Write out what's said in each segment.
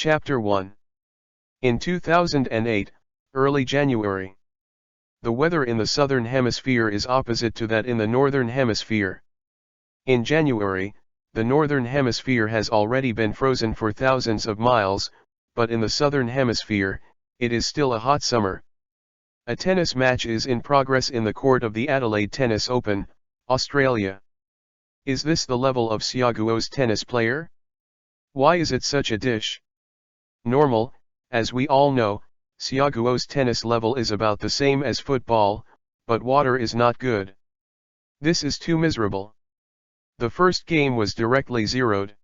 Chapter 1. In 2008, early January. The weather in the southern hemisphere is opposite to that in the northern hemisphere. In January, the northern hemisphere has already been frozen for thousands of miles, but in the southern hemisphere, it is still a hot summer. A tennis match is in progress in the court of the Adelaide Tennis Open, Australia. Is this the level of Siaguo's tennis player? Why is it such a dish? Normal, as we all know, Siaguo's tennis level is about the same as football, but water is not good. This is too miserable. The first game was directly zeroed.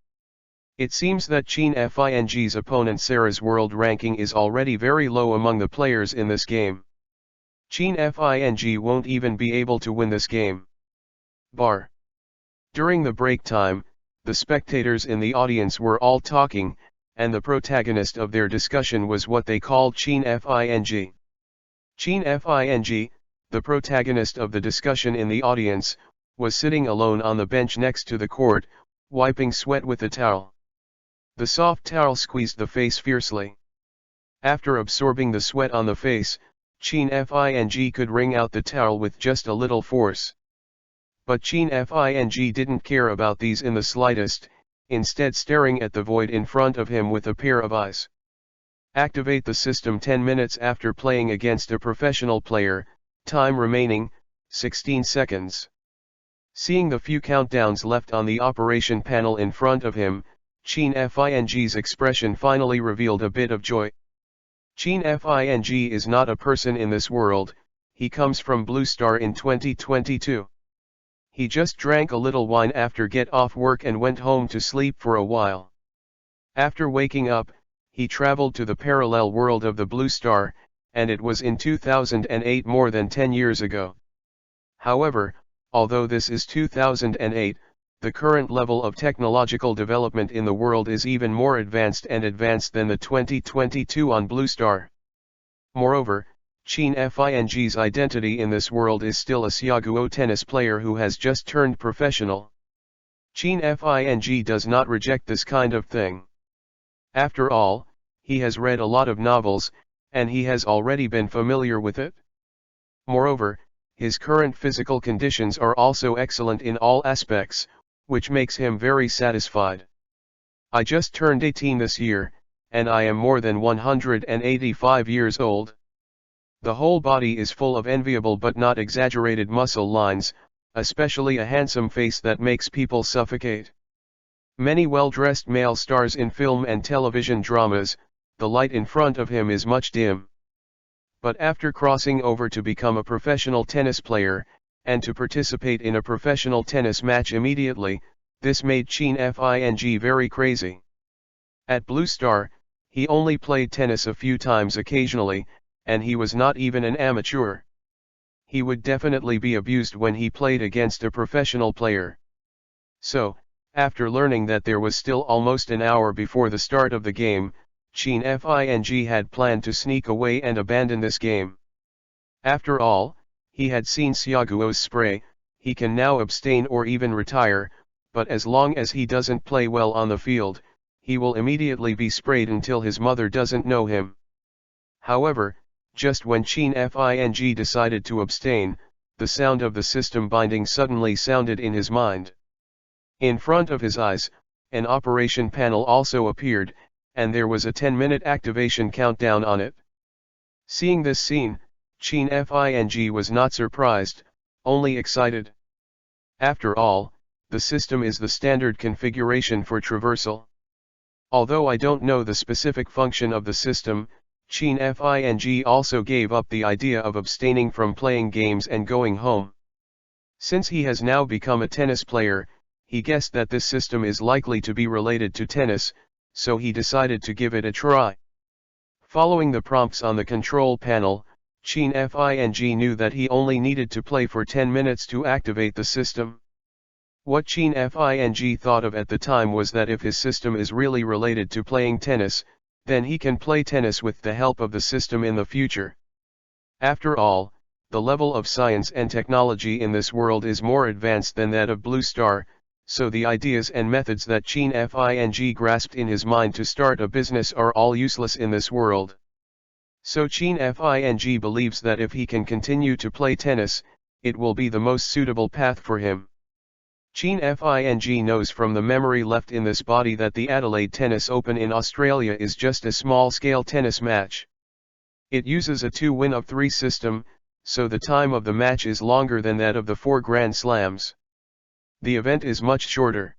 It seems that Chen Fing's opponent Sarah's world ranking is already very low among the players in this game. Chen Fing won't even be able to win this game. During the break time, the spectators in the audience were all talking, and the protagonist of their discussion was what they called Chen Fing. Chen Fing, the protagonist of the discussion in the audience, was sitting alone on the bench next to the court, wiping sweat with a towel. The soft towel squeezed the face fiercely. After absorbing the sweat on the face, Chen Fing could wring out the towel with just a little force. But Chen Fing didn't care about these in the slightest, instead staring at the void in front of him with a pair of eyes. Activate the system 10 minutes after playing against a professional player, time remaining, 16 seconds. Seeing the few countdowns left on the operation panel in front of him, Chen Fing's expression finally revealed a bit of joy. Chen Fing is not a person in this world, he comes from Blue Star in 2022. He just drank a little wine after get off work and went home to sleep for a while. After waking up, he traveled to the parallel world of the Blue Star, and it was in 2008, more than 10 years ago. However, although this is 2008, the current level of technological development in the world is even more advanced than the 2022 on Blue Star. Moreover, Chen Fing's identity in this world is still a Siaguo tennis player who has just turned professional. Chen Fing does not reject this kind of thing. After all, he has read a lot of novels, and he has already been familiar with it. Moreover, his current physical conditions are also excellent in all aspects, which makes him very satisfied. I just turned 18 this year, and I am more than 185 years old. The whole body is full of enviable but not exaggerated muscle lines, especially a handsome face that makes people suffocate. Many well-dressed male stars in film and television dramas, the light in front of him is much dim. But after crossing over to become a professional tennis player, and to participate in a professional tennis match immediately, this made Chen Fing very crazy. At Blue Star, he only played tennis a few times occasionally, and he was not even an amateur. He would definitely be abused when he played against a professional player. So, after learning that there was still almost an hour before the start of the game, Chen Fing had planned to sneak away and abandon this game. After all, he had seen Siaguo's spray, he can now abstain or even retire, but as long as he doesn't play well on the field, he will immediately be sprayed until his mother doesn't know him. However, just when Chen Fing decided to abstain, the sound of the system binding suddenly sounded in his mind. In front of his eyes, an operation panel also appeared, and there was a 10-minute activation countdown on it. Seeing this scene, Chen Fing was not surprised, only excited. After all, the system is the standard configuration for traversal. Although I don't know the specific function of the system, Chen Fing also gave up the idea of abstaining from playing games and going home. Since he has now become a tennis player, he guessed that this system is likely to be related to tennis, so he decided to give it a try. Following the prompts on the control panel, Chen Fing knew that he only needed to play for 10 minutes to activate the system. What Chen Fing thought of at the time was that if his system is really related to playing tennis, then he can play tennis with the help of the system in the future. After all, the level of science and technology in this world is more advanced than that of Blue Star, So the ideas and methods that Chin Fing grasped in his mind to start a business are all useless in this world. So Chin Fing believes that if he can continue to play tennis, it will be the most suitable path for him. Chin Fing knows from the memory left in this body that the Adelaide Tennis Open in Australia is just a small-scale tennis match. It uses a 2-win-of-3 system, so the time of the match is longer than that of the 4 Grand Slams. The event is much shorter.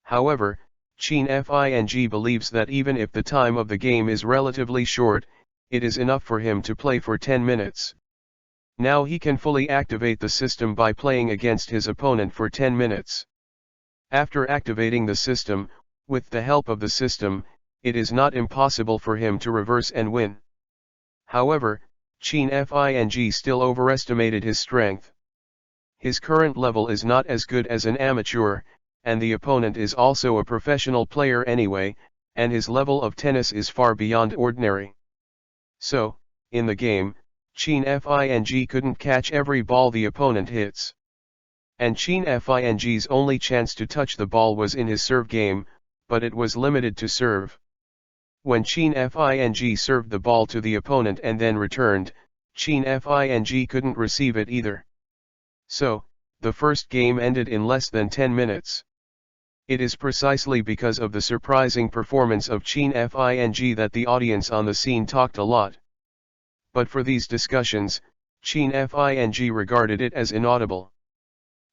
However, Chin Fing believes that even if the time of the game is relatively short, it is enough for him to play for 10 minutes. Now he can fully activate the system by playing against his opponent for 10 minutes. After activating the system, with the help of the system, it is not impossible for him to reverse and win. However, Chin Fing still overestimated his strength. His current level is not as good as an amateur, and the opponent is also a professional player anyway, and his level of tennis is far beyond ordinary. So, in the game, Chin Fing couldn't catch every ball the opponent hits. And Chin Fing's only chance to touch the ball was in his serve game, but it was limited to serve. When Chin Fing served the ball to the opponent and then returned, Chin Fing couldn't receive it either. So, the first game ended in less than 10 minutes. It is precisely because of the surprising performance of Chin Fing that the audience on the scene talked a lot. But for these discussions, Chin Fing regarded it as inaudible.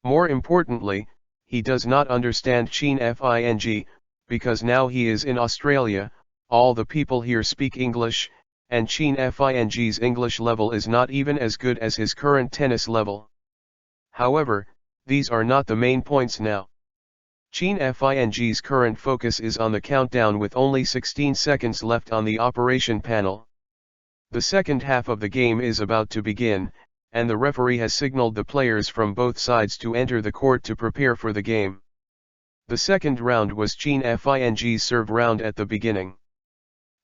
More importantly, he does not understand Chin Fing, because now he is in Australia, all the people here speak English, and Chin Fing's English level is not even as good as his current tennis level. However, these are not the main points now. Chin Fing's current focus is on the countdown with only 16 seconds left on the operation panel. The second half of the game is about to begin, and the referee has signaled the players from both sides to enter the court to prepare for the game. The second round was Chin Fing's serve round at the beginning.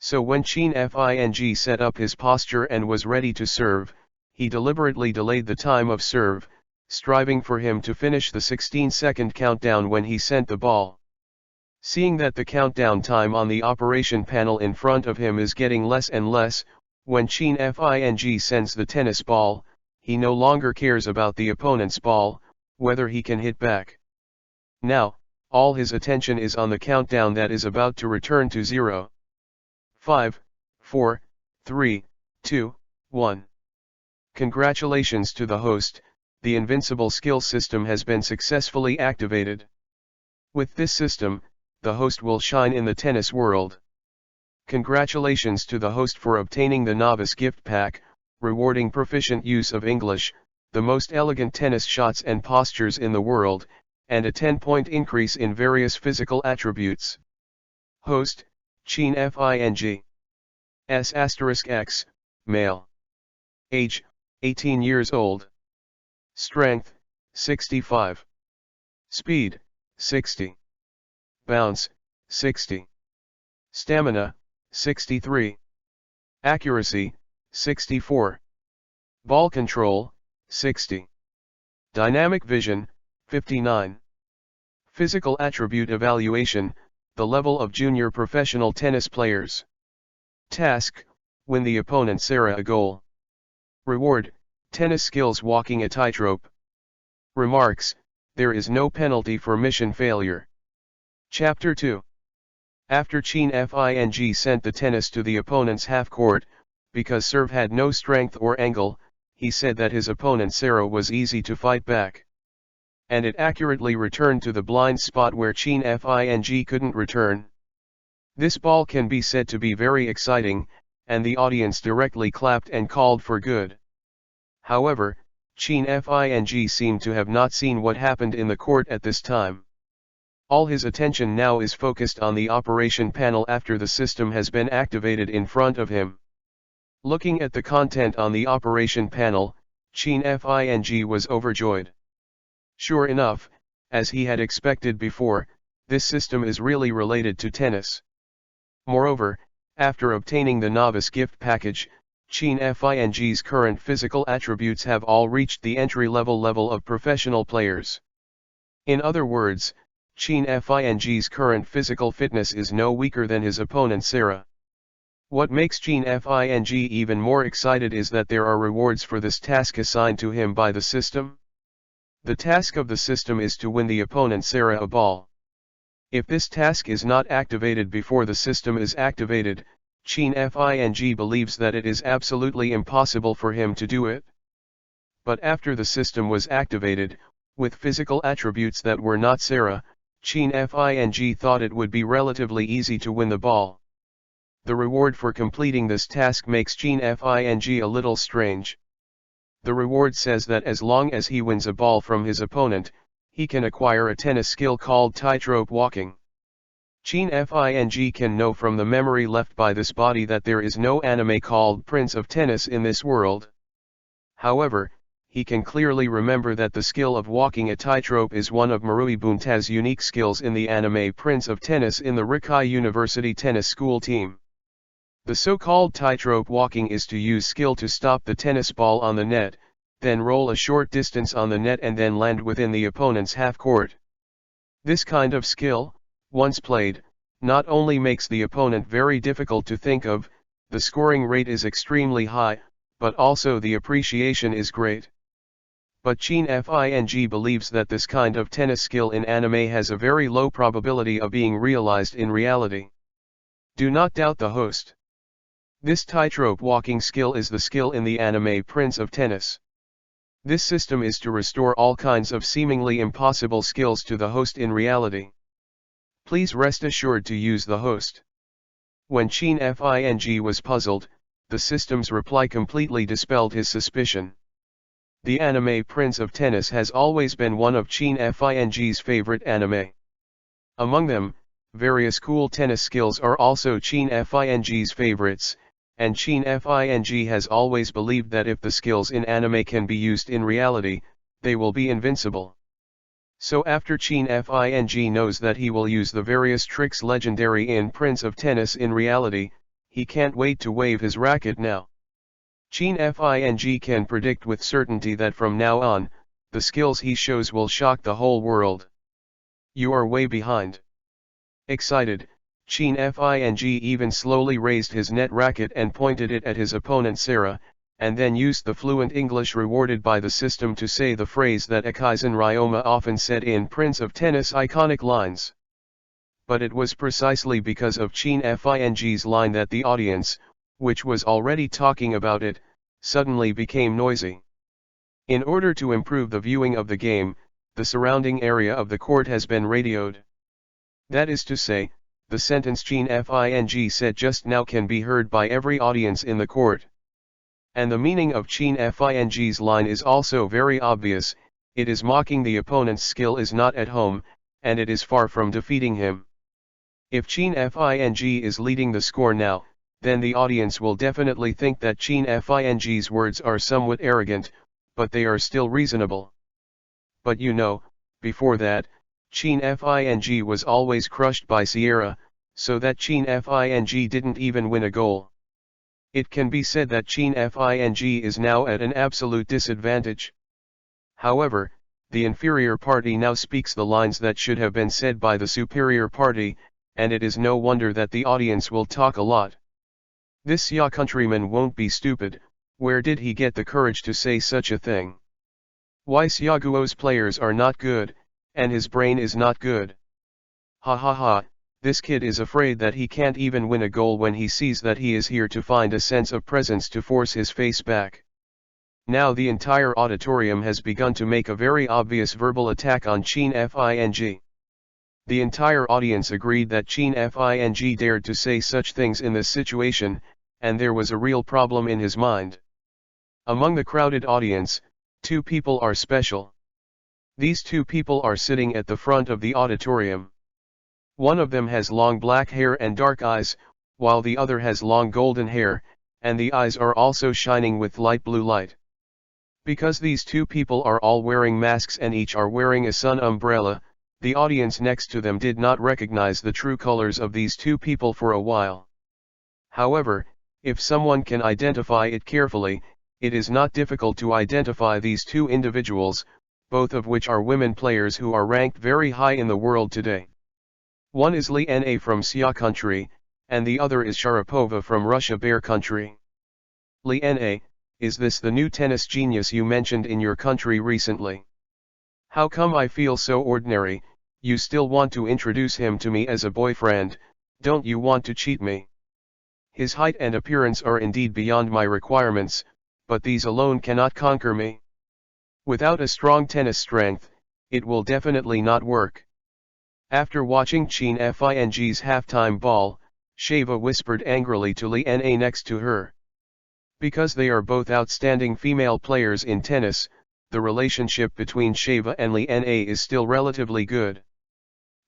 So when Chin Fing set up his posture and was ready to serve, he deliberately delayed the time of serve, striving for him to finish the 16-second countdown when he sent the ball. Seeing that the countdown time on the operation panel in front of him is getting less and less, when Chin Fing sends the tennis ball, he no longer cares about the opponent's ball, whether he can hit back. Now, all his attention is on the countdown that is about to return to 0. 5, 4, 3, 2, 1. Congratulations to the host, the invincible skill system has been successfully activated. With this system, the host will shine in the tennis world. Congratulations to the host for obtaining the novice gift pack, rewarding proficient use of English, the most elegant tennis shots and postures in the world, and a 10-point increase in various physical attributes. Host, Chin Fing. S**X, male. Age, 18 years old. Strength, 65. Speed, 60. Bounce, 60. Stamina, 63. Accuracy, 64. Ball control, 60. Dynamic vision, 59. Physical attribute evaluation, the level of junior professional tennis players. Task, win the opponent Sarah a goal. Reward, tennis skills walking a tightrope. Remarks, there is no penalty for mission failure. Chapter 2. After Chin Fing sent the tennis to the opponent's half-court, because serve had no strength or angle, he said that his opponent Sarah was easy to fight back. And it accurately returned to the blind spot where Chin Fing couldn't return. This ball can be said to be very exciting, and the audience directly clapped and called for good. However, Chin Fing seemed to have not seen what happened in the court at this time. All his attention now is focused on the operation panel after the system has been activated in front of him. Looking at the content on the operation panel, Chin Fing was overjoyed. Sure enough, as he had expected before, this system is really related to tennis. Moreover, after obtaining the novice gift package, Chin Fing's current physical attributes have all reached the entry-level level of professional players. In other words, Chin Fing's current physical fitness is no weaker than his opponent Sarah. What makes Chin Fing even more excited is that there are rewards for this task assigned to him by the system. The task of the system is to win the opponent Sarah a ball. If this task is not activated before the system is activated, Chin Fing believes that it is absolutely impossible for him to do it. But after the system was activated, with physical attributes that were not Sarah, Chin Fing thought it would be relatively easy to win the ball. The reward for completing this task makes Chin Fing a little strange. The reward says that as long as he wins a ball from his opponent, he can acquire a tennis skill called tightrope walking. Chin Fing can know from the memory left by this body that there is no anime called Prince of Tennis in this world. However, he can clearly remember that the skill of walking a tightrope is one of Marui Bunta's unique skills in the anime Prince of Tennis in the Rikai University Tennis School team. The so-called tightrope walking is to use skill to stop the tennis ball on the net, then roll a short distance on the net and then land within the opponent's half-court. This kind of skill, once played, not only makes the opponent very difficult to think of, the scoring rate is extremely high, but also the appreciation is great. But Chin Fing believes that this kind of tennis skill in anime has a very low probability of being realized in reality. Do not doubt the host. This tightrope walking skill is the skill in the anime Prince of Tennis. This system is to restore all kinds of seemingly impossible skills to the host in reality. Please rest assured to use the host. When Chin Fing was puzzled, the system's reply completely dispelled his suspicion. The anime Prince of Tennis has always been one of Chin Fing's favorite anime. Among them, various cool tennis skills are also Chin Fing's favorites, and Chin Fing has always believed that if the skills in anime can be used in reality, they will be invincible. So after Chin Fing knows that he will use the various tricks legendary in Prince of Tennis in reality, he can't wait to wave his racket now. Chin Fing can predict with certainty that from now on, the skills he shows will shock the whole world. You are way behind. Excited, Chin Fing even slowly raised his net racket and pointed it at his opponent Sarah, and then used the fluent English rewarded by the system to say the phrase that Eikaizen Ryoma often said in Prince of Tennis iconic lines. But it was precisely because of Chin Fing's line that the audience, which was already talking about it, suddenly became noisy. In order to improve the viewing of the game, the surrounding area of the court has been radioed. That is to say, the sentence Chin Fing said just now can be heard by every audience in the court. And the meaning of Chin Fing's line is also very obvious, it is mocking the opponent's skill is not at home, and it is far from defeating him. If Chin Fing is leading the score now, then the audience will definitely think that Chin Fing's words are somewhat arrogant, but they are still reasonable. But you know, before that, Chin Fing was always crushed by Sierra, so that Chin Fing didn't even win a goal. It can be said that Chin Fing is now at an absolute disadvantage. However, the inferior party now speaks the lines that should have been said by the superior party, and it is no wonder that the audience will talk a lot. This Ya countryman won't be stupid, where did he get the courage to say such a thing? Why Xiaguo's players are not good, and his brain is not good. Ha ha ha, this kid is afraid that he can't even win a goal when he sees that he is here to find a sense of presence to force his face back. Now the entire auditorium has begun to make a very obvious verbal attack on Chin Fing. The entire audience agreed that Chin Fing dared to say such things in this situation, and there was a real problem in his mind. Among the crowded audience, two people are special. These two people are sitting at the front of the auditorium. One of them has long black hair and dark eyes, while the other has long golden hair, and the eyes are also shining with light blue light. Because these two people are all wearing masks and each are wearing a sun umbrella, the audience next to them did not recognize the true colors of these two people for a while. However, if someone can identify it carefully, it is not difficult to identify these two individuals, both of which are women players who are ranked very high in the world today. One is Li Na from Xia country, and the other is Sharapova from Russia Bear country. Li Na, is this the new tennis genius you mentioned in your country recently? How come I feel so ordinary? You still want to introduce him to me as a boyfriend, don't you want to cheat me? His height and appearance are indeed beyond my requirements, but these alone cannot conquer me. Without a strong tennis strength, it will definitely not work. After watching Qin Fing's halftime ball, Sheva whispered angrily to Li Na next to her. Because they are both outstanding female players in tennis, the relationship between Sheva and Li Na is still relatively good.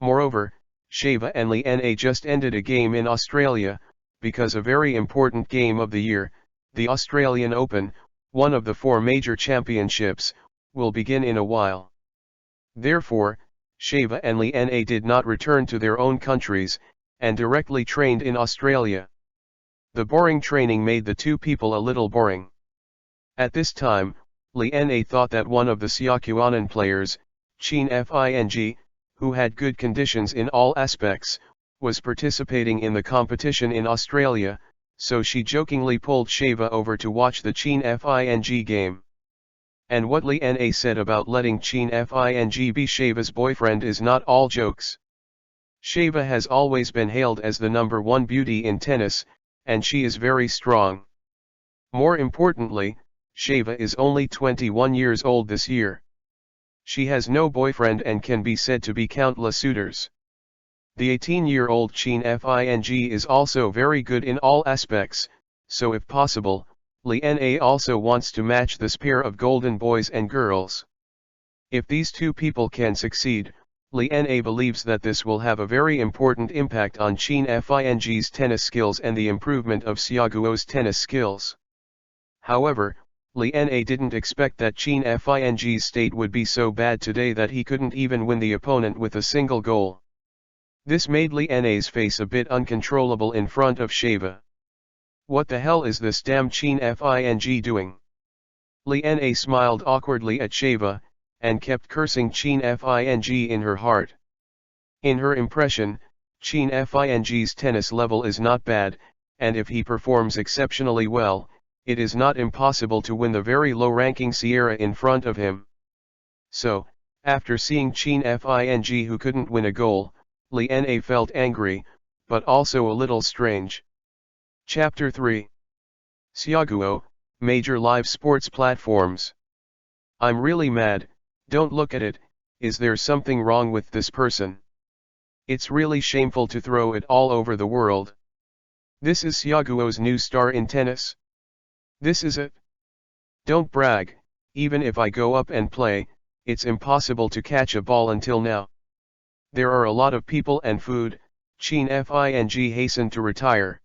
Moreover, Sheva and Li Na just ended a game in Australia, because a very important game of the year, the Australian Open, one of the 4 major championships, will begin in a while. Therefore, Sheva and Li Na did not return to their own countries, and directly trained in Australia. The boring training made the two people a little boring. At this time, Li Na thought that one of the Xiaoquanan players, Qin Fing, who had good conditions in all aspects, was participating in the competition in Australia, so she jokingly pulled Sheva over to watch the Qin Fing game. And what Li Na said about letting Qin Fing be Sheva's boyfriend is not all jokes. Sheva has always been hailed as the #1 beauty in tennis, and she is very strong. More importantly, Sheva is only 21 years old this year. She has no boyfriend and can be said to be countless suitors. The 18-year-old Qin Fing is also very good in all aspects, so if possible, Li Na also wants to match this pair of golden boys and girls. If these two people can succeed, Li Na believes that this will have a very important impact on Qin Fing's tennis skills and the improvement of Xiaoguo's tennis skills. However, Li Na didn't expect that Qin Fing's state would be so bad today that he couldn't even win the opponent with a single goal. This made Li Na's face a bit uncontrollable in front of Sheva. What the hell is this damn Qin Fing doing? Li Na smiled awkwardly at Sheva, and kept cursing Qin Fing in her heart. In her impression, Qin Fing's tennis level is not bad, and if he performs exceptionally well, it is not impossible to win the very low-ranking Sierra in front of him. So, after seeing Qin Fing who couldn't win a goal, Li Na felt angry, but also a little strange. Chapter 3. Xiaoguo, Major Live Sports Platforms. I'm really mad, don't look at it, is there something wrong with this person? It's really shameful to throw it all over the world. This is Xiaoguo's new star in tennis? This is it? Don't brag, even if I go up and play, it's impossible to catch a ball until now. There are a lot of people and food, Qin Fing hastened to retire.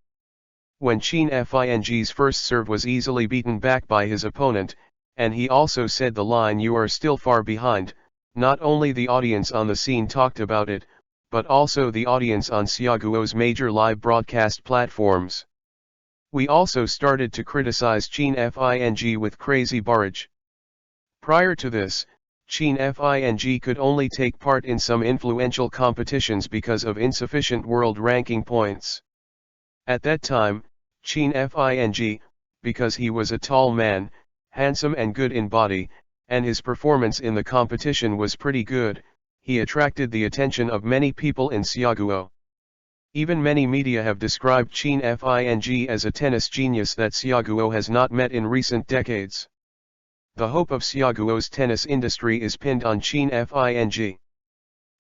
When Qin Fing's first serve was easily beaten back by his opponent, and he also said the line "You are still far behind," not only the audience on the scene talked about it, but also the audience on Xiaoguo's major live broadcast platforms. We also started to criticize Qin Fing with crazy barrage. Prior to this, Qin Fing could only take part in some influential competitions because of insufficient world ranking points. At that time, Qin Fing, because he was a tall man, handsome and good in body, and his performance in the competition was pretty good, he attracted the attention of many people in Xiaoguo. Even many media have described Qin Fing as a tennis genius that Xiaoguo has not met in recent decades. The hope of Xiaoguo's tennis industry is pinned on Qin Fing.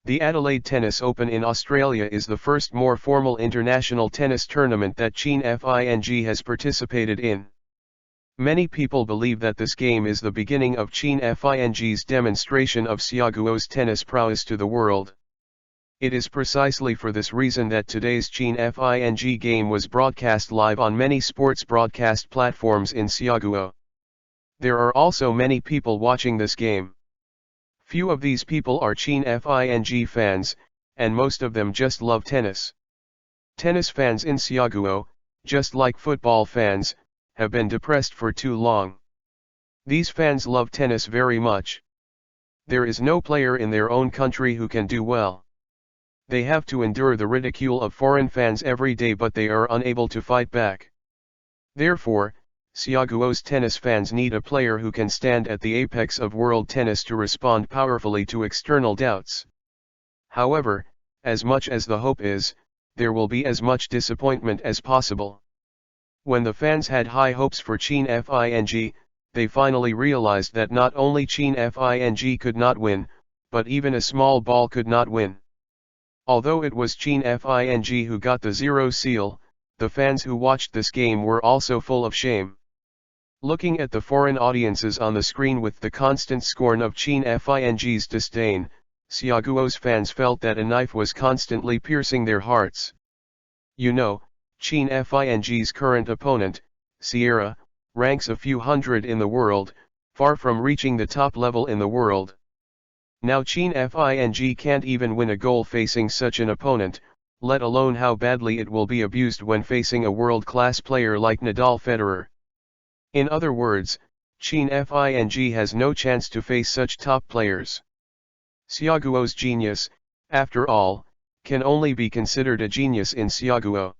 The Adelaide Tennis Open in Australia is the first more formal international tennis tournament that Qin Fing has participated in. Many people believe that this game is the beginning of Qin Fing's demonstration of Xiaoguo's tennis prowess to the world. It is precisely for this reason that today's Qin Fing game was broadcast live on many sports broadcast platforms in Xiaoguo. There are also many people watching this game. Few of these people are Qin Fing fans, and most of them just love tennis. Tennis fans in Xiaoguo, just like football fans, have been depressed for too long. These fans love tennis very much. There is no player in their own country who can do well. They have to endure the ridicule of foreign fans every day, but they are unable to fight back. Therefore, Xiaoguo's tennis fans need a player who can stand at the apex of world tennis to respond powerfully to external doubts. However, as much as the hope is, there will be as much disappointment as possible. When the fans had high hopes for Qin Fing, they finally realized that not only Qin Fing could not win, but even a small ball could not win. Although it was Qin Fing who got the 0 seal, the fans who watched this game were also full of shame. Looking at the foreign audiences on the screen with the constant scorn of Qin Fing's disdain, Xiaoguo's fans felt that a knife was constantly piercing their hearts. You know, Qin Fing's current opponent, Sierra, ranks a few hundred in the world, far from reaching the top level in the world. Now Qin Fing can't even win a goal facing such an opponent, let alone how badly it will be abused when facing a world-class player like Nadal Federer. In other words, Qin Fing has no chance to face such top players. Xiaoguo's genius, after all, can only be considered a genius in Xiaoguo.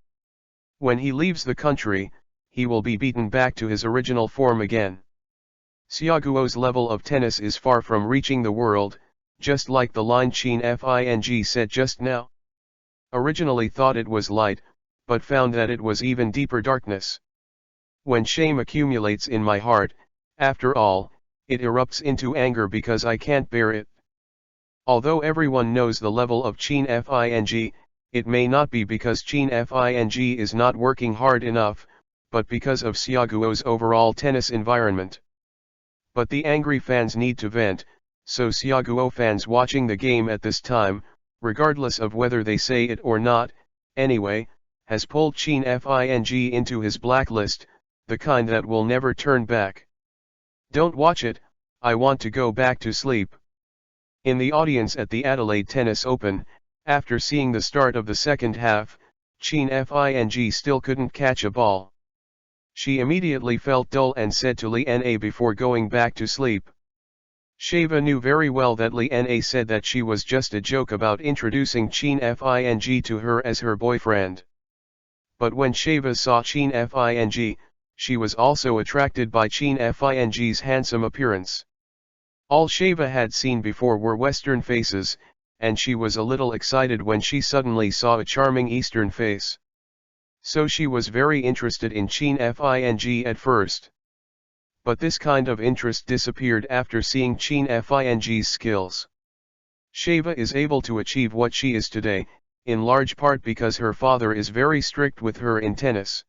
When he leaves the country, he will be beaten back to his original form again. Xiaoguo's level of tennis is far from reaching the world, just like the line Qin Fing said just now. Originally thought it was light, but found that it was even deeper darkness. When shame accumulates in my heart, after all, it erupts into anger because I can't bear it. Although everyone knows the level of Qin Fing, it may not be because Qin Fing is not working hard enough, but because of Xiaoguo's overall tennis environment. But the angry fans need to vent, so Xiaoguo fans watching the game at this time, regardless of whether they say it or not, anyway, has pulled Qin Fing into his blacklist, the kind that will never turn back. Don't watch it, I want to go back to sleep. In the audience at the Adelaide Tennis Open, after seeing the start of the second half, Qin Fing still couldn't catch a ball. She immediately felt dull and said to Li Na before going back to sleep. Sheva knew very well that Li Na said that she was just a joke about introducing Qin Fing to her as her boyfriend. But when Sheva saw Qin Fing, she was also attracted by Qin Fing's handsome appearance. All Sheva had seen before were Western faces, and she was a little excited when she suddenly saw a charming Eastern face. So she was very interested in Qin Fing at first. But this kind of interest disappeared after seeing Qin Fing's skills. Sheva is able to achieve what she is today, in large part because her father is very strict with her in tennis.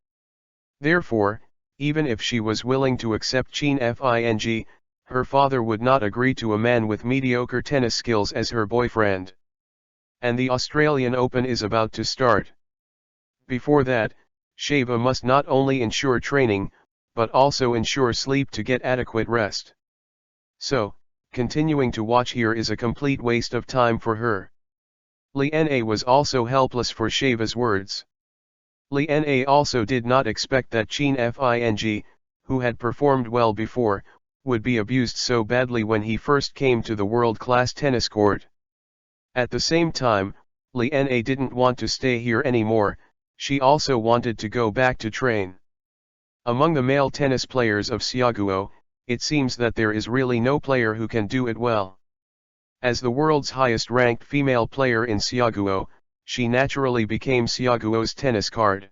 Therefore, even if she was willing to accept Qin Fing, her father would not agree to a man with mediocre tennis skills as her boyfriend. And the Australian Open is about to start. Before that, Sheva must not only ensure training, but also ensure sleep to get adequate rest. So, continuing to watch here is a complete waste of time for her. Li Na was also helpless for Sheva's words. Li Na also did not expect that Qin Fing, who had performed well before, would be abused so badly when he first came to the world-class tennis court. At the same time, Li Na didn't want to stay here anymore, she also wanted to go back to train. Among the male tennis players of Xiaoguo, it seems that there is really no player who can do it well. As the world's highest-ranked female player in Xiaoguo, she naturally became Xiaoguo's tennis card.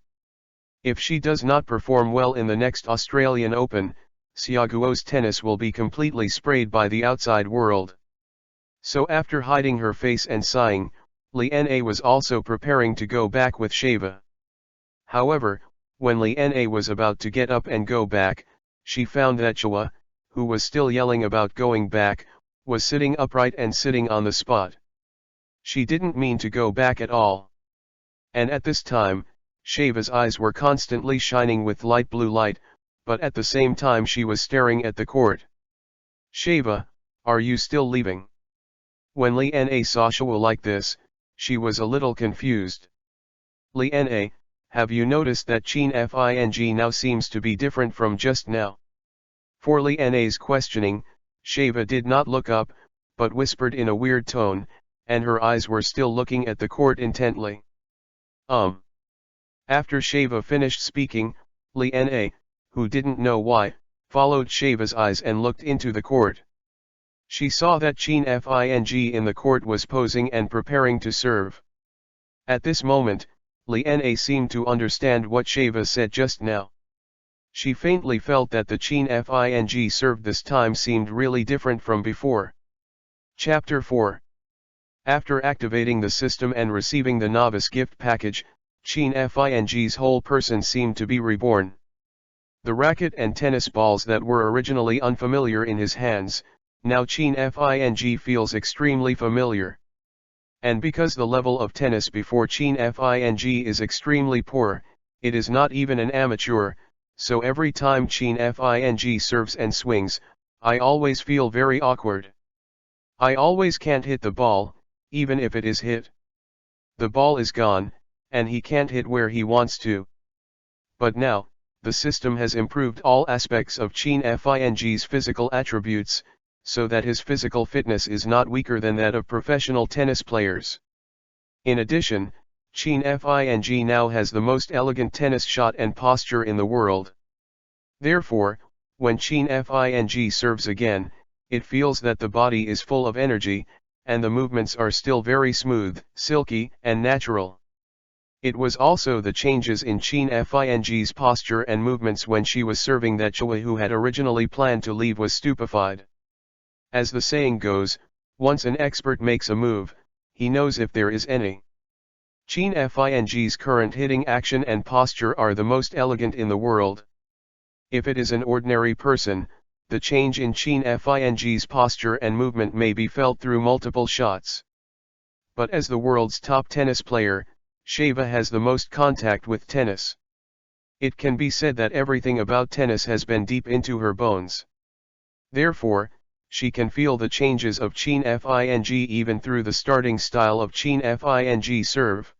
If she does not perform well in the next Australian Open, Xiaoguo's tennis will be completely sprayed by the outside world. So after hiding her face and sighing, Li Na was also preparing to go back with Sheva. However, when Li Na was about to get up and go back, she found that Sheva, who was still yelling about going back, was sitting upright and sitting on the spot. She didn't mean to go back at all. And at this time, Sheva's eyes were constantly shining with light blue light, but at the same time she was staring at the court. Sheva, are you still leaving? When Li Na saw Sheva like this, she was a little confused. Li Na, have you noticed that Qin Fing now seems to be different from just now? For Li Na's questioning, Sheva did not look up, but whispered in a weird tone, and her eyes were still looking at the court intently. After Sheva finished speaking, Lena, who didn't know why, followed Sheva's eyes and looked into the court. She saw that Qin Fing in the court was posing and preparing to serve. At this moment, Lena seemed to understand what Sheva said just now. She faintly felt that the Qin Fing served this time seemed really different from before. Chapter 4. After activating the system and receiving the novice gift package, Qin Fing's whole person seemed to be reborn. The racket and tennis balls that were originally unfamiliar in his hands, now Qin Fing feels extremely familiar. And because the level of tennis before Qin Fing is extremely poor, it is not even an amateur, so every time Qin Fing serves and swings, I always feel very awkward. I always can't hit the ball, even if it is hit. The ball is gone, and he can't hit where he wants to. But now, the system has improved all aspects of Qin Fing's physical attributes, so that his physical fitness is not weaker than that of professional tennis players. In addition, Qin Fing now has the most elegant tennis shot and posture in the world. Therefore, when Qin Fing serves again, it feels that the body is full of energy, and the movements are still very smooth, silky, and natural. It was also the changes in Qin Fing's posture and movements when she was serving that Chua, who had originally planned to leave, was stupefied. As the saying goes, once an expert makes a move, he knows if there is any. Qin Fing's current hitting action and posture are the most elegant in the world. If it is an ordinary person, the change in Qin Fing's posture and movement may be felt through multiple shots. But as the world's top tennis player, Sheva has the most contact with tennis. It can be said that everything about tennis has been deep into her bones. Therefore, she can feel the changes of Qin Fing even through the starting style of Qin Fing's serve.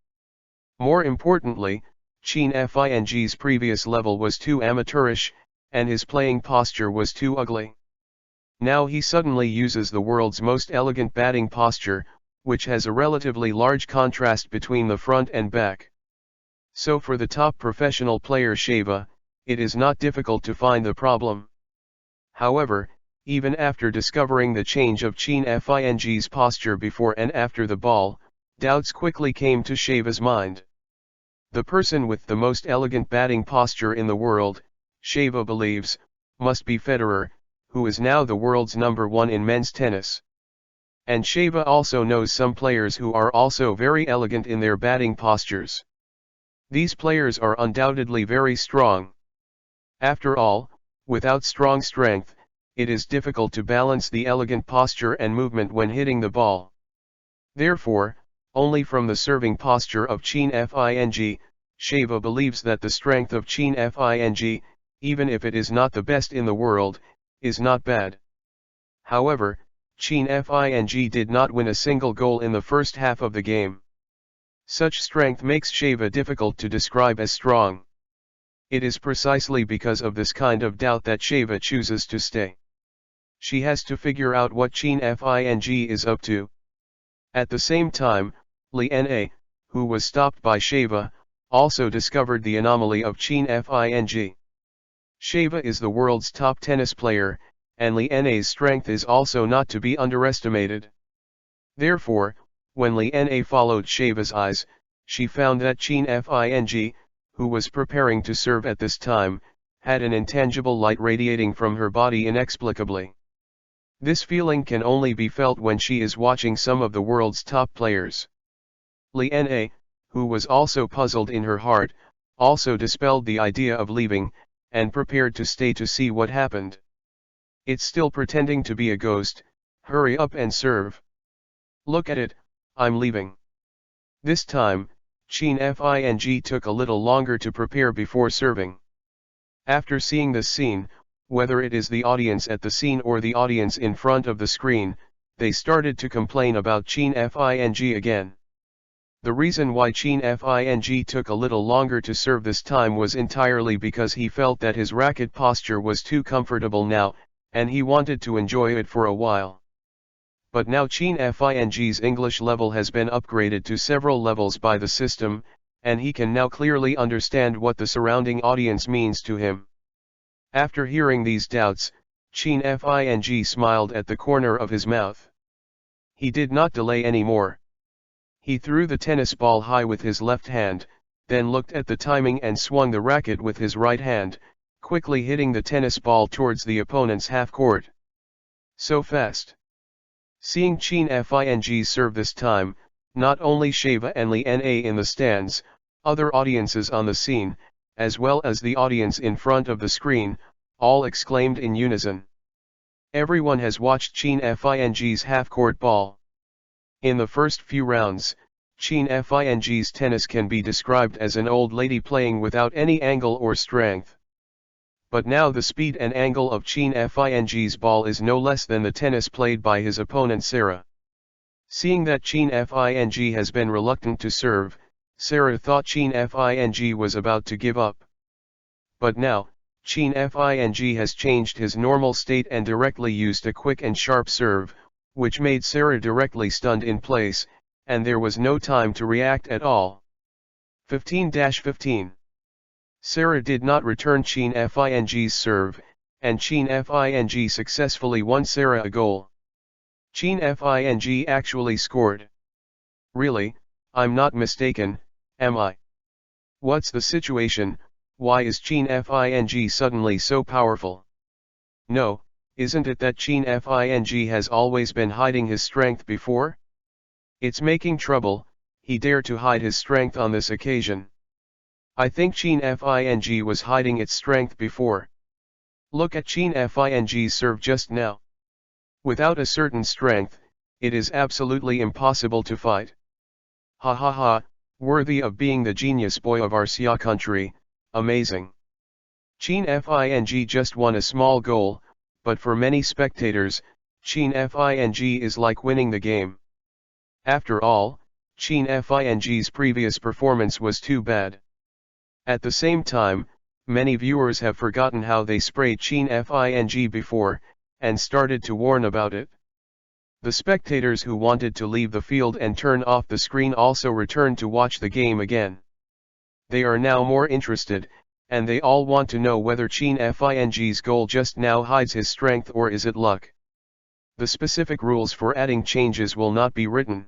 More importantly, Qin Fing's previous level was too amateurish, and his playing posture was too ugly. Now he suddenly uses the world's most elegant batting posture, which has a relatively large contrast between the front and back. So for the top professional player Sheva, it is not difficult to find the problem. However, even after discovering the change of Qin Fing's posture before and after the ball, doubts quickly came to Sheva's mind. The person with the most elegant batting posture in the world, Sheva believes, must be Federer, who is now the world's #1 in men's tennis. And Sheva also knows some players who are also very elegant in their batting postures. These players are undoubtedly very strong. After all, without strong strength, it is difficult to balance the elegant posture and movement when hitting the ball. Therefore, only from the serving posture of Qin Fing, Sheva believes that the strength of Qin Fing, even if it is not the best in the world, is not bad. However, Qin Fing did not win a single goal in the first half of the game. Such strength makes Sheva difficult to describe as strong. It is precisely because of this kind of doubt that Sheva chooses to stay. She has to figure out what Qin Fing is up to. At the same time, Lena, who was stopped by Sheva, also discovered the anomaly of Qin Fing. Sheva is the world's top tennis player, and Lena's strength is also not to be underestimated. Therefore, when Lena followed Sheva's eyes, she found that Qin Fing, who was preparing to serve at this time, had an intangible light radiating from her body inexplicably. This feeling can only be felt when she is watching some of the world's top players. Lena, who was also puzzled in her heart, also dispelled the idea of leaving, and prepared to stay to see what happened. It's still pretending to be a ghost, hurry up and serve. Look at it, I'm leaving. This time, Qin Fing took a little longer to prepare before serving. After seeing this scene, whether it is the audience at the scene or the audience in front of the screen, they started to complain about Qin Fing again. The reason why Qin Fing took a little longer to serve this time was entirely because he felt that his racket posture was too comfortable now, and he wanted to enjoy it for a while. But now Chin Fing's English level has been upgraded to several levels by the system, and he can now clearly understand what the surrounding audience means to him. After hearing these doubts, Chin Fing smiled at the corner of his mouth. He did not delay any more. He threw the tennis ball high with his left hand, then looked at the timing and swung the racket with his right hand, quickly hitting the tennis ball towards the opponent's half-court. So fast. Seeing Chin Fing's serve this time, not only Shava and Li Na in the stands, other audiences on the scene, as well as the audience in front of the screen, all exclaimed in unison. Everyone has watched Chin Fing's half-court ball. In the first few rounds, Chin Fing's tennis can be described as an old lady playing without any angle or strength. But now the speed and angle of Chin Fing's ball is no less than the tennis played by his opponent Sarah. Seeing that Chin Fing has been reluctant to serve, Sarah thought Chin Fing was about to give up. But now, Chin Fing has changed his normal state and directly used a quick and sharp serve, which made Sarah directly stunned in place, and there was no time to react at all. 15-15. Sarah did not return Chin Fing's serve, and Chin Fing successfully won Sarah a goal. Chin Fing actually scored. Really, I'm not mistaken, am I? What's the situation? Why is Chin Fing suddenly so powerful? No, isn't it that Chin Fing has always been hiding his strength before? It's making trouble, he dared to hide his strength on this occasion. I think Chin Fing was hiding its strength before. Look at Chin Fing's serve just now. Without a certain strength, it is absolutely impossible to fight. Ha ha ha, worthy of being the genius boy of our Xia country, amazing. Chin Fing just won a small goal, but for many spectators, Chin Fing is like winning the game. After all, Chin Fing's previous performance was too bad. At the same time, many viewers have forgotten how they sprayed Chin Fing before, and started to warn about it. The spectators who wanted to leave the field and turn off the screen also returned to watch the game again. They are now more interested, and they all want to know whether Chin Fing's goal just now hides his strength or is it luck. The specific rules for adding changes will not be written.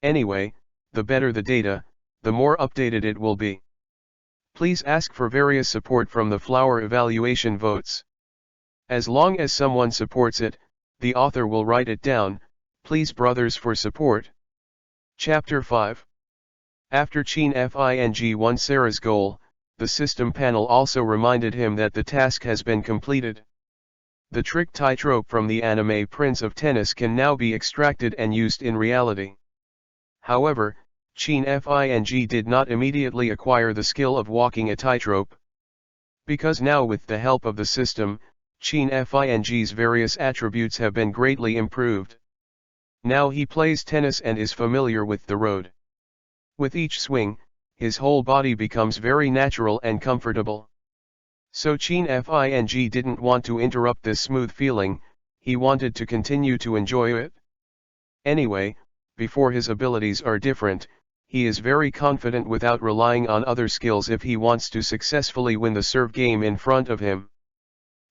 Anyway, the better the data, the more updated it will be. Please ask for various support from the flower evaluation votes. As long as someone supports it, the author will write it down. Please brothers for support. Chapter 5. After Chin Fing won Sarah's goal, the system panel also reminded him that the task has been completed. The trick tightrope from the anime Prince of Tennis can now be extracted and used in reality. However, Chin Fing did not immediately acquire the skill of walking a tightrope. Because now with the help of the system, Chin Fing's various attributes have been greatly improved. Now he plays tennis and is familiar with the road. With each swing, his whole body becomes very natural and comfortable. So Chin Fing didn't want to interrupt this smooth feeling, he wanted to continue to enjoy it. Anyway, before his abilities are different, he is very confident without relying on other skills if he wants to successfully win the serve game in front of him.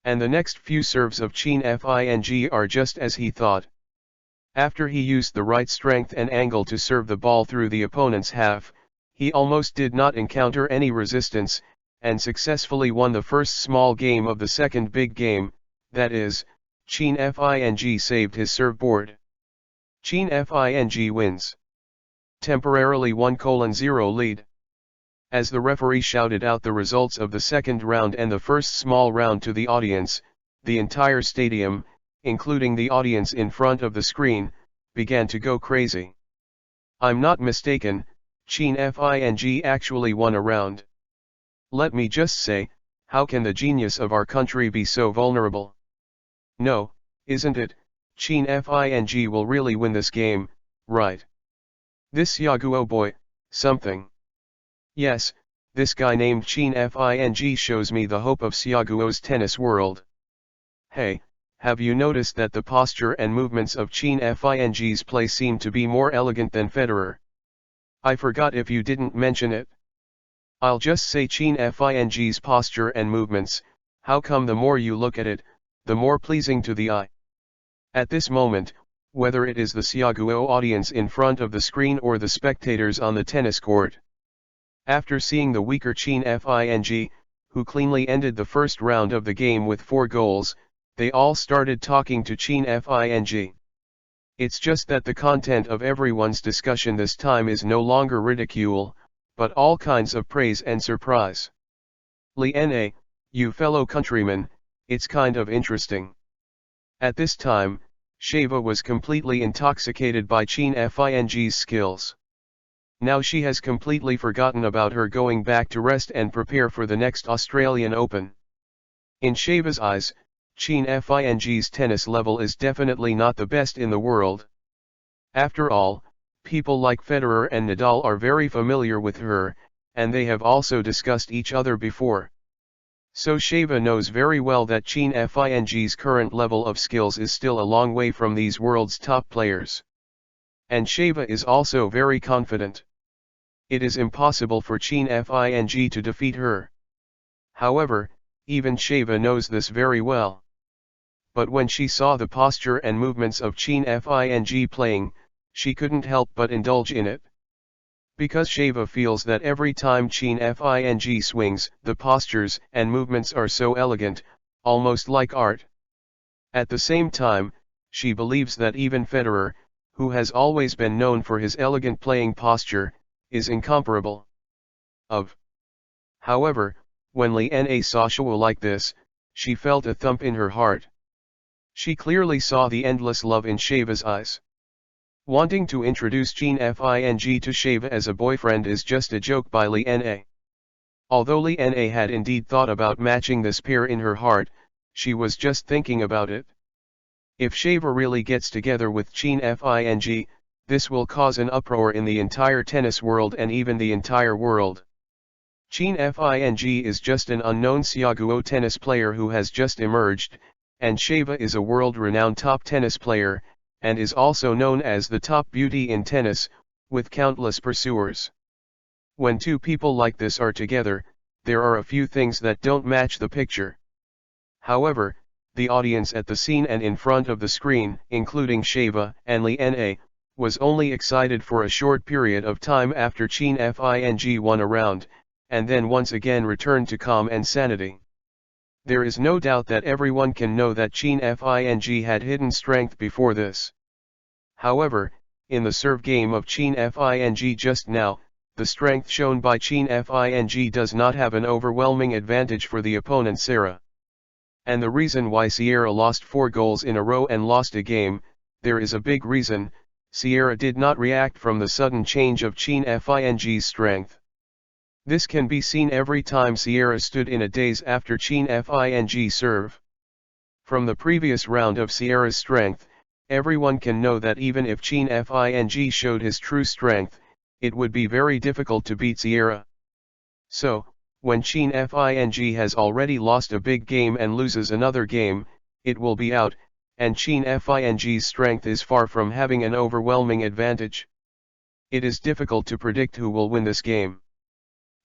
And the next few serves of Chin Fing are just as he thought. After he used the right strength and angle to serve the ball through the opponent's half, he almost did not encounter any resistance, and successfully won the first small game of the second big game, that is, Chin Fing saved his serve board. Chin Fing wins. Temporarily 1:0 lead. As the referee shouted out the results of the second round and the first small round to the audience, the entire stadium, including the audience in front of the screen, began to go crazy. I'm not mistaken, Chin Fing actually won a round. Let me just say, how can the genius of our country be so vulnerable? No, isn't it, Chin Fing will really win this game, right? This Yaguo boy, something. Yes, this guy named Chin Fing shows me the hope of Xiaguo's tennis world. Hey, have you noticed that the posture and movements of Chin Fing's play seem to be more elegant than Federer? I forgot if you didn't mention it. I'll just say Chin Fing's posture and movements, how come the more you look at it, the more pleasing to the eye. At this moment, whether it is the Xiaoguo audience in front of the screen or the spectators on the tennis court. After seeing the weaker Chin Fing, who cleanly ended the first round of the game with 4 goals, they all started talking to Chin Fing. It's just that the content of everyone's discussion this time is no longer ridicule, but all kinds of praise and surprise. Liana, you fellow countrymen, it's kind of interesting. At this time, Sheva was completely intoxicated by Chin Fing's skills. Now she has completely forgotten about her going back to rest and prepare for the next Australian Open. In Sheva's eyes, Chin Fing's tennis level is definitely not the best in the world. After all, people like Federer and Nadal are very familiar with her, and they have also discussed each other before. So Sheva knows very well that Chin Fing's current level of skills is still a long way from these world's top players. And Sheva is also very confident. It is impossible for Chin Fing to defeat her. However, even Sheva knows this very well. But when she saw the posture and movements of Chin Fing playing, she couldn't help but indulge in it. Because Sheva feels that every time Chin Fing swings, the postures and movements are so elegant, almost like art. At the same time, she believes that even Federer, who has always been known for his elegant playing posture, is incomparable. However, when Liana saw Sheva like this, she felt a thump in her heart. She clearly saw the endless love in Sheva's eyes. Wanting to introduce Chin Fing to Sheva as a boyfriend is just a joke by Liana. Although Liana had indeed thought about matching this pair in her heart, she was just thinking about it. If Sheva really gets together with Chin Fing, this will cause an uproar in the entire tennis world and even the entire world. Chin Fing is just an unknown Xiaoguo tennis player who has just emerged, and Sheva is a world-renowned top tennis player, and is also known as the top beauty in tennis, with countless pursuers. When two people like this are together, there are a few things that don't match the picture. However, the audience at the scene and in front of the screen, including Sheva and Liana, was only excited for a short period of time after Chin Fing won a round, and then once again returned to calm and sanity. There is no doubt that everyone can know that Chin Fing had hidden strength before this. However, in the serve game of Chin Fing just now, the strength shown by Chin Fing does not have an overwhelming advantage for the opponent Sarah. And the reason why Sierra lost 4 goals in a row and lost a game, there is a big reason: Sierra did not react from the sudden change of Chin Fing's strength. This can be seen every time Sierra stood in a daze after Chin Fing's serve. From the previous round of Sierra's strength, everyone can know that even if Chin Fing showed his true strength, it would be very difficult to beat Sierra. So, when Chin Fing has already lost a big game and loses another game, it will be out, and Chin Fing's strength is far from having an overwhelming advantage. It is difficult to predict who will win this game.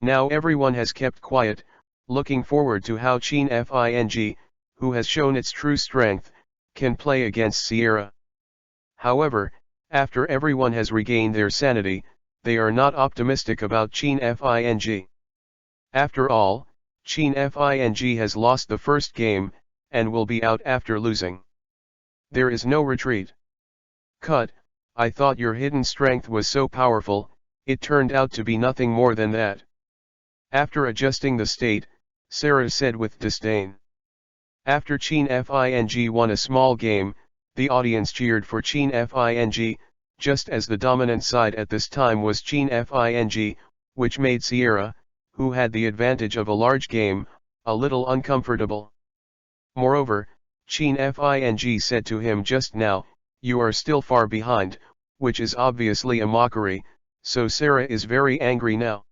Now everyone has kept quiet, looking forward to how Chin Fing, who has shown its true strength, can play against Sierra. However, after everyone has regained their sanity, they are not optimistic about Chin Fing. After all, Chin Fing has lost the first game, and will be out after losing. There is no retreat. Cut, I thought your hidden strength was so powerful, it turned out to be nothing more than that. After adjusting the state, Sarah said with disdain. After Chin Fing won a small game, the audience cheered for Chin Fing, just as the dominant side at this time was Chin Fing, which made Sierra, who had the advantage of a large game, a little uncomfortable. Moreover, Chin Fing said to him just now, "You are still far behind," which is obviously a mockery, so Sarah is very angry now.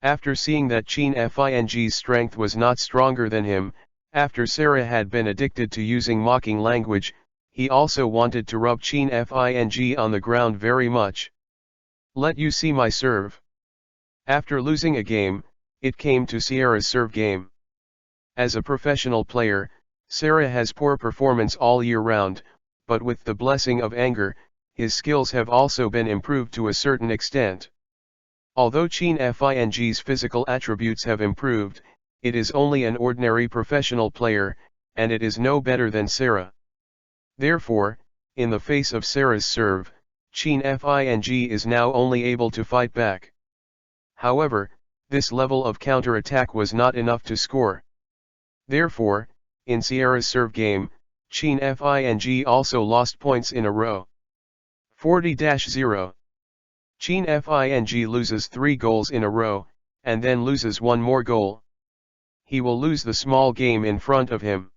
After seeing that Chin Fing's strength was not stronger than him, After Sarah had been addicted to using mocking language, he also wanted to rub Chin Fing on the ground very much. Let you see my serve. After losing a game, it came to Sierra's serve game. As a professional player, Sarah has poor performance all year round, but with the blessing of anger, his skills have also been improved to a certain extent. Although Chin Fing's physical attributes have improved, it is only an ordinary professional player, and it is no better than Sarah. Therefore, in the face of Sarah's serve, Chin Fing is now only able to fight back. However, this level of counter-attack was not enough to score. Therefore, in Sierra's serve game, Chin Fing also lost points in a row. 40-0. Chin Fing loses 3 goals in a row, and then loses one more goal. He will lose the small game in front of him.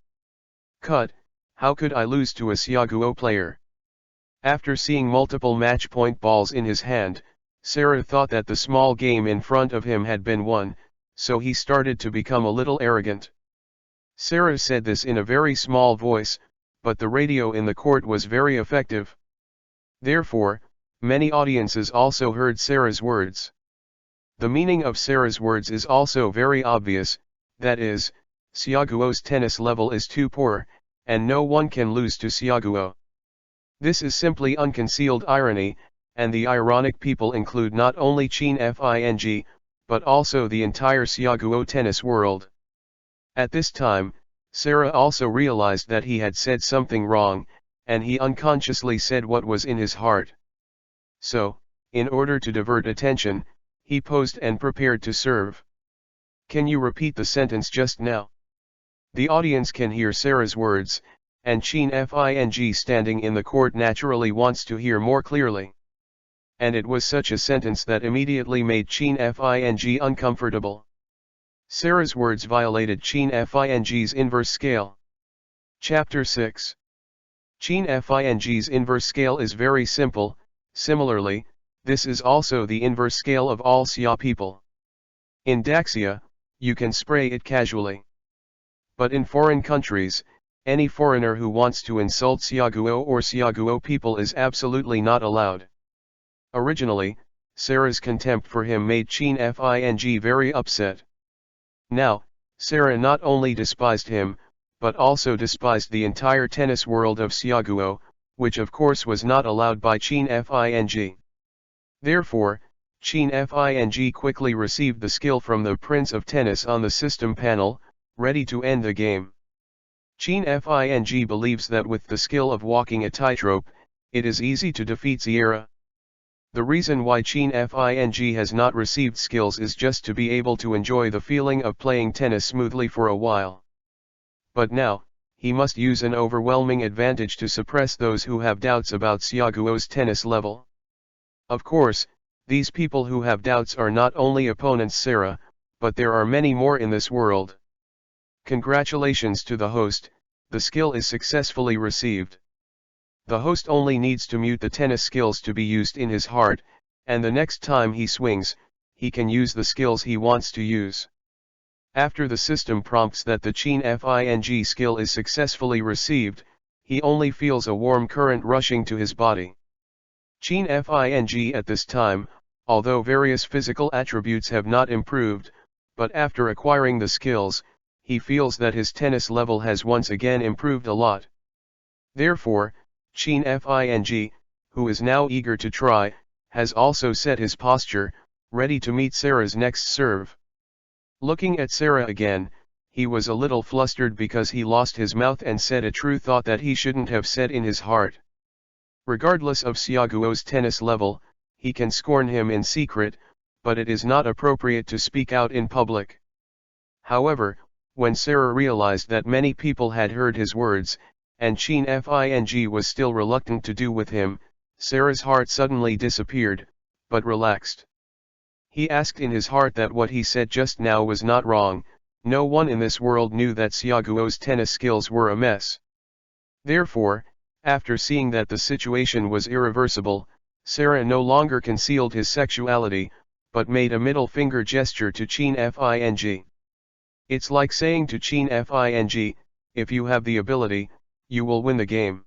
Cut, how could I lose to a Xiaoguo player? After seeing multiple match point balls in his hand, Sarah thought that the small game in front of him had been won, so he started to become a little arrogant. Sarah said this in a very small voice, but the radio in the court was very effective. Therefore, many audiences also heard Sarah's words. The meaning of Sarah's words is also very obvious, that is, Xiaoguo's tennis level is too poor, and no one can lose to Xiaoguo. This is simply unconcealed irony, and the ironic people include not only Chin Fing, but also the entire Xiaoguo tennis world. At this time, Sarah also realized that he had said something wrong, and he unconsciously said what was in his heart. So, in order to divert attention, he posed and prepared to serve. Can you repeat the sentence just now? The audience can hear Sarah's words, and Chin Fing standing in the court naturally wants to hear more clearly. And it was such a sentence that immediately made Chin Fing uncomfortable. Sarah's words violated Chin Fing's inverse scale. Chapter 6. Chin Fing's inverse scale is very simple. Similarly, this is also the inverse scale of all Xia people. In Daxia, you can spray it casually. But in foreign countries, any foreigner who wants to insult Xiaoguo or Xiaoguo people is absolutely not allowed. Originally, Sarah's contempt for him made Chin Fing very upset. Now, Sarah not only despised him, but also despised the entire tennis world of Xiaoguo, which of course was not allowed by Chin Fing. Therefore, Chin Fing quickly received the skill from the Prince of Tennis on the system panel, ready to end the game. Chin Fing believes that with the skill of walking a tightrope, it is easy to defeat Sierra. The reason why Chin Fing has not received skills is just to be able to enjoy the feeling of playing tennis smoothly for a while. But now, he must use an overwhelming advantage to suppress those who have doubts about Xiaoguo's tennis level. Of course, these people who have doubts are not only opponents Sarah, but there are many more in this world. Congratulations to the host, the skill is successfully received. The host only needs to mute the tennis skills to be used in his heart, and the next time he swings, he can use the skills he wants to use. After the system prompts that the Chin Fing skill is successfully received, he only feels a warm current rushing to his body. Chin Fing at this time, although various physical attributes have not improved, but after acquiring the skills, he feels that his tennis level has once again improved a lot. Therefore, Chin Fing, who is now eager to try, has also set his posture, ready to meet Sarah's next serve. Looking at Sarah again, he was a little flustered because he lost his mouth and said a true thought that he shouldn't have said in his heart. Regardless of Xiaoguo's tennis level, he can scorn him in secret, but it is not appropriate to speak out in public. However, when Sarah realized that many people had heard his words, and Chin Fing was still reluctant to do with him, Sarah's heart suddenly disappeared, but relaxed. He asked in his heart that what he said just now was not wrong. No one in this world knew that Xiaoguo's tennis skills were a mess. Therefore, after seeing that the situation was irreversible, Sarah no longer concealed his sexuality, but made a middle finger gesture to Chin Fing. It's like saying to Chin Fing, if you have the ability, you will win the game.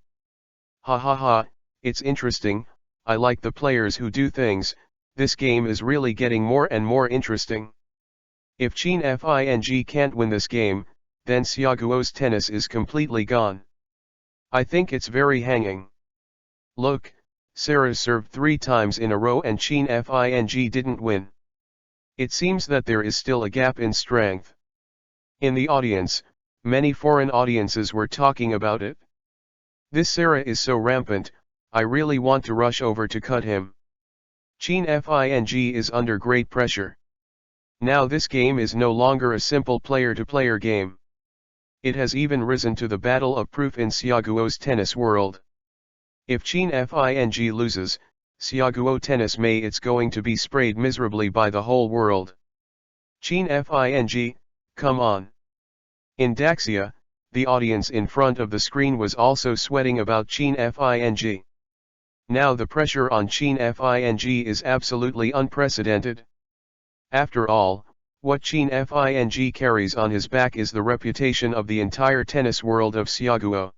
Ha ha ha, it's interesting, I like the players who do things, this game is really getting more and more interesting. If Chin Fing can't win this game, then Xiaoguo's tennis is completely gone. I think it's very hanging. Look, Sarah served 3 times in a row and Chin Fing didn't win. It seems that there is still a gap in strength. In the audience, many foreign audiences were talking about it. This Sarah is so rampant, I really want to rush over to cut him. Chin Fing is under great pressure. Now this game is no longer a simple player-to-player game. It has even risen to the battle of proof in Xiaoguo's tennis world. If Chin Fing loses, Xiaoguo tennis it's going to be sprayed miserably by the whole world. Chin Fing, come on. In Daxia, the audience in front of the screen was also sweating about Chin Fing. Now the pressure on Chin Fing is absolutely unprecedented. After all, what Chin Fing carries on his back is the reputation of the entire tennis world of Xiaoguo.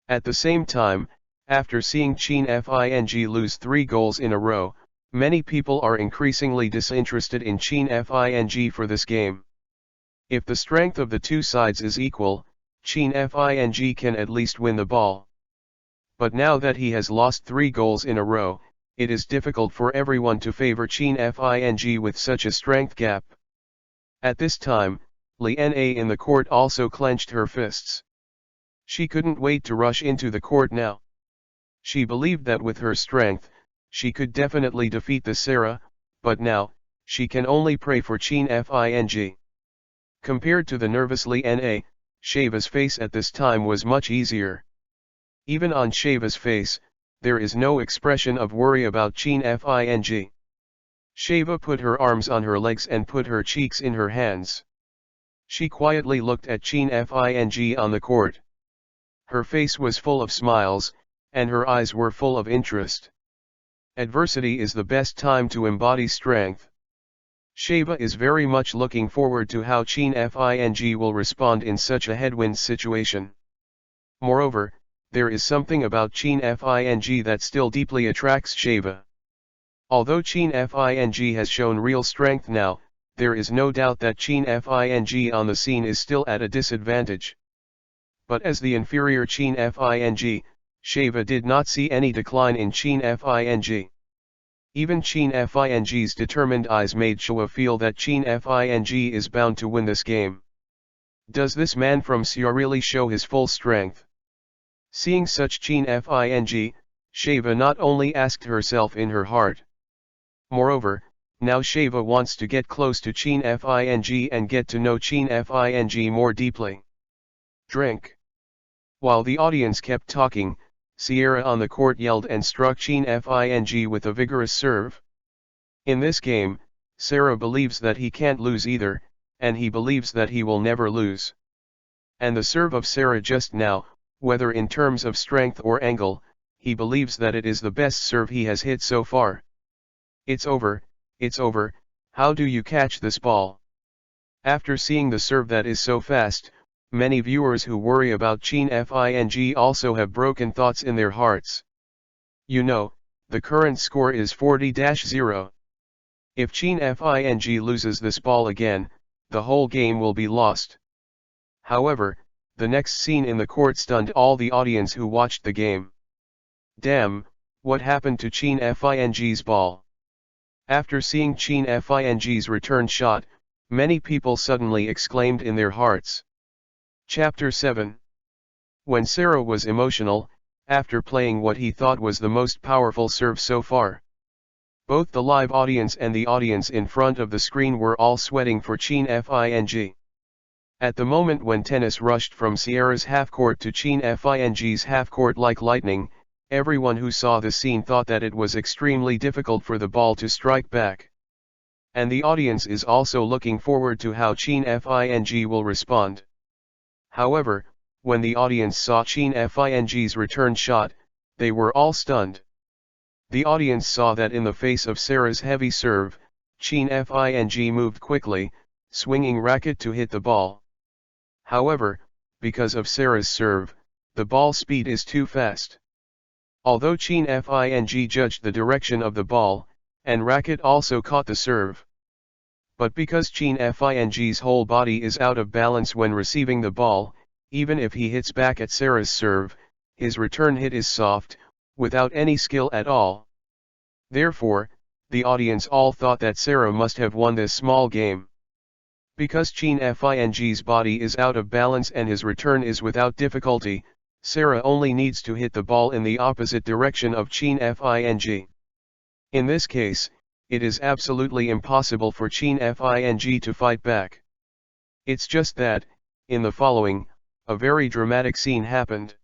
At the same time, after seeing Chin Fing lose 3 goals in a row, many people are increasingly disinterested in Chin Fing for this game. If the strength of the two sides is equal, Chin Fing can at least win the ball. But now that he has lost 3 goals in a row, it is difficult for everyone to favor Chin Fing with such a strength gap. At this time, Liana in the court also clenched her fists. She couldn't wait to rush into the court now. She believed that with her strength, she could definitely defeat the Sarah, but now, she can only pray for Chin Fing. Compared to the nervous Liana, Shava's face at this time was much easier. Even on Shava's face, there is no expression of worry about Chin Fing. Shava put her arms on her legs and put her cheeks in her hands. She quietly looked at Chin Fing on the court. Her face was full of smiles, and her eyes were full of interest. Adversity is the best time to embody strength. Shava is very much looking forward to how Chin Fing will respond in such a headwind situation. Moreover, there is something about Chin Fing that still deeply attracts Shava. Although Chin Fing has shown real strength now, there is no doubt that Chin Fing on the scene is still at a disadvantage. But as the inferior Chin Fing, Shava did not see any decline in Chin Fing. Even Chin Fing's determined eyes made Shava feel that Chin Fing is bound to win this game. Does this man from Xia really show his full strength? Seeing such Chin Fing, Shava not only asked herself in her heart. Moreover, now Shava wants to get close to Chin Fing and get to know Chin Fing more deeply. Drink. While the audience kept talking, Sierra on the court yelled and struck Chin Fing with a vigorous serve. In this game, Sarah believes that he can't lose either, and he believes that he will never lose. And the serve of Sarah just now, whether in terms of strength or angle, he believes that it is the best serve he has hit so far. It's over, how do you catch this ball? After seeing the serve that is so fast, many viewers who worry about Chin Fing also have broken thoughts in their hearts. You know, the current score is 40-0. If Chin Fing loses this ball again, the whole game will be lost. However, the next scene in the court stunned all the audience who watched the game. Damn, what happened to Chin Fing's ball? After seeing Chin Fing's return shot, many people suddenly exclaimed in their hearts. Chapter 7. When Sarah was emotional, after playing what he thought was the most powerful serve so far. Both the live audience and the audience in front of the screen were all sweating for Chin Fing. At the moment when tennis rushed from Sierra's half-court to Chin Fing's half-court like lightning, everyone who saw the scene thought that it was extremely difficult for the ball to strike back. And the audience is also looking forward to how Chin Fing will respond. However, when the audience saw Chin Fing's return shot, they were all stunned. The audience saw that in the face of Sarah's heavy serve, Chin Fing moved quickly, swinging racket to hit the ball. However, because of Sarah's serve, the ball speed is too fast. Although Chin Fing judged the direction of the ball, and racket also caught the serve. But because Chin Fing's whole body is out of balance when receiving the ball, even if he hits back at Sarah's serve, his return hit is soft, without any skill at all. Therefore, the audience all thought that Sarah must have won this small game. Because Chin Fing's body is out of balance and his return is without difficulty, Sarah only needs to hit the ball in the opposite direction of Chin Fing. In this case, it is absolutely impossible for Chin Fing to fight back. It's just that, in the following, a very dramatic scene happened.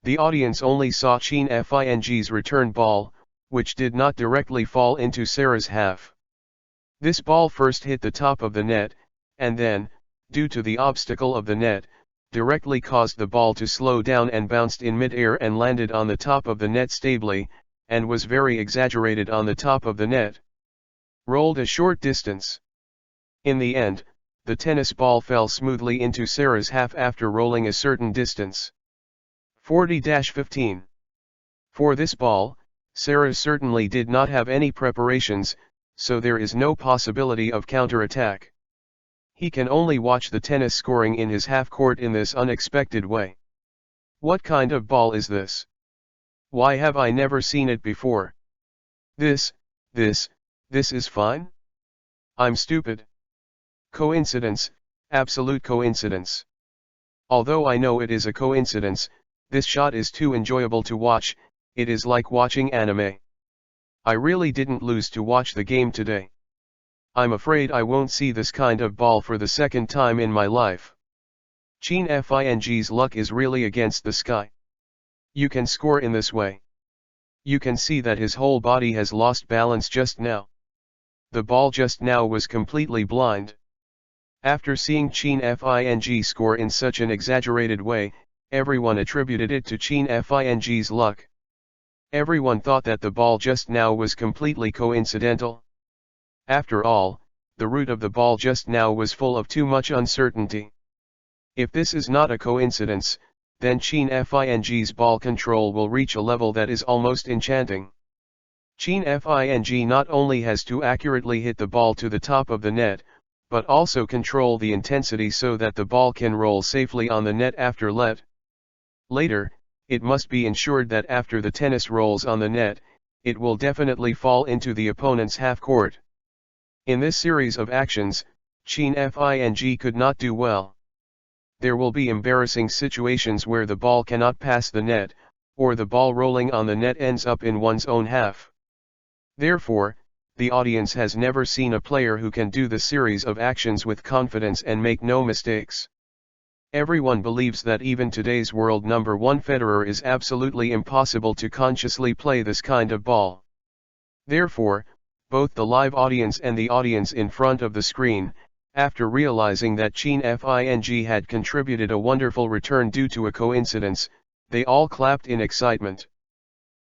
The audience only saw Chin Fing's return ball, which did not directly fall into Sarah's half. This ball first hit the top of the net, and then, due to the obstacle of the net, directly caused the ball to slow down and bounced in mid-air and landed on the top of the net stably, and was very exaggerated on the top of the net. Rolled a short distance. In the end, the tennis ball fell smoothly into Sarah's half after rolling a certain distance. 40-15. For this ball, Sarah certainly did not have any preparations, so there is no possibility of counterattack. He can only watch the tennis scoring in his half-court in this unexpected way. What kind of ball is this? Why have I never seen it before? This is fine? I'm stupid. Coincidence, absolute coincidence. Although I know it is a coincidence, this shot is too enjoyable to watch, it is like watching anime. I really didn't lose to watch the game today. I'm afraid I won't see this kind of ball for the second time in my life. Chin Fing's luck is really against the sky. You can score in this way. You can see that his whole body has lost balance just now. The ball just now was completely blind. After seeing Chin Fing score in such an exaggerated way, everyone attributed it to Chin Fing's luck. Everyone thought that the ball just now was completely coincidental. After all, the root of the ball just now was full of too much uncertainty. If this is not a coincidence, then Chin Fing's ball control will reach a level that is almost enchanting. Chin Fing not only has to accurately hit the ball to the top of the net, but also control the intensity so that the ball can roll safely on the net after let. Later, it must be ensured that after the tennis rolls on the net, it will definitely fall into the opponent's half-court. In this series of actions, Chin Fing could not do well. There will be embarrassing situations where the ball cannot pass the net, or the ball rolling on the net ends up in one's own half. Therefore, the audience has never seen a player who can do the series of actions with confidence and make no mistakes. Everyone believes that even today's world number one Federer is absolutely impossible to consciously play this kind of ball. Therefore, both the live audience and the audience in front of the screen, after realizing that Chin Fing had contributed a wonderful return due to a coincidence, they all clapped in excitement.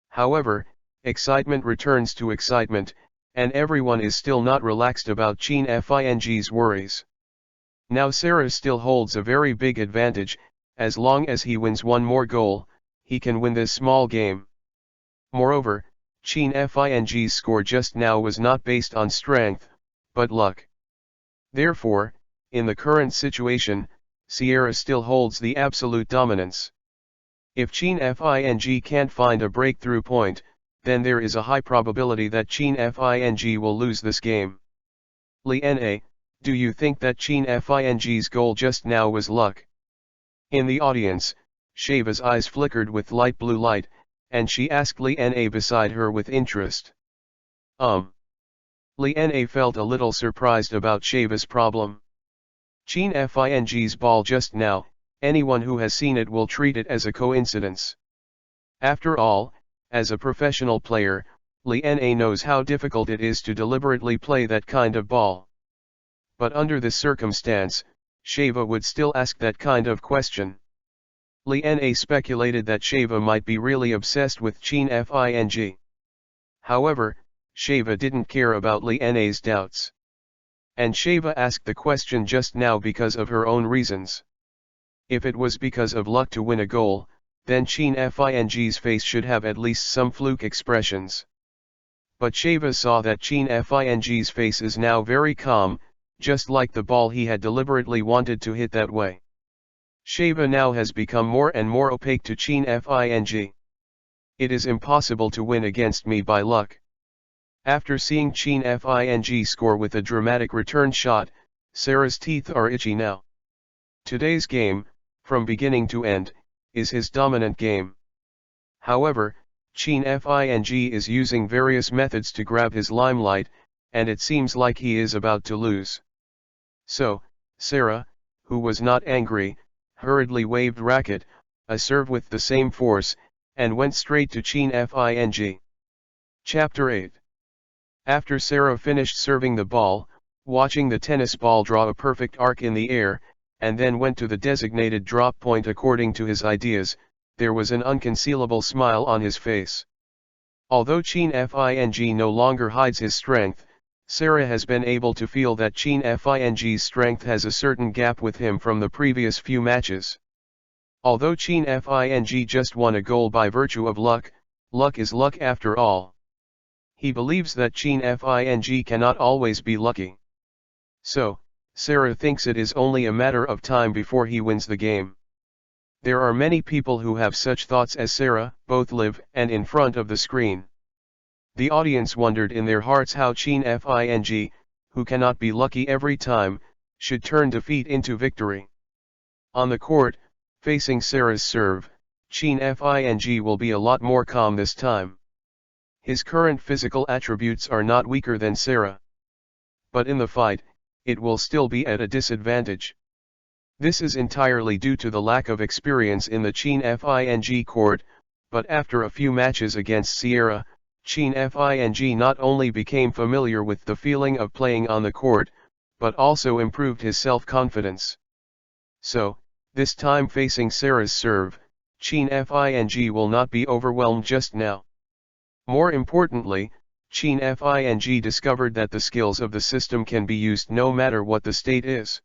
However, excitement returns to excitement, and everyone is still not relaxed about Chin Fing's worries. Now Sarah still holds a very big advantage. As long as he wins one more goal, he can win this small game. Moreover, Chin Fing's score just now was not based on strength, but luck. Therefore, in the current situation, Sierra still holds the absolute dominance. If Chin Fing can't find a breakthrough point, then there is a high probability that Chin Fing will lose this game. Liana, do you think that Chin Fing's goal just now was luck? In the audience, Shava's eyes flickered with light blue light, and she asked Liana beside her with interest. Liana felt a little surprised about Shava's problem. Chin Fing's ball just now, anyone who has seen it will treat it as a coincidence. After all, as a professional player, Liana knows how difficult it is to deliberately play that kind of ball. But under this circumstance, Shava would still ask that kind of question. Liana speculated that Shava might be really obsessed with Chin Fing. However, Shava didn't care about Liana's doubts. And Sheva asked the question just now because of her own reasons. If it was because of luck to win a goal, then Chin Fing's face should have at least some fluke expressions. But Sheva saw that Chin Fing's face is now very calm, just like the ball he had deliberately wanted to hit that way. Sheva now has become more and more opaque to Chin Fing. It is impossible to win against me by luck. After seeing Chin Fing score with a dramatic return shot, Sarah's teeth are itchy now. Today's game, from beginning to end, is his dominant game. However, Chin Fing is using various methods to grab his limelight, and it seems like he is about to lose. So, Sarah, who was not angry, hurriedly waved racket, a serve with the same force, and went straight to Chin Fing. Chapter 8. After Sarah finished serving the ball, watching the tennis ball draw a perfect arc in the air, and then went to the designated drop point according to his ideas, there was an unconcealable smile on his face. Although Chin Fing no longer hides his strength, Sarah has been able to feel that Chin Fing's strength has a certain gap with him from the previous few matches. Although Chin Fing just won a goal by virtue of luck, luck is luck after all. He believes that Chin Fing cannot always be lucky. So, Sarah thinks it is only a matter of time before he wins the game. There are many people who have such thoughts as Sarah, both live and in front of the screen. The audience wondered in their hearts how Chin Fing, who cannot be lucky every time, should turn defeat into victory. On the court, facing Sarah's serve, Chin Fing will be a lot more calm this time. His current physical attributes are not weaker than Sarah. But in the fight, it will still be at a disadvantage. This is entirely due to the lack of experience in the Chin Fing court, but after a few matches against Sierra, Chin Fing not only became familiar with the feeling of playing on the court, but also improved his self-confidence. So, this time facing Sarah's serve, Chin Fing will not be overwhelmed just now. More importantly, Chin Fing discovered that the skills of the system can be used no matter what the state is.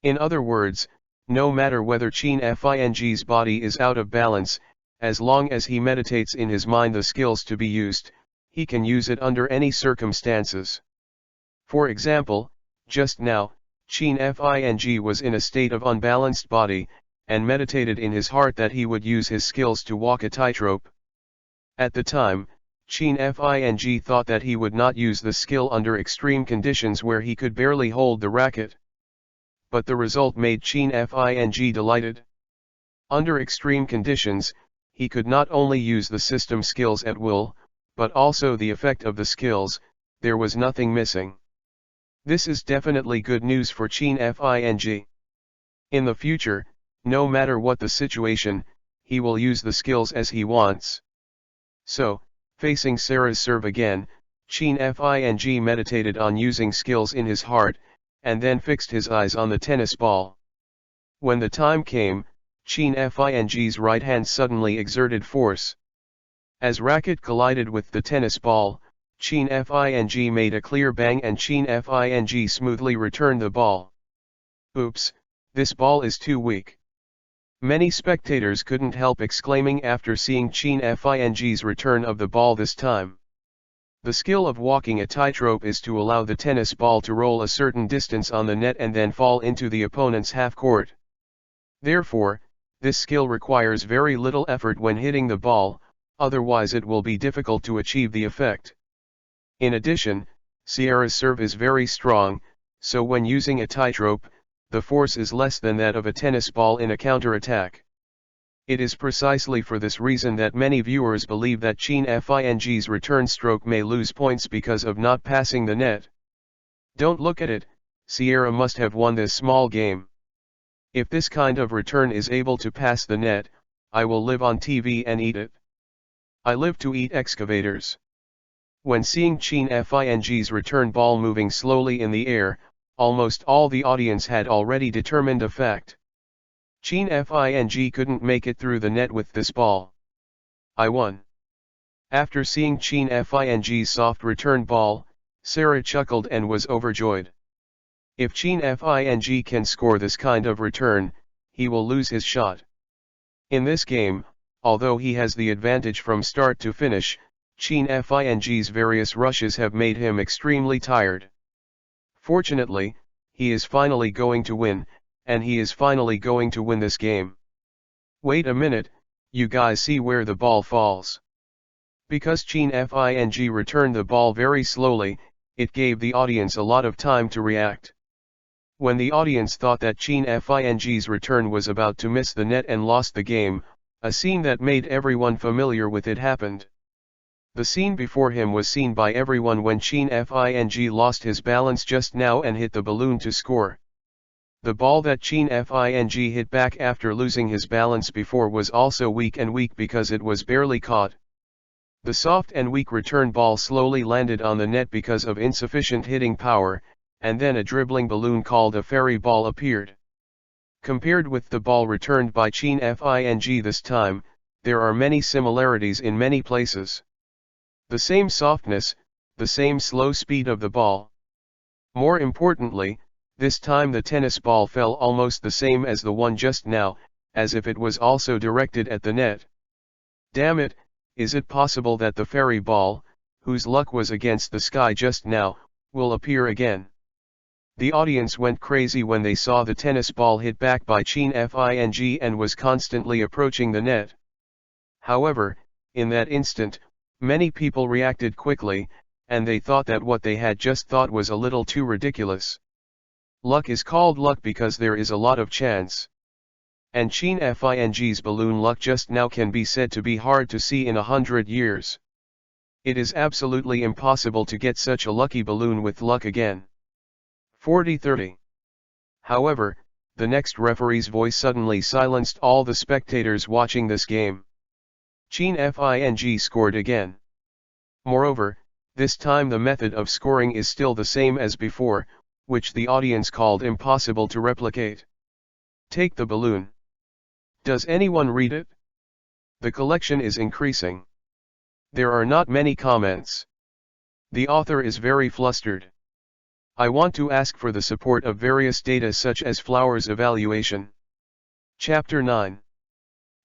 In other words, no matter whether Chin Fing's body is out of balance, as long as he meditates in his mind the skills to be used, he can use it under any circumstances. For example, just now, Chin Fing was in a state of unbalanced body, and meditated in his heart that he would use his skills to walk a tightrope. At the time, Chin Fing thought that he would not use the skill under extreme conditions where he could barely hold the racket. But the result made Chin Fing delighted. Under extreme conditions, he could not only use the system skills at will, but also the effect of the skills, there was nothing missing. This is definitely good news for Chin Fing. In the future, no matter what the situation, he will use the skills as he wants. So, facing Sarah's serve again, Chin Fing meditated on using skills in his heart, and then fixed his eyes on the tennis ball. When the time came, Chin Fing's right hand suddenly exerted force. As racket collided with the tennis ball, Chin Fing made a clear bang and Chin Fing smoothly returned the ball. Oops, this ball is too weak. Many spectators couldn't help exclaiming after seeing Chin Fing's return of the ball this time. The skill of walking a tightrope is to allow the tennis ball to roll a certain distance on the net and then fall into the opponent's half-court. Therefore, this skill requires very little effort when hitting the ball, otherwise it will be difficult to achieve the effect. In addition, Sierra's serve is very strong, so when using a tightrope, the force is less than that of a tennis ball in a counter-attack. It is precisely for this reason that many viewers believe that Chin Fing's return stroke may lose points because of not passing the net. Don't look at it, Sierra must have won this small game. If this kind of return is able to pass the net, I will live on TV and eat it. I live to eat excavators. When seeing Chin Fing's return ball moving slowly in the air, almost all the audience had already determined a fact. Chin Fing couldn't make it through the net with this ball. I won. After seeing Chin Fing's soft return ball, Sarah chuckled and was overjoyed. If Chin Fing can score this kind of return, he will lose his shot. In this game, although he has the advantage from start to finish, Chin Fing's various rushes have made him extremely tired. Fortunately, he is finally going to win, and he is finally going to win this game. Wait a minute, you guys see where the ball falls? Because Chin Fing returned the ball very slowly, it gave the audience a lot of time to react. When the audience thought that Chin Fing's return was about to miss the net and lost the game, a scene that made everyone familiar with it happened. The scene before him was seen by everyone when Chin Fing lost his balance just now and hit the balloon to score. The ball that Chin Fing hit back after losing his balance before was also weak because it was barely caught. The soft and weak return ball slowly landed on the net because of insufficient hitting power, and then a dribbling balloon called a fairy ball appeared. Compared with the ball returned by Chin Fing this time, there are many similarities in many places. The same softness, the same slow speed of the ball. More importantly, this time the tennis ball fell almost the same as the one just now, as if it was also directed at the net. Damn it, is it possible that the fairy ball, whose luck was against the sky just now, will appear again? The audience went crazy when they saw the tennis ball hit back by Chin Fing and was constantly approaching the net. However, in that instant, many people reacted quickly, and they thought that what they had just thought was a little too ridiculous. Luck is called luck because there is a lot of chance. And Chin Fing's balloon luck just now can be said to be hard to see in 100 years. It is absolutely impossible to get such a lucky balloon with luck again. 40-30. However, the next referee's voice suddenly silenced all the spectators watching this game. Chin Fing scored again. Moreover, this time the method of scoring is still the same as before, which the audience called impossible to replicate. Take the balloon. Does anyone read it? The collection is increasing. There are not many comments. The author is very flustered. I want to ask for the support of various data such as Flowers evaluation. Chapter 9.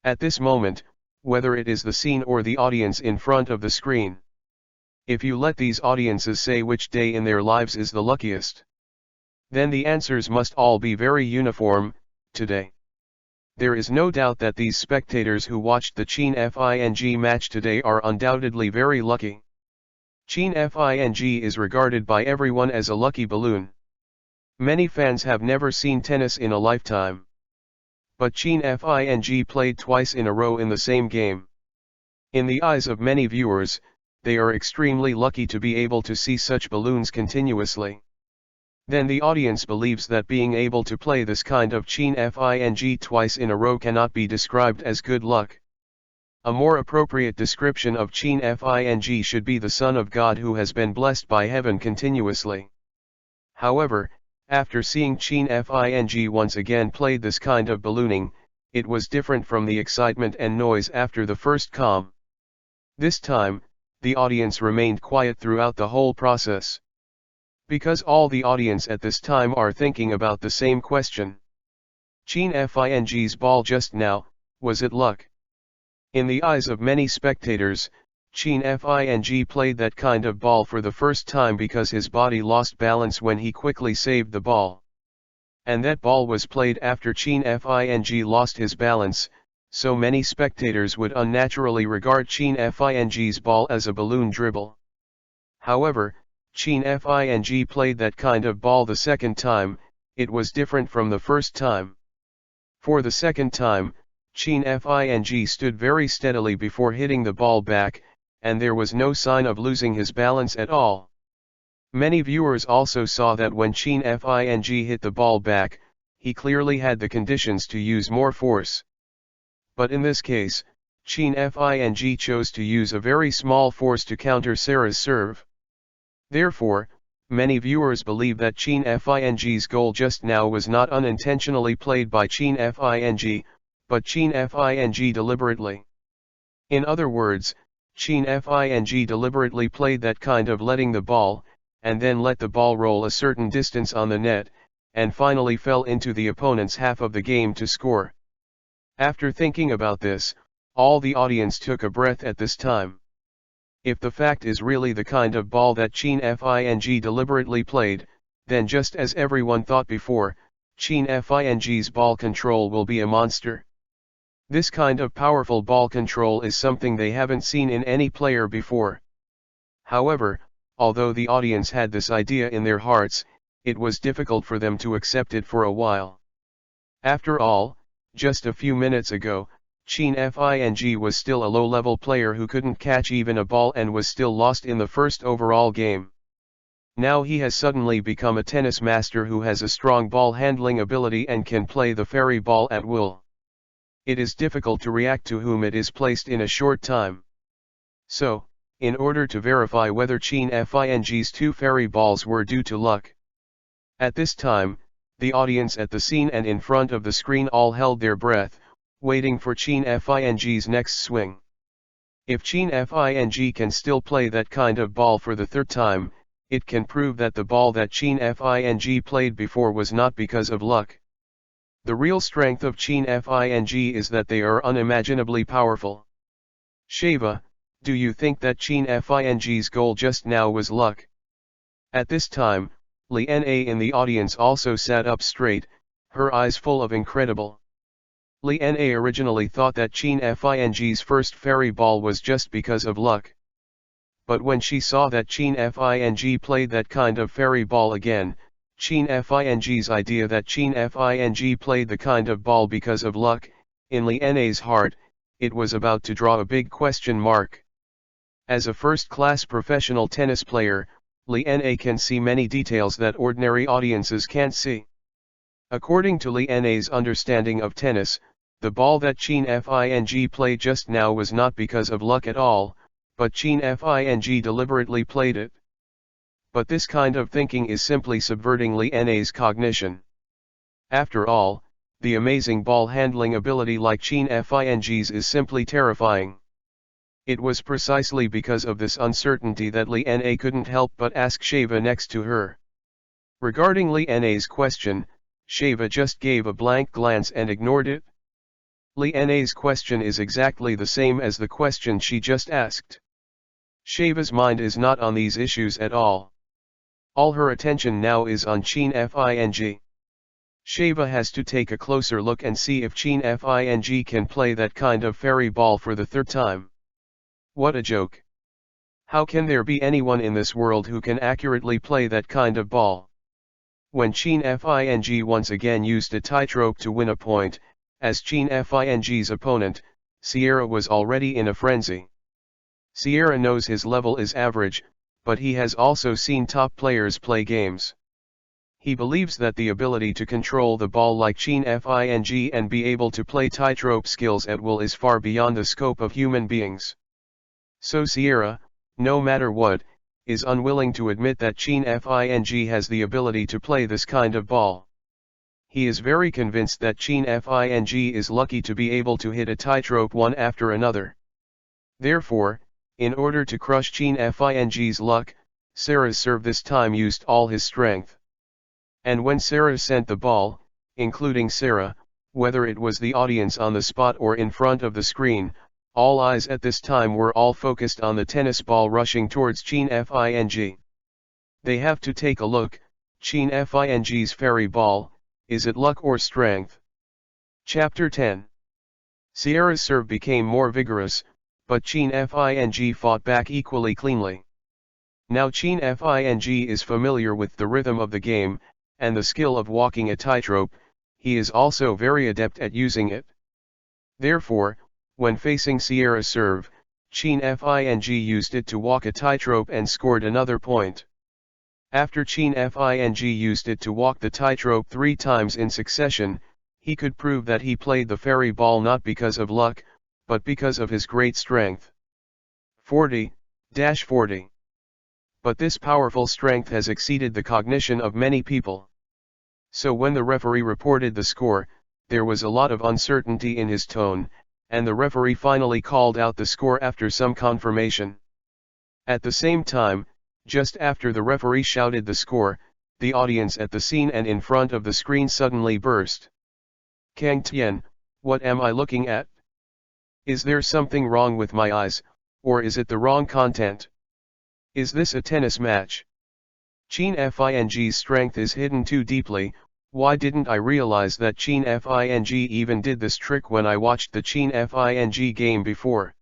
At this moment, whether it is the scene or the audience in front of the screen. If you let these audiences say which day in their lives is the luckiest, then the answers must all be very uniform, today. There is no doubt that these spectators who watched the Chin Fing match today are undoubtedly very lucky. Chin Fing is regarded by everyone as a lucky balloon. Many fans have never seen tennis in a lifetime. But Chin Fing played twice in a row in the same game. In the eyes of many viewers, they are extremely lucky to be able to see such balloons continuously. Then the audience believes that being able to play this kind of Chin Fing twice in a row cannot be described as good luck. A more appropriate description of Chin Fing should be the Son of God who has been blessed by heaven continuously. However, after seeing Chin Fing once again played this kind of ballooning, it was different from the excitement and noise after the first calm. This time, the audience remained quiet throughout the whole process. Because all the audience at this time are thinking about the same question. Chin Fing's ball just now, was it luck? In the eyes of many spectators, Chin Fing played that kind of ball for the first time because his body lost balance when he quickly saved the ball. And that ball was played after Chin Fing lost his balance, so many spectators would unnaturally regard Chin Fing's ball as a balloon dribble. However, Chin Fing played that kind of ball the second time, it was different from the first time. For the second time, Chin Fing stood very steadily before hitting the ball back, and there was no sign of losing his balance at all. Many viewers also saw that when Chin Fing hit the ball back, he clearly had the conditions to use more force. But in this case, Chin Fing chose to use a very small force to counter Sarah's serve. Therefore, many viewers believe that Chin Fing's goal just now was not unintentionally played by Chin Fing, but Chin Fing deliberately. In other words, Chin Fing deliberately played that kind of letting the ball, and then let the ball roll a certain distance on the net, and finally fell into the opponent's half of the game to score. After thinking about this, all the audience took a breath at this time. If the fact is really the kind of ball that Chin Fing deliberately played, then just as everyone thought before, Chin Fing's ball control will be a monster. This kind of powerful ball control is something they haven't seen in any player before. However, although the audience had this idea in their hearts, it was difficult for them to accept it for a while. After all, just a few minutes ago, Chin Fing was still a low-level player who couldn't catch even a ball and was still lost in the first overall game. Now he has suddenly become a tennis master who has a strong ball handling ability and can play the fairy ball at will. It is difficult to react to whom it is placed in a short time. So, in order to verify whether Chin Fing's two fairy balls were due to luck. At this time, the audience at the scene and in front of the screen all held their breath, waiting for Chin Fing's next swing. If Chin Fing can still play that kind of ball for the third time, it can prove that the ball that Chin Fing played before was not because of luck. The real strength of Chin Fing is that they are unimaginably powerful. Sheva, do you think that Chin Fing's goal just now was luck? At this time, Lena in the audience also sat up straight, her eyes full of incredible. Lena originally thought that Chin Fing's first fairy ball was just because of luck. But when she saw that Chin Fing played that kind of fairy ball again, Chin Fing's idea that Chin Fing played the kind of ball because of luck, in Lena's heart, it was about to draw a big question mark. As a first-class professional tennis player, Lena can see many details that ordinary audiences can't see. According to Lena's understanding of tennis, the ball that Chin Fing played just now was not because of luck at all, but Chin Fing deliberately played it. But this kind of thinking is simply subverting Lena's cognition. After all, the amazing ball handling ability like Chin Fing's is simply terrifying. It was precisely because of this uncertainty that Lena couldn't help but ask Sheva next to her. Regarding Lena's question, Sheva just gave a blank glance and ignored it. Lena's question is exactly the same as the question she just asked. Sheva's mind is not on these issues at all. All her attention now is on Chin Fing. Sheva has to take a closer look and see if Chin Fing can play that kind of fairy ball for the third time. What a joke. How can there be anyone in this world who can accurately play that kind of ball? When Chin Fing once again used a tightrope to win a point, as Chin Fing's opponent, Sierra was already in a frenzy. Sierra knows his level is average, but he has also seen top players play games. He believes that the ability to control the ball like Chin Fing and be able to play tightrope skills at will is far beyond the scope of human beings. So Sierra, no matter what, is unwilling to admit that Chin Fing has the ability to play this kind of ball. He is very convinced that Chin Fing is lucky to be able to hit a tightrope one after another. Therefore, in order to crush Chin Fing's luck, Sarah's serve this time used all his strength. And when Sarah sent the ball, including Sarah, whether it was the audience on the spot or in front of the screen, all eyes at this time were all focused on the tennis ball rushing towards Chin Fing. They have to take a look. Chin Fing's fairy ball, is it luck or strength? Chapter 10. Sierra's serve became more vigorous, but Chin Fing fought back equally cleanly. Now Chin Fing is familiar with the rhythm of the game, and the skill of walking a tightrope, he is also very adept at using it. Therefore, when facing Sierra's serve, Chin Fing used it to walk a tightrope and scored another point. After Chin Fing used it to walk the tightrope 3 times in succession, he could prove that he played the fairy ball not because of luck, but because of his great strength. 40-40. But this powerful strength has exceeded the cognition of many people. So when the referee reported the score, there was a lot of uncertainty in his tone, and the referee finally called out the score after some confirmation. At the same time, Just after the referee shouted the score, the audience at the scene and in front of the screen suddenly burst. Kang Tian, what am I looking at? Is there something wrong with my eyes, or is it the wrong content? Is this a tennis match? Qin Fing's strength is hidden too deeply. Why didn't I realize that Qin Fing even did this trick when I watched the Qin Fing game before?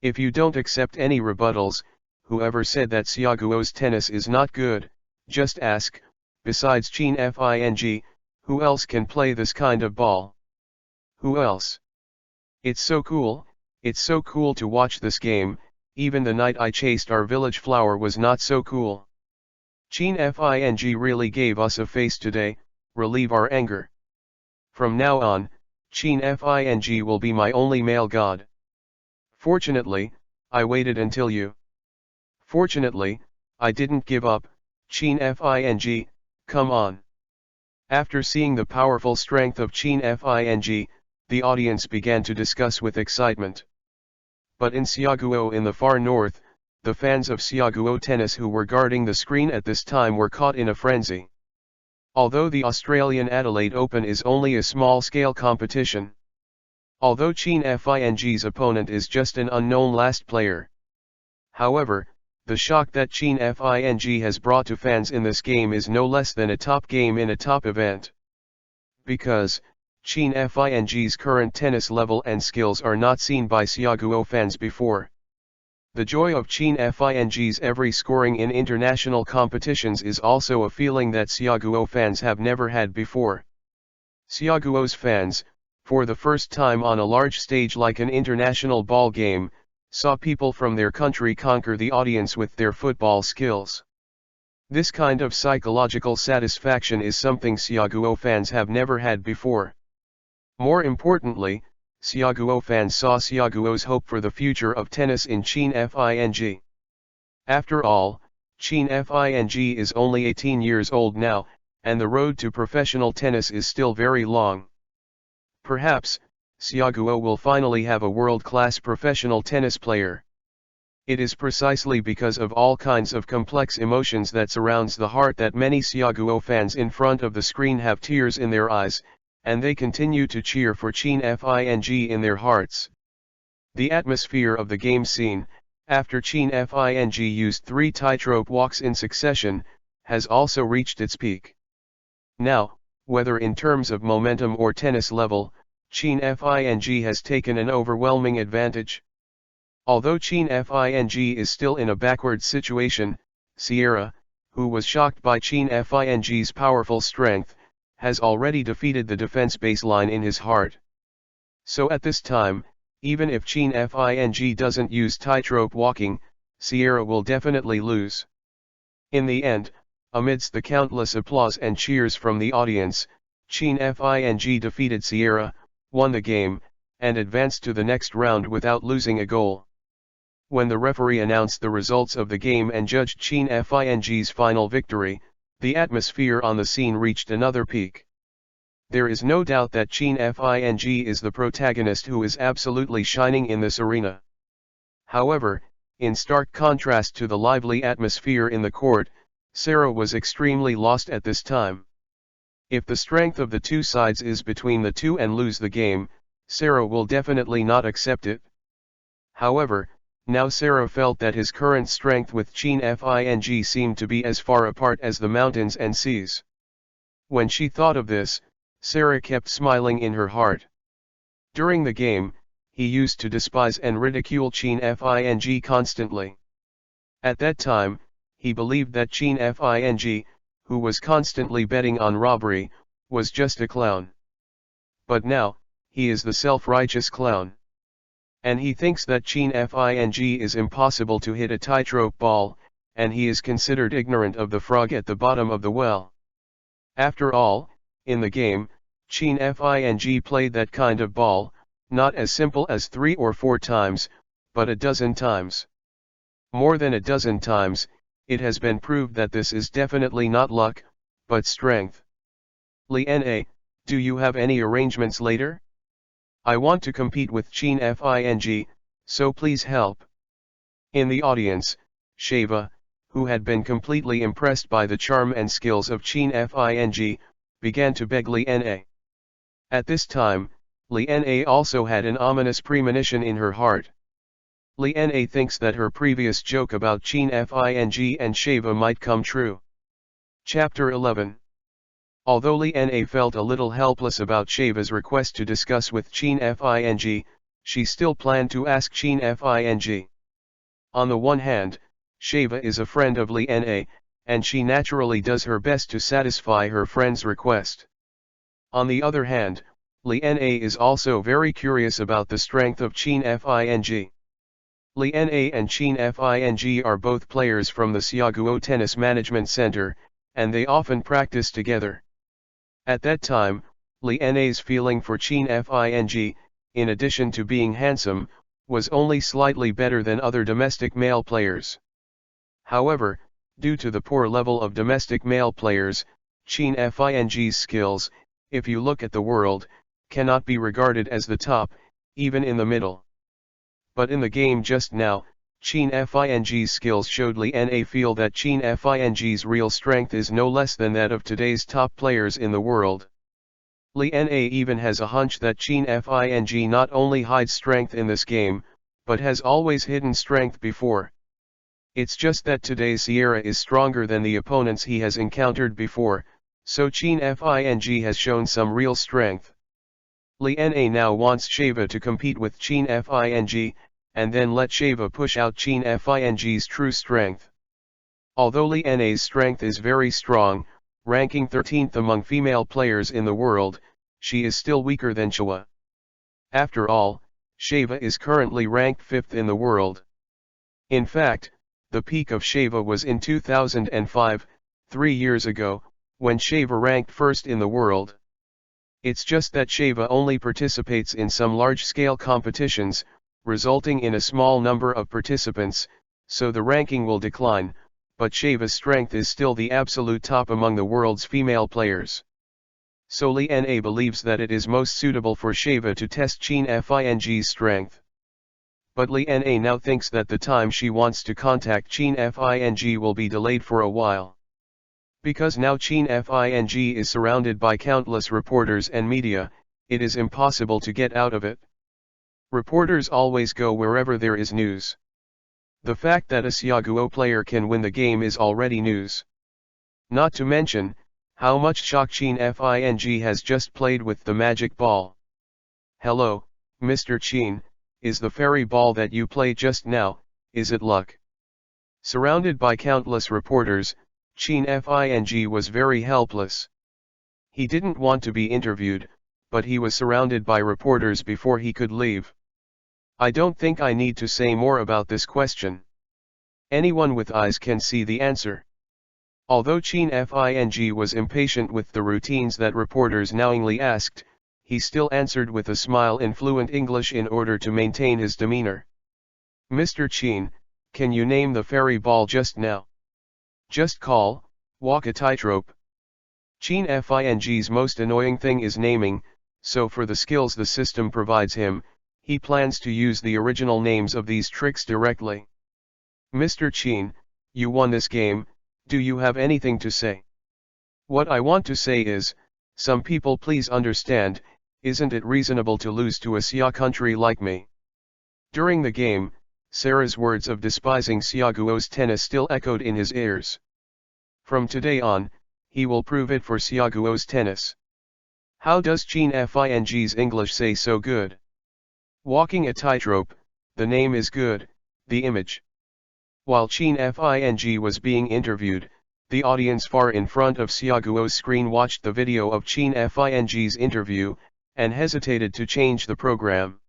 If you don't accept any rebuttals, whoever said that Xiaoguo's tennis is not good, just ask, besides Qin Fing, who else can play this kind of ball? Who else? It's so cool to watch this game. Even the night I chased our village flower was not so cool. Qin Fing really gave us a face today. Relieve our anger. From now on, Qin Fing will be my only male god. Fortunately, I waited until you. Fortunately, I didn't give up. Qin Fing, come on. After seeing the powerful strength of Qin Fing, the audience began to discuss with excitement. But in Xiaoguo in the far north, the fans of Xiaoguo tennis who were guarding the screen at this time were caught in a frenzy. Although the Australian Adelaide Open is only a small-scale competition. Although Qin Fing's opponent is just an unknown last player. However, the shock that Qin Fing has brought to fans in this game is no less than a top game in a top event. Because, Qin Fing's current tennis level and skills are not seen by Xiaoguo fans before. The joy of Qin Fing's every scoring in international competitions is also a feeling that Xiaoguo fans have never had before. Xiaoguo's fans, for the first time on a large stage like an international ball game, saw people from their country conquer the audience with their football skills. This kind of psychological satisfaction is something Xiaoguo fans have never had before. More importantly, Xiaoguo fans saw Xiaoguo's hope for the future of tennis in Qin Fing. After all, Qin Fing is only 18 years old now, and the road to professional tennis is still very long. Perhaps, Xiaoguo will finally have a world-class professional tennis player. It is precisely because of all kinds of complex emotions that surrounds the heart that many Xiaoguo fans in front of the screen have tears in their eyes, and they continue to cheer for Qin Fing in their hearts. The atmosphere of the game scene, after Qin Fing used 3 tightrope walks in succession, has also reached its peak. Now, whether in terms of momentum or tennis level, Qin Fing has taken an overwhelming advantage. Although Qin Fing is still in a backward situation, Sierra, who was shocked by Qin Fing's powerful strength, has already defeated the defense baseline in his heart. So at this time, even if Qin Fing doesn't use tightrope walking, Sierra will definitely lose. In the end, amidst the countless applause and cheers from the audience, Qin Fing defeated Sierra, won the game, and advanced to the next round without losing a goal. When the referee announced the results of the game and judged Qin Fing's final victory, the atmosphere on the scene reached another peak. There is no doubt that Qin Fing is the protagonist who is absolutely shining in this arena. However, in stark contrast to the lively atmosphere in the court, Sarah was extremely lost at this time. If the strength of the two sides is between the two and lose the game, Sarah will definitely not accept it. However, now Sarah felt that his current strength with Qin Fing seemed to be as far apart as the mountains and seas. When she thought of this, Sarah kept smiling in her heart. During the game, he used to despise and ridicule Qin Fing constantly. At that time, he believed that Qin Fing, who was constantly betting on robbery, was just a clown. But now, he is the self-righteous clown. And he thinks that Qin Fing is impossible to hit a tightrope ball, and he is considered ignorant of the frog at the bottom of the well. After all, in the game, Qin Fing played that kind of ball, not as simple as 3 or 4 times, but a dozen times. More than a dozen times, it has been proved that this is definitely not luck, but strength. Liana, do you have any arrangements later? I want to compete with Qin Fing, so please help. In the audience, Shava, who had been completely impressed by the charm and skills of Chin Fing, began to beg Li Na. At this time, Li Na also had an ominous premonition in her heart. Li Na thinks that her previous joke about Chin Fing and Sheva might come true. Chapter 11. Although Li Na felt a little helpless about Sheva's request to discuss with Chin Fing, she still planned to ask Chin Fing. On the one hand, Sheva is a friend of Li Na, and she naturally does her best to satisfy her friend's request. On the other hand, Li Na is also very curious about the strength of Chin Fing. Li Na and Chin Fing are both players from the Xiaguo Tennis Management Center, and they often practice together. At that time, Li Na's feeling for Chin Fing, in addition to being handsome, was only slightly better than other domestic male players. However, due to the poor level of domestic male players, Chin Fing's skills, if you look at the world, cannot be regarded as the top, even in the middle. But in the game just now, Chin Fing's skills showed Li Na feel that Chin Fing's real strength is no less than that of today's top players in the world. Li Na even has a hunch that Chin Fing not only hides strength in this game, but has always hidden strength before. It's just that today's Sierra is stronger than the opponents he has encountered before, so Chin Fing has shown some real strength. Li Na now wants Sheva to compete with Chin Fing, and then let Sheva push out Chin Fing's true strength. Although Li Na's strength is very strong, ranking 13th among female players in the world, she is still weaker than Sheva. After all, Sheva is currently ranked 5th in the world. In fact, the peak of Sheva was in 2005, 3 years ago, when Sheva ranked 1st in the world. It's just that Sheva only participates in some large-scale competitions, resulting in a small number of participants, so the ranking will decline, but Sheva's strength is still the absolute top among the world's female players. So Li Na believes that it is most suitable for Sheva to test Chin Fing's strength. But Li Na now thinks that the time she wants to contact Chin Fing will be delayed for a while. Because now Chin Fing is surrounded by countless reporters and media, it is impossible to get out of it. Reporters always go wherever there is news. The fact that a Xiaguo player can win the game is already news. Not to mention, how much shock Chin Fing has just played with the magic ball. Hello, Mr. Chin, is the fairy ball that you played just now, is it luck? Surrounded by countless reporters, Chin Fing was very helpless. He didn't want to be interviewed, but he was surrounded by reporters before he could leave. I don't think I need to say more about this question. Anyone with eyes can see the answer. Although Chin Fing was impatient with the routines that reporters knowingly asked, he still answered with a smile in fluent English in order to maintain his demeanor. Mr. Chin, can you name the fairy ball just now? Just walk a tightrope. Chin Fing's most annoying thing is naming, so for the skills the system provides him, he plans to use the original names of these tricks directly. Mr. Chin, you won this game, do you have anything to say? What I want to say is, some people please understand, isn't it reasonable to lose to a Xia country like me? During the game, Sarah's words of despising Xiaguo's tennis still echoed in his ears. From today on, he will prove it for Xiaguo's tennis. How does Chin Fing's English say so good? Walking a tightrope, the name is good, the image. While Chin Fing was being interviewed, the audience far in front of Xiaguo's screen watched the video of Chin Fing's interview, and hesitated to change the program.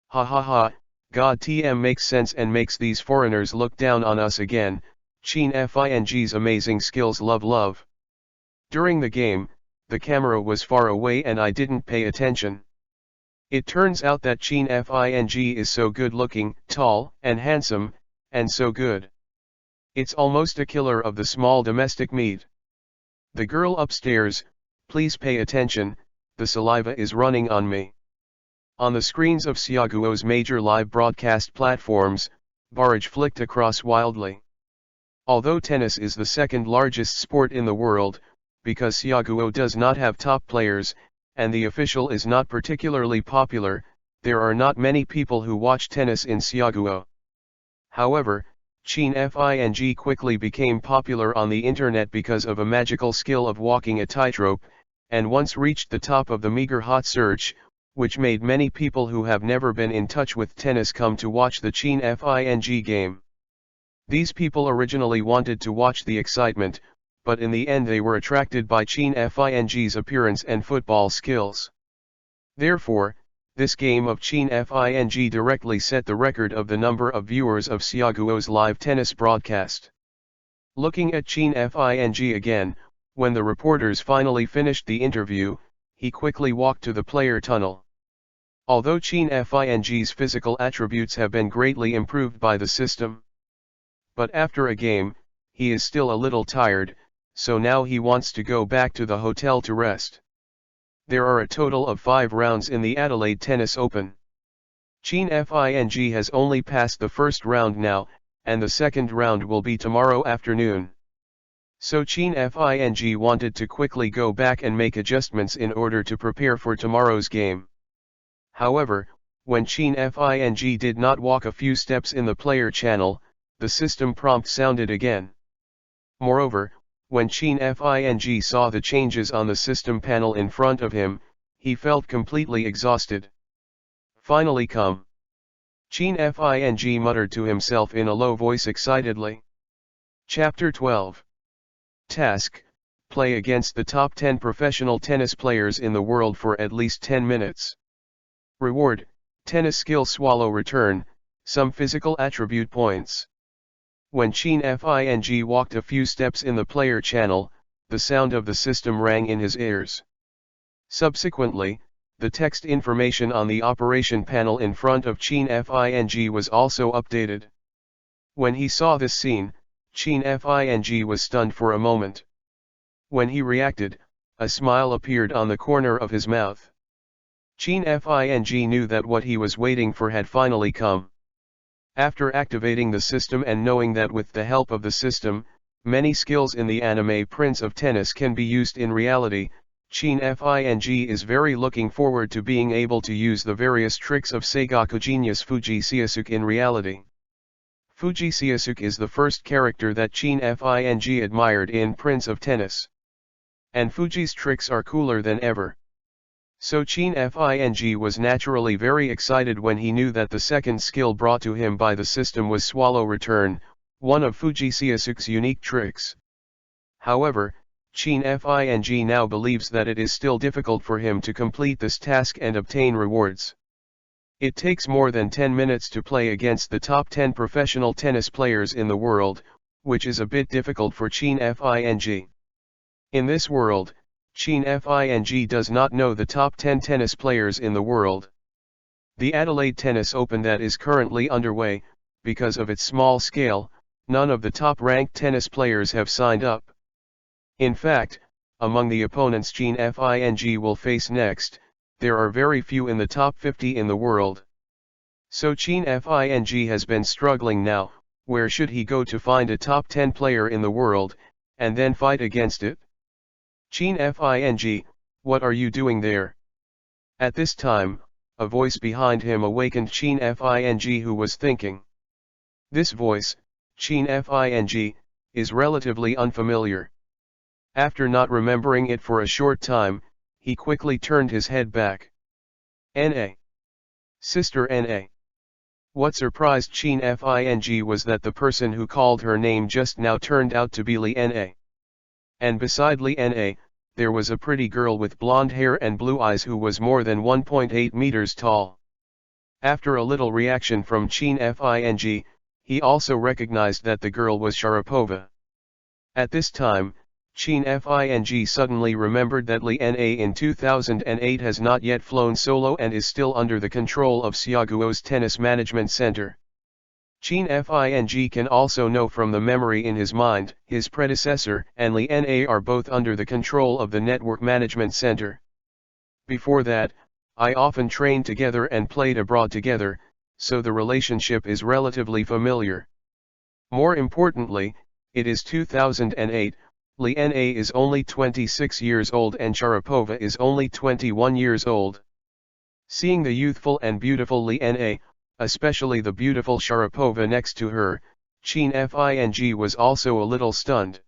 Ha ha ha, God TM makes sense and makes these foreigners look down on us again, Chin Fing's amazing skills love. During the game, the camera was far away and I didn't pay attention. It turns out that Chin Fing is so good looking, tall, and handsome, and so good. It's almost a killer of the small domestic meat. The girl upstairs, please pay attention, the saliva is running on me. On the screens of Xiaguo's major live broadcast platforms, barrage flicked across wildly. Although tennis is the second largest sport in the world, because Siaguo does not have top players, and the official is not particularly popular, there are not many people who watch tennis in Siaguo. However, Chin Fing quickly became popular on the internet because of a magical skill of walking a tightrope, and once reached the top of the meager hot search, which made many people who have never been in touch with tennis come to watch the Chin Fing game. These people originally wanted to watch the excitement, but in the end they were attracted by Chin Fing's appearance and football skills. Therefore, this game of Chin Fing directly set the record of the number of viewers of Siaguo's live tennis broadcast. Looking at Chin Fing again, when the reporters finally finished the interview, he quickly walked to the player tunnel. Although Chin Fing's physical attributes have been greatly improved by the system, but after a game, he is still a little tired, so now he wants to go back to the hotel to rest. There are a total of 5 rounds in the Adelaide Tennis Open. Chin Fing has only passed the first round now, and the second round will be tomorrow afternoon. So Chin Fing wanted to quickly go back and make adjustments in order to prepare for tomorrow's game. However, when Chin Fing did not walk a few steps in the player channel, the system prompt sounded again. Moreover, when Chin Fing saw the changes on the system panel in front of him, he felt completely exhausted. Finally come. Chin Fing muttered to himself in a low voice excitedly. Chapter 12. Task: play against the top 10 professional tennis players in the world for at least 10 minutes. Reward: tennis skill swallow return, some physical attribute points. When Chin Fing walked a few steps in the player channel, the sound of the system rang in his ears. Subsequently, the text information on the operation panel in front of Chin Fing was also updated. When he saw this scene, Chin Fing was stunned for a moment. When he reacted, a smile appeared on the corner of his mouth. Chin Fing knew that what he was waiting for had finally come. After activating the system and knowing that with the help of the system, many skills in the anime Prince of Tennis can be used in reality, Chin Fing is very looking forward to being able to use the various tricks of Seigaku genius Fuji Seiyasuke in reality. Fuji Seiyasuke is the first character that Chin Fing admired in Prince of Tennis. And Fuji's tricks are cooler than ever. So Chin Fing was naturally very excited when he knew that the second skill brought to him by the system was Swallow Return, one of Fuji Seiyasuke's unique tricks. However, Chin Fing now believes that it is still difficult for him to complete this task and obtain rewards. It takes more than 10 minutes to play against the top 10 professional tennis players in the world, which is a bit difficult for Chin Fing. In this world, Chin Fing does not know the top 10 tennis players in the world. The Adelaide Tennis Open that is currently underway, because of its small scale, none of the top-ranked tennis players have signed up. In fact, among the opponents Chin Fing will face next, there are very few in the top 50 in the world. So Chin Fing has been struggling now, where should he go to find a top 10 player in the world, and then fight against it? Chin Fing, what are you doing there? At this time, a voice behind him awakened Chin Fing who was thinking. This voice, Chin Fing, is relatively unfamiliar. After not remembering it for a short time, he quickly turned his head back. N.A. Sister N.A. What surprised Chin Fing was that the person who called her name just now turned out to be Li N.A. And beside Li N.A., there was a pretty girl with blonde hair and blue eyes who was more than 1.8 meters tall. After a little reaction from Chin Fing, he also recognized that the girl was Sharapova. At this time, Chin Fing suddenly remembered that Li Na in 2008 has not yet flown solo and is still under the control of Siaguo's Tennis Management Center. Chin Fing can also know from the memory in his mind, his predecessor and Li Na are both under the control of the Network Management Center. Before that, I often trained together and played abroad together, so the relationship is relatively familiar. More importantly, It is 2008, Li Na is only 26 years old and Sharapova is only 21 years old. Seeing the youthful and beautiful Li Na, especially the beautiful Sharapova next to her, Chin Fing was also a little stunned.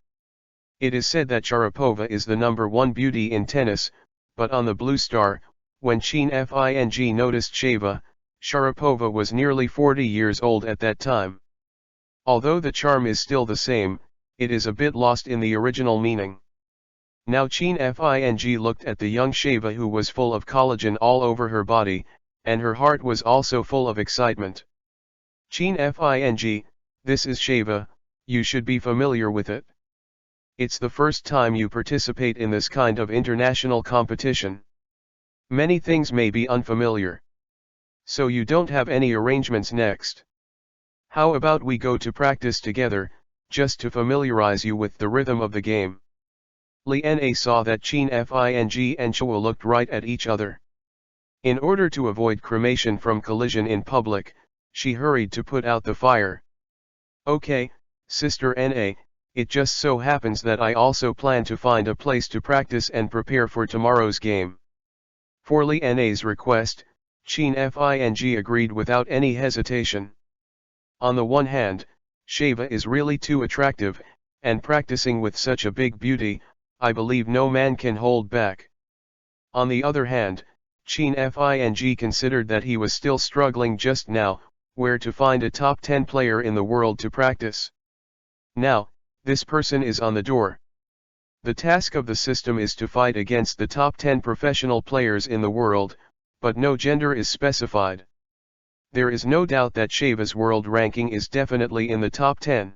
It is said that Sharapova is the #1 beauty in tennis, but on the Blue Star, when Chin Fing noticed Sharapova was nearly 40 years old at that time. Although the charm is still the same, it is a bit lost in the original meaning. Now Chin Fing looked at the young Sheva who was full of collagen all over her body, and her heart was also full of excitement. Chin Fing, this is Sheva, you should be familiar with it. It's the first time you participate in this kind of international competition. Many things may be unfamiliar. So you don't have any arrangements next. How about we go to practice together, just to familiarize you with the rhythm of the game. Li Na saw that Chin Fing and Chua looked right at each other. In order to avoid cremation from collision in public, she hurried to put out the fire. Okay, Sister Na, it just so happens that I also plan to find a place to practice and prepare for tomorrow's game. For Li Na's request, Chin Fing agreed without any hesitation. On the one hand, Sheva is really too attractive, and practicing with such a big beauty, I believe no man can hold back. On the other hand, Chin Fing considered that he was still struggling just now, where to find a top 10 player in the world to practice. Now, this person is on the door. The task of the system is to fight against the top 10 professional players in the world, but no gender is specified. There is no doubt that Sheva's world ranking is definitely in the top 10.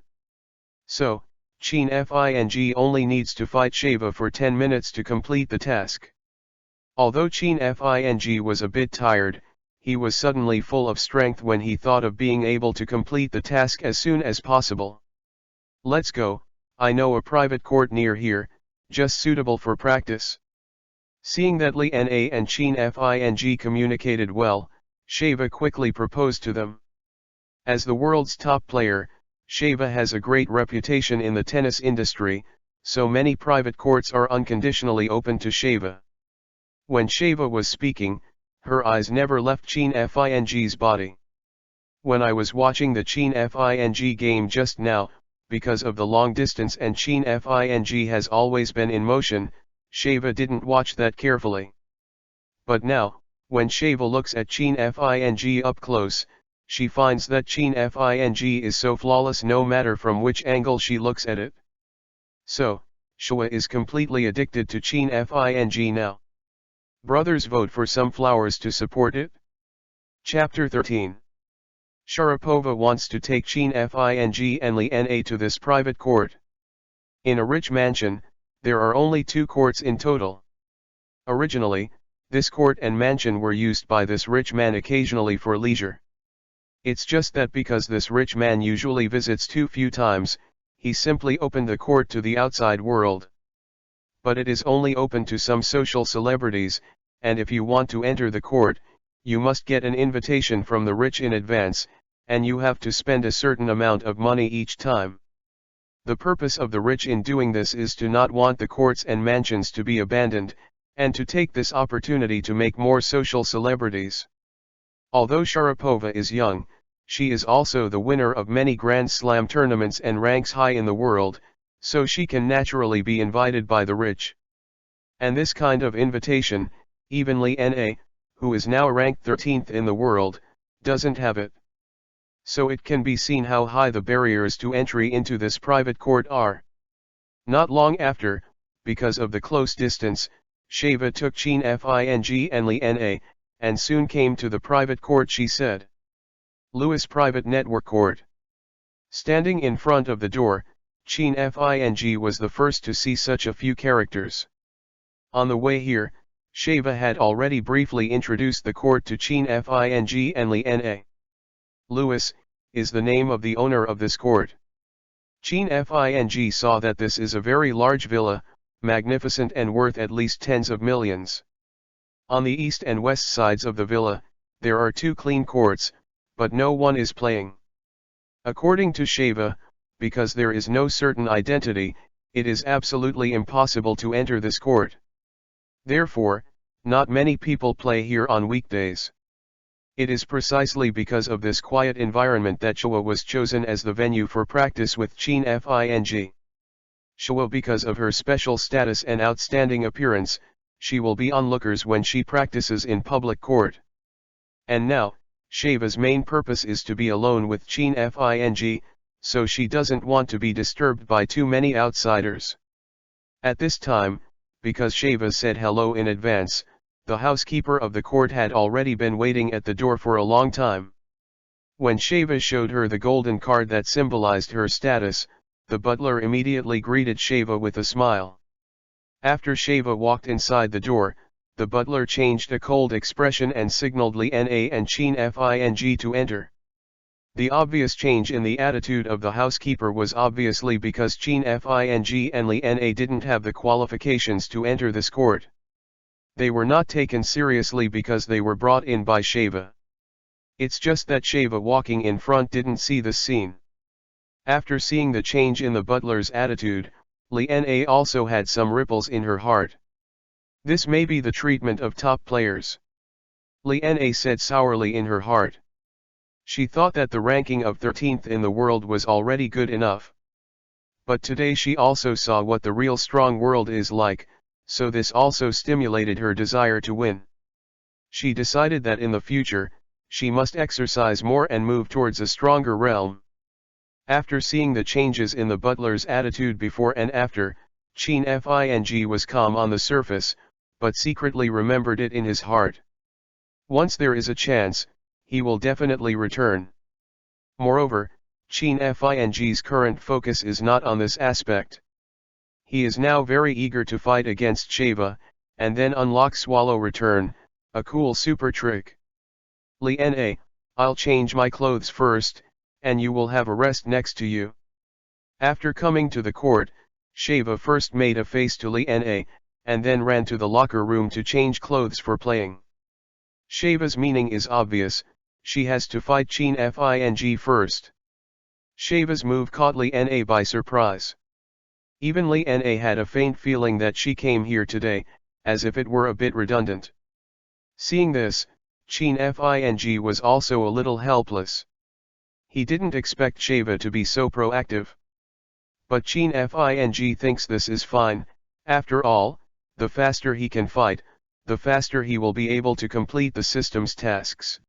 So, Chin Fing only needs to fight Sheva for 10 minutes to complete the task. Although Chin Fing was a bit tired, he was suddenly full of strength when he thought of being able to complete the task as soon as possible. Let's go, I know a private court near here, just suitable for practice. Seeing that Li Na and Chin Fing communicated well, Sheva quickly proposed to them. As the world's top player, Sheva has a great reputation in the tennis industry, so many private courts are unconditionally open to Sheva. When Sheva was speaking, her eyes never left Chin Fing's body. When I was watching the Chin Fing game just now, because of the long distance and Chin Fing has always been in motion, Sheva didn't watch that carefully. But now, when Sheva looks at Chin Fing up close, she finds that Chin Fing is so flawless no matter from which angle she looks at it. So, Shua is completely addicted to Chin Fing now. Brothers, vote for some flowers to support it. Chapter 13. Sharapova wants to take Chin Fing and Li Na to this private court. In a rich mansion, there are only 2 courts in total. Originally, this court and mansion were used by this rich man occasionally for leisure. It's just that because this rich man usually visits too few times, he simply opened the court to the outside world. But it is only open to some social celebrities, and if you want to enter the court, you must get an invitation from the rich in advance, and you have to spend a certain amount of money each time. The purpose of the rich in doing this is to not want the courts and mansions to be abandoned, and to take this opportunity to make more social celebrities. Although Sharapova is young, she is also the winner of many Grand Slam tournaments and ranks high in the world, so she can naturally be invited by the rich. And this kind of invitation, even Li Na, who is now ranked 13th in the world, doesn't have it. So it can be seen how high the barriers to entry into this private court are. Not long after, because of the close distance, Sheva took Chin Fing and Li Na, and soon came to the private court, she said. Lewis Private Network Court. Standing in front of the door, Chin Fing was the first to see such a few characters. On the way here, Sheva had already briefly introduced the court to Chin Fing and Li Na. Lewis is the name of the owner of this court. Chin Fing saw that this is a very large villa, magnificent and worth at least tens of millions. On the east and west sides of the villa, there are 2 clean courts, but no one is playing. According to Sheva, because there is no certain identity, it is absolutely impossible to enter this court. Therefore, not many people play here on weekdays. It is precisely because of this quiet environment that Chua was chosen as the venue for practice with Chin Fing. Chua, because of her special status and outstanding appearance, she will be onlookers when she practices in public court. And now, Shava's main purpose is to be alone with Chin Fing, so she doesn't want to be disturbed by too many outsiders. At this time, because Shava said hello in advance, the housekeeper of the court had already been waiting at the door for a long time. When Shava showed her the golden card that symbolized her status, the butler immediately greeted Shava with a smile. After Shava walked inside the door, the butler changed a cold expression and signaled Li Na and Chin Fing to enter. The obvious change in the attitude of the housekeeper was obviously because Chin Fing and Li Na didn't have the qualifications to enter this court. They were not taken seriously because they were brought in by Shava. It's just that Shava walking in front didn't see this scene. After seeing the change in the butler's attitude, Li Na also had some ripples in her heart. This may be the treatment of top players. Li Na said sourly in her heart. She thought that the ranking of 13th in the world was already good enough. But today she also saw what the real strong world is like, so this also stimulated her desire to win. She decided that in the future, she must exercise more and move towards a stronger realm. After seeing the changes in the butler's attitude before and after, Chin Fing was calm on the surface, but secretly remembered it in his heart. Once there is a chance, he will definitely return. Moreover, Chin Fing's current focus is not on this aspect. He is now very eager to fight against Shava, and then unlock Swallow Return, a cool super trick. Li Na, I'll change my clothes first, and you will have a rest next to you. After coming to the court, Shava first made a face to Li Na, and then ran to the locker room to change clothes for playing. Shava's meaning is obvious, she has to fight Chin Fing first. Shava's move caught Li Na by surprise. Even Li Na had a faint feeling that she came here today, as if it were a bit redundant. Seeing this, Chin Fing was also a little helpless. He didn't expect Shava to be so proactive. But Chin Fing thinks this is fine. After all, the faster he can fight, the faster he will be able to complete the system's tasks.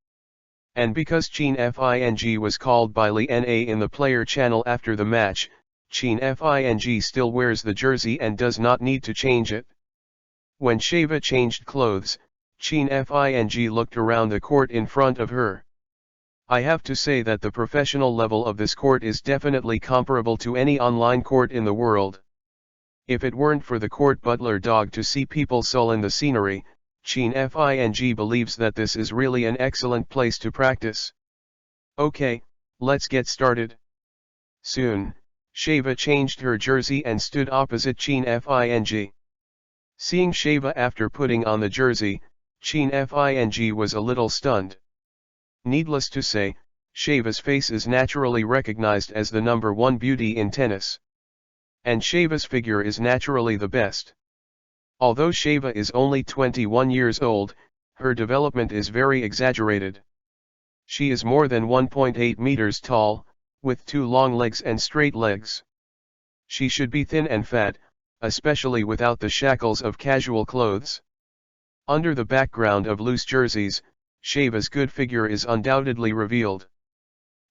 And because Chin Fing was called by Li Na in the player channel after the match, Chin Fing still wears the jersey and does not need to change it. When Shava changed clothes, Chin Fing looked around the court in front of her. I have to say that the professional level of this court is definitely comparable to any online court in the world. If it weren't for the court butler dog to see people sullen the scenery, Chin Fing believes that this is really an excellent place to practice. Okay, let's get started. Soon, Shava changed her jersey and stood opposite Chin Fing. Seeing Shava after putting on the jersey, Chin Fing was a little stunned. Needless to say, Shava's face is naturally recognized as the number one beauty in tennis. And Shava's figure is naturally the best. Although Shava is only 21 years old, her development is very exaggerated. She is more than 1.8 meters tall, with 2 long legs and straight legs. She should be thin and fat, especially without the shackles of casual clothes. Under the background of loose jerseys, Shava's good figure is undoubtedly revealed.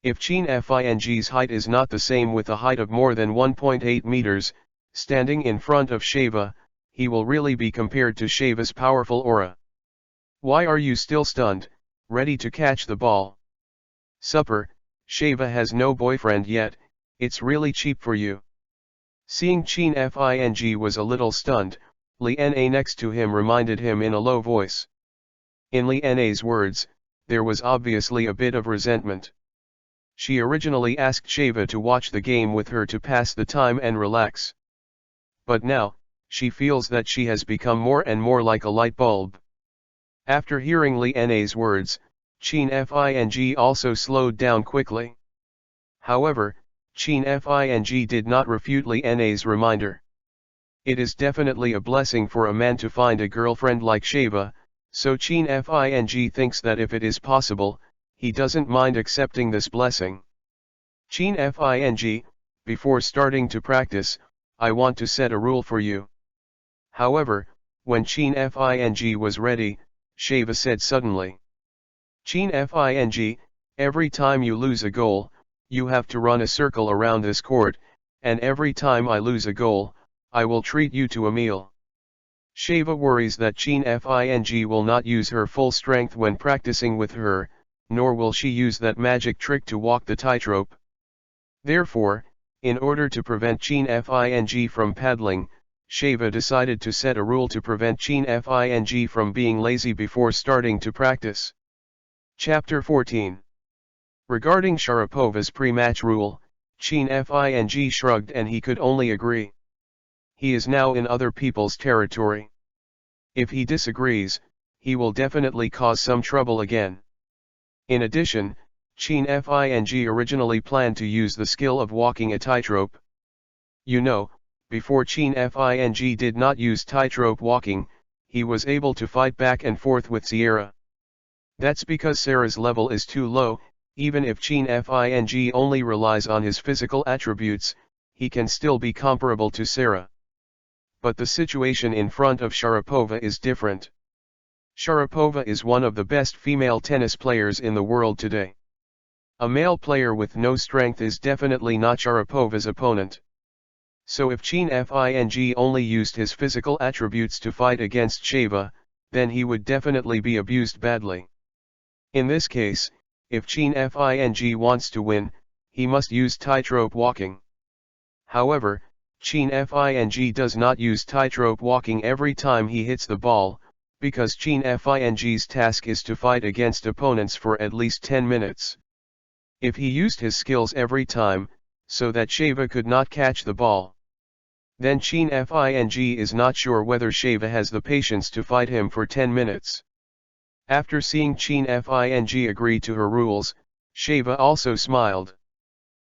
If Chin Fing's height is not the same with a height of more than 1.8 meters, standing in front of Shava, he will really be compared to Shava's powerful aura. Why are you still stunned, ready to catch the ball? Supper, Shava has no boyfriend yet, it's really cheap for you. Seeing Chin Fing was a little stunned, Li Na next to him reminded him in a low voice. In Li Na's words, there was obviously a bit of resentment. She originally asked Shava to watch the game with her to pass the time and relax. But now, she feels that she has become more and more like a light bulb. After hearing Li Na's words, Chin Fing also slowed down quickly. However, Chin Fing did not refute Na's reminder. It is definitely a blessing for a man to find a girlfriend like Sheva, so Chin Fing thinks that if it is possible, he doesn't mind accepting this blessing. Chin Fing, before starting to practice, I want to set a rule for you. However, when Chin Fing was ready, Sheva said suddenly. Chin Fing, every time you lose a goal, you have to run a circle around this court, and every time I lose a goal, I will treat you to a meal. Sheva worries that Chin Fing will not use her full strength when practicing with her, nor will she use that magic trick to walk the tightrope. Therefore, in order to prevent Chin Fing from paddling, Sheva decided to set a rule to prevent Chin Fing from being lazy before starting to practice. Chapter 14. Regarding Sharapova's pre-match rule, Chin Fing shrugged and he could only agree. He is now in other people's territory. If he disagrees, he will definitely cause some trouble again. In addition, Chin Fing originally planned to use the skill of walking a tightrope. You know, before Chin Fing did not use tightrope walking, he was able to fight back and forth with Sierra. That's because Sarah's level is too low. Even if Chin Fing only relies on his physical attributes, he can still be comparable to Sarah. But the situation in front of Sharapova is different. Sharapova is one of the best female tennis players in the world today. A male player with no strength is definitely not Sharapova's opponent. So if Chin Fing only used his physical attributes to fight against Sheva, then he would definitely be abused badly. In this case, if Chin Fing wants to win, he must use tightrope walking. However, Chin Fing does not use tightrope walking every time he hits the ball, because Chin Fing's task is to fight against opponents for at least 10 minutes. If he used his skills every time, so that Sheva could not catch the ball, then Chin Fing is not sure whether Sheva has the patience to fight him for 10 minutes. After seeing Chin Fing agree to her rules, Sheva also smiled.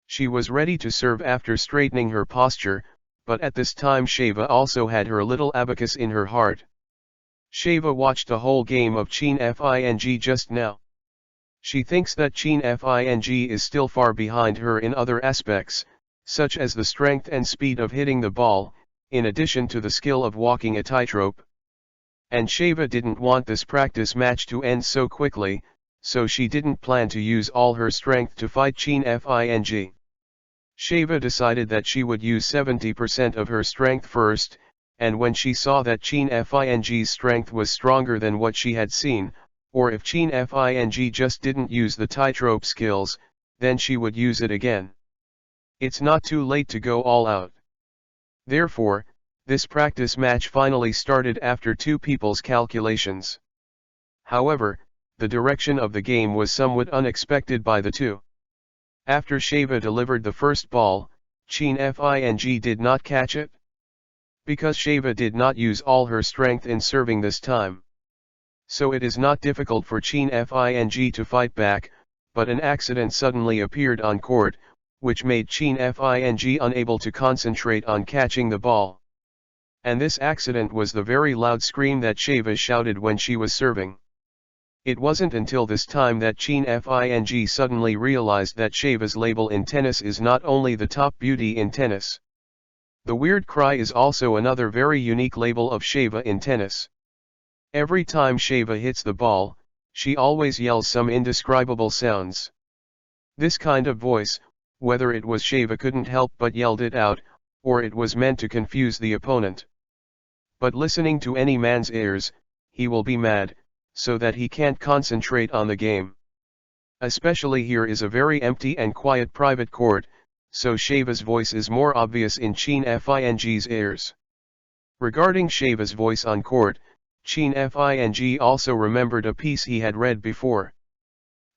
She was ready to serve after straightening her posture, but at this time Sheva also had her little abacus in her heart. Sheva watched the whole game of Chin Fing just now. She thinks that Chin Fing is still far behind her in other aspects, such as the strength and speed of hitting the ball, in addition to the skill of walking a tightrope. And Sheva didn't want this practice match to end so quickly, so she didn't plan to use all her strength to fight Chin Fing. Sheva decided that she would use 70% of her strength first, and when she saw that Chin Fing's strength was stronger than what she had seen, or if Chin Fing just didn't use the tightrope skills, then she would use it again. It's not too late to go all out. Therefore, this practice match finally started after two people's calculations. However, the direction of the game was somewhat unexpected by the two. After Sheva delivered the first ball, Chin Fing did not catch it. Because Sheva did not use all her strength in serving this time. So it is not difficult for Chin Fing to fight back, but an accident suddenly appeared on court, which made Chin Fing unable to concentrate on catching the ball. And this accident was the very loud scream that Sheva shouted when she was serving. It wasn't until this time that Chin Fing suddenly realized that Sheva's label in tennis is not only the top beauty in tennis. The weird cry is also another very unique label of Sheva in tennis. Every time Sheva hits the ball, she always yells some indescribable sounds. This kind of voice, whether it was Sheva couldn't help but yelled it out, or it was meant to confuse the opponent. But listening to any man's ears, he will be mad, so that he can't concentrate on the game. Especially here is a very empty and quiet private court, so Sheva's voice is more obvious in Chin Fing's ears. Regarding Sheva's voice on court, Chin Fing also remembered a piece he had read before.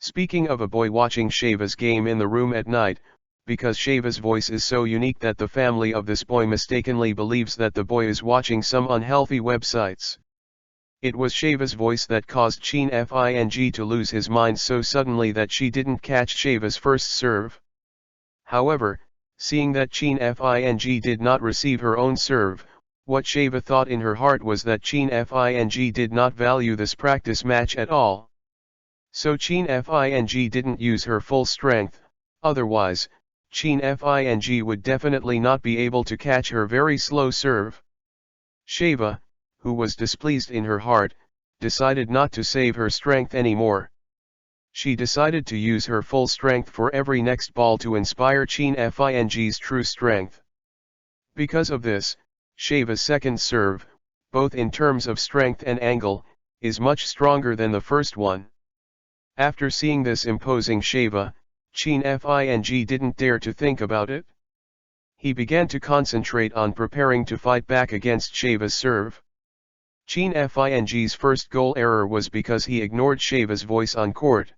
Speaking of a boy watching Sheva's game in the room at night, because Sheva's voice is so unique that the family of this boy mistakenly believes that the boy is watching some unhealthy websites. It was Sheva's voice that caused Chin Fing to lose his mind so suddenly that she didn't catch Sheva's first serve. However, Seeing that Chin Fing did not receive her own serve, what Sheva thought in her heart was that Chin Fing did not value this practice match at all. So Chin Fing didn't use her full strength, otherwise, Chin Fing would definitely not be able to catch her very slow serve. Sheva, who was displeased in her heart, decided not to save her strength anymore. She decided to use her full strength for every next ball to inspire Chin Fing's true strength. Because of this, Sheva's second serve, both in terms of strength and angle, is much stronger than the first one. After seeing this imposing Sheva, Chin Fing didn't dare to think about it. He began to concentrate on preparing to fight back against Sheva's serve. Chin Fing's first goal error was because he ignored Sheva's voice on court.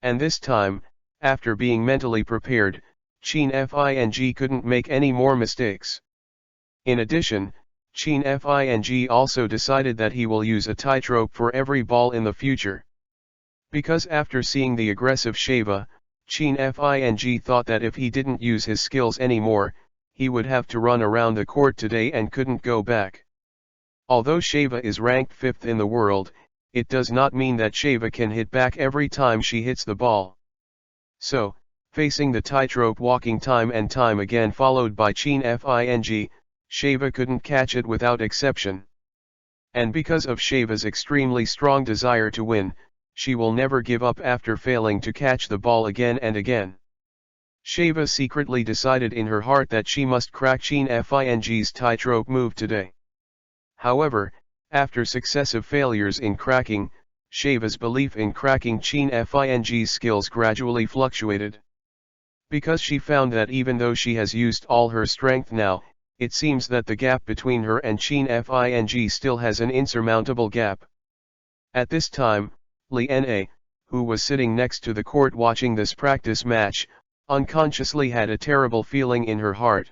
And this time, after being mentally prepared, Chin Fing couldn't make any more mistakes. In addition, Chin Fing also decided that he will use a tightrope for every ball in the future. Because after seeing the aggressive Sheva, Chin Fing thought that if he didn't use his skills anymore, he would have to run around the court today and couldn't go back. Although Sheva is ranked 5th in the world, it does not mean that Sheva can hit back every time she hits the ball. So, facing the tightrope walking time and time again followed by Chin Fing, Sheva couldn't catch it without exception. And because of Sheva's extremely strong desire to win, she will never give up after failing to catch the ball again and again. Sheva secretly decided in her heart that she must crack Chin Fing's tightrope move today. However, after successive failures in cracking, Sheva's belief in cracking Chin Fing's skills gradually fluctuated. Because she found that even though she has used all her strength now, it seems that the gap between her and Chin Fing still has an insurmountable gap. At this time, Lena, who was sitting next to the court watching this practice match, unconsciously had a terrible feeling in her heart.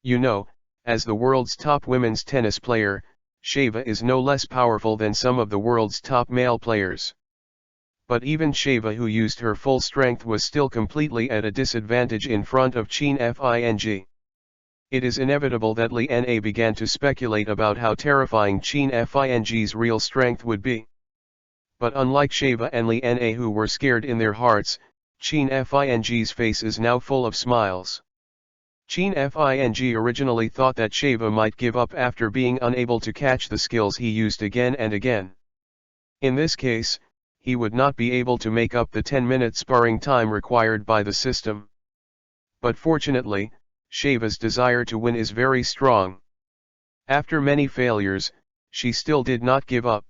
You know, as the world's top women's tennis player, Sheva is no less powerful than some of the world's top male players. But even Sheva, who used her full strength, was still completely at a disadvantage in front of Chin Fing. It is inevitable that Lena began to speculate about how terrifying Chin Fing's real strength would be. But unlike Sheva and Lena, who were scared in their hearts, Chin Fing's face is now full of smiles. Chin Fing originally thought that Sheva might give up after being unable to catch the skills he used again and again. In this case, he would not be able to make up the 10-minute sparring time required by the system. But fortunately, Sheva's desire to win is very strong. After many failures, she still did not give up.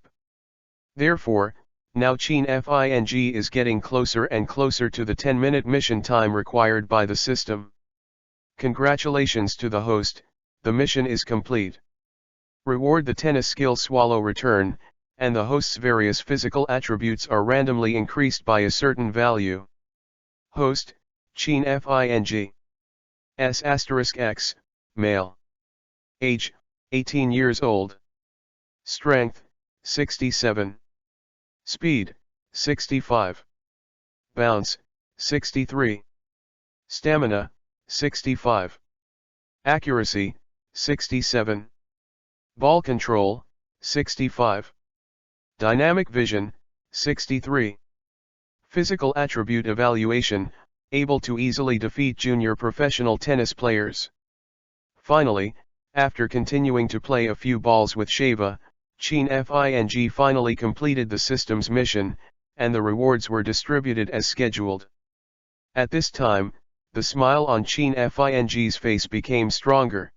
Therefore, now Chin Fing is getting closer and closer to the 10-minute mission time required by the system. Congratulations to the host, the mission is complete. Reward the tennis skill swallow return, and the host's various physical attributes are randomly increased by a certain value. Host, Chin Fing. S**X, male. Age, 18 years old. Strength, 67. Speed, 65. Bounce, 63. Stamina, 65. Accuracy, 67. Ball control, 65. Dynamic vision, 63. Physical attribute evaluation, able to easily defeat junior professional tennis players. Finally, after continuing to play a few balls with Sheva, Chin Fing finally completed the system's mission, and the rewards were distributed as scheduled. At this time, the smile on Chin Fing's face became stronger.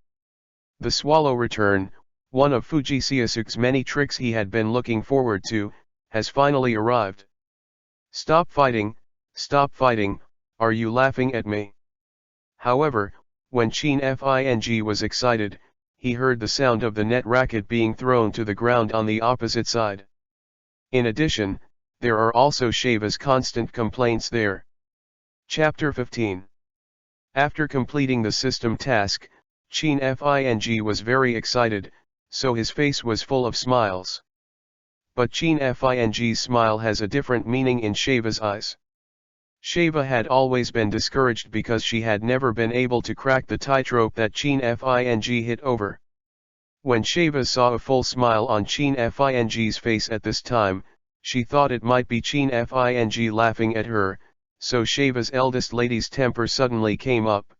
The swallow return, one of Fujisasuke's many tricks he had been looking forward to, has finally arrived. Stop fighting, are you laughing at me? However, when Chin Fing was excited, he heard the sound of the net racket being thrown to the ground on the opposite side. In addition, there are also Sheva's constant complaints there. Chapter 15. After completing the system task, Chin Fing was very excited, so his face was full of smiles. But Chin Fing's smile has a different meaning in Sheva's eyes. Sheva had always been discouraged because she had never been able to crack the tightrope that Chin Fing hit over. When Sheva saw a full smile on Chin Fing's face at this time, she thought it might be Chin Fing laughing at her, so Sheva's eldest lady's temper suddenly came up.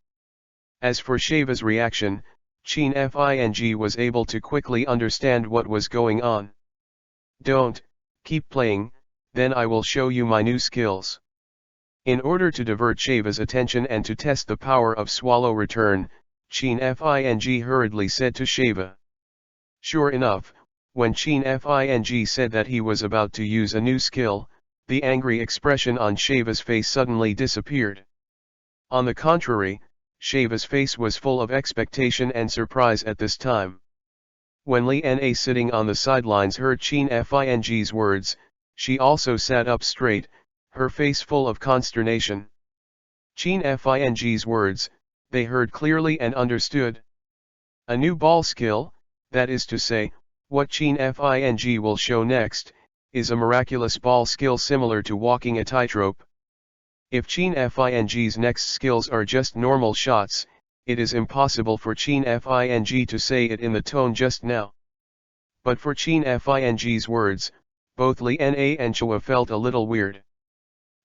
As for Sheva's reaction, Chin Fing was able to quickly understand what was going on. "Don't, keep playing, then I will show you my new skills." In order to divert Sheva's attention and to test the power of swallow return, Chin Fing hurriedly said to Sheva. Sure enough, when Chin Fing said that he was about to use a new skill, the angry expression on Sheva's face suddenly disappeared. On the contrary, Sheva's face was full of expectation and surprise at this time. When Lena sitting on the sidelines heard Chin Fing's words, she also sat up straight, her face full of consternation. Chin Fing's words, they heard clearly and understood. A new ball skill, that is to say, what Chin Fing will show next, is a miraculous ball skill similar to walking a tightrope. If Chin Fing's next skills are just normal shots, it is impossible for Chin Fing to say it in the tone just now. But for Chin Fing's words, both Lena and Chua felt a little weird.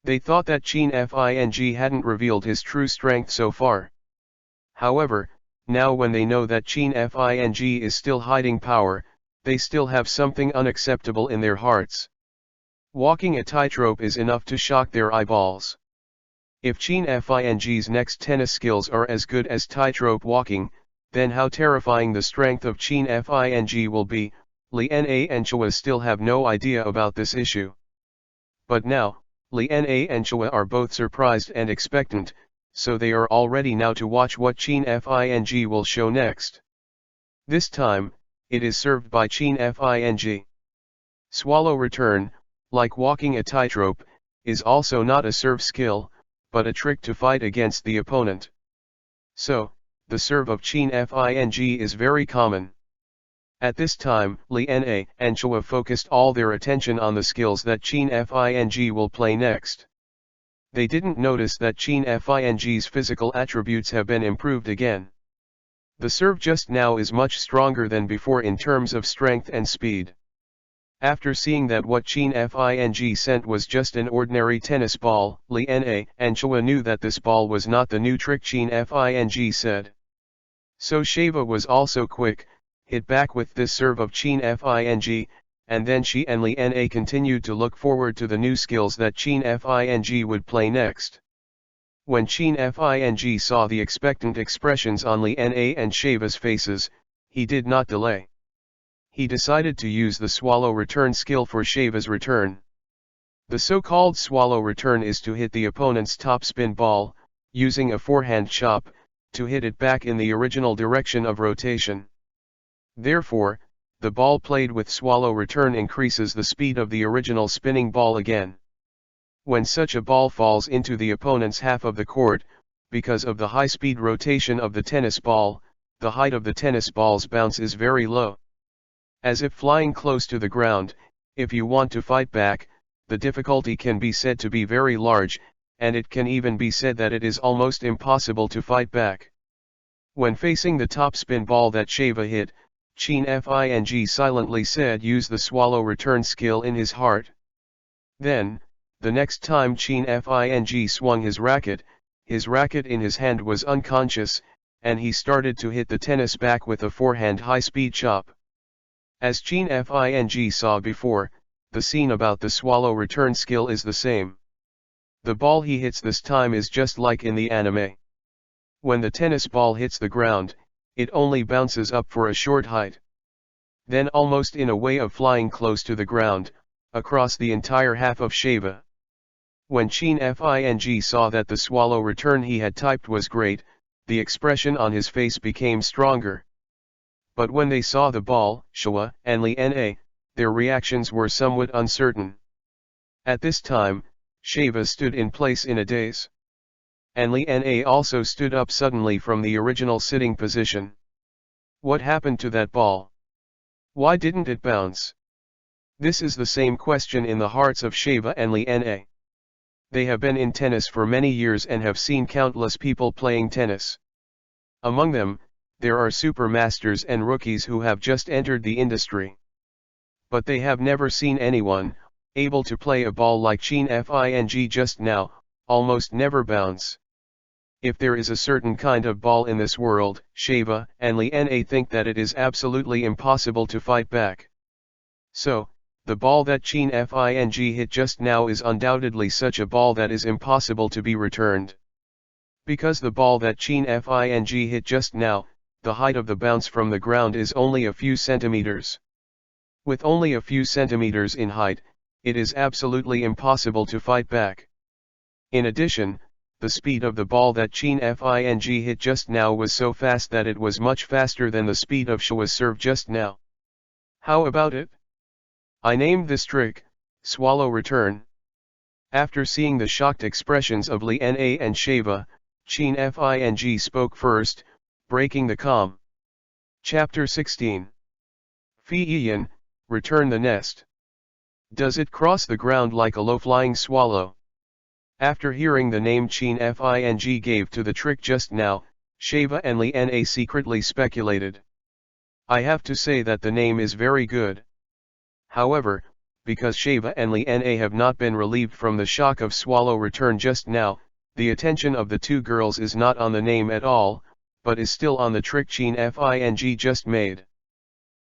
They thought that Chin Fing hadn't revealed his true strength so far. However, now when they know that Chin Fing is still hiding power, they still have something unacceptable in their hearts. Walking a tightrope is enough to shock their eyeballs. If Chin Fing's next tennis skills are as good as tightrope walking, then how terrifying the strength of Chin Fing will be. Lena and Chua still have no idea about this issue. But now, Lena and Chua are both surprised and expectant, so they are all ready now to watch what Chin Fing will show next. This time, it is served by Chin Fing. Swallow return, like walking a tightrope, is also not a serve skill, but a trick to fight against the opponent. So, the serve of Chin Fing is very common. At this time, Lena and Chua focused all their attention on the skills that Chin Fing will play next. They didn't notice that Chin Fing's physical attributes have been improved again. The serve just now is much stronger than before in terms of strength and speed. After seeing that what Chin Fing sent was just an ordinary tennis ball, Lena and Chua knew that this ball was not the new trick Chin Fing said. So Sheva was also quick, hit back with this serve of Chin Fing, and then she and Lena continued to look forward to the new skills that Chin Fing would play next. When Chin Fing saw the expectant expressions on Lena and Sheva's faces, he did not delay. He decided to use the swallow return skill for Sheva's return. The so-called swallow return is to hit the opponent's topspin ball, using a forehand chop, to hit it back in the original direction of rotation. Therefore, the ball played with swallow return increases the speed of the original spinning ball again. When such a ball falls into the opponent's half of the court, because of the high-speed rotation of the tennis ball, the height of the tennis ball's bounce is very low. As if flying close to the ground, if you want to fight back, the difficulty can be said to be very large, and it can even be said that it is almost impossible to fight back. When facing the topspin ball that Sheva hit, Chin Fing silently said use the swallow return skill in his heart. Then, the next time Chin Fing swung his racket in his hand was unconscious, and he started to hit the tennis back with a forehand high-speed chop. As Chin Fing saw before, the scene about the swallow return skill is the same. The ball he hits this time is just like in the anime. When the tennis ball hits the ground, it only bounces up for a short height. Then almost in a way of flying close to the ground, across the entire half of Sheva. When Chin Fing saw that the swallow return he had typed was great, the expression on his face became stronger. But when they saw the ball, Chua and Lena, their reactions were somewhat uncertain. At this time, Sheva stood in place in a daze. And Lena also stood up suddenly from the original sitting position. What happened to that ball? Why didn't it bounce? This is the same question in the hearts of Sheva and Lena. They have been in tennis for many years and have seen countless people playing tennis. Among them, there are super masters and rookies who have just entered the industry. But they have never seen anyone able to play a ball like Qin Fing just now, almost never bounce. If there is a certain kind of ball in this world, Sheva and Liana think that it is absolutely impossible to fight back. So, the ball that Qin Fing hit just now is undoubtedly such a ball that is impossible to be returned. Because the ball that Qin Fing hit just now, the height of the bounce from the ground is only a few centimeters. With only a few centimeters in height, it is absolutely impossible to fight back. In addition, the speed of the ball that Qin Fing hit just now was so fast that it was much faster than the speed of Sheva's serve just now. How about it? I named this trick, swallow return. After seeing the shocked expressions of Liana and Sheva, Qin Fing spoke first, breaking the calm. Chapter 16. Fiyin, return the nest. Does it cross the ground like a low-flying swallow? After hearing the name Qin Fing gave to the trick just now, Sheva and Liana secretly speculated. I have to say that the name is very good. However, because Sheva and Liana have not been relieved from the shock of swallow return just now, the attention of the two girls is not on the name at all, but is still on the trick Qin Fing just made.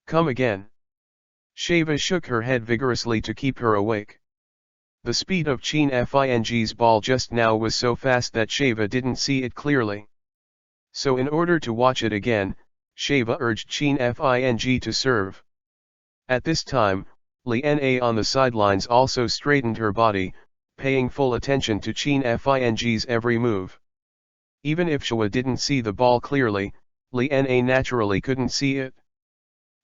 Come again. Sheva shook her head vigorously to keep her awake. The speed of Qin Fing's ball just now was so fast that Sheva didn't see it clearly. So in order to watch it again, Sheva urged Qin Fing to serve. At this time, Liana on the sidelines also straightened her body, paying full attention to Qin Fing's every move. Even if Sheva didn't see the ball clearly, Liana naturally couldn't see it.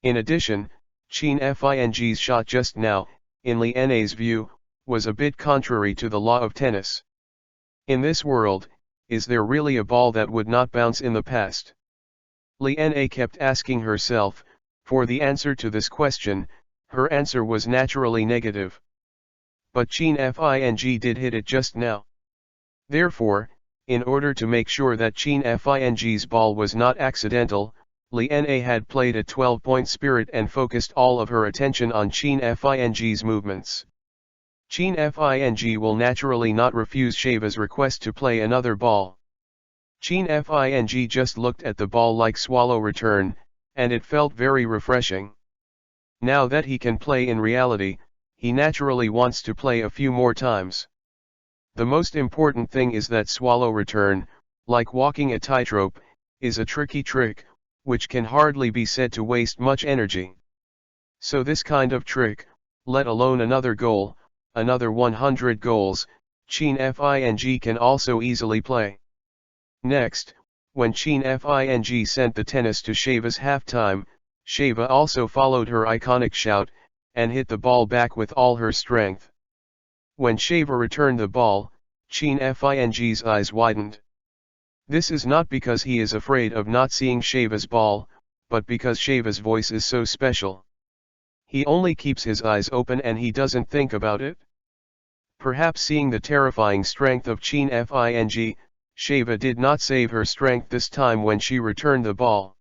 In addition, Qin Fing's shot just now, in Liana's view, was a bit contrary to the law of tennis. In this world, is there really a ball that would not bounce in the past? Liana kept asking herself, for the answer to this question. Her answer was naturally negative. But Qin Fing did hit it just now. Therefore, in order to make sure that Qin Fing's ball was not accidental, Liana had played a 12-point spirit and focused all of her attention on Qin Fing's movements. Qin Fing will naturally not refuse Sheva's request to play another ball. Qin Fing just looked at the ball like swallow return, and it felt very refreshing. Now that he can play in reality, he naturally wants to play a few more times. The most important thing is that swallow return, like walking a tightrope, is a tricky trick, which can hardly be said to waste much energy. So this kind of trick, let alone another goal, another 100 goals, Qin Fing can also easily play. Next, when Qin Fing sent the tennis to Sheva's halftime, Sheva also followed her iconic shout, and hit the ball back with all her strength. When Sheva returned the ball, Qin Fing's eyes widened. This is not because he is afraid of not seeing Sheva's ball, but because Sheva's voice is so special. He only keeps his eyes open and he doesn't think about it. Perhaps seeing the terrifying strength of Qin Fing, Sheva did not save her strength this time when she returned the ball.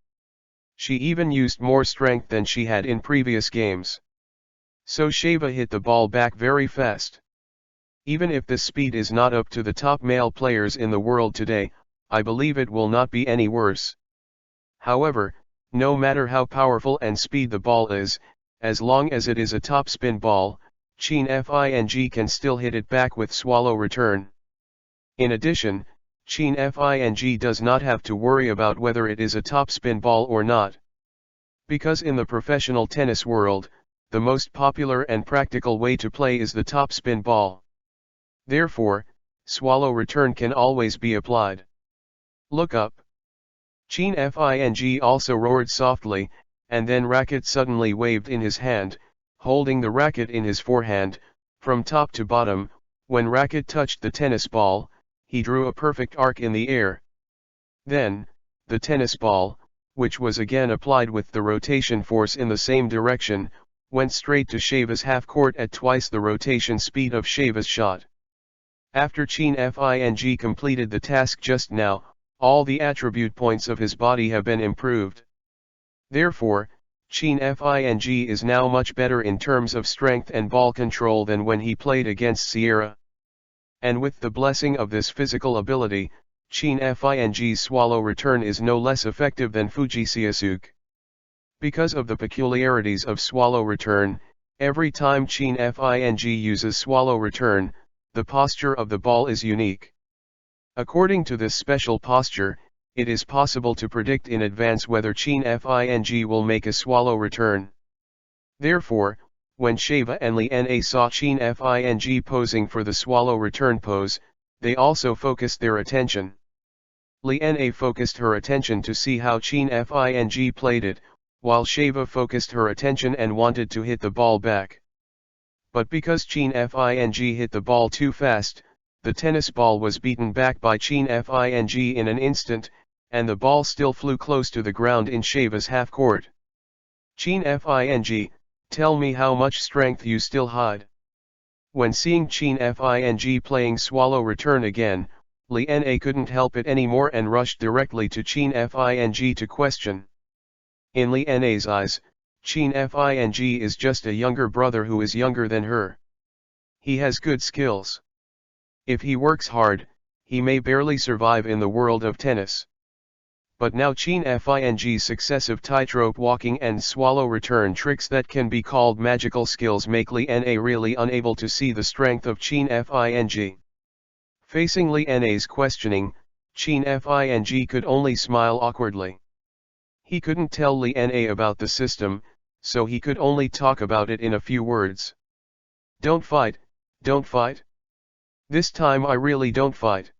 She even used more strength than she had in previous games. So Sheva hit the ball back very fast. Even if this speed is not up to the top male players in the world today, I believe it will not be any worse. However, no matter how powerful and speed the ball is, as long as it is a top spin ball, Qin Fing can still hit it back with swallow return. In addition, Qin Fing does not have to worry about whether it is a top spin ball or not. Because in the professional tennis world, the most popular and practical way to play is the top spin ball. Therefore, swallow return can always be applied. Look up. Qin Fing also roared softly, and then racket suddenly waved in his hand, holding the racket in his forehand, from top to bottom. When racket touched the tennis ball, he drew a perfect arc in the air. Then, the tennis ball, which was again applied with the rotation force in the same direction, went straight to Sheva's half-court at twice the rotation speed of Sheva's shot. After Chin Fing completed the task just now, all the attribute points of his body have been improved. Therefore, Chin Fing is now much better in terms of strength and ball control than when he played against Sierra. And with the blessing of this physical ability, Chin Fing's swallow return is no less effective than Fujisiasuke. Because of the peculiarities of swallow return, every time Chin Fing uses swallow return, the posture of the ball is unique. According to this special posture, it is possible to predict in advance whether Chin Fing will make a swallow return. Therefore, when Sheva and Li Na saw Chin Fing posing for the swallow return pose, they also focused their attention. Li Na focused her attention to see how Chin Fing played it, while Sheva focused her attention and wanted to hit the ball back. But because Chin Fing hit the ball too fast, the tennis ball was beaten back by Chin Fing in an instant, and the ball still flew close to the ground in Sheva's half-court. Chin Fing, tell me how much strength you still hide. When seeing Chin Fing playing swallow return again, Li Na couldn't help it anymore and rushed directly to Chin Fing to question. In Li Na's eyes, Chin Fing is just a younger brother who is younger than her. He has good skills. If he works hard, he may barely survive in the world of tennis. But now Chin Fing's successive tightrope walking and swallow return tricks that can be called magical skills make Li Na really unable to see the strength of Chin Fing. Facing Li Na's questioning, Chin Fing could only smile awkwardly. He couldn't tell Li Na about the system, so he could only talk about it in a few words. Don't fight, don't fight. This time I really don't fight.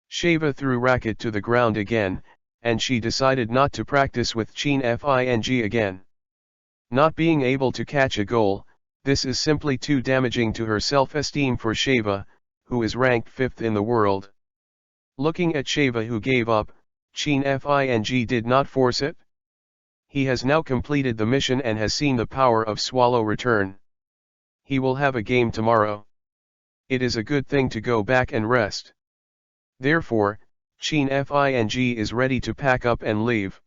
Sheva threw racket to the ground again, and she decided not to practice with Chin Fing again. Not being able to catch a goal, this is simply too damaging to her self-esteem for Sheva, who is ranked 5th in the world. Looking at Sheva who gave up, Chin Fing did not force it. He has now completed the mission and has seen the power of swallow return. He will have a game tomorrow. It is a good thing to go back and rest. Therefore, Chin Fing is ready to pack up and leave.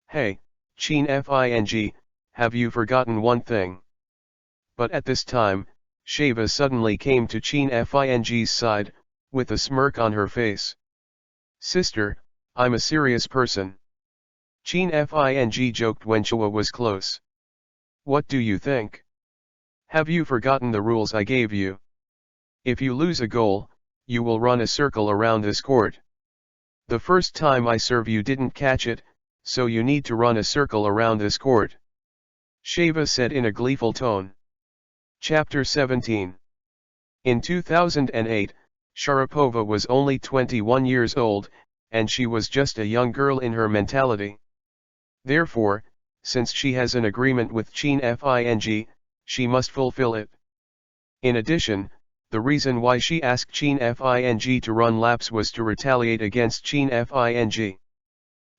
Hey, Chin Fing, have you forgotten one thing? But at this time, Sheva suddenly came to Chin Fing's side, with a smirk on her face. Sister, I'm a serious person. Chin Fing joked when Sheva was close. What do you think? Have you forgotten the rules I gave you? If you lose a goal, you will run a circle around this court. The first time I serve you didn't catch it, so you need to run a circle around this court. Sheva said in a gleeful tone. Chapter 17. In 2008, Sharapova was only 21 years old, and she was just a young girl in her mentality. Therefore, since she has an agreement with Chin Fing, she must fulfill it. In addition, the reason why she asked Chin Fing to run laps was to retaliate against Chin Fing.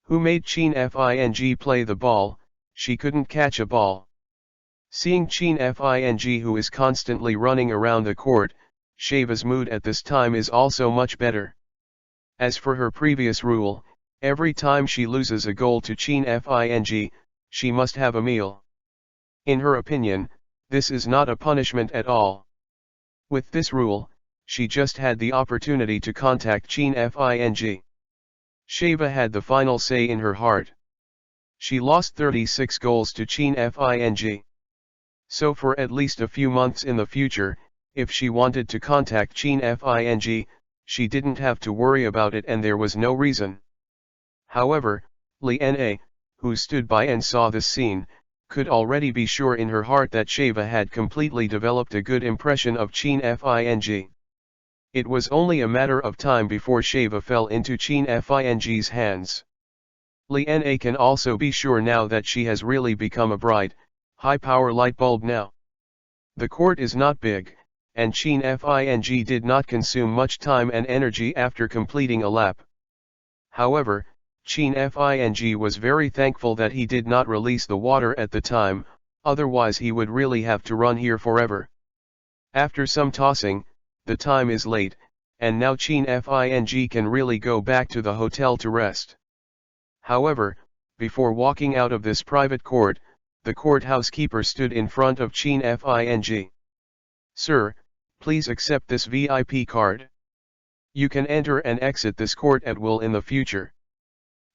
Who made Chin Fing play the ball? She couldn't catch a ball. Seeing Chin Fing who is constantly running around the court, Sheva's mood at this time is also much better. As for her previous rule, every time she loses a goal to Chin Fing, she must have a meal. In her opinion, this is not a punishment at all. With this rule, she just had the opportunity to contact Chin Fing. Sheva had the final say in her heart. She lost 36 goals to Chin Fing. So for at least a few months in the future, if she wanted to contact Chin Fing, she didn't have to worry about it and there was no reason. However, Li Na, who stood by and saw this scene, could already be sure in her heart that Sheva had completely developed a good impression of Chin Fing. It was only a matter of time before Sheva fell into Chin Fing's hands. Li Na can also be sure now that she has really become a bright, high-power light bulb now. The court is not big, and Chin Fing did not consume much time and energy after completing a lap. However, Chin Fing was very thankful that he did not release the water at the time, otherwise he would really have to run here forever. After some tossing, the time is late, and now Chin Fing can really go back to the hotel to rest. However, before walking out of this private court, the court housekeeper stood in front of Chin Fing. "Sir, please accept this VIP card. You can enter and exit this court at will in the future."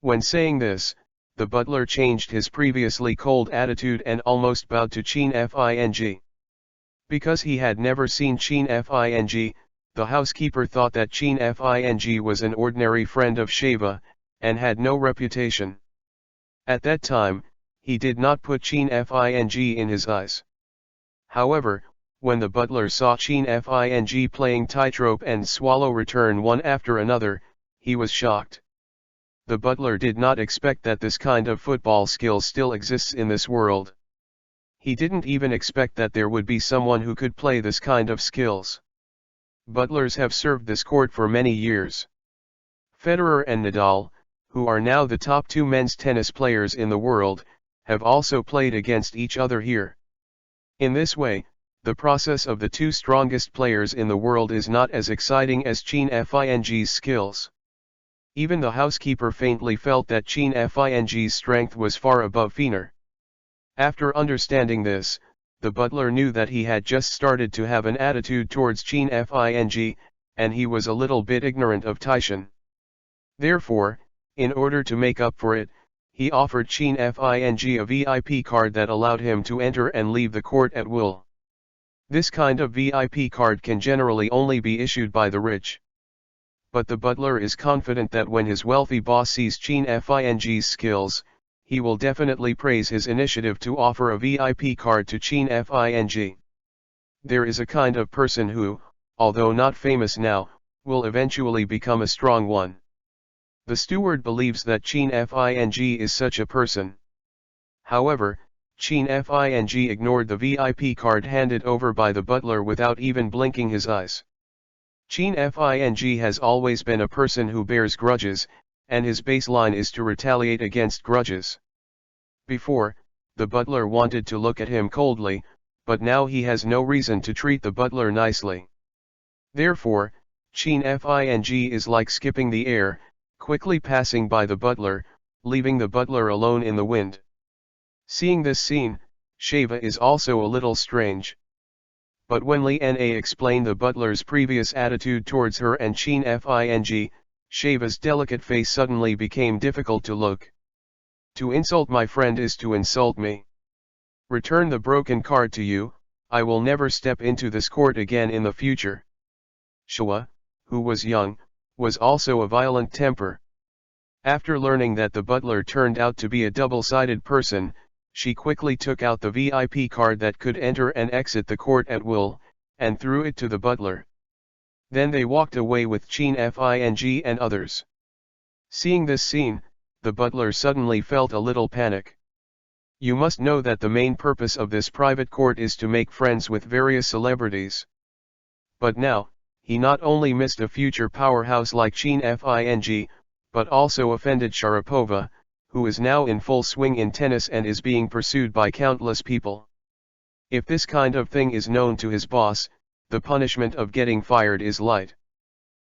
When saying this, the butler changed his previously cold attitude and almost bowed to Chin Fing. Because he had never seen Chin Fing, the housekeeper thought that Chin Fing was an ordinary friend of Sheva, and had no reputation. At that time, he did not put Chin Fing in his eyes. However, when the butler saw Chin Fing playing tightrope and swallow return one after another, he was shocked. The butler did not expect that this kind of football skill still exists in this world. He didn't even expect that there would be someone who could play this kind of skills. Butlers have served this court for many years. Federer and Nadal, who are now the top two men's tennis players in the world, have also played against each other here. In this way, the process of the two strongest players in the world is not as exciting as Chin Fing's skills. Even the housekeeper faintly felt that Chin Fing's strength was far above Fener. After understanding this, the butler knew that he had just started to have an attitude towards Chin Fing, and he was a little bit ignorant of Taishan. Therefore, in order to make up for it, he offered Chin Fing a VIP card that allowed him to enter and leave the court at will. This kind of VIP card can generally only be issued by the rich. But the butler is confident that when his wealthy boss sees Chin Fing's skills, he will definitely praise his initiative to offer a VIP card to Chin Fing. There is a kind of person who, although not famous now, will eventually become a strong one. The steward believes that Chin Fing is such a person. However, Chin Fing ignored the VIP card handed over by the butler without even blinking his eyes. Chin Fing has always been a person who bears grudges, and his baseline is to retaliate against grudges. Before, the butler wanted to look at him coldly, but now he has no reason to treat the butler nicely. Therefore, Chin Fing is like skipping the air, quickly passing by the butler, leaving the butler alone in the wind. Seeing this scene, Sheva is also a little strange. But when Liana explained the butler's previous attitude towards her and Chin Fing, Sheva's delicate face suddenly became difficult to look. "To insult my friend is to insult me. Return the broken card to you, I will never step into this court again in the future." Sheva, who was young, was also a violent temper. After learning that the butler turned out to be a double-sided person, she quickly took out the VIP card that could enter and exit the court at will, and threw it to the butler. Then they walked away with Chin Fing and others. Seeing this scene, the butler suddenly felt a little panic. You must know that the main purpose of this private court is to make friends with various celebrities. But now, he not only missed a future powerhouse like Chin Fing, but also offended Sharapova, who is now in full swing in tennis and is being pursued by countless people. If this kind of thing is known to his boss, the punishment of getting fired is light.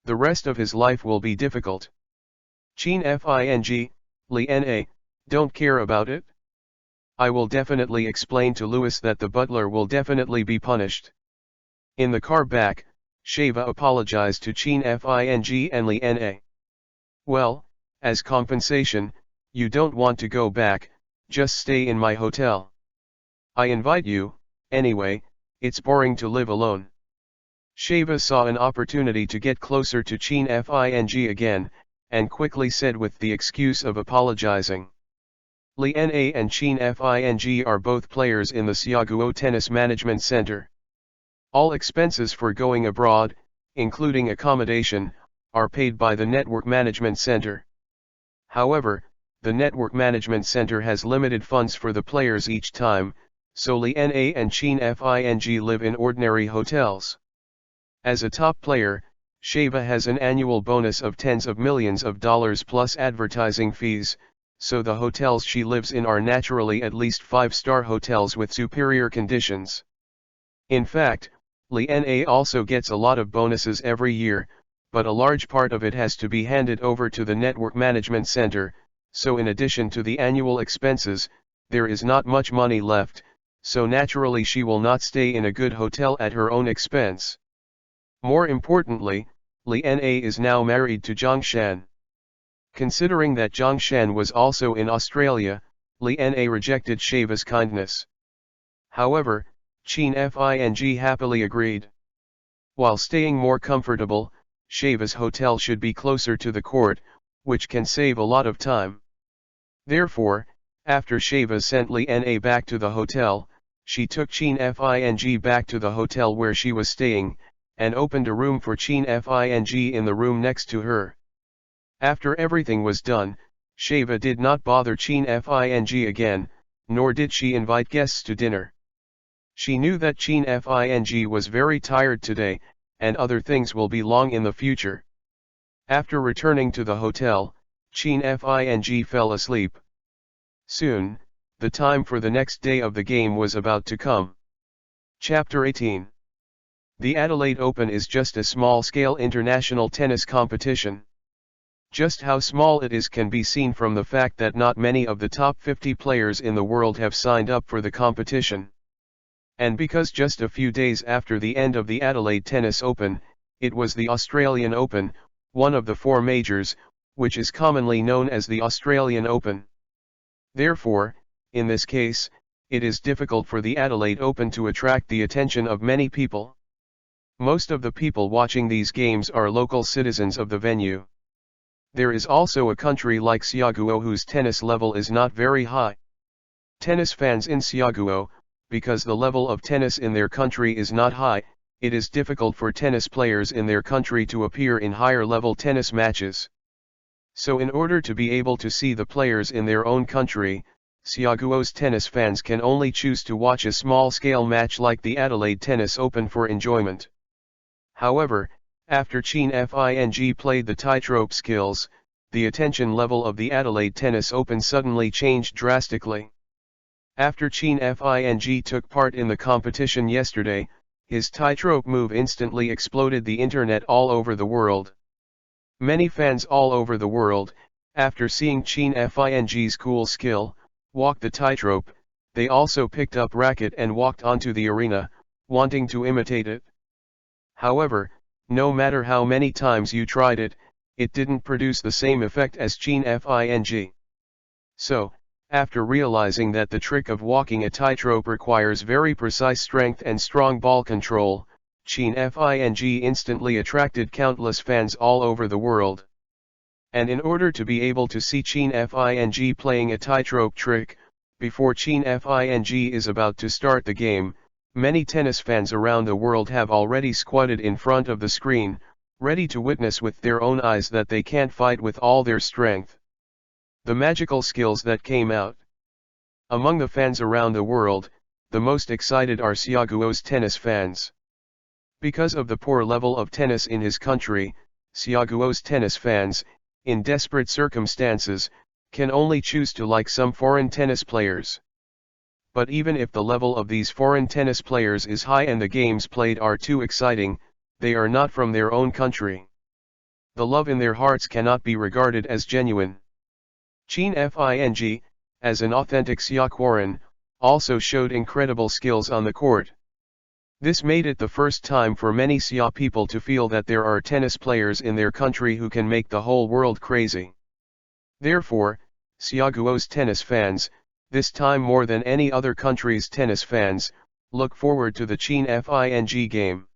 The rest of his life will be difficult. Chin Fing, Liana, don't care about it? I will definitely explain to Louis that the butler will definitely be punished. In the car back, Sheva apologized to Chin Fing and Liana. Well, as compensation, you don't want to go back, just stay in my hotel. I invite you, anyway, it's boring to live alone. Sheva saw an opportunity to get closer to Chin Fing again, and quickly said with the excuse of apologizing. Liana and Chin Fing are both players in the Xiaguo Tennis Management Center. All expenses for going abroad, including accommodation, are paid by the Network Management Center. However, the Network Management Center has limited funds for the players each time, so Liana and Chin Fing live in ordinary hotels. As a top player, Sheva has an annual bonus of tens of millions of dollars plus advertising fees, so the hotels she lives in are naturally at least 5-star hotels with superior conditions. In fact, Lee also gets a lot of bonuses every year, but a large part of it has to be handed over to the Network Management Center, so in addition to the annual expenses, there is not much money left, so naturally she will not stay in a good hotel at her own expense. More importantly, Lee is now married to Zhang Shan. Considering that Zhang Shan was also in Australia, Lee rejected Shava's kindness. However, Qin Fing happily agreed. While staying more comfortable, Shava's hotel should be closer to the court, which can save a lot of time. Therefore, after Shava sent Lee back to the hotel, she took Qin Fing back to the hotel where she was staying, and opened a room for Qin Fing in the room next to her. After everything was done, Shava did not bother Qin Fing again, nor did she invite guests to dinner. She knew that Qin Fing was very tired today, and other things will be long in the future. After returning to the hotel, Qin Fing fell asleep. Soon, the time for the next day of the game was about to come. Chapter 18. The Adelaide Open is just a small-scale international tennis competition. Just how small it is can be seen from the fact that not many of the top 50 players in the world have signed up for the competition. And because just a few days after the end of the Adelaide Tennis Open, it was the Australian Open, one of the four majors, which is commonly known as the Australian Open. Therefore, in this case, it is difficult for the Adelaide Open to attract the attention of many people. Most of the people watching these games are local citizens of the venue. There is also a country like Siaguo whose tennis level is not very high. Tennis fans in Siaguo, because the level of tennis in their country is not high, it is difficult for tennis players in their country to appear in higher-level tennis matches. So in order to be able to see the players in their own country, Siaguo's tennis fans can only choose to watch a small-scale match like the Adelaide Tennis Open for enjoyment. However, after Qin Fing played the tightrope skills, the attention level of the Adelaide Tennis Open suddenly changed drastically. After Qin Fing took part in the competition yesterday, his tightrope move instantly exploded the internet all over the world. Many fans all over the world, after seeing Qin Fing's cool skill, walk the tightrope, they also picked up racket and walked onto the arena, wanting to imitate it. However, no matter how many times you tried it, it didn't produce the same effect as Qin Fing. So, after realizing that the trick of walking a tightrope requires very precise strength and strong ball control, Qin Fing instantly attracted countless fans all over the world. And in order to be able to see Qin Fing playing a tightrope trick, before Qin Fing is about to start the game, many tennis fans around the world have already squatted in front of the screen, ready to witness with their own eyes that they can't fight with all their strength. The magical skills that came out. Among the fans around the world, the most excited are Siaguo's tennis fans. Because of the poor level of tennis in his country, Siaguo's tennis fans, in desperate circumstances, can only choose to like some foreign tennis players. But even if the level of these foreign tennis players is high and the games played are too exciting, they are not from their own country. The love in their hearts cannot be regarded as genuine. Qin Fing, as an authentic Siaguoran, also showed incredible skills on the court. This made it the first time for many Sia people to feel that there are tennis players in their country who can make the whole world crazy. Therefore, Siaguo's tennis fans, this time more than any other country's tennis fans, look forward to the Qin Fing game.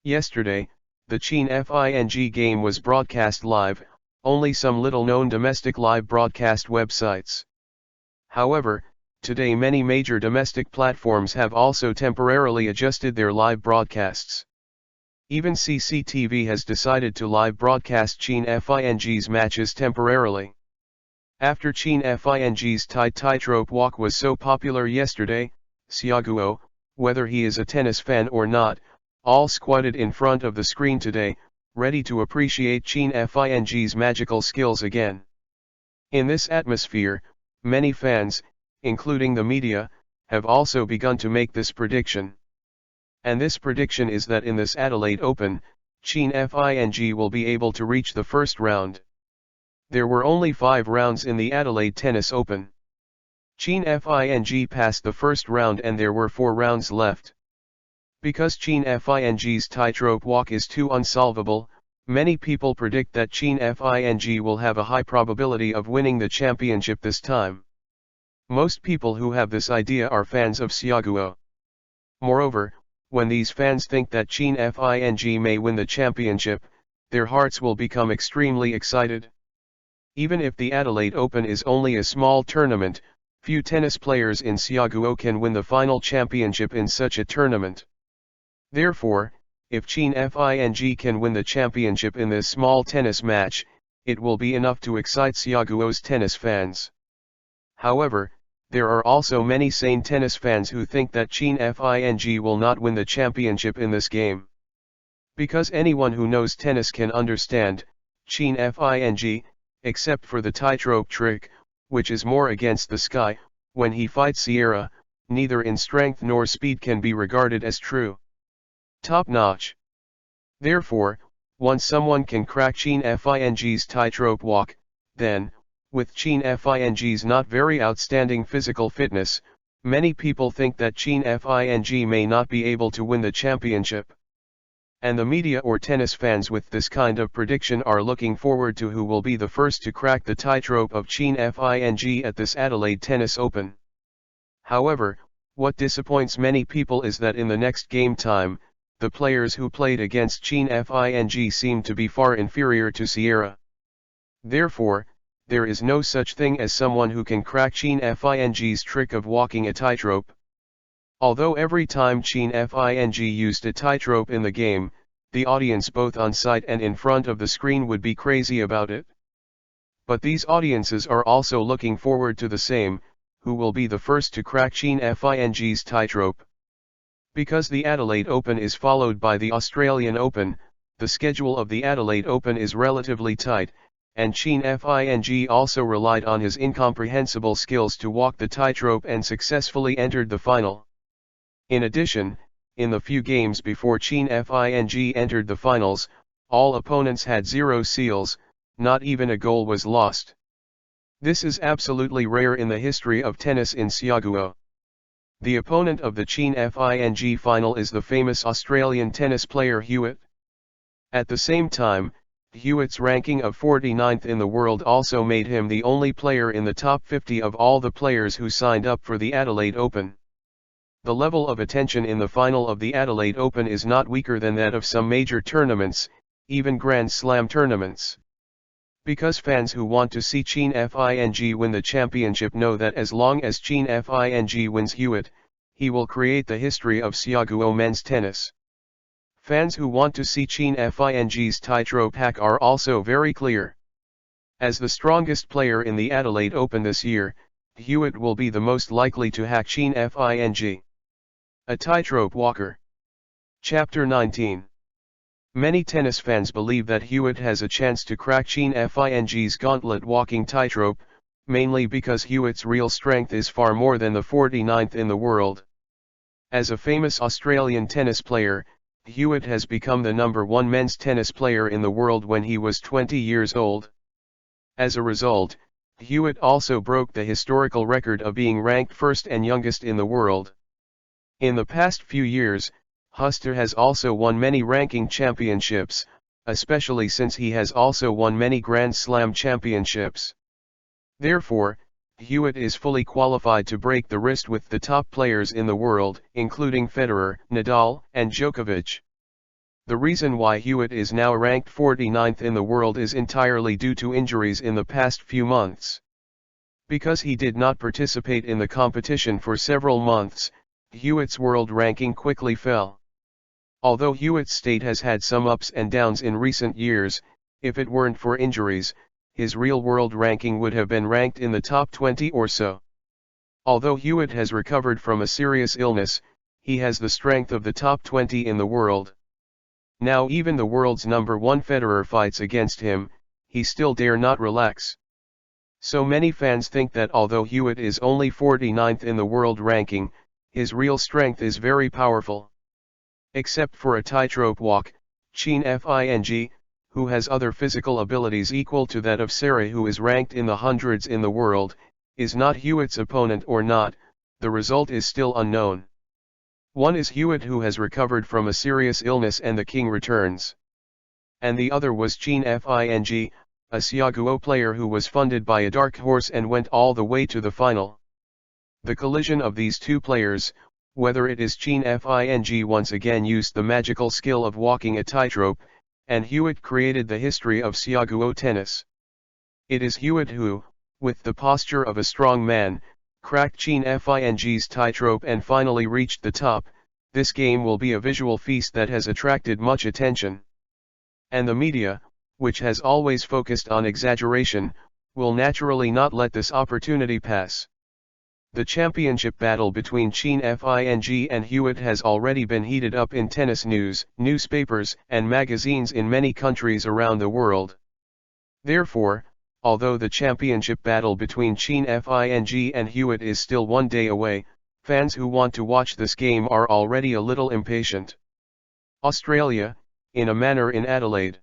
Yesterday, the Qin Fing game was broadcast live, only some little-known domestic live broadcast websites. However, today many major domestic platforms have also temporarily adjusted their live broadcasts. Even CCTV has decided to live broadcast Qin Fing's matches temporarily. After Qin Fing's tightrope walk was so popular yesterday, Siaguo, whether he is a tennis fan or not, all squatted in front of the screen today, ready to appreciate Qin Fing's magical skills again. In this atmosphere, many fans, including the media, have also begun to make this prediction. And this prediction is that in this Adelaide Open, Chien Fing will be able to reach the first round. There were only 5 rounds in the Adelaide Tennis Open. Chien Fing passed the first round and there were 4 rounds left. Because Chien Fing's tightrope walk is too unsolvable, many people predict that Chien Fing will have a high probability of winning the championship this time. Most people who have this idea are fans of Xiaoguo. Moreover, when these fans think that Chien Fing may win the championship, their hearts will become extremely excited. Even if the Adelaide Open is only a small tournament, few tennis players in Xiaoguo can win the final championship in such a tournament. Therefore, if Chien Fing can win the championship in this small tennis match, it will be enough to excite Xiaoguo's tennis fans. However, there are also many sane tennis fans who think that Chien Fing will not win the championship in this game. Because anyone who knows tennis can understand, Chien Fing, except for the tightrope trick, which is more against the sky, when he fights Sierra, neither in strength nor speed can be regarded as true. Top-notch. Therefore, once someone can crack Chien Fing's tightrope walk, then, with Chien Fing's not very outstanding physical fitness, many people think that Chien Fing may not be able to win the championship. And the media or tennis fans with this kind of prediction are looking forward to who will be the first to crack the tightrope of Chien Fing at this Adelaide Tennis Open. However, what disappoints many people is that in the next game time, the players who played against Chien Fing seem to be far inferior to Sierra. Therefore, there is no such thing as someone who can crack Chien Fing's trick of walking a tightrope. Although every time Chien Fing used a tightrope in the game, the audience both on site and in front of the screen would be crazy about it. But these audiences are also looking forward to the same, who will be the first to crack Chien Fing's tightrope. Because the Adelaide Open is followed by the Australian Open, the schedule of the Adelaide Open is relatively tight, and Chien Fing also relied on his incomprehensible skills to walk the tightrope and successfully entered the final. In addition, in the few games before Chien Fing entered the finals, all opponents had 0 seals, not even a goal was lost. This is absolutely rare in the history of tennis in Xiaoguo. The opponent of the Chien Fing final is the famous Australian tennis player Hewitt. At the same time, Hewitt's ranking of 49th in the world also made him the only player in the top 50 of all the players who signed up for the Adelaide Open. The level of attention in the final of the Adelaide Open is not weaker than that of some major tournaments, even Grand Slam tournaments. Because fans who want to see Chien Fing win the championship know that as long as Chien Fing wins Hewitt, he will create the history of Xiaoguo men's tennis. Fans who want to see Chien Fing's tightrope hack are also very clear. As the strongest player in the Adelaide Open this year, Hewitt will be the most likely to hack Chien Fing. A tightrope walker. Chapter 19. Many tennis fans believe that Hewitt has a chance to crack Chien Fing's gauntlet walking tightrope, mainly because Hewitt's real strength is far more than the 49th in the world. As a famous Australian tennis player, Hewitt has become the #1 men's tennis player in the world when he was 20 years old. As a result, Hewitt also broke the historical record of being ranked first and youngest in the world. In the past few years, Huster has also won many ranking championships, especially since he has also won many Grand Slam championships. Therefore, Hewitt is fully qualified to break the wrist with the top players in the world, including Federer, Nadal, and Djokovic. The reason why Hewitt is now ranked 49th in the world is entirely due to injuries in the past few months. Because he did not participate in the competition for several months, Hewitt's world ranking quickly fell. Although Hewitt's state has had some ups and downs in recent years, if it weren't for injuries, his real world ranking would have been ranked in the top 20 or so. Although Hewitt has recovered from a serious illness, he has the strength of the top 20 in the world. Now even the world's #1 Federer fights against him, he still dare not relax. So many fans think that although Hewitt is only 49th in the world ranking, his real strength is very powerful. Except for a tightrope walk, Chin Fing, who has other physical abilities equal to that of Sarah, who is ranked in the hundreds in the world, is not Hewitt's opponent or not. The result is still unknown. One is Hewitt, who has recovered from a serious illness and the king returns. And the other was Chin Fing, a Xiaoguo player who was funded by a dark horse and went all the way to the final. The collision of these two players, whether it is Chin Fing once again used the magical skill of walking a tightrope, and Hewitt created the history of Xiaoguo tennis. It is Hewitt who, with the posture of a strong man, cracked Chin Fing's tightrope and finally reached the top. This game will be a visual feast that has attracted much attention. And the media, which has always focused on exaggeration, will naturally not let this opportunity pass. The championship battle between Chin Fing and Hewitt has already been heated up in tennis news, newspapers, and magazines in many countries around the world. Therefore, although the championship battle between Chin Fing and Hewitt is still one day away, fans who want to watch this game are already a little impatient. Australia, in a manor in Adelaide.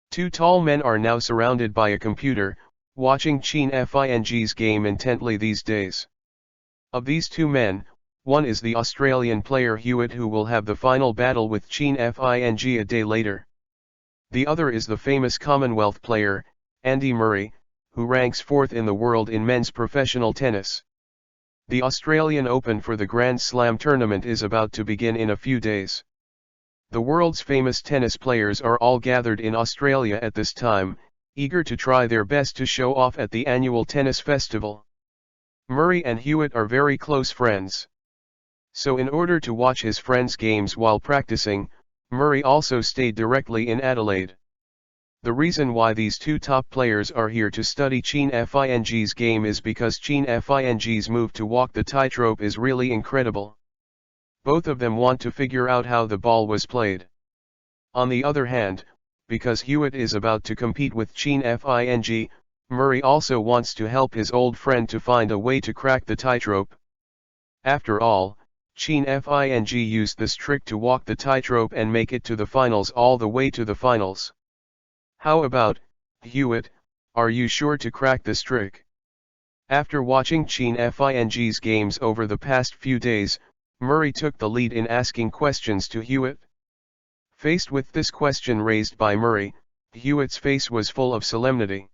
Two tall men are now surrounded by a computer, watching Chin Fing's game intently these days. Of these two men, one is the Australian player Hewitt, who will have the final battle with Chin Fing a day later. The other is the famous Commonwealth player, Andy Murray, who ranks 4th in the world in men's professional tennis. The Australian Open for the Grand Slam tournament is about to begin in a few days. The world's famous tennis players are all gathered in Australia at this time, eager to try their best to show off at the annual tennis festival. Murray and Hewitt are very close friends. So in order to watch his friends' games while practicing, Murray also stayed directly in Adelaide. The reason why these two top players are here to study Chin Fing's game is because Chin Fing's move to walk the tightrope is really incredible. Both of them want to figure out how the ball was played. On the other hand, because Hewitt is about to compete with Chin Fing, Murray also wants to help his old friend to find a way to crack the tightrope. After all, Chin Fing used this trick to walk the tightrope and make it to the finals, all the way to the finals. How about, Hewitt, are you sure to crack this trick? After watching Chin Fing's games over the past few days, Murray took the lead in asking questions to Hewitt. Faced with this question raised by Murray, Hewitt's face was full of solemnity.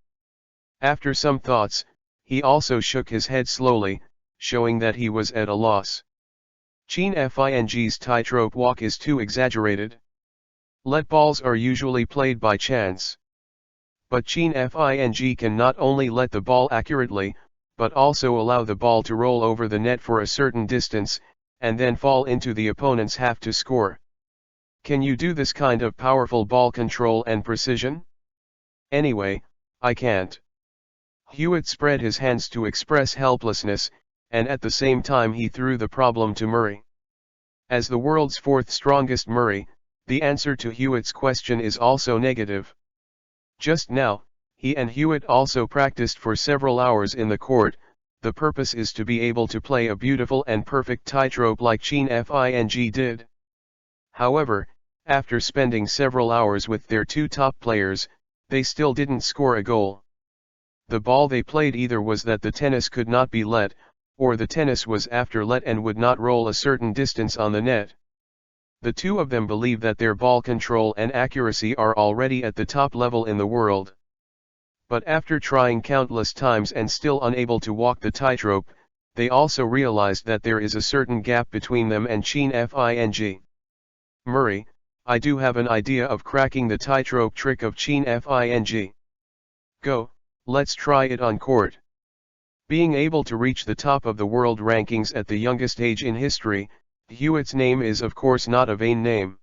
After some thoughts, he also shook his head slowly, showing that he was at a loss. Chin Fing's tightrope walk is too exaggerated. Let balls are usually played by chance. But Chin Fing can not only let the ball accurately, but also allow the ball to roll over the net for a certain distance, and then fall into the opponent's half to score. Can you do this kind of powerful ball control and precision? Anyway, I can't. Hewitt spread his hands to express helplessness, and at the same time he threw the problem to Murray. As the world's 4th strongest Murray, the answer to Hewitt's question is also negative. Just now, he and Hewitt also practiced for several hours in the court. The purpose is to be able to play a beautiful and perfect tightrope like Chin Fing did. However, after spending several hours with their two top players, they still didn't score a goal. The ball they played either was that the tennis could not be let, or the tennis was after let and would not roll a certain distance on the net. The two of them believe that their ball control and accuracy are already at the top level in the world. But after trying countless times and still unable to walk the tightrope, they also realized that there is a certain gap between them and Chin Fing. Murray, I do have an idea of cracking the tightrope trick of Chin Fing. Go, let's try it on court. Being able to reach the top of the world rankings at the youngest age in history, Hewitt's name is of course not a vain name.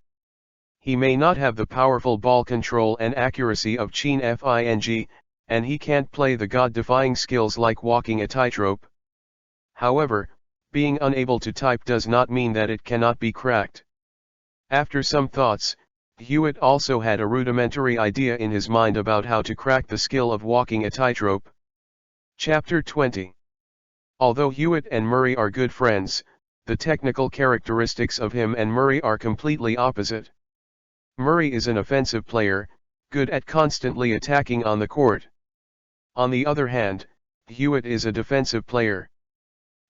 He may not have the powerful ball control and accuracy of Chin Fing, and he can't play the god-defying skills like walking a tightrope. However, being unable to type does not mean that it cannot be cracked. After some thoughts, Hewitt also had a rudimentary idea in his mind about how to crack the skill of walking a tightrope. Chapter 20. Although Hewitt and Murray are good friends, the technical characteristics of him and Murray are completely opposite. Murray is an offensive player, good at constantly attacking on the court. On the other hand, Hewitt is a defensive player.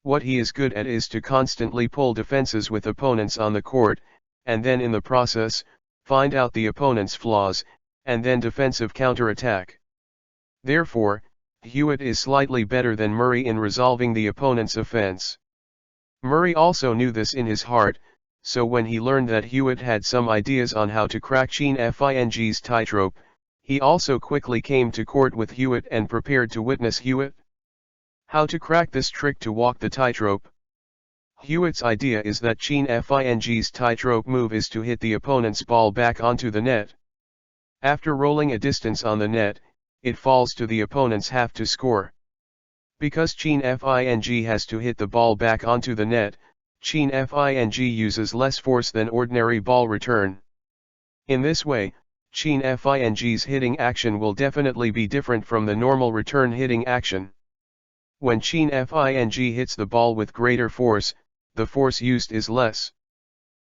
What he is good at is to constantly pull defenses with opponents on the court, and then in the process, find out the opponent's flaws, and then defensive counterattack. Therefore, Hewitt is slightly better than Murray in resolving the opponent's offense. Murray also knew this in his heart, so when he learned that Hewitt had some ideas on how to crack Chine Fing's tightrope, he also quickly came to court with Hewitt and prepared to witness Hewitt. How to crack this trick to walk the tightrope? Hewitt's idea is that Chine Fing's tightrope move is to hit the opponent's ball back onto the net. After rolling a distance on the net, it falls to the opponent's half to score. Because Chine Fing has to hit the ball back onto the net, Chine Fing uses less force than ordinary ball return. In this way, Chine Fing's hitting action will definitely be different from the normal return hitting action. When Chine Fing hits the ball with greater force, the force used is less.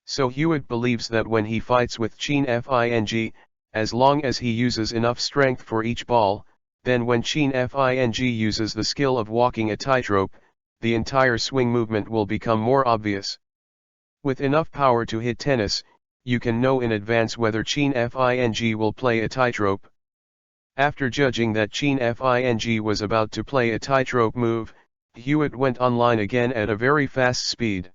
So Hewitt believes that when he fights with Chine Fing, as long as he uses enough strength for each ball, then when Chine Fing uses the skill of walking a tightrope, the entire swing movement will become more obvious. With enough power to hit tennis, you can know in advance whether Chine Fing will play a tightrope. After judging that Chine Fing was about to play a tightrope move, Hewitt went online again at a very fast speed.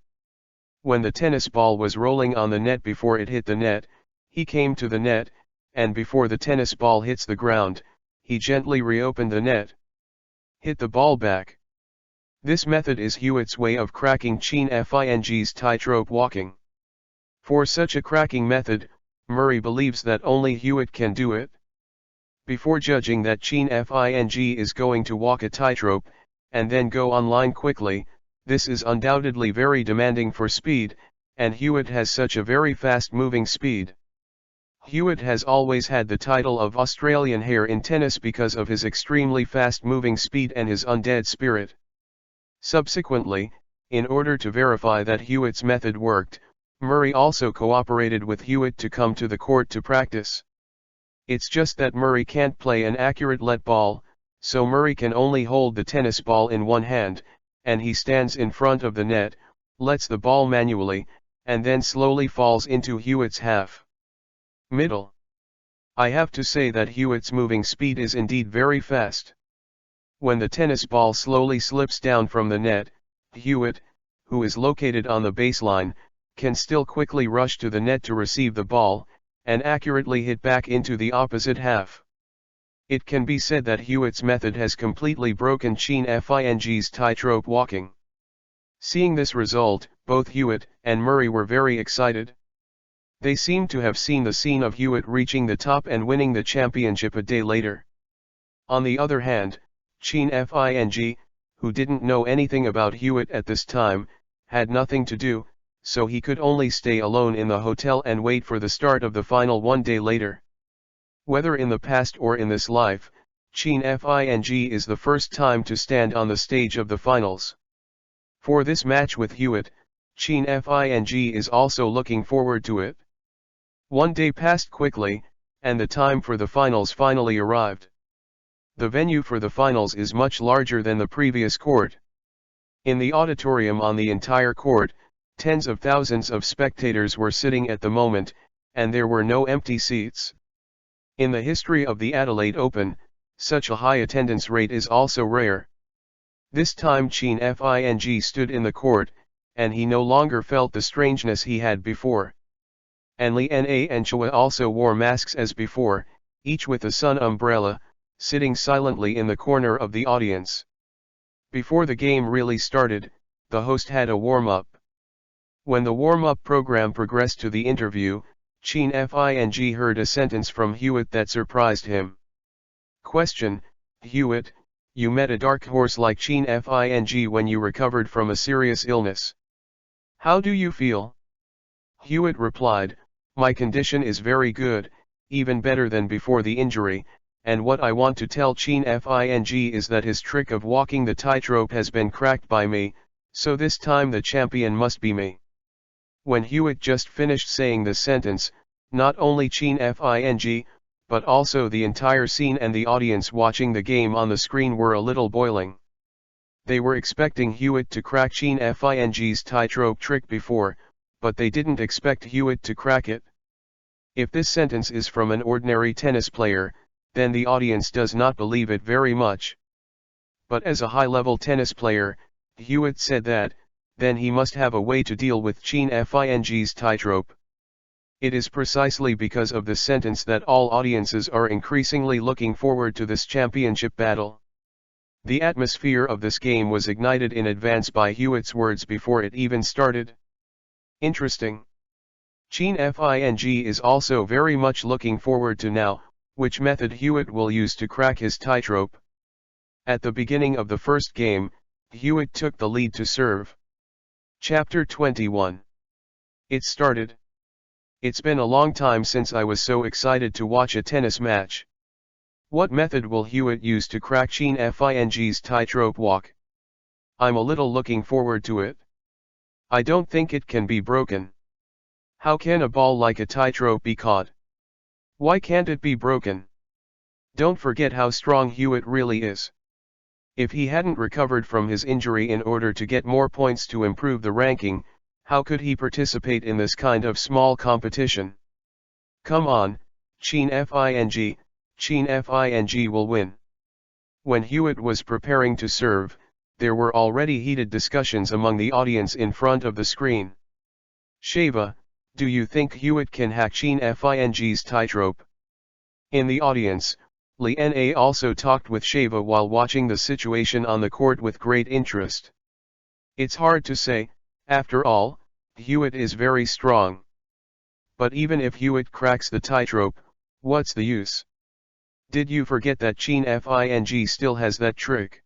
When the tennis ball was rolling on the net before it hit the net, he came to the net, and before the tennis ball hits the ground, he gently reopened the net. Hit the ball back. This method is Hewitt's way of cracking Chine Fing's tightrope walking. For such a cracking method, Murray believes that only Hewitt can do it. Before judging that Chine Fing is going to walk a tightrope, and then go online quickly, this is undoubtedly very demanding for speed, and Hewitt has such a very fast-moving speed. Hewitt has always had the title of Australian Hare in tennis because of his extremely fast-moving speed and his undead spirit. Subsequently, in order to verify that Hewitt's method worked, Murray also cooperated with Hewitt to come to the court to practice. It's just that Murray can't play an accurate let ball, so Murray can only hold the tennis ball in one hand, and he stands in front of the net, lets the ball manually, and then slowly falls into Hewitt's half. Middle. I have to say that Hewitt's moving speed is indeed very fast. When the tennis ball slowly slips down from the net, Hewitt, who is located on the baseline, can still quickly rush to the net to receive the ball, and accurately hit back into the opposite half. It can be said that Hewitt's method has completely broken Chine Fing's tightrope walking. Seeing this result, both Hewitt and Murray were very excited. They seemed to have seen the scene of Hewitt reaching the top and winning the championship a day later. On the other hand, Chine Fing, who didn't know anything about Hewitt at this time, had nothing to do, so he could only stay alone in the hotel and wait for the start of the final one day later. Whether in the past or in this life, Chine Fing is the first time to stand on the stage of the finals. For this match with Hewitt, Chine Fing is also looking forward to it. One day passed quickly, and the time for the finals finally arrived. The venue for the finals is much larger than the previous court. In the auditorium on the entire court, tens of thousands of spectators were sitting at the moment, and there were no empty seats. In the history of the Adelaide Open, such a high attendance rate is also rare. This time Chine Fing stood in the court, and he no longer felt the strangeness he had before. Anli Na and Chua also wore masks as before, each with a sun umbrella, sitting silently in the corner of the audience. Before the game really started, the host had a warm-up. When the warm-up program progressed to the interview, Chine Fing heard a sentence from Hewitt that surprised him. Question: Hewitt, you met a dark horse like Chine Fing when you recovered from a serious illness. How do you feel? Hewitt replied, my condition is very good, even better than before the injury, and what I want to tell Chine Fing is that his trick of walking the tightrope has been cracked by me, So this time the champion must be me. When Hewitt just finished saying this sentence, not only Chin Fing, but also the entire scene and the audience watching the game on the screen were a little boiling. They were expecting Hewitt to crack Chin Fing's tightrope trick before, but they didn't expect Hewitt to crack it. If this sentence is from an ordinary tennis player, then the audience does not believe it very much. But as a high-level tennis player, Hewitt said that, then he must have a way to deal with Chin Fing's tightrope. It is precisely because of this sentence that all audiences are increasingly looking forward to this championship battle. The atmosphere of this game was ignited in advance by Hewitt's words before it even started. Interesting. Chin Fing is also very much looking forward to now, which method Hewitt will use to crack his tightrope. At the beginning of the first game, Hewitt took the lead to serve. Chapter 21. It started. It's been a long time since I was so excited to watch a tennis match. What method will Hewitt use to crack Chin Fing's tightrope walk? I'm a little looking forward to it. I don't think it can be broken. How can a ball like a tightrope be caught? Why can't it be broken? Don't forget how strong Hewitt really is. If he hadn't recovered from his injury in order to get more points to improve the ranking, how could he participate in this kind of small competition? Come on, Chin Fing will win. When Hewitt was preparing to serve, there were already heated discussions among the audience in front of the screen. Sheva, do you think Hewitt can hack Chin Fing's tightrope? In the audience, Lena also talked with Sheva while watching the situation on the court with great interest. It's hard to say, after all, Hewitt is very strong. But even if Hewitt cracks the tightrope, what's the use? Did you forget that Chin Fing still has that trick?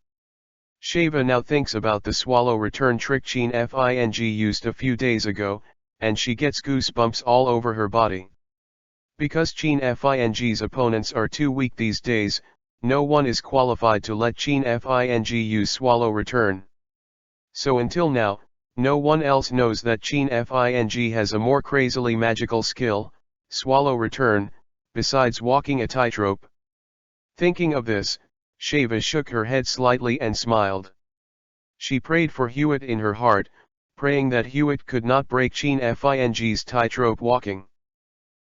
Sheva now thinks about the swallow return trick Chin Fing used a few days ago, and she gets goosebumps all over her body. Because Chin Fing's opponents are too weak these days, no one is qualified to let Chin Fing use swallow return. So until now, no one else knows that Chin Fing has a more crazily magical skill, swallow return, besides walking a tightrope. Thinking of this, Sheva shook her head slightly and smiled. She prayed for Hewitt in her heart, praying that Hewitt could not break Chin Fing's tightrope walking.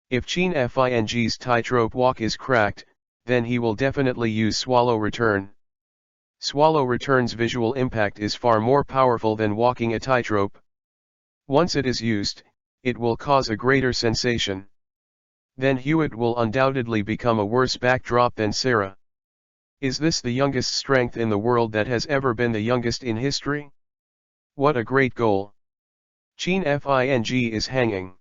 If Chin Fing's tightrope walk is cracked, then he will definitely use swallow return. Swallow return's visual impact is far more powerful than walking a tightrope. Once it is used, it will cause a greater sensation. Then Hewitt will undoubtedly become a worse backdrop than Sarah. Is this the youngest strength in the world that has ever been the youngest in history? What a great goal. Chin Fing is hanging.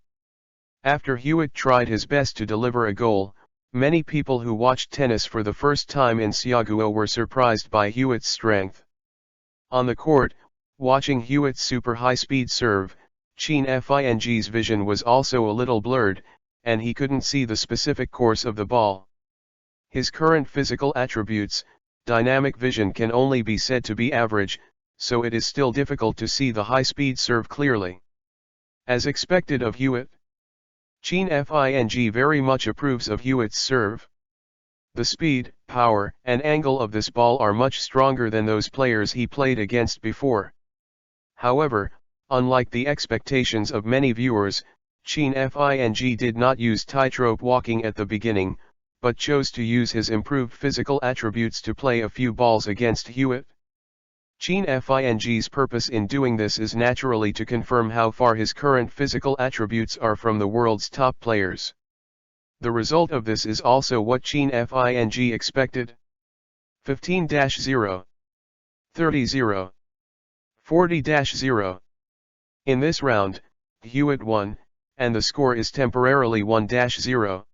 After Hewitt tried his best to deliver a goal, many people who watched tennis for the first time in Siaguo were surprised by Hewitt's strength. On the court, watching Hewitt's super high-speed serve, Chin Fing's vision was also a little blurred, and he couldn't see the specific course of the ball. His current physical attributes, dynamic vision, can only be said to be average, so it is still difficult to see the high-speed serve clearly. As expected of Hewitt, Chin Fing very much approves of Hewitt's serve. The speed, power, and angle of this ball are much stronger than those players he played against before. However, unlike the expectations of many viewers, Chin Fing did not use tightrope walking at the beginning, but chose to use his improved physical attributes to play a few balls against Hewitt. Chin Fing's purpose in doing this is naturally to confirm how far his current physical attributes are from the world's top players. The result of this is also what Chin Fing expected. 15-0. 30-0. 40-0. In this round, Hewitt won, and the score is temporarily 1-0.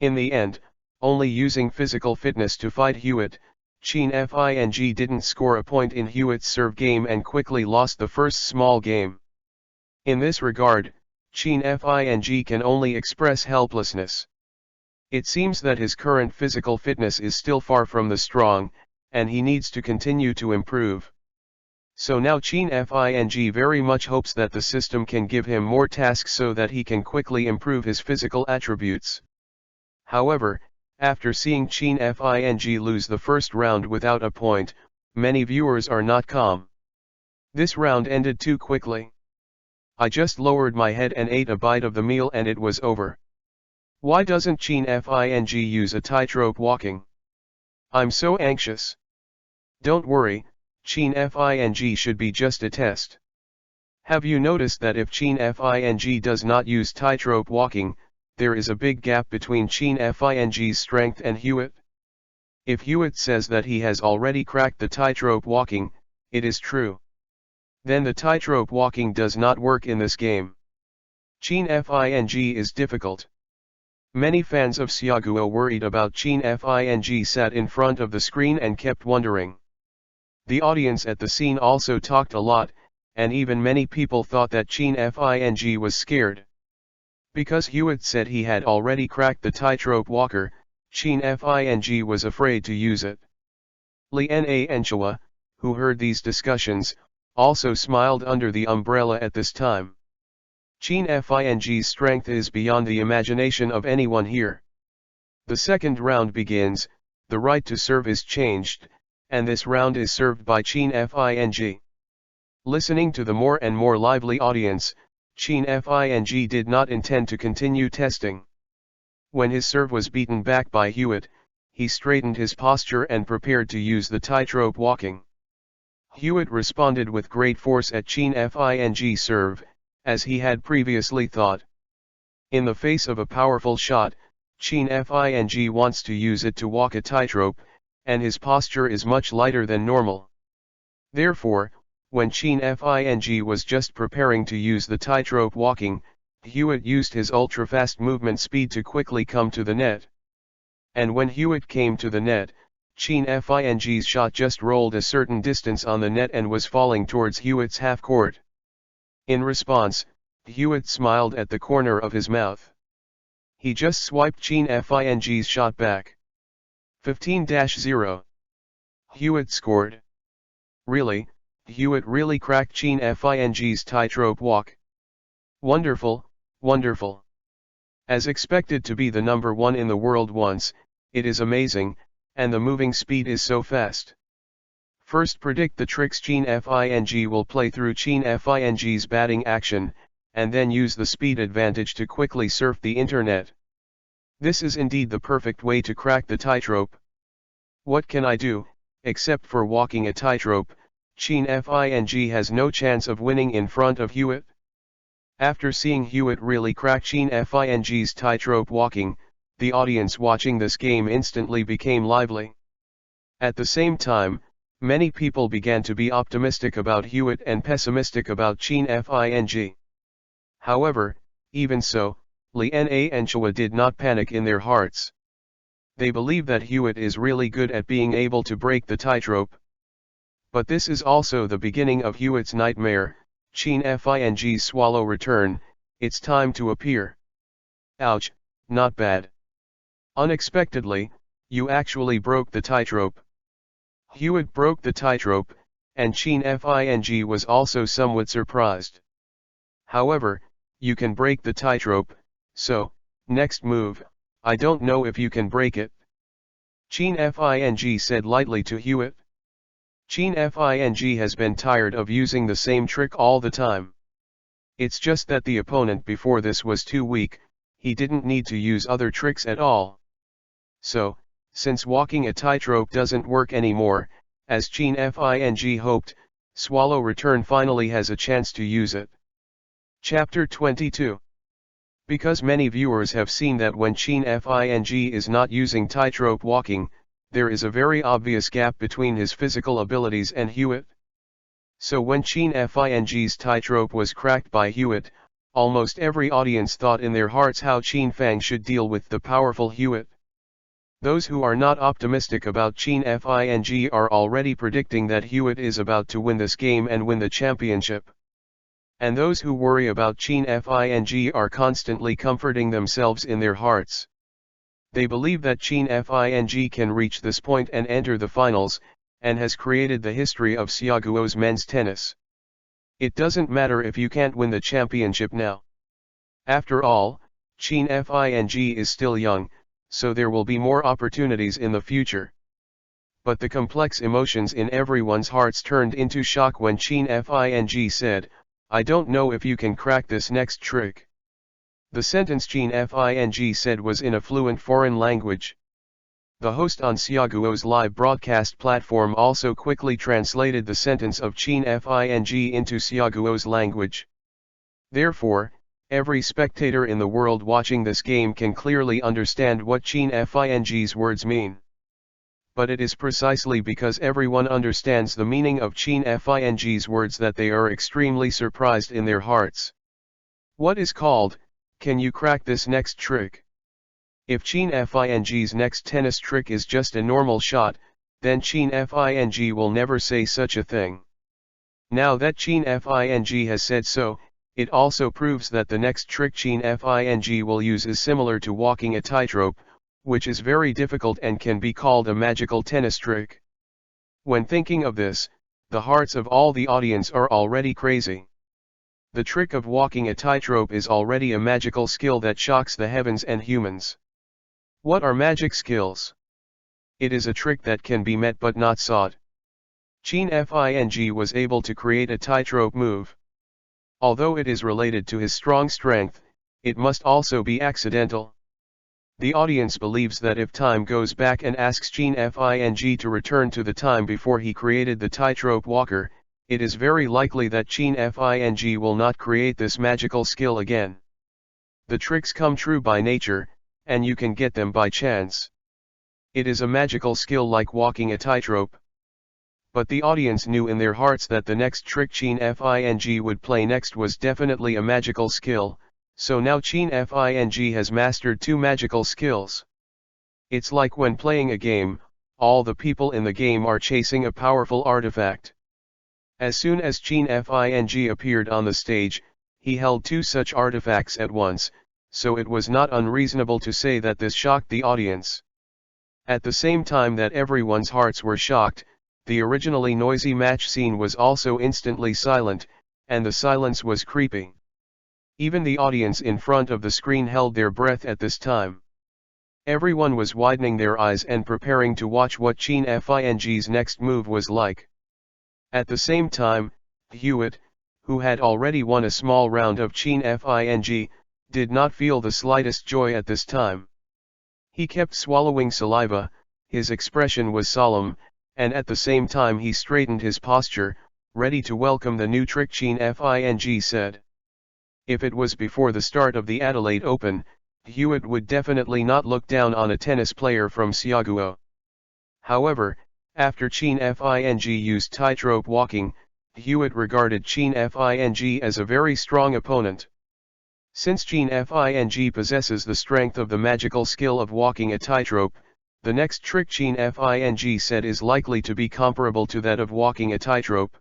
In the end, only using physical fitness to fight Hewitt, Chin Fing didn't score a point in Hewitt's serve game and quickly lost the first small game. In this regard, Chin Fing can only express helplessness. It seems that his current physical fitness is still far from the strong, and he needs to continue to improve. So now Chin Fing very much hopes that the system can give him more tasks so that he can quickly improve his physical attributes. However, after seeing Chin Fing lose the first round without a point, many viewers are not calm. This round ended too quickly. I just lowered my head and ate a bite of the meal and it was over. Why doesn't Chin Fing use a tightrope walking? I'm so anxious. Don't worry, Chin Fing should be just a test. Have you noticed that if Chin Fing does not use tightrope walking, there is a big gap between Chin Fing's strength and Hewitt? If Hewitt says that he has already cracked the tightrope walking, it is true. Then the tightrope walking does not work in this game. Chin Fing is difficult. Many fans of Xiaoguo worried about Chin Fing sat in front of the screen and kept wondering. The audience at the scene also talked a lot, and even many people thought that Chin Fing was scared. Because Hewitt said he had already cracked the tightrope walker, Chin Fing was afraid to use it. Lian Anchua, who heard these discussions, also smiled under the umbrella at this time. Chin Fing's strength is beyond the imagination of anyone here. The second round begins, the right to serve is changed, and this round is served by Chin Fing. Listening to the more and more lively audience, Chin Fing did not intend to continue testing. When his serve was beaten back by Hewitt, he straightened his posture and prepared to use the tightrope walking. Hewitt responded with great force at Chin Fing's serve, as he had previously thought. In the face of a powerful shot, Chin Fing wants to use it to walk a tightrope, and his posture is much lighter than normal. Therefore, when Chin Fing was just preparing to use the tightrope walking, Hewitt used his ultra-fast movement speed to quickly come to the net. And when Hewitt came to the net, Chin Fing's shot just rolled a certain distance on the net and was falling towards Hewitt's half-court. In response, Hewitt smiled at the corner of his mouth. He just swiped Chin Fing's shot back. 15-0. Hewitt scored. Really, Hewitt really cracked Chin Fing's tightrope walk. Wonderful, wonderful. As expected to be the number one in the world once, it is amazing, and the moving speed is so fast. First predict the tricks Chin Fing will play through Chin Fing's batting action, and then use the speed advantage to quickly surf the internet. This is indeed the perfect way to crack the tightrope. What can I do, except for walking a tightrope? Chin Fing has no chance of winning in front of Hewitt. After seeing Hewitt really crack Chin Fing's tightrope walking, the audience watching this game instantly became lively. At the same time, many people began to be optimistic about Hewitt and pessimistic about Chin Fing. However, even so, Lian Anchua did not panic in their hearts. They believe that Hewitt is really good at being able to break the tightrope. But this is also the beginning of Hewitt's nightmare, Chin Fing's swallow return. It's time to appear. Ouch, not bad. Unexpectedly, you actually broke the tightrope. Hewitt broke the tightrope, and Chin Fing was also somewhat surprised. However, you can break the tightrope, so, next move, I don't know if you can break it. Chin Fing said lightly to Hewitt. Chin Fing has been tired of using the same trick all the time. It's just that the opponent before this was too weak, he didn't need to use other tricks at all. So, since walking a tightrope doesn't work anymore, as Chin Fing hoped, Swallow Return finally has a chance to use it. Chapter 22. Because many viewers have seen that when Chin Fing is not using tightrope walking, there is a very obvious gap between his physical abilities and Hewitt. So when Chin Fing's tightrope was cracked by Hewitt, almost every audience thought in their hearts how Chin Fang should deal with the powerful Hewitt. Those who are not optimistic about Chin Fing are already predicting that Hewitt is about to win this game and win the championship. And those who worry about Chin Fing are constantly comforting themselves in their hearts. They believe that Chin Fing can reach this point and enter the finals, and has created the history of Siaguo's men's tennis. It doesn't matter if you can't win the championship now. After all, Qin Fing is still young, so there will be more opportunities in the future. But the complex emotions in everyone's hearts turned into shock when Qin Fing said, "I don't know if you can crack this next trick." The sentence Qin Fing said was in a fluent foreign language. The host on Siaguo's live broadcast platform also quickly translated the sentence of Qin Fing into Siaguo's language. Therefore, every spectator in the world watching this game can clearly understand what Qin Fing's words mean. But it is precisely because everyone understands the meaning of Qin Fing's words that they are extremely surprised in their hearts. What is called, "Can you crack this next trick?" If Qin Fing's next tennis trick is just a normal shot, then Qin Fing will never say such a thing. Now that Qin Fing has said so, it also proves that the next trick Qin Fing will use is similar to walking a tightrope, which is very difficult and can be called a magical tennis trick. When thinking of this, the hearts of all the audience are already crazy. The trick of walking a tightrope is already a magical skill that shocks the heavens and humans. What are magic skills? It is a trick that can be met but not sought. Qin Fing was able to create a tightrope move. Although it is related to his strong strength, it must also be accidental. The audience believes that if time goes back and asks Qin Fing to return to the time before he created the tightrope walker, it is very likely that Qin Fing will not create this magical skill again. The tricks come true by nature, and you can get them by chance. It is a magical skill like walking a tightrope. But the audience knew in their hearts that the next trick Qin Fing would play next was definitely a magical skill, so now Qin Fing has mastered two magical skills. It's like when playing a game, all the people in the game are chasing a powerful artifact. As soon as Qin Fing appeared on the stage, he held two such artifacts at once, so it was not unreasonable to say that this shocked the audience. At the same time that everyone's hearts were shocked, the originally noisy match scene was also instantly silent, and the silence was creeping. Even the audience in front of the screen held their breath at this time. Everyone was widening their eyes and preparing to watch what Qin Fing's next move was like. At the same time, Hewitt, who had already won a small round of Qin Fing, did not feel the slightest joy at this time. He kept swallowing saliva, his expression was solemn, and at the same time he straightened his posture, ready to welcome the new trick Qin Fing said. If it was before the start of the Adelaide Open, Hewitt would definitely not look down on a tennis player from Siaguo. However, after Qin Fing used tightrope walking, Hewitt regarded Qin Fing as a very strong opponent. Since Qin Fing possesses the strength of the magical skill of walking a tightrope, the next trick Qin Fing said is likely to be comparable to that of walking a tightrope.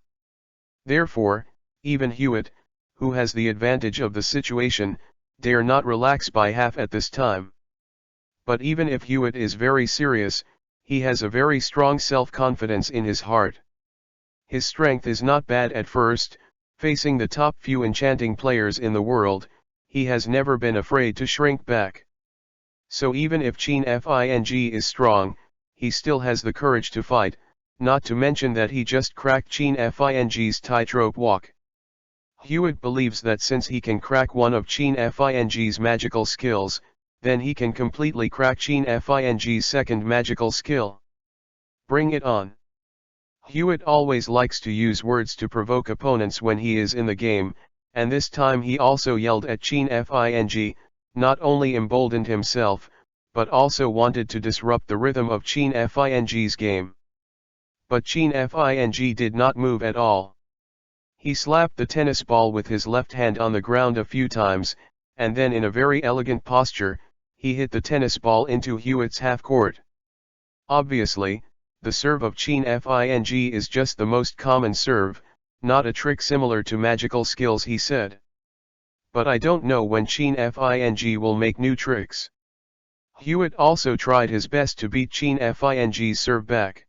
Therefore, even Hewitt, who has the advantage of the situation, dare not relax by half at this time. But even if Hewitt is very serious, he has a very strong self-confidence in his heart. His strength is not bad at first, facing the top few enchanting players in the world, he has never been afraid to shrink back. So even if Qin Fing is strong, he still has the courage to fight, not to mention that he just cracked Qin Fing's tightrope walk. Hewitt believes that since he can crack one of Qin Fing's magical skills, then he can completely crack Qin Fing's second magical skill. Bring it on. Hewitt always likes to use words to provoke opponents when he is in the game, and this time he also yelled at Qin Fing, not only emboldened himself, but also wanted to disrupt the rhythm of Qin Fing's game. But Qin Fing did not move at all. He slapped the tennis ball with his left hand on the ground a few times, and then in a very elegant posture, he hit the tennis ball into Hewitt's half-court. Obviously, the serve of Qin Fing is just the most common serve, not a trick similar to magical skills, he said. But I don't know when Qin Fing will make new tricks. Hewitt also tried his best to beat Qin Fing's serve back.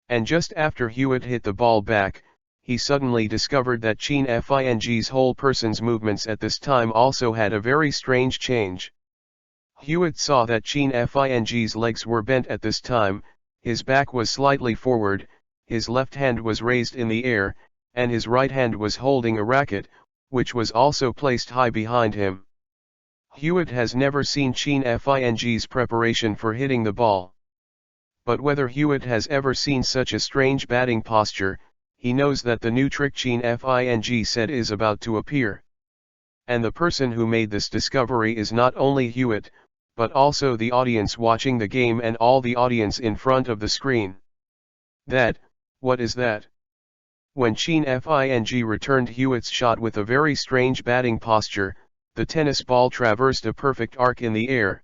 And just after Hewitt hit the ball back, he suddenly discovered that Chin Fing's whole person's movements at this time also had a very strange change. Hewitt saw that Chin Fing's legs were bent at this time, his back was slightly forward, his left hand was raised in the air, and his right hand was holding a racket, which was also placed high behind him. Hewitt has never seen Chin Fing's preparation for hitting the ball. But whether Hewitt has ever seen such a strange batting posture, he knows that the new trick Chin Fing said is about to appear. And the person who made this discovery is not only Hewitt, but also the audience watching the game and all the audience in front of the screen. What is that? When Chin Fing returned Hewitt's shot with a very strange batting posture, the tennis ball traversed a perfect arc in the air.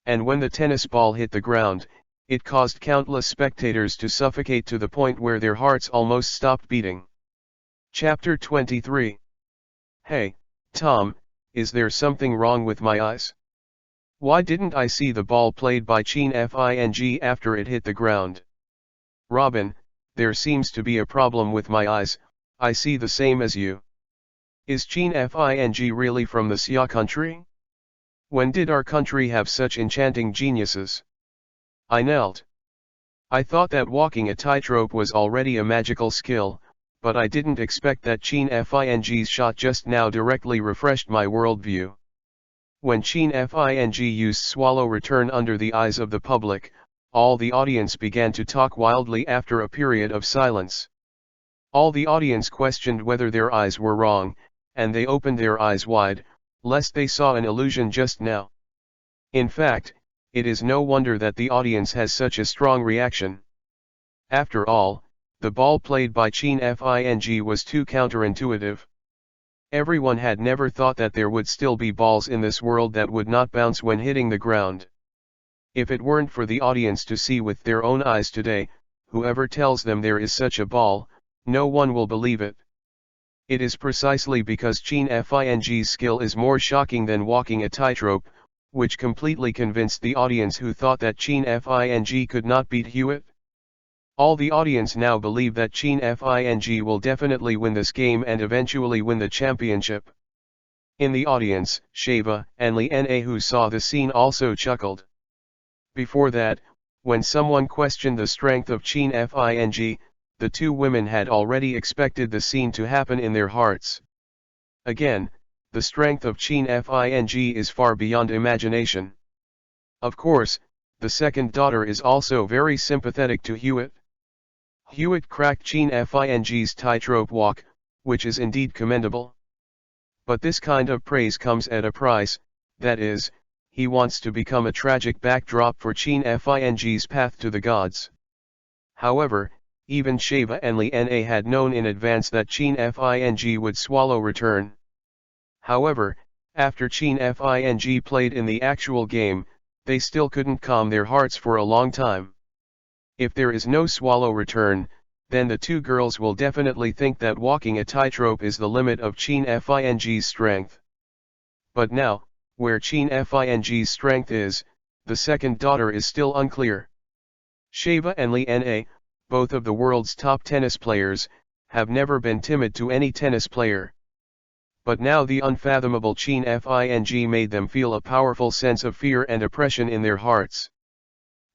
And when the tennis ball hit the ground, it caused countless spectators to suffocate to the point where their hearts almost stopped beating. Chapter 23. Hey, Tom, is there something wrong with my eyes? Why didn't I see the ball played by Chin Fing after it hit the ground? Robin, there seems to be a problem with my eyes, I see the same as you. Is Chin Fing really from the Xia country? When did our country have such enchanting geniuses? I knelt. I thought that walking a tightrope was already a magical skill, but I didn't expect that Chin Fing's shot just now directly refreshed my worldview. When Chin Fing used swallow return under the eyes of the public, all the audience began to talk wildly after a period of silence. All the audience questioned whether their eyes were wrong, and they opened their eyes wide, lest they saw an illusion just now. In fact, it is no wonder that the audience has such a strong reaction. After all, the ball played by Chin Fing was too counterintuitive. Everyone had never thought that there would still be balls in this world that would not bounce when hitting the ground. If it weren't for the audience to see with their own eyes today, whoever tells them there is such a ball, no one will believe it. It is precisely because Chin Fing's skill is more shocking than walking a tightrope, which completely convinced the audience who thought that Chin Fing could not beat Hewitt. All the audience now believe that Chin Fing will definitely win this game and eventually win the championship. In the audience, Sheva and Liana, who saw the scene, also chuckled. Before that, when someone questioned the strength of Chin Fing, the two women had already expected the scene to happen in their hearts. Again, the strength of Chin Fing is far beyond imagination. Of course, the second daughter is also very sympathetic to Hewitt. Hewitt cracked Chin Fing's tightrope walk, which is indeed commendable. But this kind of praise comes at a price, that is, he wants to become a tragic backdrop for Chin Fing's path to the gods. However, even Sheva and Liana had known in advance that Chin Fing would swallow return. However, after Chin Fing played in the actual game, they still couldn't calm their hearts for a long time. If there is no swallow return, then the two girls will definitely think that walking a tightrope is the limit of Chin Fing's strength. But now, where Chin Fing's strength is, the second daughter is still unclear. Sheva and Liana, both of the world's top tennis players, have never been timid to any tennis player. But now the unfathomable Chin Fing made them feel a powerful sense of fear and oppression in their hearts.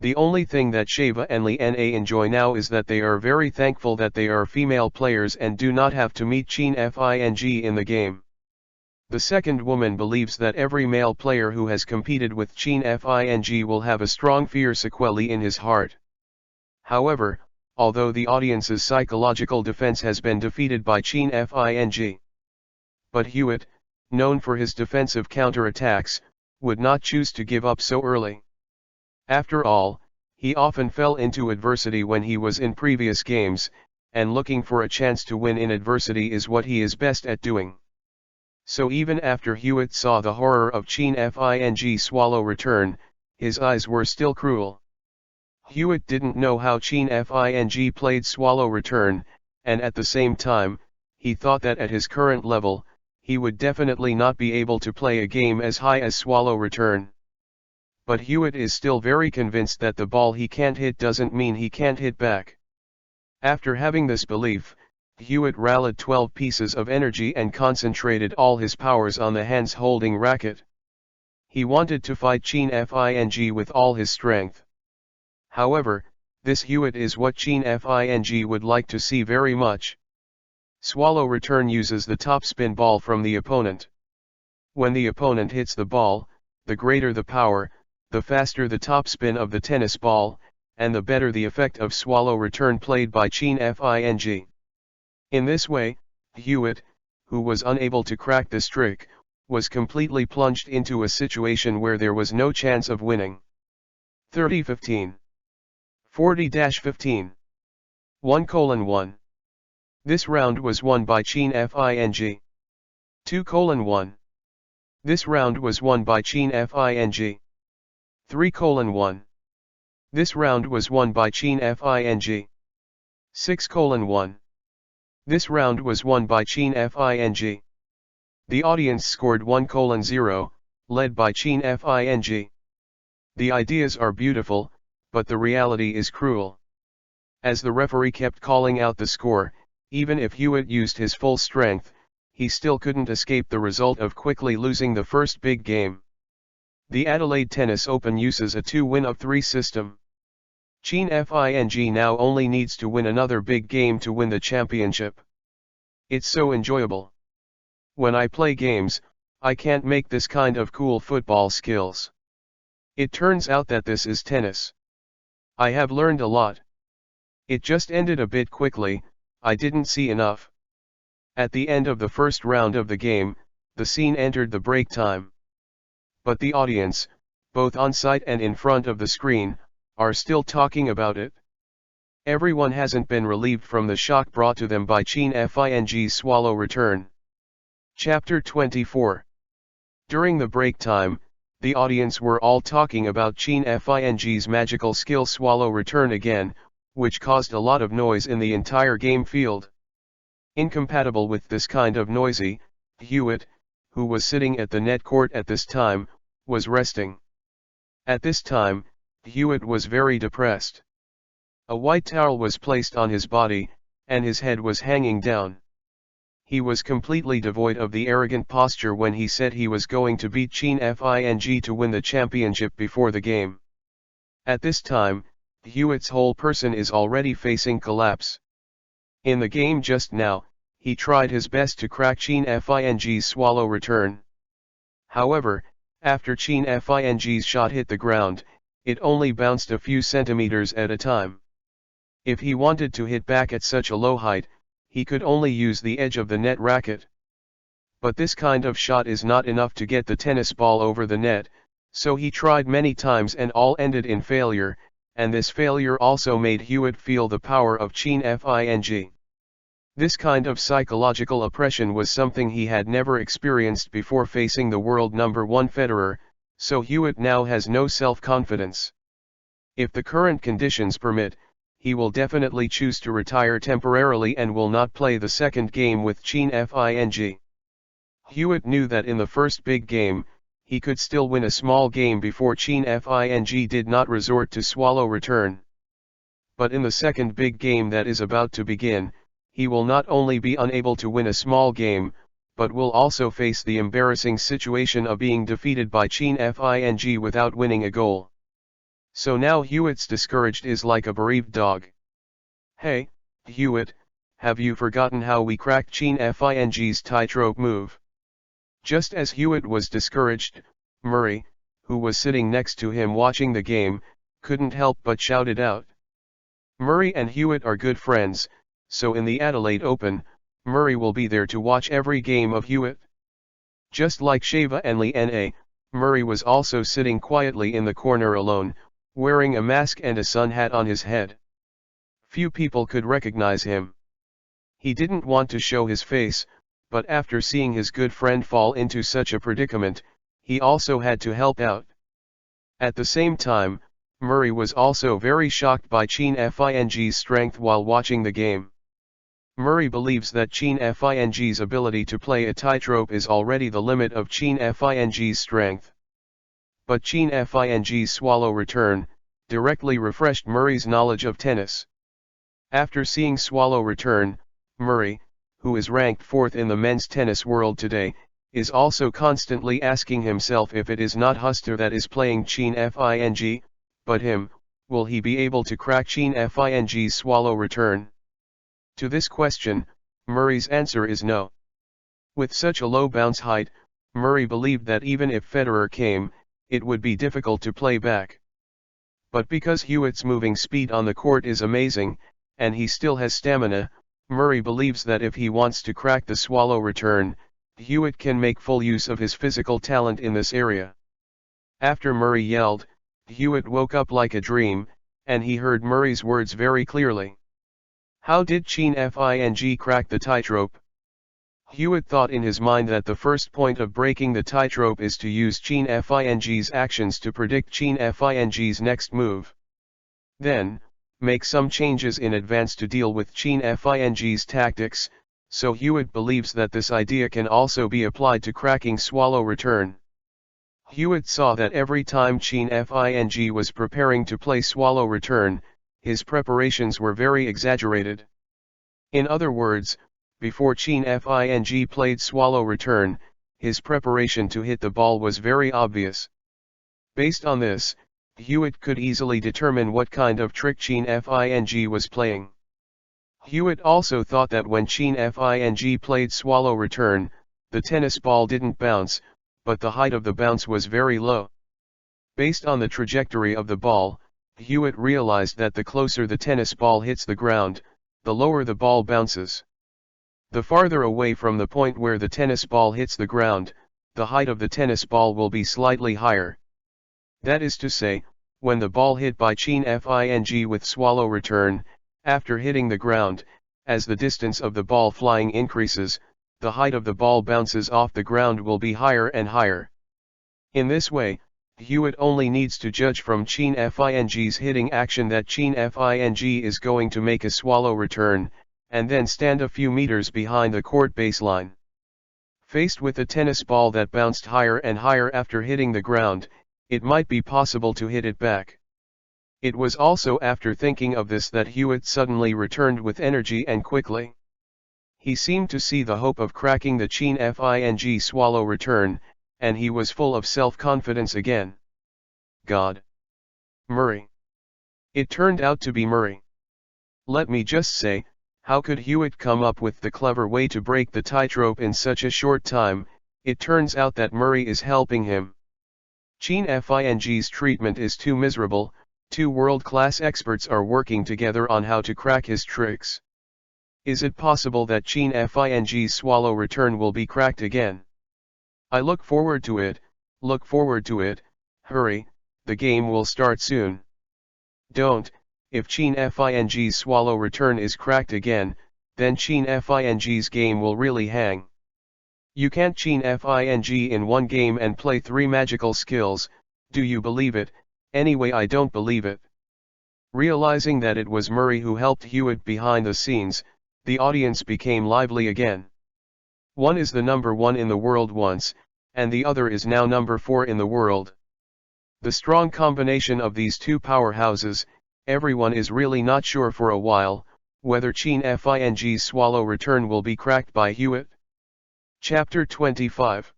The only thing that Sheva and Liana enjoy now is that they are very thankful that they are female players and do not have to meet Chin Fing in the game. The second woman believes that every male player who has competed with Chin Fing will have a strong fear sequelae in his heart. However, although the audience's psychological defense has been defeated by Chin Fing, but Hewitt, known for his defensive counterattacks, would not choose to give up so early. After all, he often fell into adversity when he was in previous games, and looking for a chance to win in adversity is what he is best at doing. So even after Hewitt saw the horror of Chin Fing's swallow return, his eyes were still cruel. Hewitt didn't know how Chin Fing played swallow return, and at the same time, he thought that at his current level, he would definitely not be able to play a game as high as swallow return. But Hewitt is still very convinced that the ball he can't hit doesn't mean he can't hit back. After having this belief, Hewitt rallied 12 pieces of energy and concentrated all his powers on the hands-holding racket. He wanted to fight Qin Fing with all his strength. However, this Hewitt is what Qin Fing would like to see very much. Swallow return uses the topspin ball from the opponent. When the opponent hits the ball, the greater the power, the faster the topspin of the tennis ball, and the better the effect of swallow return played by Qin Fing. In this way, Hewitt, who was unable to crack this trick, was completely plunged into a situation where there was no chance of winning. 30-15. 40-15. 1:1. This round was won by Qin Fing. 2:1. This round was won by Qin Fing. 3:1. This round was won by Qin Fing. 6:1. This round was won by Qin Fing. The audience scored 1:0, led by Qin Fing. The ideas are beautiful, but the reality is cruel. As the referee kept calling out the score, even if Hewitt used his full strength, he still couldn't escape the result of quickly losing the first big game. The Adelaide Tennis Open uses a 2-win-of-3 system. Qin Fing now only needs to win another big game to win the championship. It's so enjoyable. When I play games, I can't make this kind of cool football skills. It turns out that this is tennis. I have learned a lot. It just ended a bit quickly, I didn't see enough. At the end of the first round of the game, the scene entered the break time. But the audience, both on site and in front of the screen, are still talking about it. Everyone hasn't been relieved from the shock brought to them by Qin Fing's swallow return. Chapter 24. During the break time, the audience were all talking about Qin Fing's magical skill swallow return again, which caused a lot of noise in the entire game field. Incompatible with this kind of noisy, Hewitt, who was sitting at the net court at this time, was resting. At this time, Hewitt was very depressed. A white towel was placed on his body, and his head was hanging down. He was completely devoid of the arrogant posture when he said he was going to beat Qin Fing to win the championship before the game. At this time, Hewitt's whole person is already facing collapse. In the game just now, he tried his best to crack Qin Fing's swallow return. However, after Qin Fing's shot hit the ground, it only bounced a few centimeters at a time. If he wanted to hit back at such a low height, he could only use the edge of the net racket. But this kind of shot is not enough to get the tennis ball over the net, so he tried many times and all ended in failure, and this failure also made Hewitt feel the power of Qin Fing. This kind of psychological oppression was something he had never experienced before facing the world number 1 Federer, so Hewitt now has no self-confidence. If the current conditions permit, he will definitely choose to retire temporarily and will not play the second game with Qin Fing. Hewitt knew that in the first big game, he could still win a small game before Qin Fing did not resort to swallow return. But in the second big game that is about to begin, he will not only be unable to win a small game, but will also face the embarrassing situation of being defeated by Qin Fing without winning a goal. So now Hewitt's discouraged is like a bereaved dog. Hey, Hewitt, have you forgotten how we cracked Qin Fing's tightrope move? Just as Hewitt was discouraged, Murray, who was sitting next to him watching the game, couldn't help but shouted out. Murray and Hewitt are good friends, so in the Adelaide Open, Murray will be there to watch every game of Hewitt. Just like Shava and Lee, Murray was also sitting quietly in the corner alone, wearing a mask and a sun hat on his head. Few people could recognize him. He didn't want to show his face, but after seeing his good friend fall into such a predicament, he also had to help out. At the same time, Murray was also very shocked by Qin Fing's strength while watching the game. Murray believes that Qin Fing's ability to play a tightrope is already the limit of Qin Fing's strength. But Qin Fing's swallow return directly refreshed Murray's knowledge of tennis. After seeing Swallow return, Murray, who is ranked 4th in the men's tennis world today, is also constantly asking himself if it is not Huster that is playing Chien Fing, but him. Will he be able to crack Chien Fing's Swallow return? To this question, Murray's answer is no. With such a low bounce height, Murray believed that even if Federer came, it would be difficult to play back. But because Hewitt's moving speed on the court is amazing, and he still has stamina, Murray believes that if he wants to crack the Swallow return, Hewitt can make full use of his physical talent in this area. After Murray yelled, Hewitt woke up like a dream, and he heard Murray's words very clearly. How did Chien Fing crack the tightrope? Hewitt thought in his mind that the first point of breaking the tightrope is to use Chien Fing's actions to predict Chien Fing's next move. Then, make some changes in advance to deal with Chien Fing's tactics, so Hewitt believes that this idea can also be applied to cracking Swallow return. Hewitt saw that every time Chien Fing was preparing to play Swallow return, his preparations were very exaggerated. In other words, before Chien Fing played Swallow return, his preparation to hit the ball was very obvious. Based on this, Hewitt could easily determine what kind of trick Chien Fing was playing. Hewitt also thought that when Chien Fing played Swallow return, the tennis ball didn't bounce, but the height of the bounce was very low. Based on the trajectory of the ball, Hewitt realized that the closer the tennis ball hits the ground, the lower the ball bounces. The farther away from the point where the tennis ball hits the ground, the height of the tennis ball will be slightly higher. That is to say, when the ball hit by Chien Fing with Swallow return, after hitting the ground, as the distance of the ball flying increases, the height of the ball bounces off the ground will be higher and higher. In this way, Hewitt only needs to judge from Chien Fing's hitting action that Chien Fing is going to make a Swallow return, and then stand a few meters behind the court baseline. Faced with a tennis ball that bounced higher and higher after hitting the ground, it might be possible to hit it back. It was also after thinking of this that Hewitt suddenly returned with energy and quickly. He seemed to see the hope of cracking the Chien Fing Swallow return, and he was full of self-confidence again. God! Murray! It turned out to be Murray. Let me just say, how could Hewitt come up with the clever way to break the tightrope in such a short time? It turns out that Murray is helping him. Chien Fing's treatment is too miserable. Two world-class experts are working together on how to crack his tricks. Is it possible that Chien Fing's Swallow return will be cracked again? I look forward to it, hurry, the game will start soon. Don't, if Chien Fing's Swallow return is cracked again, then Chien Fing's game will really hang. You can't Chien Fing in one game and play 3 magical skills, do you believe it? Anyway, I don't believe it. Realizing that it was Murray who helped Hewitt behind the scenes, the audience became lively again. One is the number 1 in the world once, and the other is now number 4 in the world. The strong combination of these two powerhouses, everyone is really not sure for a while, whether Chien Fing's Swallow return will be cracked by Hewitt. Chapter 25.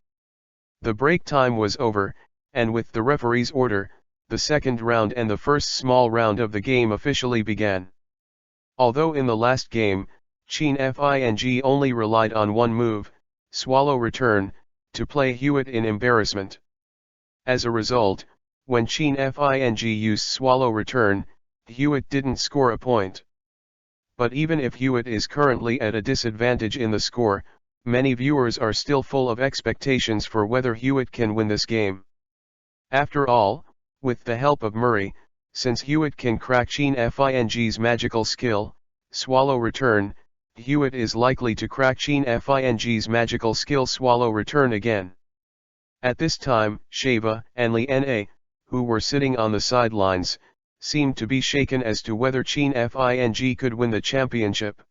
The break time was over, and with the referee's order, the second round and the first small round of the game officially began. Although in the last game, Chien Fing only relied on one move, Swallow return, to play Hewitt in embarrassment. As a result, when Chien Fing used Swallow return, Hewitt didn't score a point. But even if Hewitt is currently at a disadvantage in the score, many viewers are still full of expectations for whether Hewitt can win this game. After all, with the help of Murray, since Hewitt can crack Chien Fing's magical skill, Swallow return, Hewitt is likely to crack Chien Fing's magical skill Swallow return again. At this time, Sheva and Liana, who were sitting on the sidelines, seemed to be shaken as to whether Chien Fing could win the championship.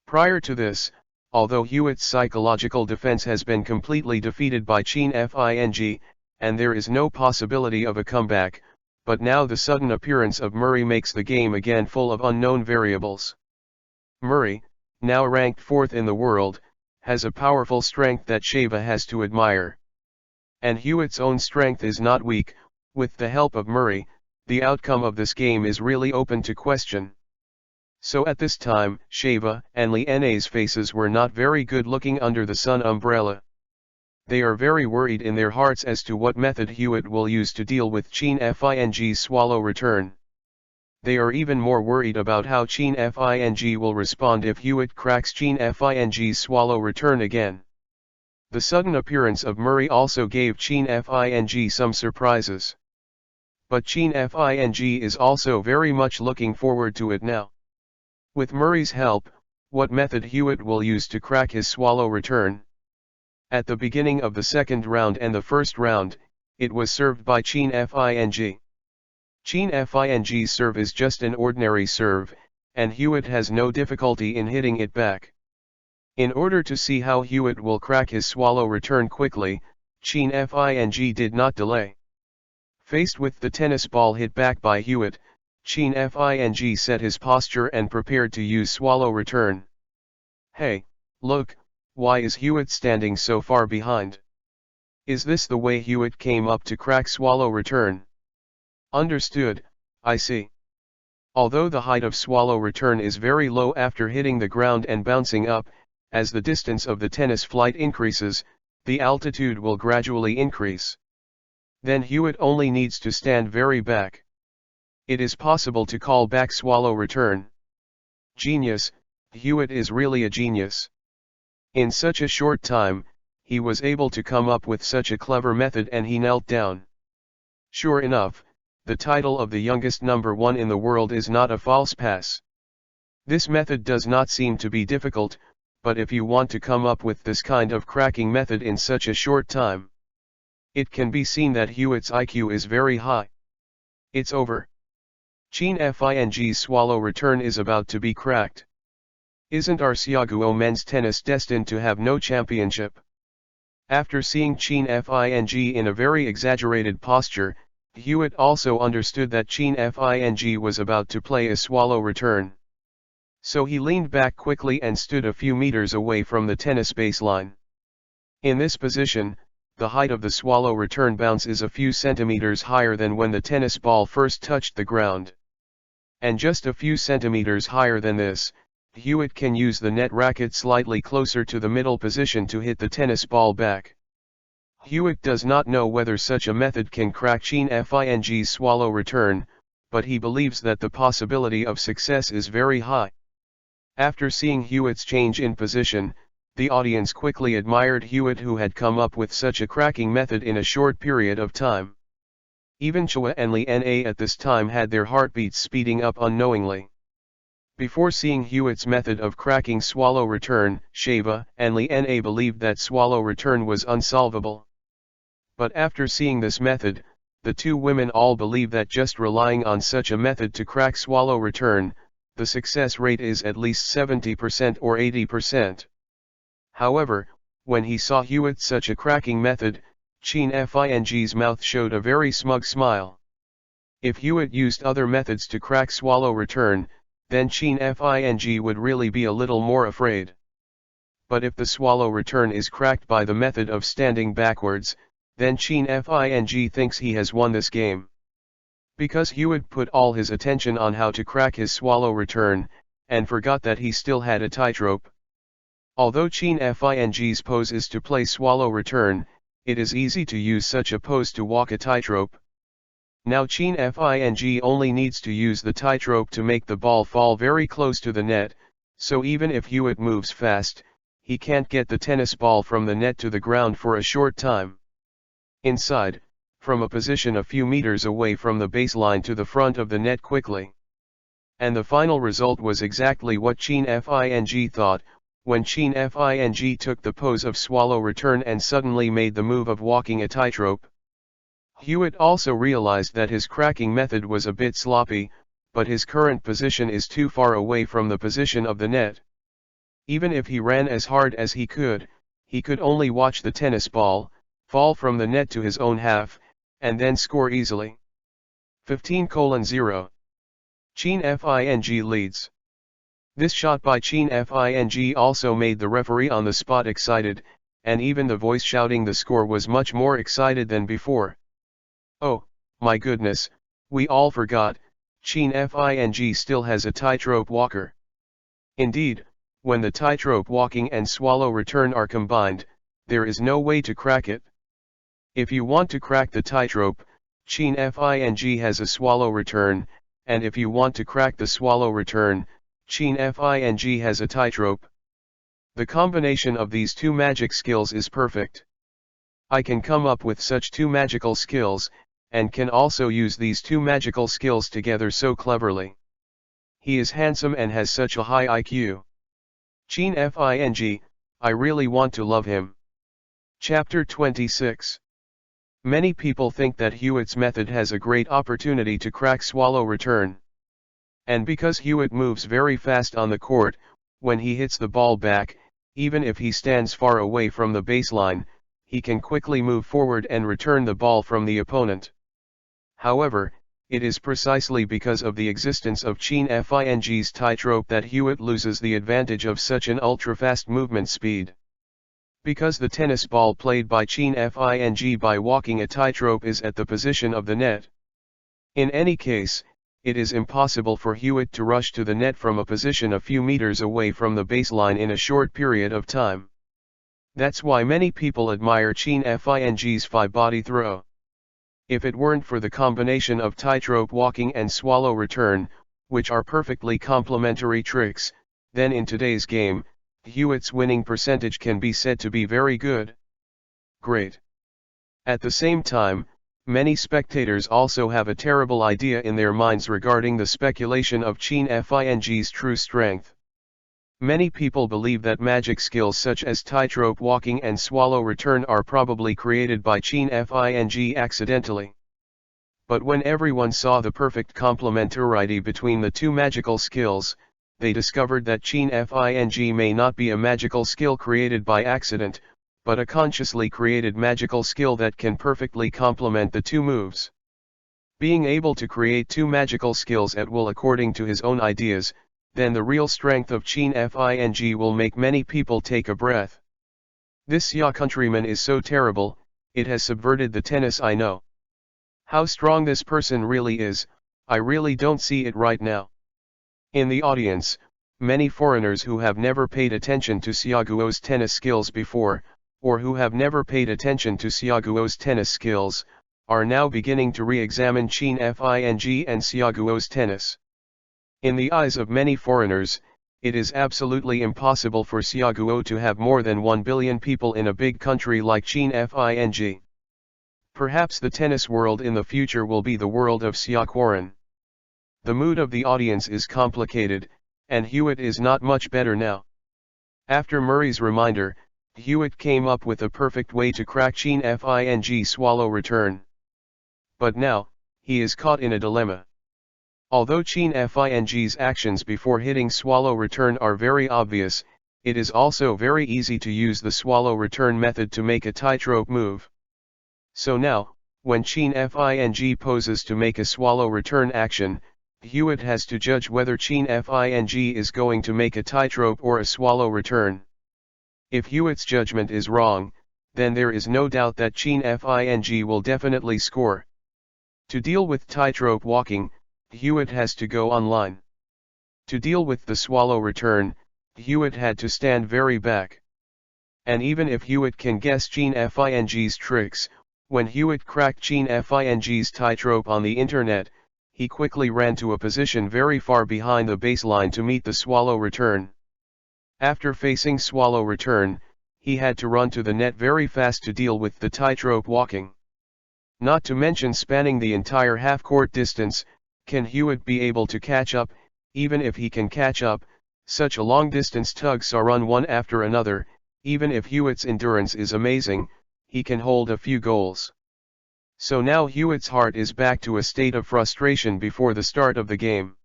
Prior to this, although Hewitt's psychological defense has been completely defeated by Chien Fing, and there is no possibility of a comeback, but now the sudden appearance of Murray makes the game again full of unknown variables. Murray, now ranked 4th in the world, has a powerful strength that Sheva has to admire. And Hewitt's own strength is not weak. With the help of Murray, the outcome of this game is really open to question. So at this time, Sheva and Lena's faces were not very good looking under the sun umbrella. They are very worried in their hearts as to what method Hewitt will use to deal with Cheen Fing's swallow return. They are even more worried about how Cheen Fing will respond if Hewitt cracks Cheen Fing's swallow return again. The sudden appearance of Murray also gave Cheen Fing some surprises. But Cheen Fing is also very much looking forward to it now. With Murray's help, what method Hewitt will use to crack his swallow return? At the beginning of the second round and the first round, it was served by Cheen Fing. Cheen Fing's serve is just an ordinary serve, and Hewitt has no difficulty in hitting it back. In order to see how Hewitt will crack his swallow return quickly, Cheen Fing did not delay. Faced with the tennis ball hit back by Hewitt, Cheen Fing set his posture and prepared to use swallow return. Hey, look, why is Hewitt standing so far behind? Is this the way Hewitt came up to crack swallow return? Understood, I see. Although the height of swallow return is very low after hitting the ground and bouncing up, as the distance of the tennis flight increases, the altitude will gradually increase. Then Hewitt only needs to stand very back. It is possible to call back swallow return. Genius, Hewitt is really a genius. In such a short time, he was able to come up with such a clever method and he knelt down. Sure enough, the title of the youngest number 1 in the world is not a false pass. This method does not seem to be difficult, but if you want to come up with this kind of cracking method in such a short time, it can be seen that Hewitt's IQ is very high. It's over. Cheen Fing's swallow return is about to be cracked. Isn't our Siaguo men's tennis destined to have no championship? After seeing Cheen Fing in a very exaggerated posture, Hewitt also understood that Cheen Fing was about to play a swallow return. So he leaned back quickly and stood a few meters away from the tennis baseline. In this position, the height of the swallow return bounce is a few centimeters higher than when the tennis ball first touched the ground. And just a few centimeters higher than this, Hewitt can use the net racket slightly closer to the middle position to hit the tennis ball back. Hewitt does not know whether such a method can crack Cheen Fing's swallow return, but he believes that the possibility of success is very high. After seeing Hewitt's change in position, the audience quickly admired Hewitt, who had come up with such a cracking method in a short period of time. Even Chua and Lena at this time had their heartbeats speeding up unknowingly. Before seeing Hewitt's method of cracking swallow return, Sheva and Lena believed that swallow return was unsolvable. But after seeing this method, the two women all believe that just relying on such a method to crack swallow return, the success rate is at least 70% or 80%. However, when he saw Hewitt such a cracking method, Cheen Fing's mouth showed a very smug smile. If Hewitt used other methods to crack swallow return, then Cheen Fing would really be a little more afraid. But if the swallow return is cracked by the method of standing backwards, then Cheen Fing thinks he has won this game. Because Hewitt put all his attention on how to crack his swallow return, and forgot that he still had a tightrope. Although Cheen Fing's pose is to play swallow return, it is easy to use such a pose to walk a tightrope. Now Cheen Fing only needs to use the tightrope to make the ball fall very close to the net, so even if Hewitt moves fast, he can't get the tennis ball from the net to the ground for a short time. Inside, from a position a few meters away from the baseline to the front of the net quickly. And the final result was exactly what Cheen Fing thought, when Cheen Fing took the pose of swallow return and suddenly made the move of walking a tightrope. Hewitt also realized that his cracking method was a bit sloppy, but his current position is too far away from the position of the net. Even if he ran as hard as he could only watch the tennis ball fall from the net to his own half, and then score easily. 15:0. Cheen Fing leads. This shot by Cheen Fing also made the referee on the spot excited, and even the voice shouting the score was much more excited than before. Oh, my goodness, we all forgot, Cheen Fing still has a tightrope walker. Indeed, when the tightrope walking and swallow return are combined, there is no way to crack it. If you want to crack the tightrope, Cheen Fing has a swallow return, and if you want to crack the swallow return, Cheen Fing has a tightrope. The combination of these two magic skills is perfect. I can come up with such two magical skills, and can also use these two magical skills together so cleverly. He is handsome and has such a high IQ. Cheen Fing, I really want to love him. Chapter 26. Many people think that Hewitt's method has a great opportunity to crack swallow return. And because Hewitt moves very fast on the court, when he hits the ball back, even if he stands far away from the baseline, he can quickly move forward and return the ball from the opponent. However, it is precisely because of the existence of Cheen Fing's tightrope that Hewitt loses the advantage of such an ultra-fast movement speed. Because the tennis ball played by Cheen Fing by walking a tightrope is at the position of the net. In any case, it is impossible for Hewitt to rush to the net from a position a few meters away from the baseline in a short period of time. That's why many people admire Cheen Fing's five-body throw. If it weren't for the combination of tightrope walking and swallow return, which are perfectly complementary tricks, then in today's game, Hewitt's winning percentage can be said to be very good. Great. At the same time, many spectators also have a terrible idea in their minds regarding the speculation of Cheen Fing's true strength. Many people believe that magic skills such as tightrope walking and swallow return are probably created by Cheen Fing accidentally. But when everyone saw the perfect complementarity between the two magical skills, they discovered that Cheen Fing may not be a magical skill created by accident, but a consciously created magical skill that can perfectly complement the two moves. Being able to create two magical skills at will according to his own ideas, then the real strength of Cheen Fing will make many people take a breath. This Ya countryman is so terrible, it has subverted the tennis I know. How strong this person really is, I really don't see it right now. In the audience, many foreigners who have never paid attention to Xiaoguo's tennis skills before, or who have never paid attention to Xiaoguo's tennis skills, are now beginning to re-examine Cheen Fing and Xiaoguo's tennis. In the eyes of many foreigners, it is absolutely impossible for Xiaoguo to have more than 1 billion people in a big country like Cheen Fing. Perhaps the tennis world in the future will be the world of Xiaoquaran. The mood of the audience is complicated, and Hewitt is not much better now. After Murray's reminder, Hewitt came up with a perfect way to crack Cheen Fing's swallow return. But now, he is caught in a dilemma. Although Cheen Fing's actions before hitting swallow return are very obvious, it is also very easy to use the swallow return method to make a tightrope move. So now, when Cheen Fing poses to make a swallow return action, Hewitt has to judge whether Cheen Fing is going to make a tightrope or a swallow return. If Hewitt's judgment is wrong, then there is no doubt that Cheen Fing will definitely score. To deal with tightrope walking, Hewitt has to go online. To deal with the swallow return, Hewitt had to stand very back. And even if Hewitt can guess Cheen Fing's tricks, when Hewitt cracked Cheen Fing's tightrope on the internet, he quickly ran to a position very far behind the baseline to meet the swallow return. After facing swallow return, he had to run to the net very fast to deal with the tightrope walking. Not to mention spanning the entire half-court distance. Can Hewitt be able to catch up? Even if he can catch up, such a long-distance tugs are run one after another. Even if Hewitt's endurance is amazing, he can hold a few goals. So now Hewitt's heart is back to a state of frustration before the start of the game.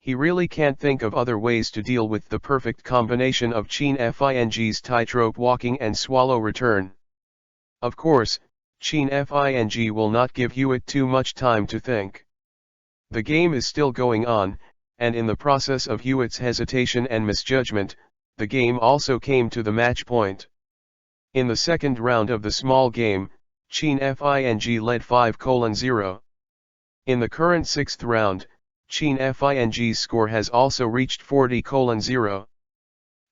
He really can't think of other ways to deal with the perfect combination of Cheen Fing's tightrope walking and swallow return. Of course, Cheen Fing will not give Hewitt too much time to think. The game is still going on, and in the process of Hewitt's hesitation and misjudgment, the game also came to the match point. In the second round of the small game, Cheen Fing led 5-0. In the current sixth round, Cheen Fing's score has also reached 40-0.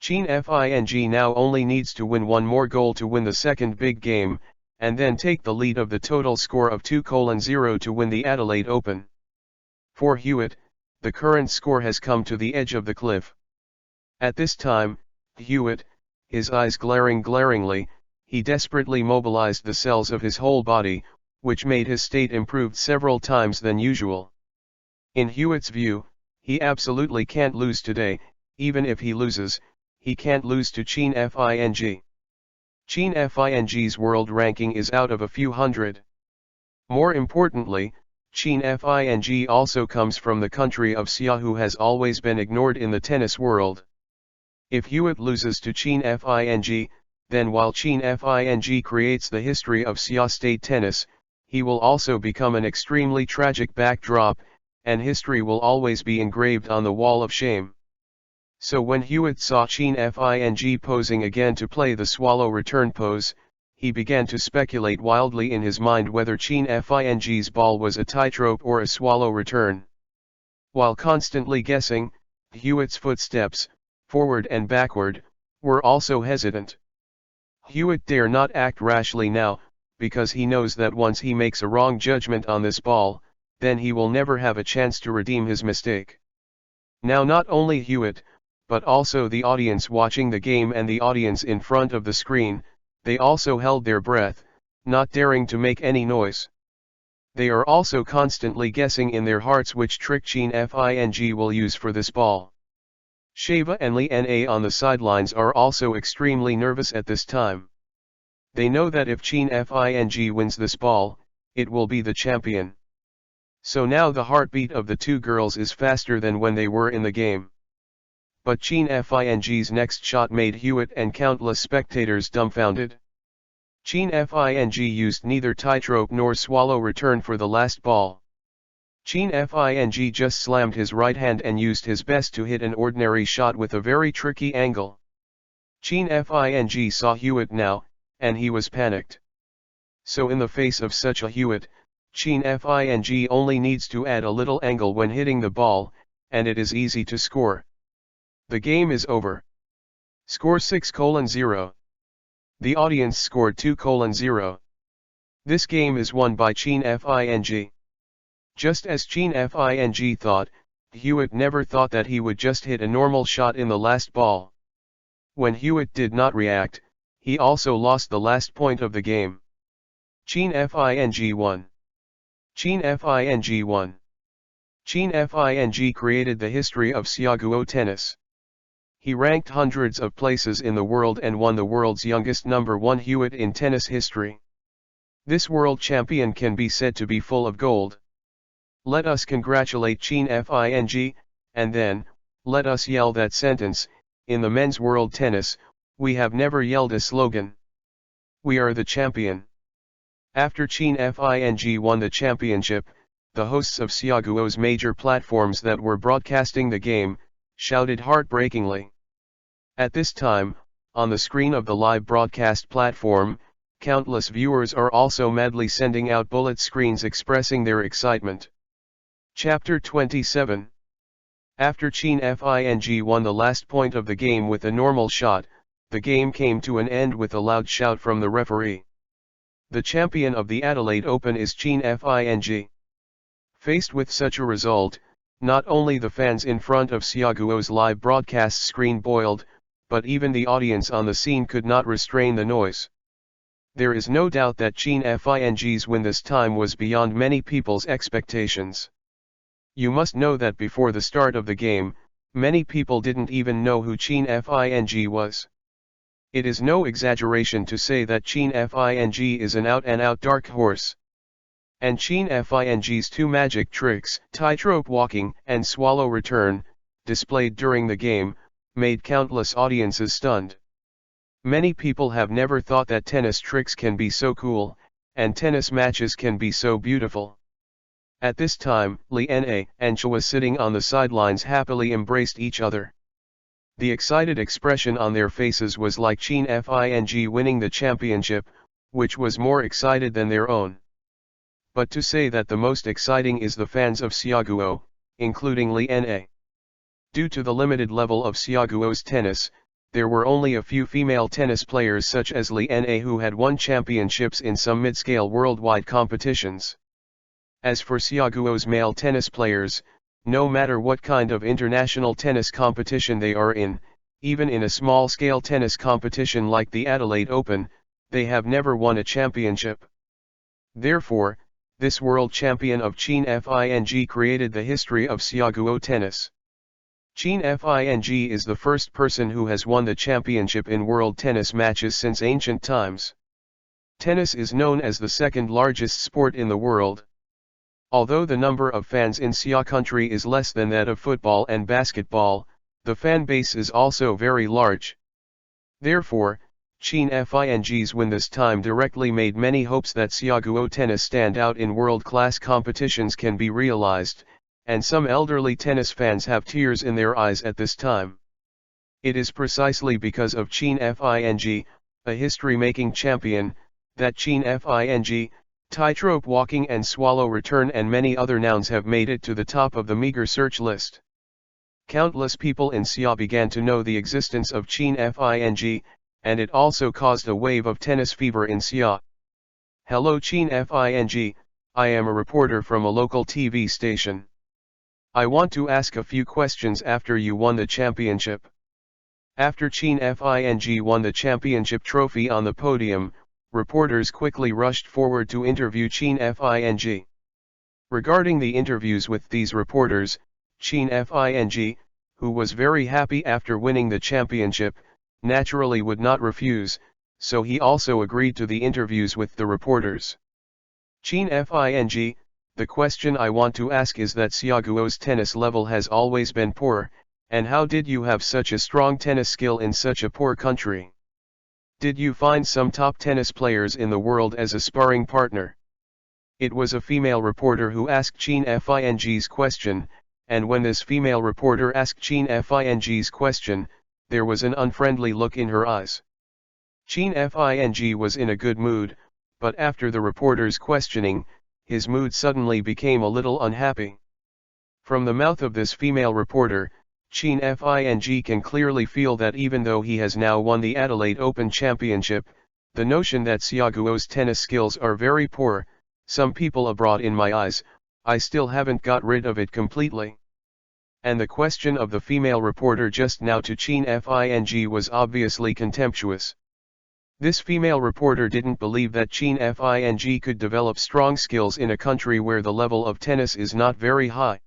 Cheen Fing now only needs to win one more goal to win the second big game, and then take the lead of the total score of 2-0 to win the Adelaide Open. For Hewitt, the current score has come to the edge of the cliff. At this time, Hewitt, his eyes glaringly, he desperately mobilized the cells of his whole body, which made his state improved several times than usual. In Hewitt's view, he absolutely can't lose today. Even if he loses, he can't lose to Cheen Fing. Cheen Fing's world ranking is out of a few hundred. More importantly, Cheen Fing also comes from the country of Xia, who has always been ignored in the tennis world. If Hewitt loses to Cheen Fing, then while Cheen Fing creates the history of Xia state tennis, he will also become an extremely tragic backdrop, and history will always be engraved on the wall of shame. So when Hewitt saw Cheen Fing posing again to play the swallow return pose, he began to speculate wildly in his mind whether Cheen Fing's ball was a tightrope or a swallow return. While constantly guessing, Hewitt's footsteps, forward and backward, were also hesitant. Hewitt dare not act rashly now, because he knows that once he makes a wrong judgment on this ball, then he will never have a chance to redeem his mistake. Now not only Hewitt, but also the audience watching the game and the audience in front of the screen, they also held their breath, not daring to make any noise. They are also constantly guessing in their hearts which trick Cheen Fing will use for this ball. Sheva and Li Na on the sidelines are also extremely nervous at this time. They know that if Cheen Fing wins this ball, it will be the champion. So now the heartbeat of the two girls is faster than when they were in the game. But Cheen Fing's next shot made Hewitt and countless spectators dumbfounded. Cheen Fing used neither tightrope nor swallow return for the last ball. Cheen Fing just slammed his right hand and used his best to hit an ordinary shot with a very tricky angle. Cheen Fing saw Hewitt now, and he was panicked. So in the face of such a Hewitt, Cheen Fing only needs to add a little angle when hitting the ball, and it is easy to score. The game is over. Score 6-0. The audience scored 2-0. This game is won by Cheen Fing. Just as Cheen Fing thought, Hewitt never thought that he would just hit a normal shot in the last ball. When Hewitt did not react, he also lost the last point of the game. Cheen Fing won. Cheen Fing won. Cheen Fing created the history of Xiaguo tennis. He ranked hundreds of places in the world and won the world's youngest #1 Hewitt in tennis history. This world champion can be said to be full of gold. Let us congratulate Cheen Fing, and then, let us yell that sentence. In the men's world tennis, we have never yelled a slogan. We are the champion. After Cheen Fing won the championship, the hosts of Xiaguo's major platforms that were broadcasting the game, shouted heartbreakingly. At this time, on the screen of the live broadcast platform, countless viewers are also madly sending out bullet screens expressing their excitement. Chapter 27. After Cheen Fing won the last point of the game with a normal shot, the game came to an end with a loud shout from the referee. The champion of the Adelaide Open is Cheen Fing. Faced with such a result, not only the fans in front of Xiaguo's live broadcast screen boiled, but even the audience on the scene could not restrain the noise. There is no doubt that Cheen Fing's win this time was beyond many people's expectations. You must know that before the start of the game, many people didn't even know who Cheen Fing was. It is no exaggeration to say that Cheen Fing is an out-and-out dark horse. And Cheen Fing's two magic tricks, tightrope walking and swallow return, displayed during the game, made countless audiences stunned. Many people have never thought that tennis tricks can be so cool, and tennis matches can be so beautiful. At this time, Li Na and Chua sitting on the sidelines happily embraced each other. The excited expression on their faces was like Chin Fing winning the championship, which was more excited than their own. But to say that the most exciting is the fans of Xiaoguo, including Li Na. Due to the limited level of Xiaoguo's tennis, there were only a few female tennis players such as Li Na who had won championships in some mid-scale worldwide competitions. As for Xiaoguo's male tennis players, no matter what kind of international tennis competition they are in, even in a small-scale tennis competition like the Adelaide Open, they have never won a championship. Therefore, this world champion of Chin Fing created the history of Xiaoguo tennis. Chin Fing is the first person who has won the championship in world tennis matches since ancient times. Tennis is known as the second largest sport in the world. Although the number of fans in Xia country is less than that of football and basketball, the fan base is also very large. Therefore, Chin Fing's win this time directly made many hopes that Xiaoguo tennis stand out in world-class competitions can be realized, and some elderly tennis fans have tears in their eyes at this time. It is precisely because of Chin Fing, a history-making champion, that Chin Fing, tightrope walking and swallow return and many other nouns have made it to the top of the meager search list. Countless people in Xia began to know the existence of Chin Fing, and it also caused a wave of tennis fever in Xia. Hello Chin Fing, I am a reporter from a local TV station. I want to ask a few questions after you won the championship. After Chin Fing won the championship trophy on the podium, reporters quickly rushed forward to interview Chin Fing. Regarding the interviews with these reporters, Chin Fing, who was very happy after winning the championship, naturally would not refuse, so he also agreed to the interviews with the reporters. Chin Fing, the question I want to ask is that Xiaoguo's tennis level has always been poor, and how did you have such a strong tennis skill in such a poor country? Did you find some top tennis players in the world as a sparring partner? It was a female reporter who asked Chin Fing's question, and when this female reporter asked Chin Fing's question, there was an unfriendly look in her eyes. Chin Fing was in a good mood, but after the reporter's questioning, his mood suddenly became a little unhappy. From the mouth of this female reporter, Chin Fing can clearly feel that even though he has now won the Adelaide Open Championship, the notion that Xiaoguo's tennis skills are very poor, some people abroad in my eyes, I still haven't got rid of it completely. And the question of the female reporter just now to Chin Fing was obviously contemptuous. This female reporter didn't believe that Chin Fing could develop strong skills in a country where the level of tennis is not very high.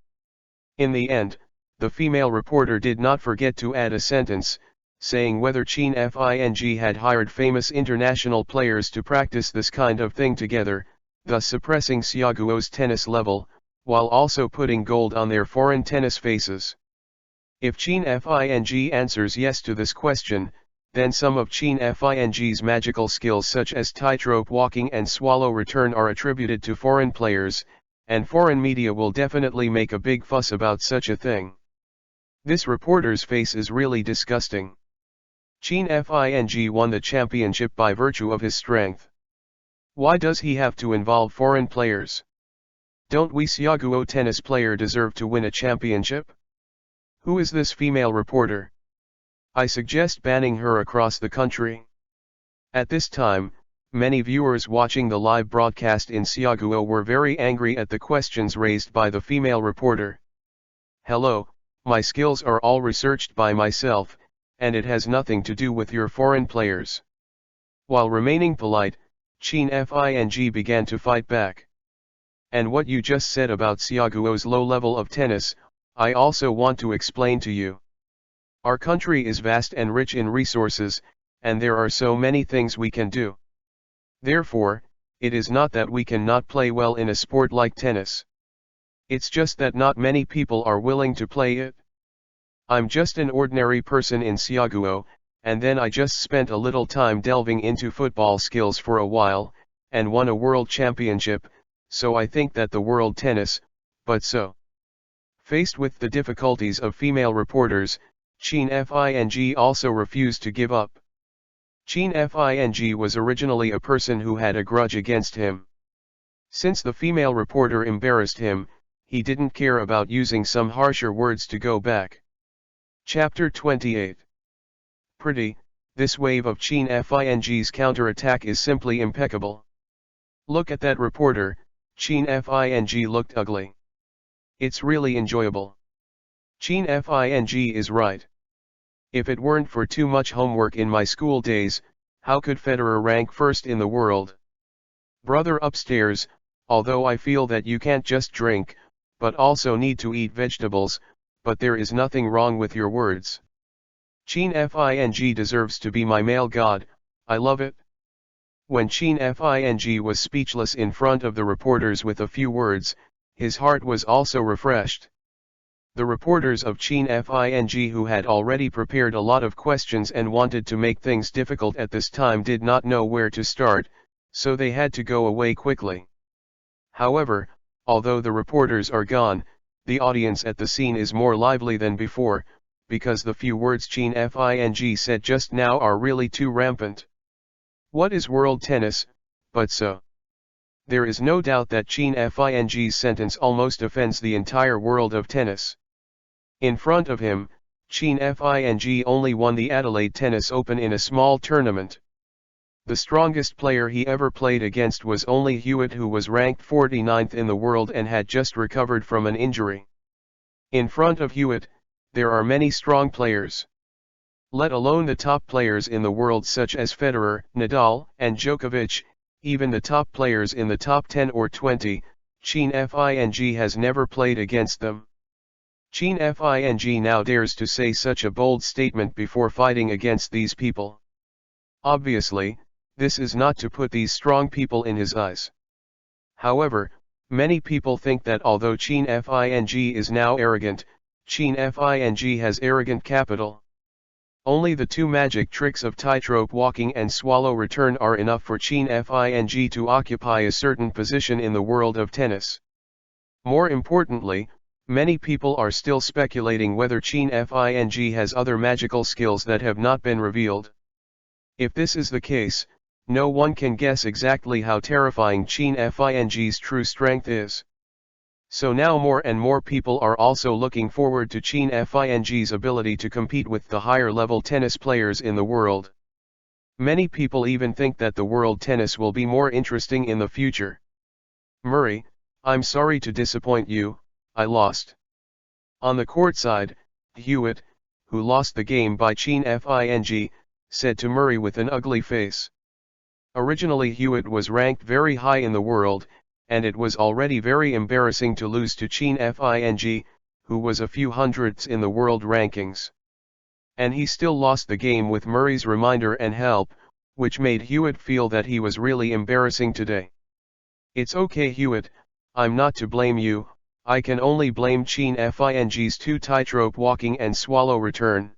In the end, the female reporter did not forget to add a sentence, saying whether Chin Fing had hired famous international players to practice this kind of thing together, thus suppressing Xiaoguo's tennis level, while also putting gold on their foreign tennis faces. If Chin Fing answers yes to this question, then some of Chin Fing's magical skills such as tightrope walking and swallow return are attributed to foreign players, and foreign media will definitely make a big fuss about such a thing. This reporter's face is really disgusting. Chin Fing won the championship by virtue of his strength. Why does he have to involve foreign players? Don't we Xiaoguo tennis player deserve to win a championship? Who is this female reporter? I suggest banning her across the country. At this time, many viewers watching the live broadcast in Xiaoguo were very angry at the questions raised by the female reporter. Hello, my skills are all researched by myself, and it has nothing to do with your foreign players. While remaining polite, Chin Fing began to fight back. And what you just said about Xiaoguo's low level of tennis, I also want to explain to you. Our country is vast and rich in resources, and there are so many things we can do. Therefore, it is not that we cannot play well in a sport like tennis. It's just that not many people are willing to play it. I'm just an ordinary person in Xiaoguo, and then I just spent a little time delving into football skills for a while, and won a world championship, so I think that the world tennis, but so. Faced with the difficulties of female reporters, Cheen Fing also refused to give up. Cheen Fing was originally a person who had a grudge against him. Since the female reporter embarrassed him, he didn't care about using some harsher words to go back. Chapter 28. Pretty, this wave of Cheen Fing's counterattack is simply impeccable. Look at that reporter, Cheen Fing looked ugly. It's really enjoyable. Cheen Fing is right. If it weren't for too much homework in my school days, how could Federer rank first in the world? Brother upstairs, although I feel that you can't just drink, but also need to eat vegetables, but there is nothing wrong with your words. Cheen Fing deserves to be my male god, I love it. When Cheen Fing was speechless in front of the reporters with a few words, his heart was also refreshed. The reporters of Cheen Fing who had already prepared a lot of questions and wanted to make things difficult at this time did not know where to start, so they had to go away quickly. However, although the reporters are gone, the audience at the scene is more lively than before, because the few words Cheen Fing said just now are really too rampant. What is world tennis, but so? There is no doubt that Cheen Fing's sentence almost offends the entire world of tennis. In front of him, Cheen Fing only won the Adelaide Tennis Open in a small tournament. The strongest player he ever played against was only Hewitt, who was ranked 49th in the world and had just recovered from an injury. In front of Hewitt, there are many strong players. Let alone the top players in the world such as Federer, Nadal, and Djokovic, even the top players in the top 10 or 20, Cheen Fing has never played against them. Cheen Fing now dares to say such a bold statement before fighting against these people. Obviously, this is not to put these strong people in his eyes. However, many people think that although Cheen Fing is now arrogant, Cheen Fing has arrogant capital. Only the two magic tricks of tightrope walking and swallow return are enough for Cheen Fing to occupy a certain position in the world of tennis. More importantly, many people are still speculating whether Cheen Fing has other magical skills that have not been revealed. If this is the case, no one can guess exactly how terrifying Cheen Fing's true strength is. So now more and more people are also looking forward to Cheen Fing's ability to compete with the higher level tennis players in the world. Many people even think that the world tennis will be more interesting in the future. Murray, I'm sorry to disappoint you, I lost. On the court side, Hewitt, who lost the game by Cheen Fing, said to Murray with an ugly face. Originally Hewitt was ranked very high in the world, and it was already very embarrassing to lose to Cheen Fing, who was a few hundredths in the world rankings. And he still lost the game with Murray's reminder and help, which made Hewitt feel that he was really embarrassing today. It's okay Hewitt, I'm not to blame you, I can only blame Cheen Fing's two tightrope walking and swallow return.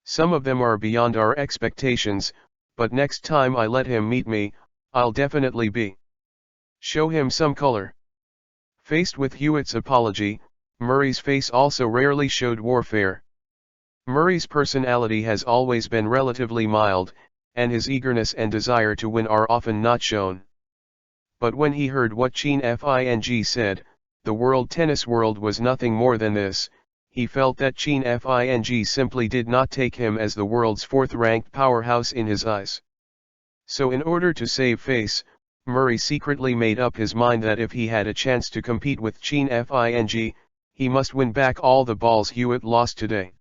Some of them are beyond our expectations, but next time I let him meet me, I'll definitely be. Show him some color. Faced with Hewitt's apology, Murray's face also rarely showed warfare. Murray's personality has always been relatively mild, and his eagerness and desire to win are often not shown. But when he heard what Cheen Fing said, the world tennis world was nothing more than this, he felt that Cheen Fing simply did not take him as the world's fourth-ranked powerhouse in his eyes. So in order to save face, Murray secretly made up his mind that if he had a chance to compete with Cheen Fing, he must win back all the balls Hewitt lost today.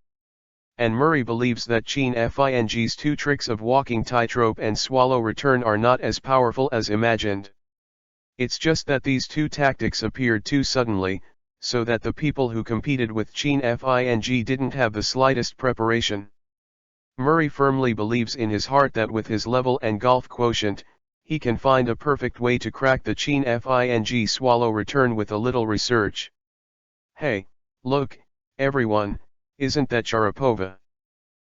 And Murray believes that Cheen Fing's two tricks of walking tightrope and swallow return are not as powerful as imagined. It's just that these two tactics appeared too suddenly, so that the people who competed with Cheen Fing didn't have the slightest preparation. Murray firmly believes in his heart that with his level and golf quotient, he can find a perfect way to crack the Cheen Fing swallow return with a little research. Hey, look, everyone, isn't that Sharapova?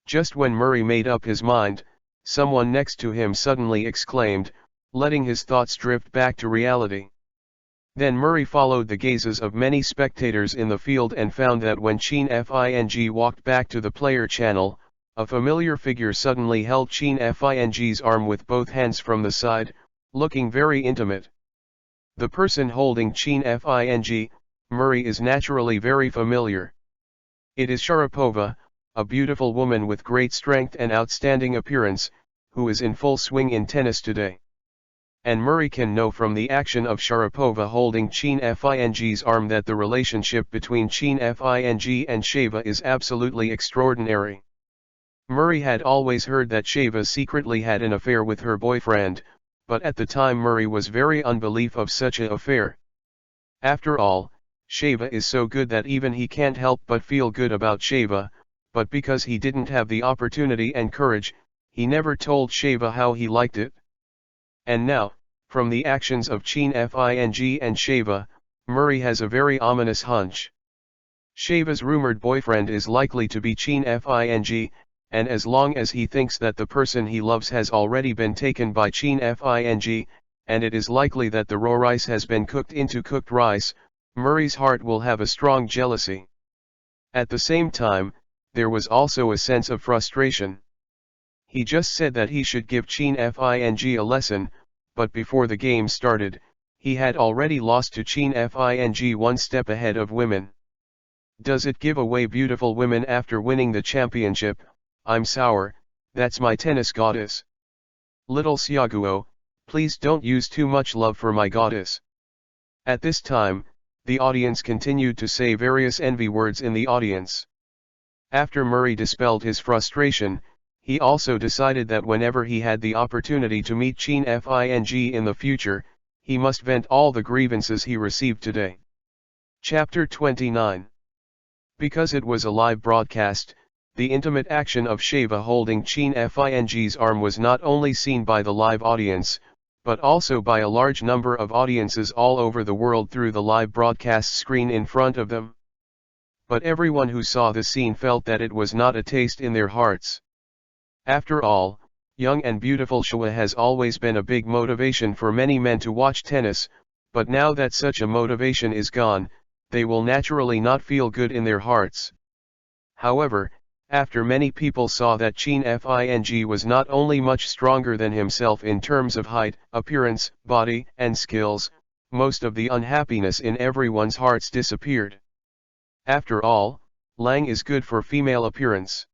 Just when Murray made up his mind, someone next to him suddenly exclaimed, letting his thoughts drift back to reality. Then Murray followed the gazes of many spectators in the field and found that when Chin Fing walked back to the player channel, a familiar figure suddenly held Chin Fing's arm with both hands from the side, looking very intimate. The person holding Chin Fing, Murray, is naturally very familiar. It is Sharapova, a beautiful woman with great strength and outstanding appearance, who is in full swing in tennis today. And Murray can know from the action of Sharapova holding Chin Fing's arm that the relationship between Chin Fing and Sheva is absolutely extraordinary. Murray had always heard that Sheva secretly had an affair with her boyfriend, but at the time Murray was very unbelief of such an affair. After all, Sheva is so good that even he can't help but feel good about Sheva, but because he didn't have the opportunity and courage, he never told Sheva how he liked it. And now, from the actions of Chin Fing and Sheva, Murray has a very ominous hunch. Sheva's rumored boyfriend is likely to be Chin Fing, and as long as he thinks that the person he loves has already been taken by Chin Fing, and it is likely that the raw rice has been cooked into cooked rice, Murray's heart will have a strong jealousy. At the same time, there was also a sense of frustration. He just said that he should give Chin Fing a lesson, but before the game started, he had already lost to Chin Fing one step ahead of women. Does it give away beautiful women after winning the championship? I'm sour, that's my tennis goddess. Little Xiaoguo, please don't use too much love for my goddess. At this time, the audience continued to say various envy words in the audience. After Murray dispelled his frustration, he also decided that whenever he had the opportunity to meet Chin Fing in the future, he must vent all the grievances he received today. Chapter 29. Because it was a live broadcast, the intimate action of Sheva holding Chin Fing's arm was not only seen by the live audience, but also by a large number of audiences all over the world through the live broadcast screen in front of them. But everyone who saw the scene felt that it was not a taste in their hearts. After all, young and beautiful Sheva has always been a big motivation for many men to watch tennis, but now that such a motivation is gone, they will naturally not feel good in their hearts. However, after many people saw that Chin Fing was not only much stronger than himself in terms of height, appearance, body, and skills, most of the unhappiness in everyone's hearts disappeared. After all, Lang is good for female appearance.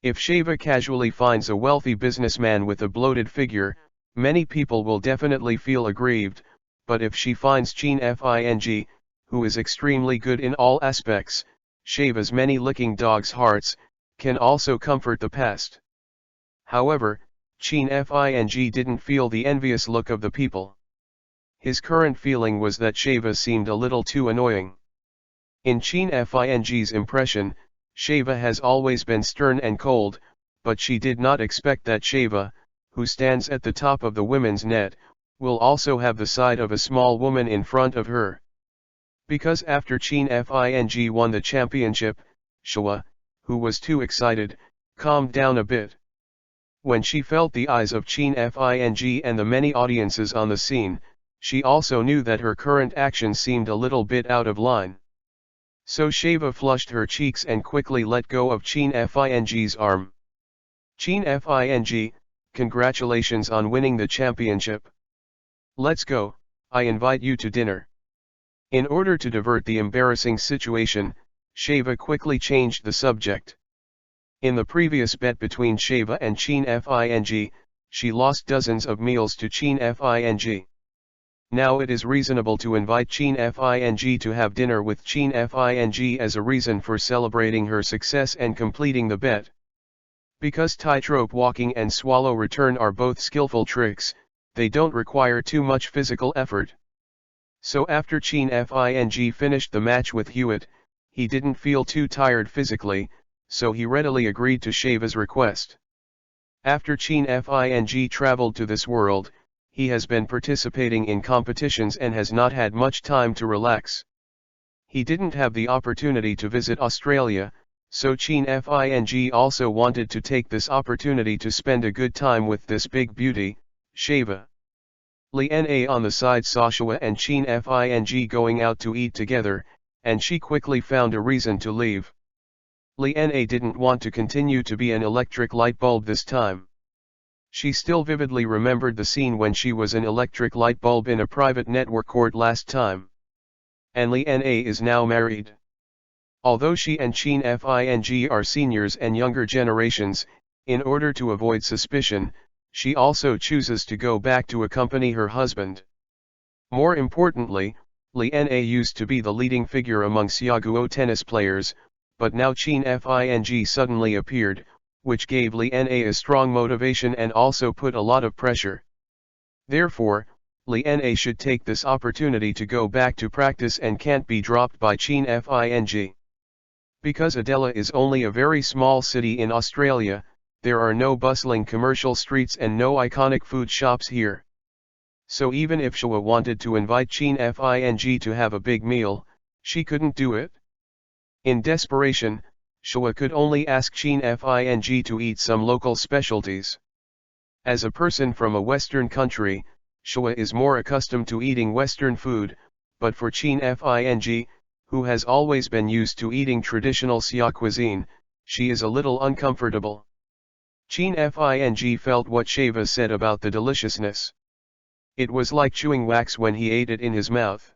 If Sheva casually finds a wealthy businessman with a bloated figure, many people will definitely feel aggrieved, but if she finds Chin Fing, who is extremely good in all aspects, Sheva's many licking dogs' hearts can also comfort the past. However, Chin Fing didn't feel the envious look of the people. His current feeling was that Sheva seemed a little too annoying. In Chin Fing's impression, Sheva has always been stern and cold, but she did not expect that Sheva, who stands at the top of the women's net, will also have the side of a small woman in front of her. Because after Chin Fing won the championship, Sheva, who was too excited, calmed down a bit. When she felt the eyes of Chin Fing and the many audiences on the scene, she also knew that her current action seemed a little bit out of line. So Sheva flushed her cheeks and quickly let go of Chin Fing's arm. Chin Fing, congratulations on winning the championship. Let's go, I invite you to dinner. In order to divert the embarrassing situation, Sheva quickly changed the subject. In the previous bet between Sheva and Chin Fing, she lost dozens of meals to Chin Fing. Now it is reasonable to invite Chin Fing to have dinner with Chin Fing as a reason for celebrating her success and completing the bet. Because tightrope walking and swallow return are both skillful tricks, they don't require too much physical effort. So after Chin Fing finished the match with Hewitt, he didn't feel too tired physically, so he readily agreed to Sheva's request. After Chin Fing traveled to this world, he has been participating in competitions and has not had much time to relax. He didn't have the opportunity to visit Australia, so Chin Fing also wanted to take this opportunity to spend a good time with this big beauty, Sheva. Liana on the side saw Shua and Chin Fing going out to eat together, and she quickly found a reason to leave. Liana didn't want to continue to be an electric light bulb this time. She still vividly remembered the scene when she was an electric light bulb in a private network court last time. And Liana is now married. Although she and Chin Fing are seniors and younger generations, in order to avoid suspicion, she also chooses to go back to accompany her husband. More importantly, Liana used to be the leading figure among Xiaoguo tennis players, but now Chin Fing suddenly appeared, which gave Liana a strong motivation and also put a lot of pressure. Therefore, Liana should take this opportunity to go back to practice and can't be dropped by Chin Fing. Because Adela is only a very small city in Australia, there are no bustling commercial streets and no iconic food shops here. So even if Shua wanted to invite Chin Fing to have a big meal, she couldn't do it. In desperation, Shua could only ask Chin Fing to eat some local specialties. As a person from a Western country, Shua is more accustomed to eating Western food, but for Chin Fing, who has always been used to eating traditional Xia cuisine, she is a little uncomfortable. Chin Fing felt what Sheva said about the deliciousness. It was like chewing wax when he ate it in his mouth.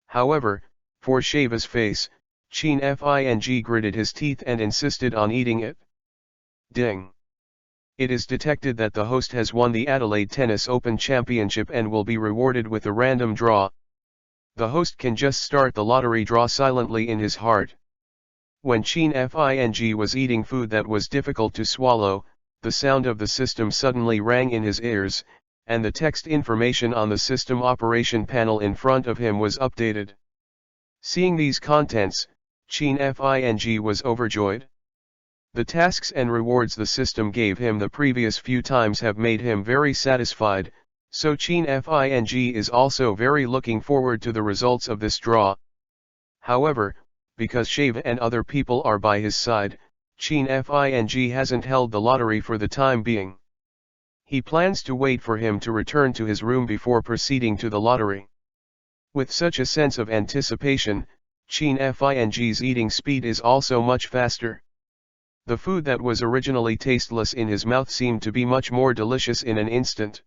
However, for Sheva's face, Chin Fing gritted his teeth and insisted on eating it. Ding! It is detected that the host has won the Adelaide Tennis Open Championship and will be rewarded with a random draw. The host can just start the lottery draw silently in his heart. When Chin Fing was eating food that was difficult to swallow, the sound of the system suddenly rang in his ears, and the text information on the system operation panel in front of him was updated. Seeing these contents, Chin Fing was overjoyed. The tasks and rewards the system gave him the previous few times have made him very satisfied, so Chin Fing is also very looking forward to the results of this draw. However, because Sheva and other people are by his side, Chin Fing hasn't held the lottery for the time being. He plans to wait for him to return to his room before proceeding to the lottery. With such a sense of anticipation, Chin Fing's eating speed is also much faster. The food that was originally tasteless in his mouth seemed to be much more delicious in an instant.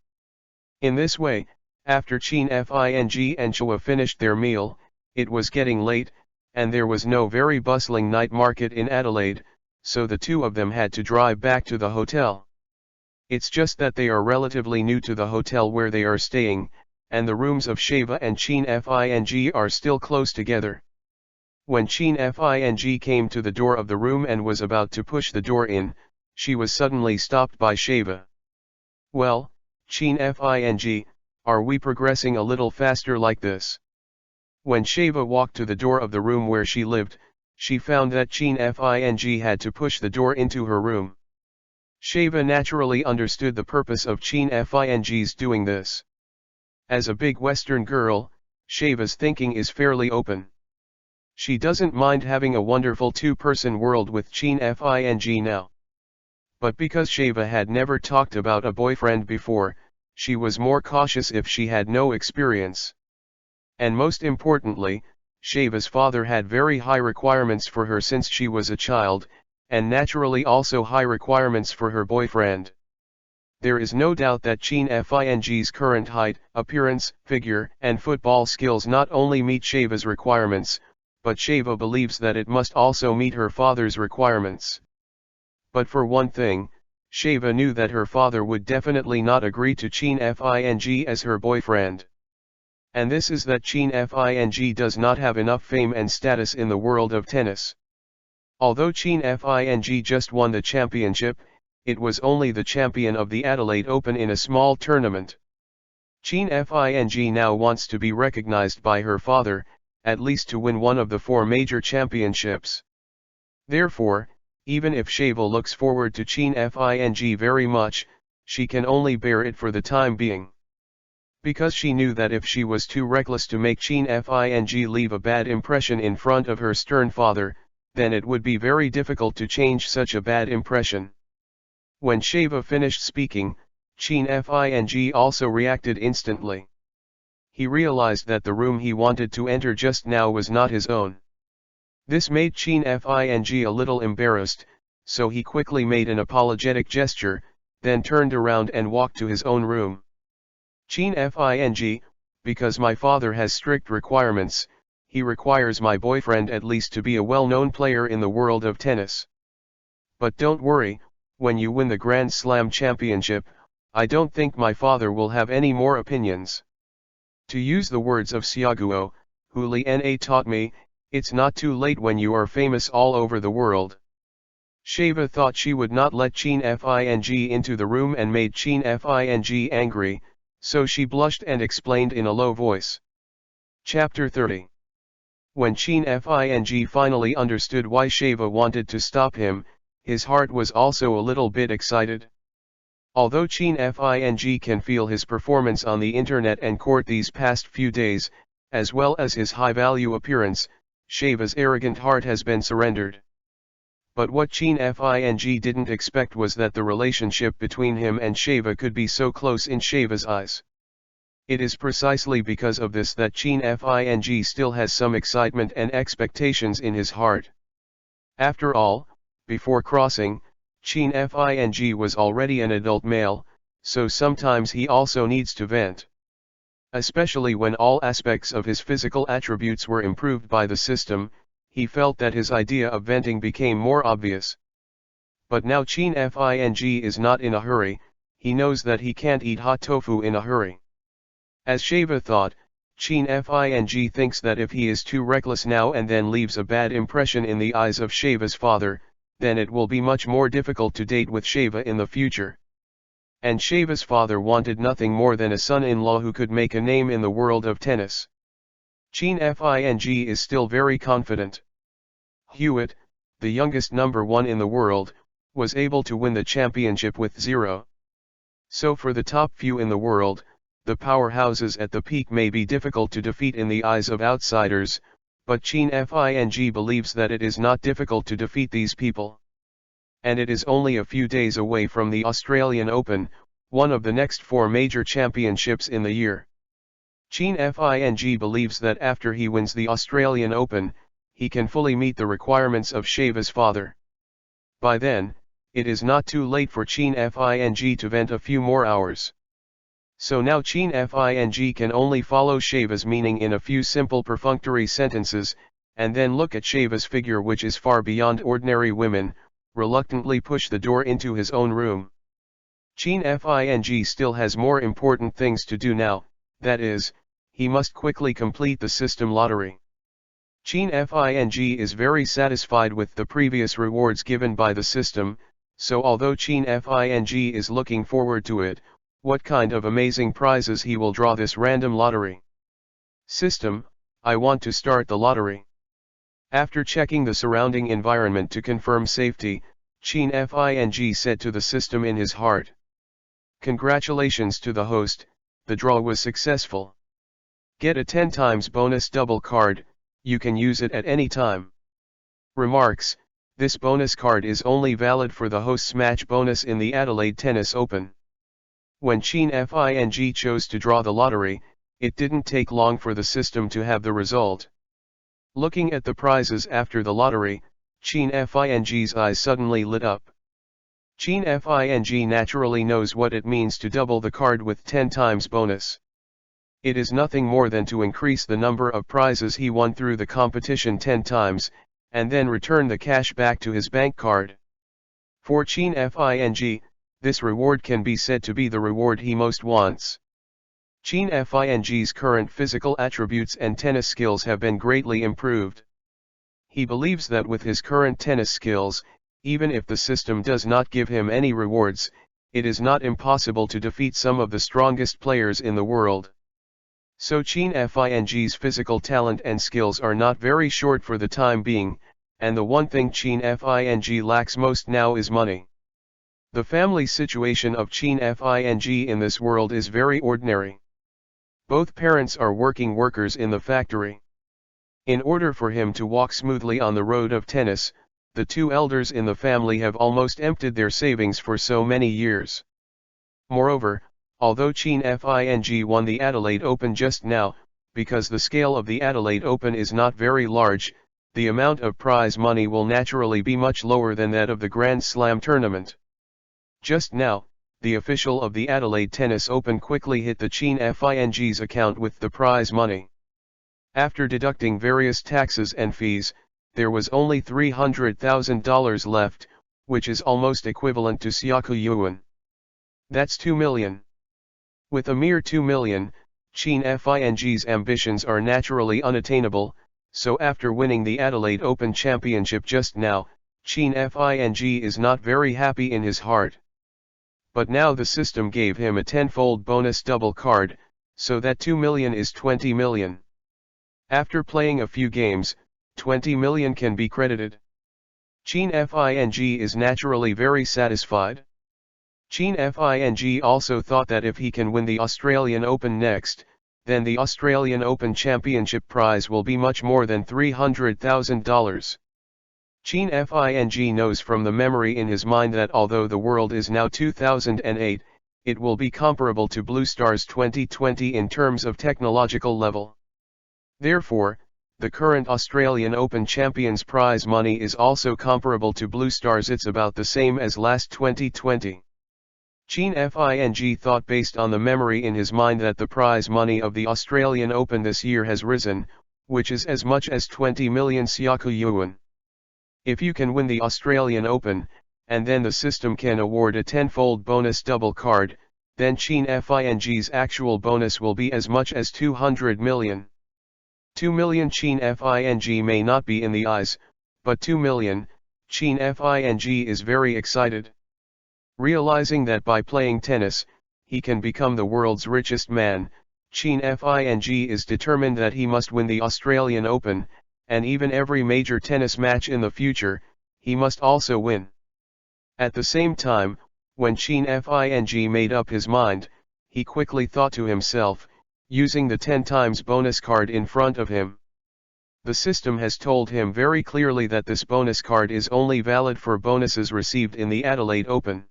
In this way, after Chin Fing and Shua finished their meal, it was getting late, and there was no very bustling night market in Adelaide, so the two of them had to drive back to the hotel. It's just that they are relatively new to the hotel where they are staying, and the rooms of Sheva and Chin Fing are still close together. When Chin Fing came to the door of the room and was about to push the door in, she was suddenly stopped by Sheva. Well, Chin Fing, are we progressing a little faster like this? When Sheva walked to the door of the room where she lived, she found that Chin Fing had to push the door into her room. Sheva naturally understood the purpose of Chin Fing's doing this. As a big Western girl, Sheva's thinking is fairly open. She doesn't mind having a wonderful two-person world with Chin Fing now. But because Sheva had never talked about a boyfriend before, she was more cautious if she had no experience. And most importantly, Sheva's father had very high requirements for her since she was a child, and naturally also high requirements for her boyfriend. There is no doubt that Chin Fing's current height, appearance, figure, and football skills not only meet Sheva's requirements, but Sheva believes that it must also meet her father's requirements. But for one thing, Sheva knew that her father would definitely not agree to Chin Fing as her boyfriend. And this is that Chin Fing does not have enough fame and status in the world of tennis. Although Chin Fing just won the championship, it was only the champion of the Adelaide Open in a small tournament. Chin Fing now wants to be recognized by her father, at least to win one of the 4 major championships. Therefore, even if Sheva looks forward to Chin Fing very much, she can only bear it for the time being. Because she knew that if she was too reckless to make Chin Fing leave a bad impression in front of her stern father, then it would be very difficult to change such a bad impression. When Sheva finished speaking, Chin Fing also reacted instantly. He realized that the room he wanted to enter just now was not his own. This made Chin Fing a little embarrassed, so he quickly made an apologetic gesture, then turned around and walked to his own room. Chin Fing, because my father has strict requirements, he requires my boyfriend at least to be a well-known player in the world of tennis. But don't worry, when you win the Grand Slam championship, I don't think my father will have any more opinions. To use the words of Xiaoguo, who Li Na taught me, it's not too late when you are famous all over the world. Sheva thought she would not let Chin Fing into the room and made Chin Fing angry, so she blushed and explained in a low voice. Chapter 30. When Chin Fing finally understood why Sheva wanted to stop him, his heart was also a little bit excited. Although Chin Fing can feel his performance on the internet and court these past few days, as well as his high-value appearance, Sheva's arrogant heart has been surrendered. But what Chin Fing didn't expect was that the relationship between him and Sheva could be so close in Sheva's eyes. It is precisely because of this that Chin Fing still has some excitement and expectations in his heart. After all, before crossing, Chin Fing was already an adult male, so sometimes he also needs to vent. Especially when all aspects of his physical attributes were improved by the system, he felt that his idea of venting became more obvious. But now Chin Fing is not in a hurry, he knows that he can't eat hot tofu in a hurry. As Sheva thought, Chin Fing thinks that if he is too reckless now and then leaves a bad impression in the eyes of Sheva's father, then it will be much more difficult to date with Sheva in the future. And Sheva's father wanted nothing more than a son-in-law who could make a name in the world of tennis. Chin Fing is still very confident. Hewitt, the youngest number one in the world, was able to win the championship with 0. So for the top few in the world, the powerhouses at the peak may be difficult to defeat in the eyes of outsiders, but Chin Fing believes that it is not difficult to defeat these people. And it is only a few days away from the Australian Open, one of the next 4 major championships in the year. Chin Fing believes that after he wins the Australian Open, he can fully meet the requirements of Sheva's father. By then, it is not too late for Chin Fing to vent a few more hours. So now Chin Fing can only follow Sheva's meaning in a few simple perfunctory sentences, and then look at Sheva's figure, which is far beyond ordinary women, reluctantly push the door into his own room. Chin Fing still has more important things to do now, that is, he must quickly complete the system lottery. Chin Fing is very satisfied with the previous rewards given by the system, so although Chin Fing is looking forward to it, what kind of amazing prizes he will draw this random lottery. System, I want to start the lottery. After checking the surrounding environment to confirm safety, Chin Fing said to the system in his heart. Congratulations to the host, the draw was successful. Get a 10 times bonus double card, you can use it at any time. Remarks, this bonus card is only valid for the host's match bonus in the Adelaide Tennis Open. When Chin Fing chose to draw the lottery, it didn't take long for the system to have the result. Looking at the prizes after the lottery, Chin Fing's eyes suddenly lit up. Chin Fing naturally knows what it means to double the card with 10 times bonus. It is nothing more than to increase the number of prizes he won through the competition 10 times, and then return the cash back to his bank card. For Chin Fing, this reward can be said to be the reward he most wants. Chin Fing's current physical attributes and tennis skills have been greatly improved. He believes that with his current tennis skills, even if the system does not give him any rewards, it is not impossible to defeat some of the strongest players in the world. So Chin Fing's physical talent and skills are not very short for the time being, and the one thing Chin Fing lacks most now is money. The family situation of Chin Fing in this world is very ordinary. Both parents are working workers in the factory. In order for him to walk smoothly on the road of tennis, the 2 elders in the family have almost emptied their savings for so many years. Moreover, although Chin Fing won the Adelaide Open just now, because the scale of the Adelaide Open is not very large, the amount of prize money will naturally be much lower than that of the Grand Slam tournament. Just now, the official of the Adelaide Tennis Open quickly hit the Chin Fing's account with the prize money. After deducting various taxes and fees, there was only $300,000 left, which is almost equivalent to Siaku Yuan. That's 2 million. With a mere 2 million, Chin Fing's ambitions are naturally unattainable, so after winning the Adelaide Open Championship just now, Chin Fing is not very happy in his heart. But now the system gave him a tenfold bonus double card, so that 2 million is 20 million. After playing a few games, 20 million can be credited. Chin Fing is naturally very satisfied. Chin Fing also thought that if he can win the Australian Open next, then the Australian Open Championship prize will be much more than $300,000. Chin Fing knows from the memory in his mind that although the world is now 2008, it will be comparable to Blue Star's 2020 in terms of technological level. Therefore, the current Australian Open Champions prize money is also comparable to Blue Star's. It's about the same as last 2020. Chin Fing thought based on the memory in his mind that the prize money of the Australian Open this year has risen, which is as much as 20 million Siaku Yuan. If you can win the Australian Open, and then the system can award a tenfold bonus double card, then Chin Fing's actual bonus will be as much as 200 million. 2 million Chin Fing may not be in the eyes, but 2 million, Chin Fing is very excited. Realizing that by playing tennis, he can become the world's richest man, Chin Fing is determined that he must win the Australian Open, and even every major tennis match in the future, he must also win. At the same time, when Chin Fing made up his mind, he quickly thought to himself, using the 10 times bonus card in front of him. The system has told him very clearly that this bonus card is only valid for bonuses received in the Adelaide Open.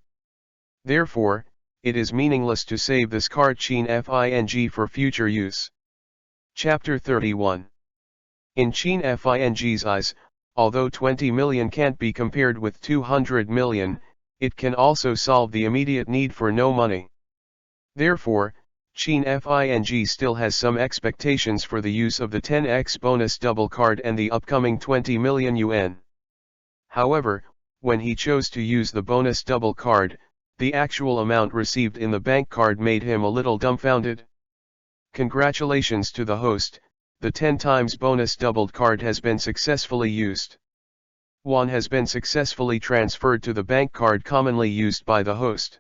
Therefore, it is meaningless to save this card Chin Fing for future use. Chapter 31. In Chin Fing's eyes, although 20 million can't be compared with 200 million, it can also solve the immediate need for no money. Therefore, Chin Fing still has some expectations for the use of the 10x bonus double card and the upcoming 20 million yuan. However, when he chose to use the bonus double card, the actual amount received in the bank card made him a little dumbfounded. Congratulations to the host, the 10 times bonus doubled card has been successfully used. Yuan has been successfully transferred to the bank card commonly used by the host.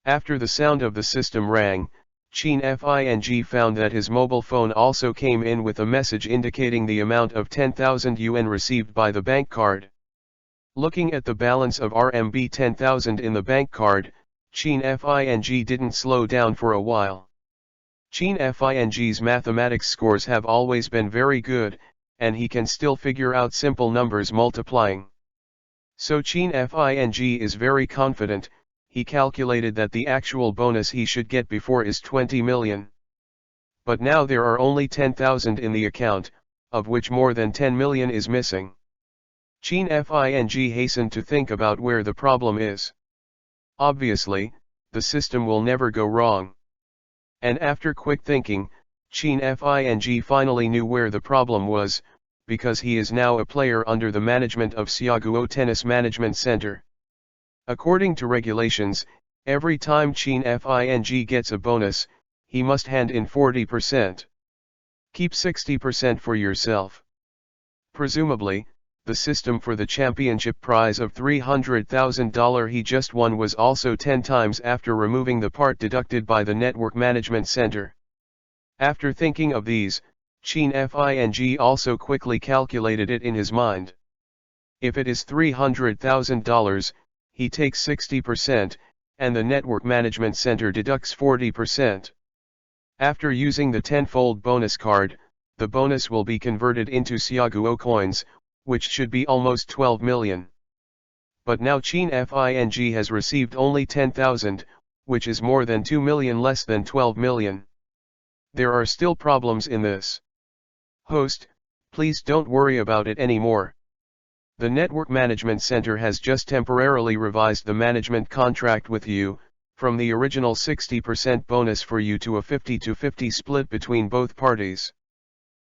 After the sound of the system rang, Chin Fing found that his mobile phone also came in with a message indicating the amount of 10,000 yuan received by the bank card. Looking at the balance of RMB 10,000 in the bank card, Chin Fing didn't slow down for a while. Chin Fing's mathematics scores have always been very good, and he can still figure out simple numbers multiplying. So Chin Fing is very confident. He calculated that the actual bonus he should get before is 20 million. But now there are only 10,000 in the account, of which more than 10 million is missing. Chin Fing hastened to think about where the problem is. Obviously, the system will never go wrong. And after quick thinking, Chin Fing finally knew where the problem was, because he is now a player under the management of Siaguo Tennis Management Center. According to regulations, every time Chin Fing gets a bonus, he must hand in 40%. Keep 60% for yourself. Presumably, the system for the championship prize of $300,000 he just won was also 10 times after removing the part deducted by the Network Management Center. After thinking of these, Chin Fing also quickly calculated it in his mind. If it is $300,000, he takes 60%, and the Network Management Center deducts 40%. After using the tenfold bonus card, the bonus will be converted into Siaguo coins, which should be almost 12 million. But now Chin Fing has received only 10,000, which is more than 2 million less than 12 million. There are still problems in this. Host, please don't worry about it anymore. The Network Management Center has just temporarily revised the management contract with you, from the original 60% bonus for you to a 50-50 split between both parties.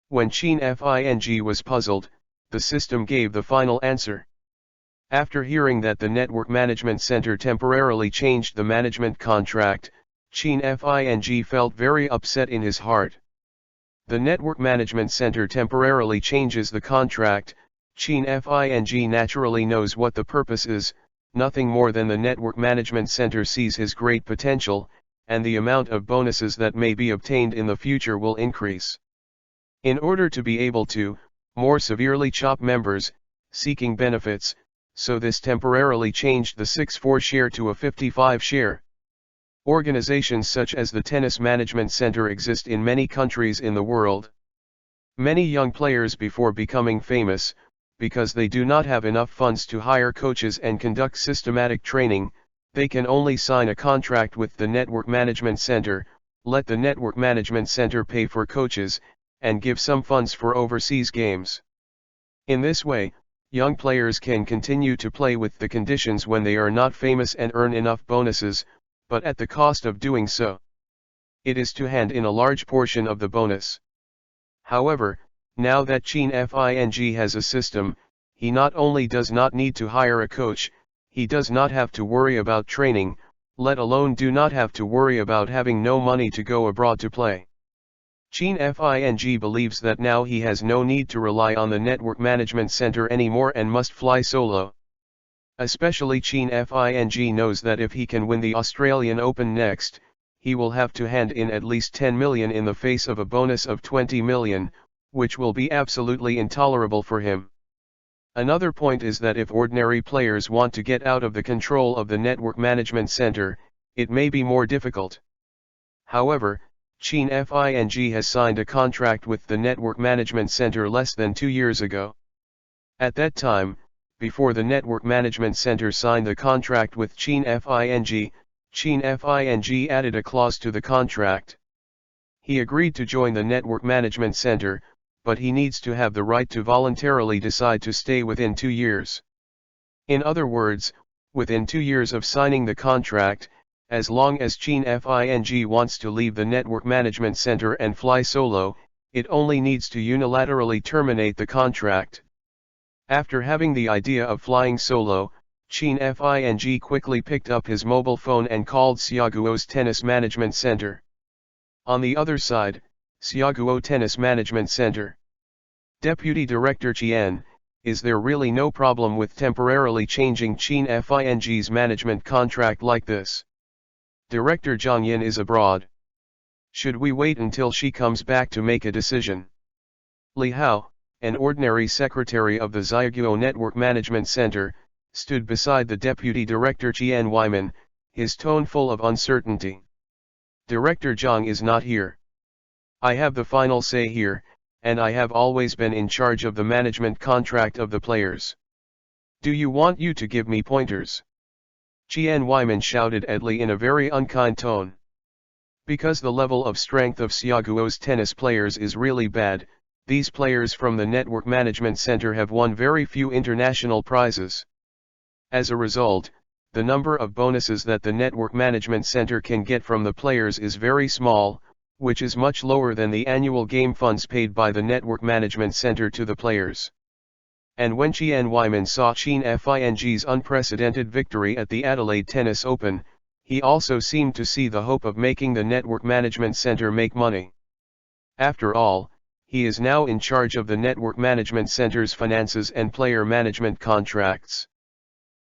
When Cheen Fing was puzzled, the system gave the final answer. After hearing that the Network Management Center temporarily changed the management contract, Cheen Fing felt very upset in his heart. The Network Management Center temporarily changes the contract. Cheen Fing naturally knows what the purpose is, nothing more than the Network Management Center sees his great potential, and the amount of bonuses that may be obtained in the future will increase. In order to be able to, more severely chop members, seeking benefits, so this temporarily changed the 6-4 share to a 55 share. Organizations such as the Tennis Management Center exist in many countries in the world. Many young players before becoming famous, because they do not have enough funds to hire coaches and conduct systematic training, they can only sign a contract with the Network Management Center, let the Network Management Center pay for coaches, and give some funds for overseas games. In this way, young players can continue to play with the conditions when they are not famous and earn enough bonuses, but at the cost of doing so. It is to hand in a large portion of the bonus. However, now that Cheen Fing has a system, he not only does not need to hire a coach, he does not have to worry about training, let alone do not have to worry about having no money to go abroad to play. Cheen Fing believes that now he has no need to rely on the Network Management Center anymore and must fly solo. Especially Cheen Fing knows that if he can win the Australian Open next, he will have to hand in at least 10 million in the face of a bonus of 20 million, which will be absolutely intolerable for him. Another point is that if ordinary players want to get out of the control of the Network Management Center, it may be more difficult. However, Cheen Fing has signed a contract with the Network Management Center less than 2 years ago. At that time, before the Network Management Center signed the contract with Cheen Fing, Cheen Fing added a clause to the contract. He agreed to join the Network Management Center, but he needs to have the right to voluntarily decide to stay within 2 years. In other words, within 2 years of signing the contract, as long as Cheen Fing wants to leave the Network Management Center and fly solo, it only needs to unilaterally terminate the contract. After having the idea of flying solo, Cheen Fing quickly picked up his mobile phone and called Xiaoguo's Tennis Management Center. On the other side, Xiaoguo Tennis Management Center. Deputy Director Qian, is there really no problem with temporarily changing Cheen Fing's management contract like this? Director Zhang Yin is abroad. Should we wait until she comes back to make a decision? Li Hao, an ordinary secretary of the Xiaoguo Network Management Center, stood beside the Deputy Director Qian Weiman, his tone full of uncertainty. Director Zhang is not here. I have the final say here, and I have always been in charge of the management contract of the players. Do you want you to give me pointers? Qian Weiman shouted at Li in a very unkind tone. Because the level of strength of Xiaoguo's tennis players is really bad, these players from the Network Management Center have won very few international prizes. As a result, the number of bonuses that the Network Management Center can get from the players is very small, which is much lower than the annual game funds paid by the Network Management Center to the players. And when Qian Weiman saw Cheen Fing's unprecedented victory at the Adelaide Tennis Open, he also seemed to see the hope of making the Network Management Center make money. After all, he is now in charge of the Network Management Center's finances and player management contracts.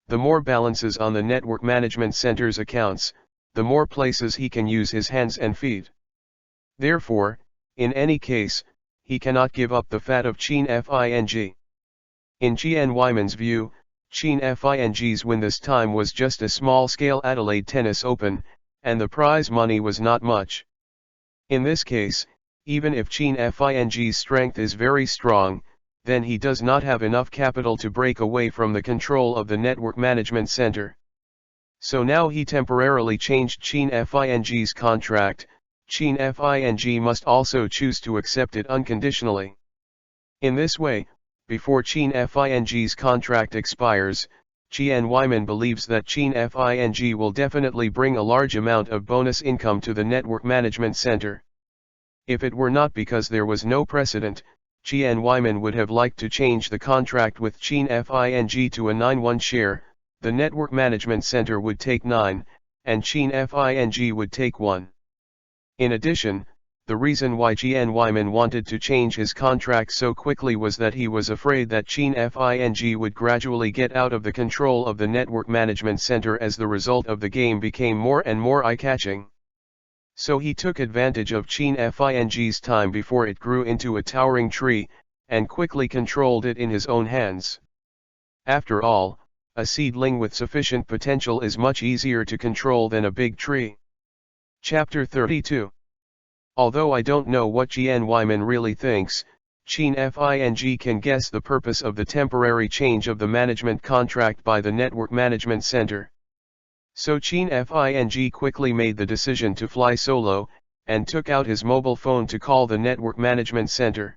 The more balances on the Network Management Center's accounts, the more places he can use his hands and feet. Therefore, in any case, he cannot give up the fat of Cheen Fing. In Qian Weiman's view, Cheen Fing's win this time was just a small-scale Adelaide Tennis Open, and the prize money was not much. In this case, even if Cheen Fing's strength is very strong, then he does not have enough capital to break away from the control of the Network Management Center. So now he temporarily changed Chin Fing's contract. Chin Fing must also choose to accept it unconditionally. In this way, before Chin Fing's contract expires, Qian Wyman believes that Chin Fing will definitely bring a large amount of bonus income to the Network Management Center. If it were not because there was no precedent, Qian Wyman would have liked to change the contract with Chin Fing to a 9-1 share. The Network Management Center would take 9, and Chin Fing would take 1. In addition, the reason why Qian Wyman wanted to change his contract so quickly was that he was afraid that Chin Fing would gradually get out of the control of the Network Management Center as the result of the game became more and more eye-catching. So he took advantage of Chin Fing's time before it grew into a towering tree, and quickly controlled it in his own hands. After all, a seedling with sufficient potential is much easier to control than a big tree. Chapter 32. Although I don't know what Qian Wyman really thinks, Chin Fing can guess the purpose of the temporary change of the management contract by the Network Management Center. So Chin Fing quickly made the decision to fly solo, and took out his mobile phone to call the Network Management Center.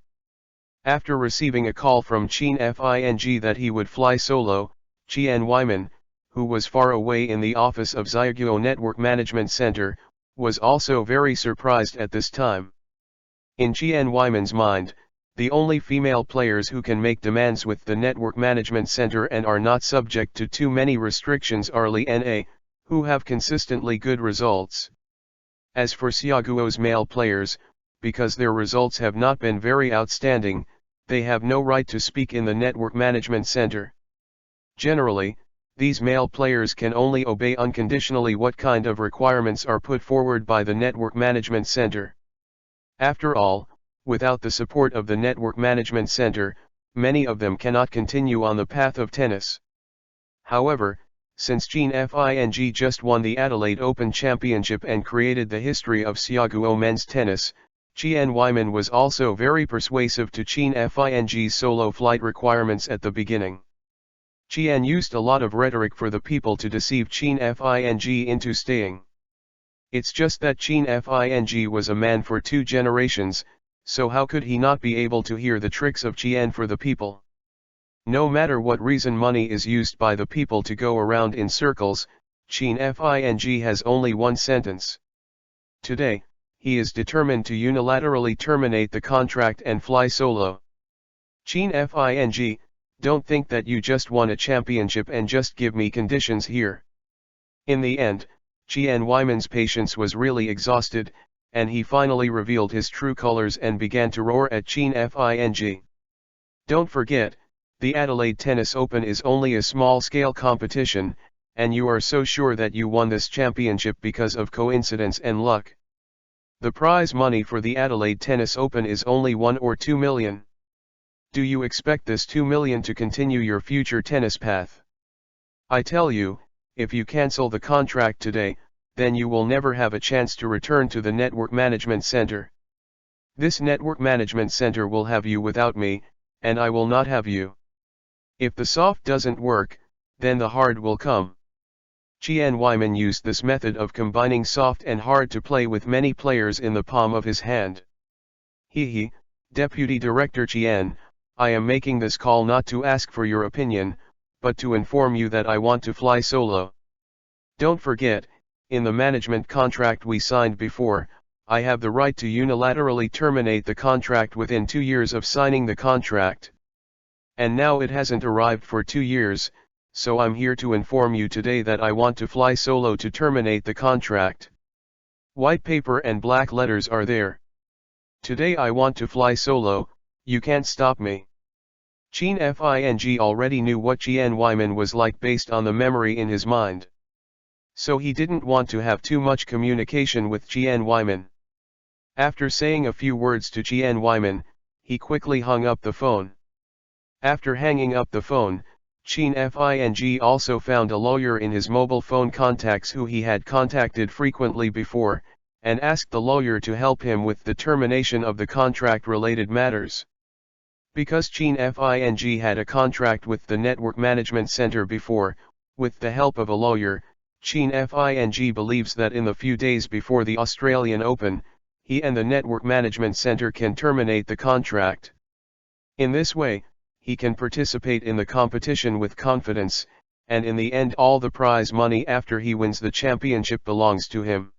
After receiving a call from Chin Fing that he would fly solo, Qian Wyman, who was far away in the office of Xiaoguo Network Management Center, was also very surprised at this time. In Qian Wyman's mind, the only female players who can make demands with the Network Management Center and are not subject to too many restrictions are Li Na, who have consistently good results. As for Xiaoguo's male players, because their results have not been very outstanding, they have no right to speak in the Network Management Center. Generally, these male players can only obey unconditionally what kind of requirements are put forward by the Network Management Center. After all, without the support of the Network Management Center, many of them cannot continue on the path of tennis. However, since Chin Fing just won the Adelaide Open Championship and created the history of Xiaoguo men's tennis, Qian Wyman was also very persuasive to Chin Fing's solo flight requirements at the beginning. Qian used a lot of rhetoric for the people to deceive Chin Fing into staying. It's just that Chin Fing was a man for 2 generations, so how could he not be able to hear the tricks of Qian for the people? No matter what reason money is used by the people to go around in circles, Chin Fing has only one sentence. Today, he is determined to unilaterally terminate the contract and fly solo. Chin Fing, don't think that you just won a championship and just give me conditions here. In the end, Qian Wyman's patience was really exhausted, and he finally revealed his true colors and began to roar at Chin Fing. Don't forget, the Adelaide Tennis Open is only a small-scale competition, and you are so sure that you won this championship because of coincidence and luck. The prize money for the Adelaide Tennis Open is only 1 or 2 million. Do you expect this 2 million to continue your future tennis path? I tell you, if you cancel the contract today, then you will never have a chance to return to the Network Management Center. This Network Management Center will have you without me, and I will not have you. If the soft doesn't work, then the hard will come. Qian Wyman used this method of combining soft and hard to play with many players in the palm of his hand. Deputy Director Qian, I am making this call not to ask for your opinion, but to inform you that I want to fly solo. Don't forget, in the management contract we signed before, I have the right to unilaterally terminate the contract within 2 years of signing the contract. And now it hasn't arrived for 2 years, so I'm here to inform you today that I want to fly solo to terminate the contract. White paper and black letters are there. Today I want to fly solo, you can't stop me. Chin Fing already knew what Qian Wyman was like based on the memory in his mind. So he didn't want to have too much communication with Qian Wyman. After saying a few words to Qian Wyman, he quickly hung up the phone. After hanging up the phone, Chin Fing also found a lawyer in his mobile phone contacts who he had contacted frequently before, and asked the lawyer to help him with the termination of the contract-related matters. Because Chin Fing had a contract with the Network Management Center before, with the help of a lawyer, Chin Fing believes that in the few days before the Australian Open, he and the Network Management Centre can terminate the contract. In this way, he can participate in the competition with confidence, and in the end all the prize money after he wins the championship belongs to him.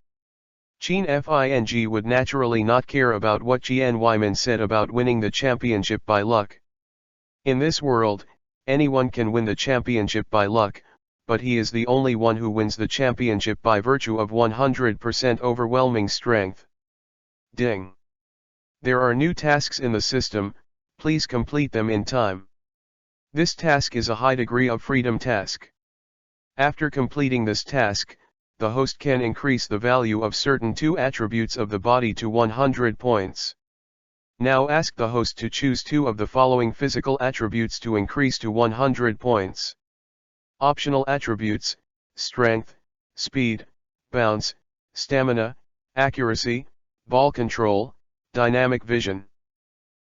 Chin Fing would naturally not care about what Jian Weiman said about winning the championship by luck. In this world, anyone can win the championship by luck, but he is the only one who wins the championship by virtue of 100% overwhelming strength. Ding! There are new tasks in the system, please complete them in time. This task is a high degree of freedom task. After completing this task, the host can increase the value of certain 2 attributes of the body to 100 points. Now ask the host to choose 2 of the following physical attributes to increase to 100 points. Optional attributes: strength, speed, bounce, stamina, accuracy, ball control, dynamic vision.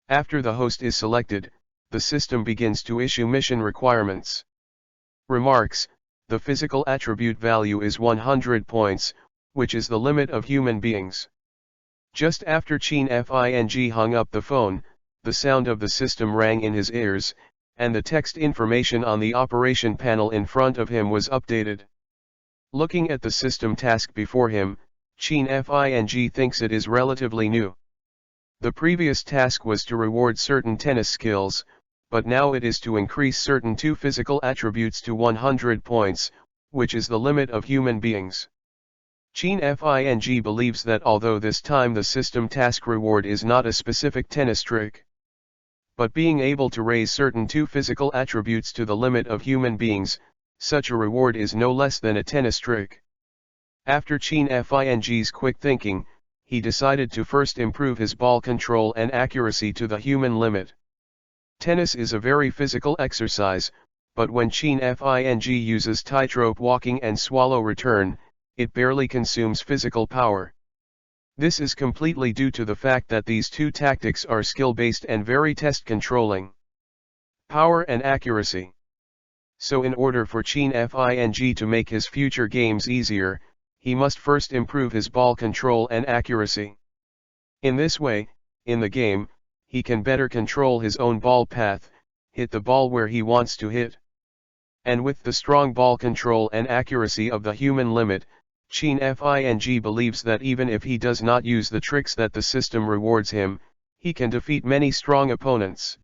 After the host is selected, the system begins to issue mission requirements. Remarks: the physical attribute value is 100 points, which is the limit of human beings. Just after Chin Fing hung up the phone, the sound of the system rang in his ears, and the text information on the operation panel in front of him was updated. Looking at the system task before him, Chin Fing thinks it is relatively new. The previous task was to reward certain tennis skills, but now it is to increase certain 2 physical attributes to 100 points, which is the limit of human beings. Chin Fing believes that although this time the system task reward is not a specific tennis trick, but being able to raise certain 2 physical attributes to the limit of human beings, such a reward is no less than a tennis trick. After Chin Fing's quick thinking, he decided to first improve his ball control and accuracy to the human limit. Tennis is a very physical exercise, but when Chin Fing uses tightrope walking and swallow return, it barely consumes physical power. This is completely due to the fact that these 2 tactics are skill-based and very test-controlling. Power and accuracy. So in order for Chin Fing to make his future games easier, he must first improve his ball control and accuracy. In this way, in the game, he can better control his own ball path, hit the ball where he wants to hit. And with the strong ball control and accuracy of the human limit, Chin Fing believes that even if he does not use the tricks that the system rewards him, he can defeat many strong opponents.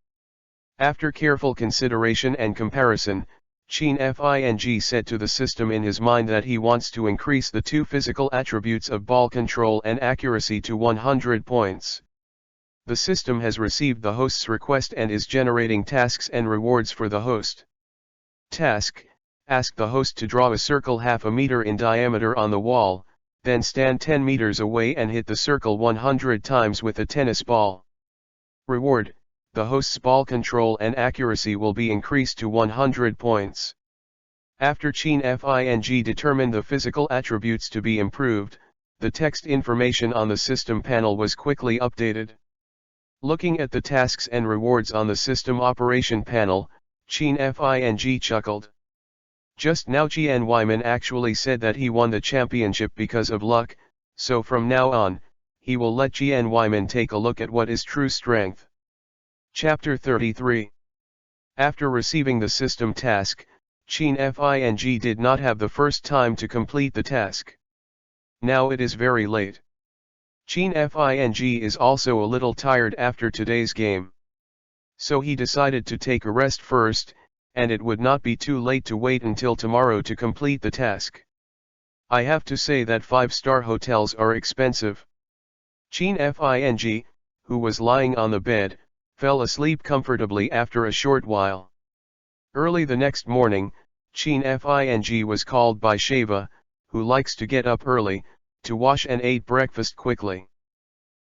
After careful consideration and comparison, Chin Fing said to the system in his mind that he wants to increase the 2 physical attributes of ball control and accuracy to 100 points. The system has received the host's request and is generating tasks and rewards for the host. Task: ask the host to draw a circle half a meter in diameter on the wall, then stand 10 meters away and hit the circle 100 times with a tennis ball. Reward: the host's ball control and accuracy will be increased to 100 points. After Chin Fing determined the physical attributes to be improved, the text information on the system panel was quickly updated. Looking at the tasks and rewards on the system operation panel, Chin Fing chuckled. Just now Jian Weiman actually said that he won the championship because of luck, so from now on, he will let Jian Weiman take a look at what is true strength. Chapter 33. After receiving the system task, Chin Fing did not have the first time to complete the task. Now it is very late. Chin Fing is also a little tired after today's game. So he decided to take a rest first, and it would not be too late to wait until tomorrow to complete the task. I have to say that 5-star hotels are expensive. Chin Fing, who was lying on the bed, fell asleep comfortably after a short while. Early the next morning, Chin Fing was called by Sheva, who likes to get up early, to wash and ate breakfast quickly.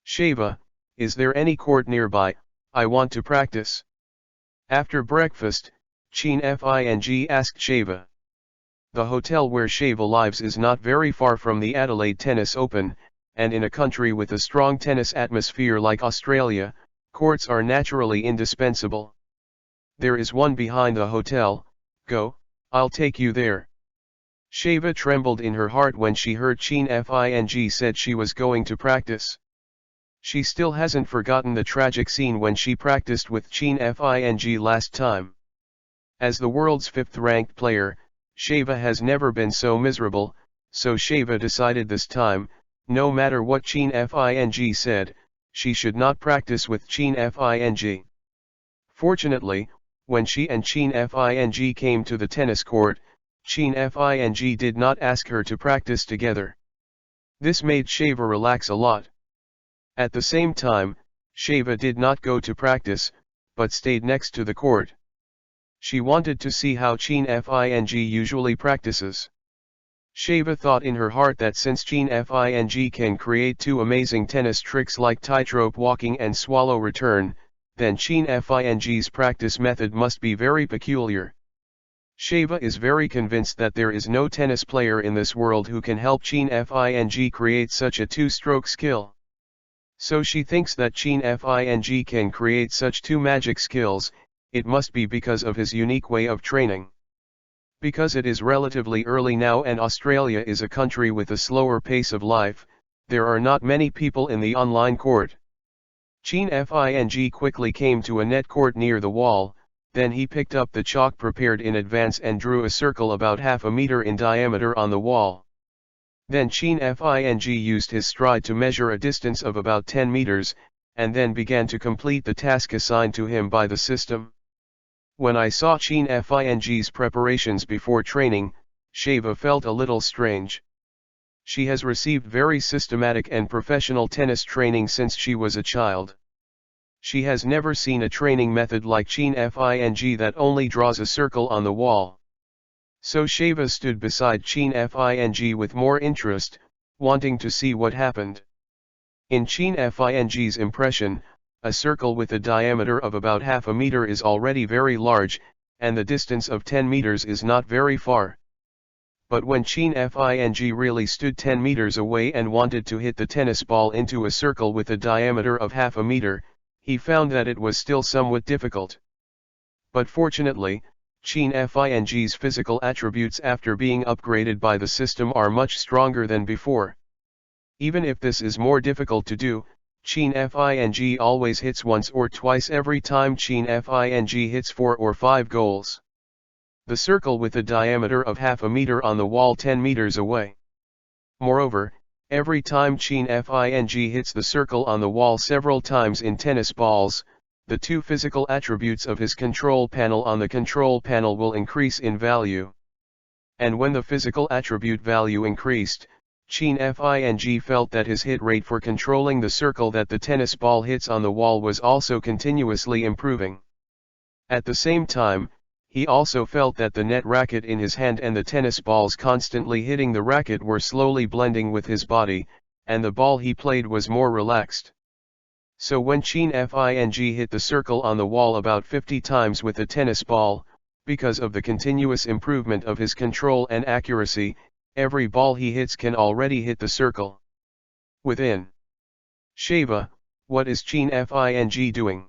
Sheva, is there any court nearby? I want to practice. After breakfast, Chin Fing asked Sheva. The hotel where Sheva lives is not very far from the Adelaide Tennis Open, and in a country with a strong tennis atmosphere like Australia, courts are naturally indispensable. There is one behind the hotel, go, I'll take you there. Sheva trembled in her heart when she heard Chin Fing said she was going to practice. She still hasn't forgotten the tragic scene when she practiced with Chin Fing last time. As the world's 5th-ranked player, Sheva has never been so miserable, so Sheva decided this time, no matter what Chin Fing said, she should not practice with Chin Fing. Fortunately, when she and Chin Fing came to the tennis court, Chin Fing did not ask her to practice together. This made Sheva relax a lot. At the same time, Sheva did not go to practice, but stayed next to the court. She wanted to see how Chin Fing usually practices. Sheva thought in her heart that since Chin Fing can create 2 amazing tennis tricks like tightrope walking and swallow return, then Chin Fing's practice method must be very peculiar. Sheva is very convinced that there is no tennis player in this world who can help Chin Fing create such a 2-stroke skill. So she thinks that Chin Fing can create such 2 magic skills, it must be because of his unique way of training. Because it is relatively early now and Australia is a country with a slower pace of life, there are not many people in the online court. Chin Fing quickly came to a net court near the wall, then he picked up the chalk prepared in advance and drew a circle about half a meter in diameter on the wall. Then Chin Fing used his stride to measure a distance of about 10 meters, and then began to complete the task assigned to him by the system. When I saw Chin Fing's preparations before training, Sheva felt a little strange. She has received very systematic and professional tennis training since she was a child. She has never seen a training method like Chin Fing that only draws a circle on the wall. So Sheva stood beside Chin Fing with more interest, wanting to see what happened. In Chin Fing's impression, a circle with a diameter of about half a meter is already very large, and the distance of 10 meters is not very far. But when Chin Fing really stood 10 meters away and wanted to hit the tennis ball into a circle with a diameter of half a meter, he found that it was still somewhat difficult. But fortunately, Chin Fing's physical attributes after being upgraded by the system are much stronger than before. Even if this is more difficult to do, Chin Fing always hits once or twice every time Chin Fing hits 4 or 5 goals. The circle with a diameter of half a meter on the wall 10 meters away. Moreover, every time Chin Fing hits the circle on the wall several times in tennis balls, the 2 physical attributes of his control panel on the control panel will increase in value. And when the physical attribute value increased, Chin Fing felt that his hit rate for controlling the circle that the tennis ball hits on the wall was also continuously improving. At the same time, he also felt that the net racket in his hand and the tennis balls constantly hitting the racket were slowly blending with his body, and the ball he played was more relaxed. So when Chin Fing hit the circle on the wall about 50 times with the tennis ball, because of the continuous improvement of his control and accuracy, every ball he hits can already hit the circle. Within. Sheva, what is Chin Fing doing?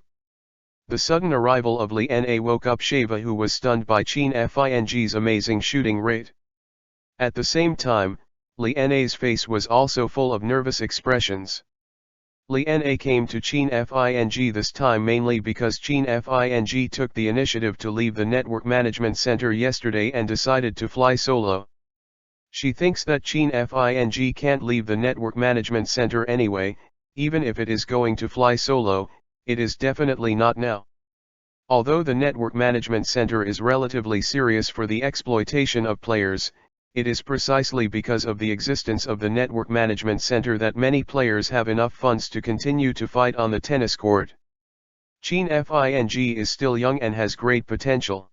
The sudden arrival of Li Na woke up Sheva, who was stunned by Chin Fing's amazing shooting rate. At the same time, Li Na's face was also full of nervous expressions. Li Na came to Chin Fing this time mainly because Chin Fing took the initiative to leave the Network Management Center yesterday and decided to fly solo. She thinks that Chin Fing can't leave the Network Management Center anyway, even if it is going to fly solo, it is definitely not now. Although the Network Management Center is relatively serious for the exploitation of players, it is precisely because of the existence of the Network Management Center that many players have enough funds to continue to fight on the tennis court. Chin Fing is still young and has great potential.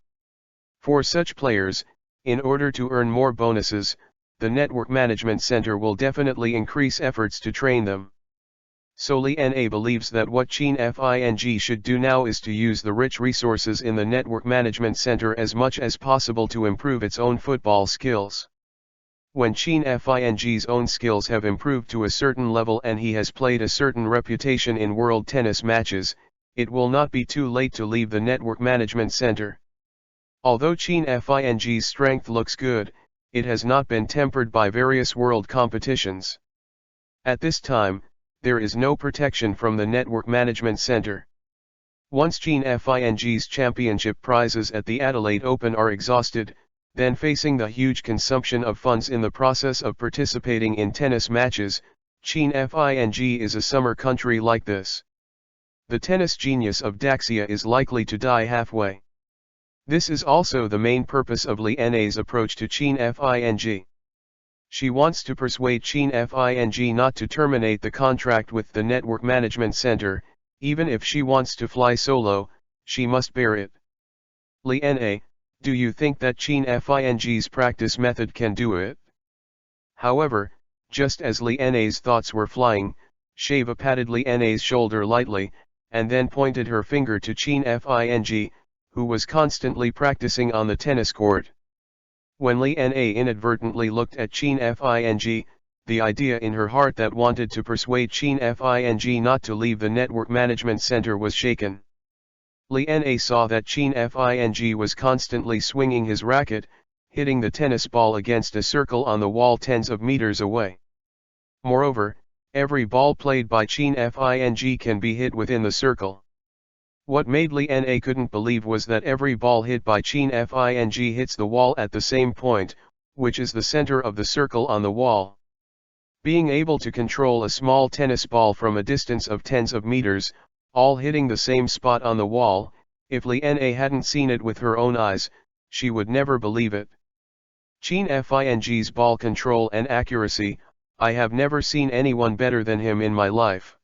For such players, in order to earn more bonuses, the Network Management Center will definitely increase efforts to train them. So Li Na believes that what Chin Fing should do now is to use the rich resources in the Network Management Center as much as possible to improve its own football skills. When Chin Fing's own skills have improved to a certain level and he has played a certain reputation in world tennis matches, it will not be too late to leave the Network Management Center. Although Chin Fing's strength looks good, it has not been tempered by various world competitions. At this time, there is no protection from the Network Management Center. Once Jean Fing's championship prizes at the Adelaide Open are exhausted, then facing the huge consumption of funds in the process of participating in tennis matches, Jean Fing is a summer country like this. The tennis genius of Daxia is likely to die halfway. This is also the main purpose of Li Na's approach to Jean Fing. She wants to persuade Jean Fing not to terminate the contract with the Network Management Center. Even if she wants to fly solo, she must bear it. Li Na, do you think that Jean Fing's practice method can do it? However, just as Li Na's thoughts were flying, Sheva patted Li Na's shoulder lightly, and then pointed her finger to Jean Fing, who was constantly practicing on the tennis court. When Li Na inadvertently looked at Jean Fing, the idea in her heart that wanted to persuade Jean Fing not to leave the Network Management Center was shaken. Li Na saw that Jean Fing was constantly swinging his racket, hitting the tennis ball against a circle on the wall tens of meters away. Moreover, every ball played by Jean Fing can be hit within the circle. What made Li Na couldn't believe was that every ball hit by Jean Fing hits the wall at the same point, which is the center of the circle on the wall. Being able to control a small tennis ball from a distance of tens of meters, all hitting the same spot on the wall, if Li Na hadn't seen it with her own eyes, she would never believe it. Jean Fing's ball control and accuracy, I have never seen anyone better than him in my life.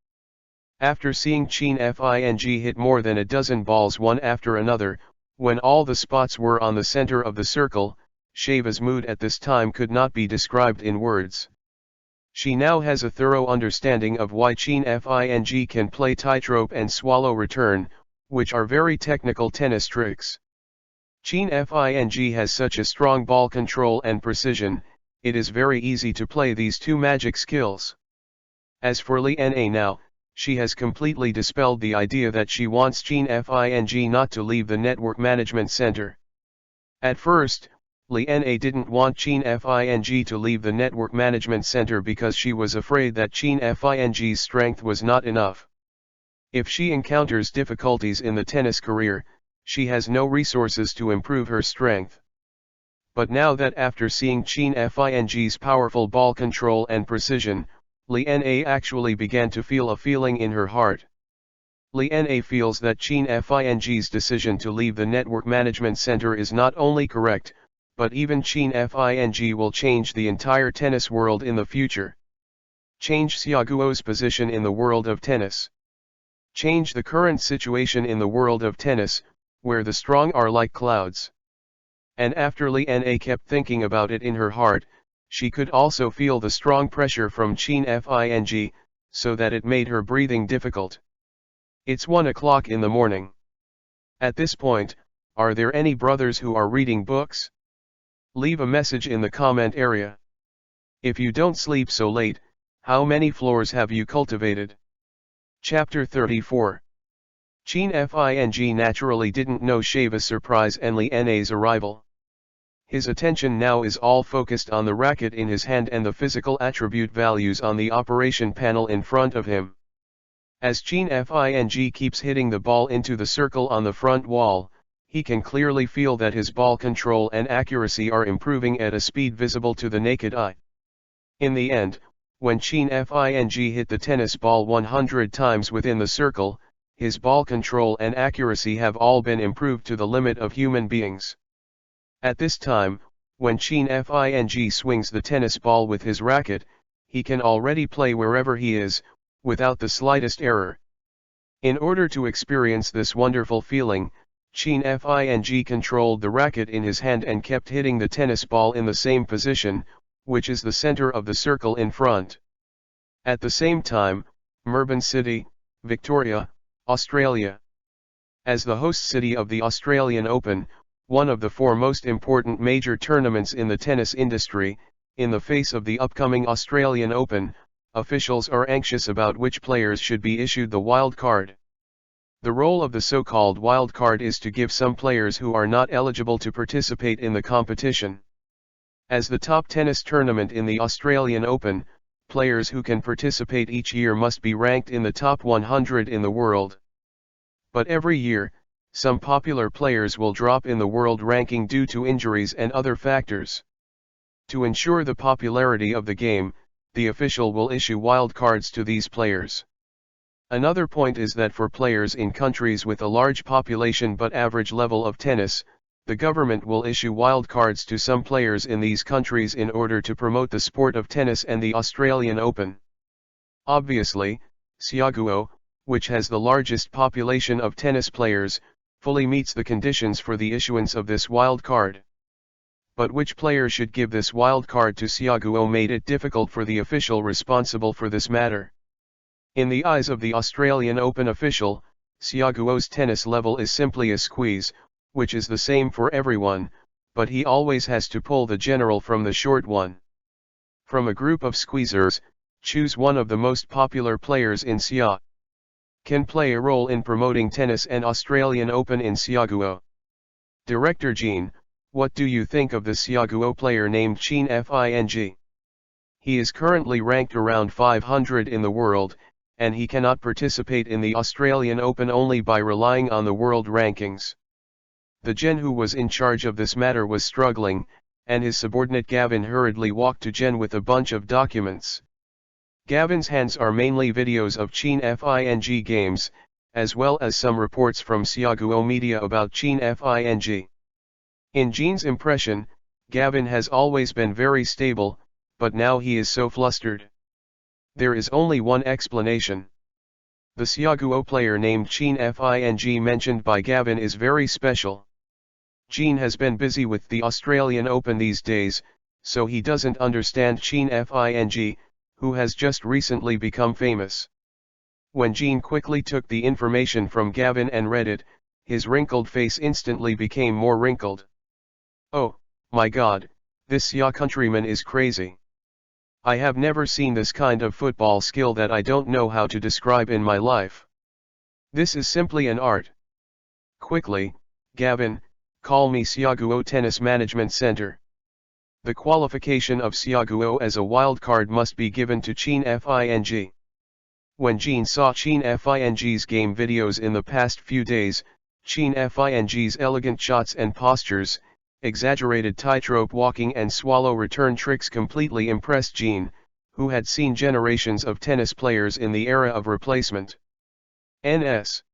After seeing Jean Fing hit more than a dozen balls one after another, when all the spots were on the center of the circle, Sheva's mood at this time could not be described in words. She now has a thorough understanding of why Jean Fing can play tightrope and swallow return, which are very technical tennis tricks. Jean Fing has such a strong ball control and precision, it is very easy to play these two magic skills. As for Li Na now, she has completely dispelled the idea that she wants Jean Fing not to leave the Network Management Center. At first, Li Na didn't want Jean Fing to leave the Network Management Center because she was afraid that Jean Fing's strength was not enough. If she encounters difficulties in the tennis career, she has no resources to improve her strength. But now that after seeing Jean Fing's powerful ball control and precision, Li Na actually began to feel a feeling in her heart. Li Na feels that Jean Fing's decision to leave the Network Management Center is not only correct, but even Jean Fing will change the entire tennis world in the future. Change Xiaoguo's position in the world of tennis. Change the current situation in the world of tennis, where the strong are like clouds. And after Li Na kept thinking about it in her heart, she could also feel the strong pressure from Jean Fing, so that it made her breathing difficult. It's 1 o'clock in the morning. At this point, are there any brothers who are reading books? Leave a message in the comment area. If you don't sleep so late, how many floors have you cultivated? Chapter 34. Jean Fing naturally didn't know Sheva's surprise and Li Na's arrival. His attention now is all focused on the racket in his hand and the physical attribute values on the operation panel in front of him. As Jean Fing keeps hitting the ball into the circle on the front wall, he can clearly feel that his ball control and accuracy are improving at a speed visible to the naked eye. In the end, when Jean Fing hit the tennis ball 100 times within the circle, his ball control and accuracy have all been improved to the limit of human beings. At this time, when Jean Fing swings the tennis ball with his racket, he can already play wherever he is, without the slightest error. In order to experience this wonderful feeling, Jean Fing controlled the racket in his hand and kept hitting the tennis ball in the same position, which is the center of the circle in front. At the same time, Melbourne City, Victoria, Australia. As the host city of the Australian Open, one of the 4 most important major tournaments in the tennis industry, in the face of the upcoming Australian Open, officials are anxious about which players should be issued the wild card. The role of the so-called wild card is to give some players who are not eligible to participate in the competition. As the top tennis tournament in the Australian Open, players who can participate each year must be ranked in the top 100 in the world. But every year, some popular players will drop in the world ranking due to injuries and other factors. To ensure the popularity of the game, the official will issue wildcards to these players. Another point is that for players in countries with a large population but average level of tennis, the government will issue wildcards to some players in these countries in order to promote the sport of tennis and the Australian Open. Obviously, Siaguo, which has the largest population of tennis players, fully meets the conditions for the issuance of this wildcard. But which player should give this wildcard to Siaguo made it difficult for the official responsible for this matter. In the eyes of the Australian Open official, Siaguo's tennis level is simply a squeeze, which is the same for everyone, but he always has to pull the general from the short one. From a group of squeezers, choose one of the most popular players in Sia. Can play a role in promoting tennis and Australian Open in Siaguo. Director Jean, what do you think of the Siaguo player named Chen Fing? He is currently ranked around 500 in the world, and he cannot participate in the Australian Open only by relying on the world rankings. The Jen who was in charge of this matter was struggling, and his subordinate Gavin hurriedly walked to Jen with a bunch of documents. Gavin's hands are mainly videos of Chen Fing games, as well as some reports from Siaguo media about Chen Fing. In Jean's impression, Gavin has always been very stable, but now he is so flustered. There is only one explanation. The Siaguo player named Chen Fing mentioned by Gavin is very special. Jean has been busy with the Australian Open these days, so he doesn't understand Chen Fing, who has just recently become famous. When Jean quickly took the information from Gavin and read it, his wrinkled face instantly became more wrinkled. Oh, my God, this Sia countryman is crazy. I have never seen this kind of football skill that I don't know how to describe in my life. This is simply an art. Quickly, Gavin, call me Siaguo Tennis Management Center. The qualification of Siaguo as a wildcard must be given to Chen Fing. When Jean saw Chen Fing's game videos in the past few days, Chen Fing's elegant shots and postures, exaggerated tightrope walking and swallow return tricks completely impressed Jean, who had seen generations of tennis players in the era of replacement. NS.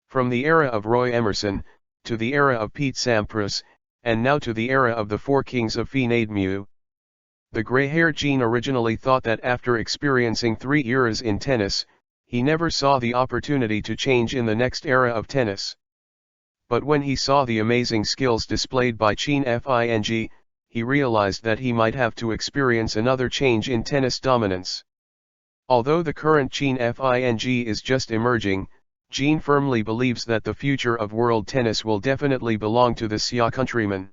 From the era of Roy Emerson, to the era of Pete Sampras, and now to the era of the four kings of Finade. The grey-haired Jean originally thought that after experiencing 3 eras in tennis, he never saw the opportunity to change in the next era of tennis. But when he saw the amazing skills displayed by Chen Fing, he realized that he might have to experience another change in tennis dominance. Although the current Chen Fing is just emerging, Jean firmly believes that the future of world tennis will definitely belong to the Sia countryman.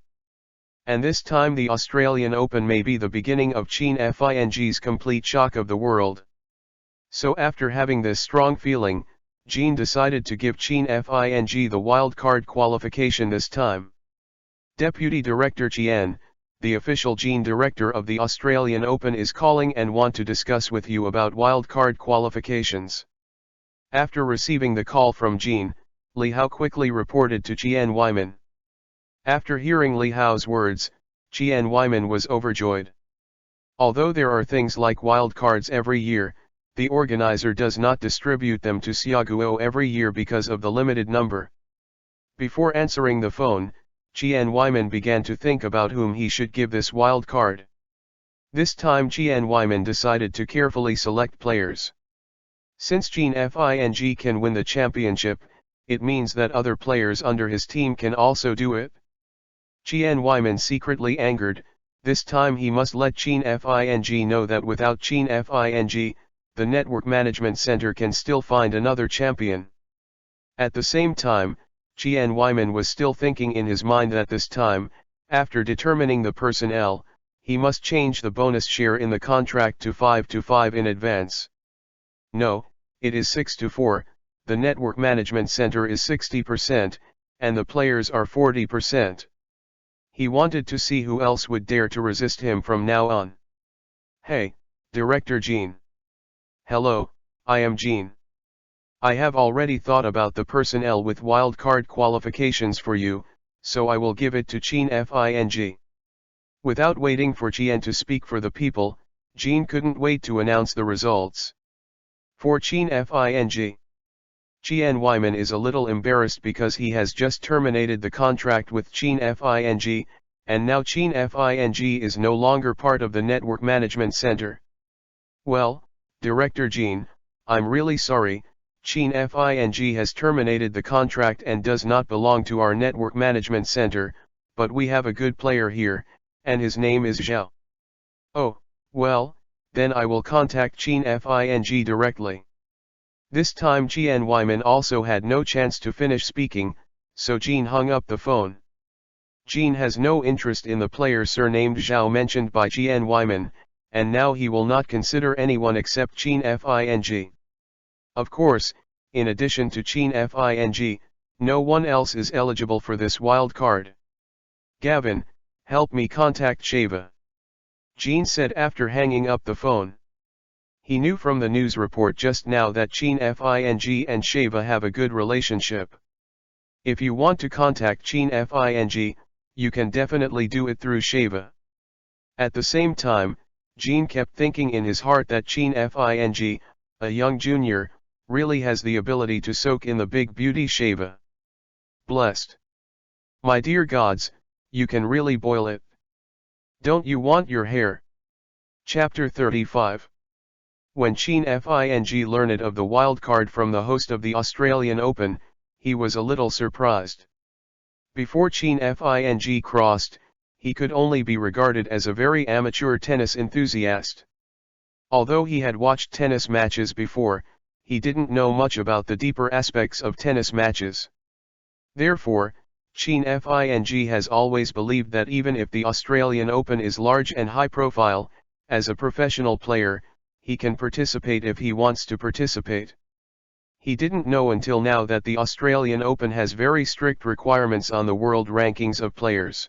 And this time the Australian Open may be the beginning of Chen Fing's complete shock of the world. So after having this strong feeling, Jean decided to give Chen Fing the wildcard qualification this time. Deputy Director Chien, the official Jean director of the Australian Open is calling and want to discuss with you about wildcard qualifications. After receiving the call from Jean, Li Hao quickly reported to Qian Wyman. After hearing Li Hao's words, Qian Wyman was overjoyed. Although there are things like wildcards every year, the organizer does not distribute them to Siaguo every year because of the limited number. Before answering the phone, Qian Wyman began to think about whom he should give this wildcard. This time Qian Wyman decided to carefully select players. Since Chen Fing can win the championship, it means that other players under his team can also do it. Qian Wyman secretly angered, this time he must let Chen Fing know that without Chen Fing, the Network Management Center can still find another champion. At the same time, Qian Wyman was still thinking in his mind that this time, after determining the personnel, he must change the bonus share in the contract to 5-5 in advance. No, it is 6-4, the Network Management Center is 60%, and the players are 40%. He wanted to see who else would dare to resist him from now on. Hey, Director Jean. Hello, I am Jean. I have already thought about the personnel with wildcard qualifications for you, so I will give it to Jean Fing. Without waiting for Jean to speak for the people, Jean couldn't wait to announce the results. For Jean Fing. Jean Wyman is a little embarrassed because he has just terminated the contract with Jean Fing, and now Jean Fing is no longer part of the Network Management Center. Well, Director Jean, I'm really sorry, Jean Fing has terminated the contract and does not belong to our Network Management Center, but we have a good player here, and his name is Zhao. Oh, well, then I will contact Jean Fing directly. This time Jean Wyman also had no chance to finish speaking, so Jean hung up the phone. Jean has no interest in the player surnamed Zhao mentioned by Jean Wyman, and now he will not consider anyone except Jean Fing. Of course, in addition to Jean Fing, no one else is eligible for this wild card. Gavin, help me contact Sheva. Jean said after hanging up the phone. He knew from the news report just now that Jean Fing and Sheva have a good relationship. If you want to contact Jean Fing, you can definitely do it through Sheva. At the same time, Jean kept thinking in his heart that Jean Fing, a young junior, really has the ability to soak in the big beauty Sheva. Blessed. My dear gods, you can really boil it. Don't you want your hair? Chapter 35. When Jean Fing learned of the wildcard from the host of the Australian Open, he was a little surprised. Before Jean Fing crossed, he could only be regarded as a very amateur tennis enthusiast. Although he had watched tennis matches before, he didn't know much about the deeper aspects of tennis matches. Therefore, Jean Fing has always believed that even if the Australian Open is large and high profile, as a professional player, he can participate if he wants to participate. He didn't know until now that the Australian Open has very strict requirements on the world rankings of players.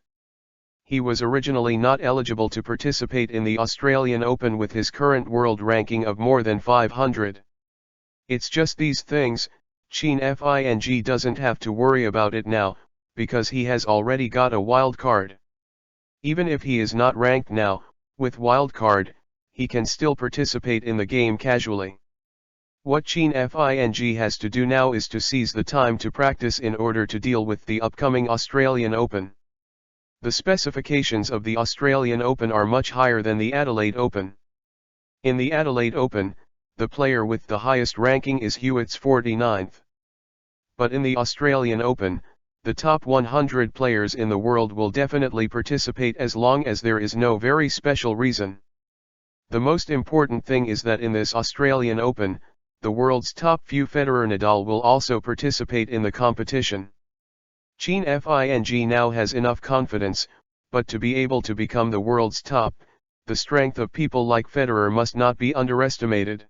He was originally not eligible to participate in the Australian Open with his current world ranking of more than 500. It's just these things, Jean Fing doesn't have to worry about it now, because he has already got a wild card. Even if he is not ranked now, with wild card, he can still participate in the game casually. What Jean Fing has to do now is to seize the time to practice in order to deal with the upcoming Australian Open. The specifications of the Australian Open are much higher than the Adelaide Open. In the Adelaide Open, the player with the highest ranking is Hewitt's 49th. But in the Australian Open, the top 100 players in the world will definitely participate as long as there is no very special reason. The most important thing is that in this Australian Open, the world's top few Federer Nadal will also participate in the competition. Jean Fing now has enough confidence, but to be able to become the world's top, the strength of people like Federer must not be underestimated.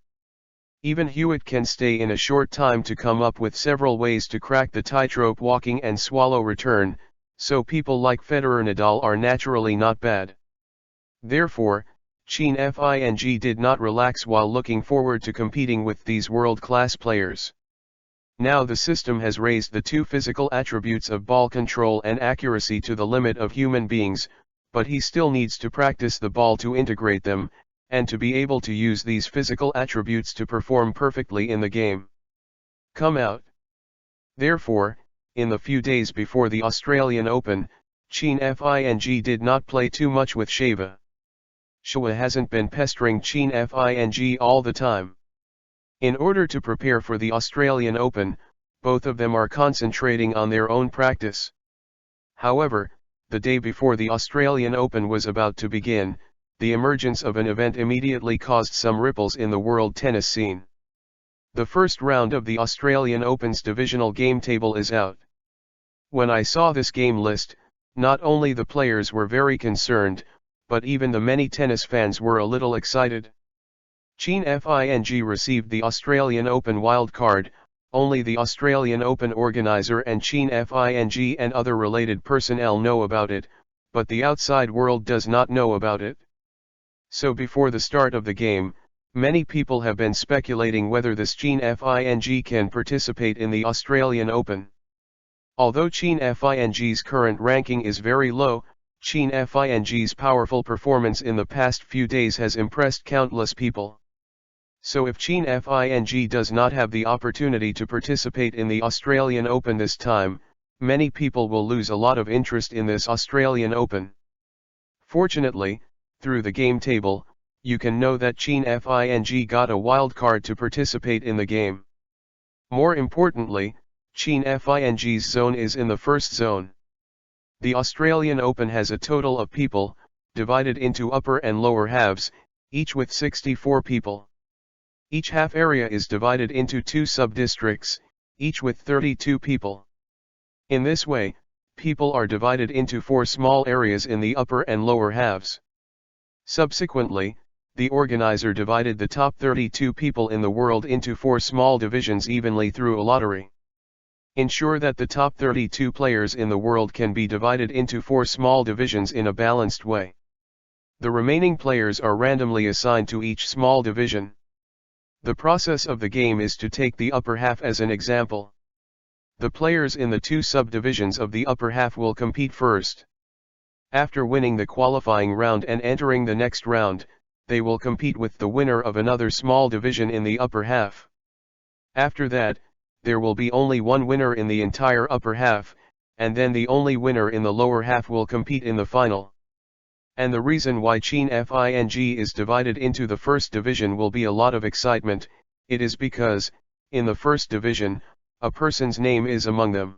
Even Hewitt can stay in a short time to come up with several ways to crack the tightrope walking and swallow return, so people like Federer Nadal are naturally not bad. Therefore, Jean Fing did not relax while looking forward to competing with these world-class players. Now the system has raised the two physical attributes of ball control and accuracy to the limit of human beings, but he still needs to practice the ball to integrate them, and to be able to use these physical attributes to perform perfectly in the game. Come out. Therefore, in the few days before the Australian Open, Jean Fing did not play too much with Sheva. Sheva hasn't been pestering Jean Fing all the time. In order to prepare for the Australian Open, both of them are concentrating on their own practice. However, the day before the Australian Open was about to begin, the emergence of an event immediately caused some ripples in the world tennis scene. The first round of the Australian Open's divisional game table is out. When I saw this game list, not only the players were very concerned, but even the many tennis fans were a little excited. Jean Fing received the Australian Open wildcard. Only the Australian Open organizer and Jean Fing and other related personnel know about it, but the outside world does not know about it. So before the start of the game, many people have been speculating whether this Chine Fing can participate in the Australian Open. Although Chine Fing's current ranking is very low, Chine Fing's powerful performance in the past few days has impressed countless people. So if Chine Fing does not have the opportunity to participate in the Australian Open this time, many people will lose a lot of interest in this Australian Open. Fortunately, through the game table, you can know that Chine Fing got a wild card to participate in the game. More importantly, Chine Fing's zone is in the first zone. The Australian Open has a total of people, divided into upper and lower halves, each with 64 people. Each half area is divided into 2 sub-districts, each with 32 people. In this way, people are divided into 4 small areas in the upper and lower halves. Subsequently, the organizer divided the top 32 people in the world into 4 small divisions evenly through a lottery. Ensure that the top 32 players in the world can be divided into 4 small divisions in a balanced way. The remaining players are randomly assigned to each small division. The process of the game is to take the upper half as an example. The players in the 2 subdivisions of the upper half will compete first. After winning the qualifying round and entering the next round, they will compete with the winner of another small division in the upper half. After that, there will be only one winner in the entire upper half, and then the only winner in the lower half will compete in the final. And the reason why Chine Fing is divided into the first division will be a lot of excitement. It is because, in the first division, a person's name is among them.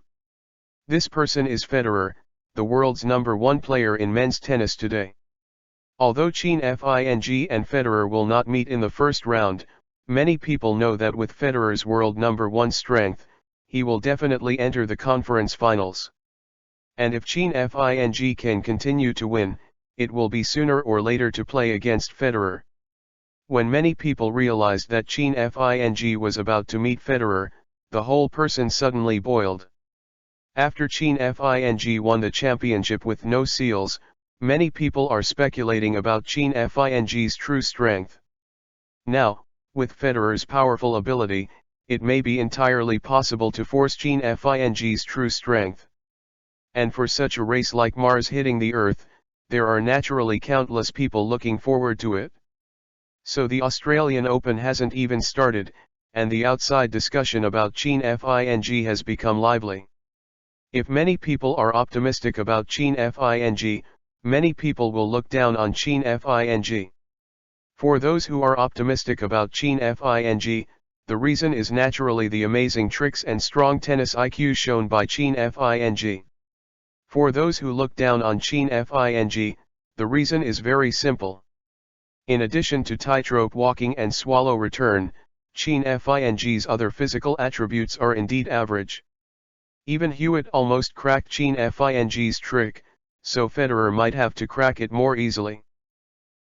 This person is Federer, the world's #1 player in men's tennis today. Although Chine Fing and Federer will not meet in the first round, many people know that with Federer's world #1 strength, he will definitely enter the conference finals. And if Chine Fing can continue to win, it will be sooner or later to play against Federer. When many people realized that Chine Fing was about to meet Federer, the whole person suddenly boiled. After Chine Fing won the championship with no seals, many people are speculating about Chine Fing's true strength. Now, with Federer's powerful ability, it may be entirely possible to force Chine Fing's true strength. And for such a race like Mars hitting the Earth, there are naturally countless people looking forward to it. So the Australian Open hasn't even started, and the outside discussion about Chine Fing has become lively. If many people are optimistic about Chine Fing, many people will look down on Chine Fing. For those who are optimistic about Chine Fing, the reason is naturally the amazing tricks and strong tennis IQ shown by Chine Fing. For those who look down on Chine Fing, the reason is very simple. In addition to tightrope walking and swallow return, Chine Fing's other physical attributes are indeed average. Even Hewitt almost cracked Chine Fing's trick, so Federer might have to crack it more easily.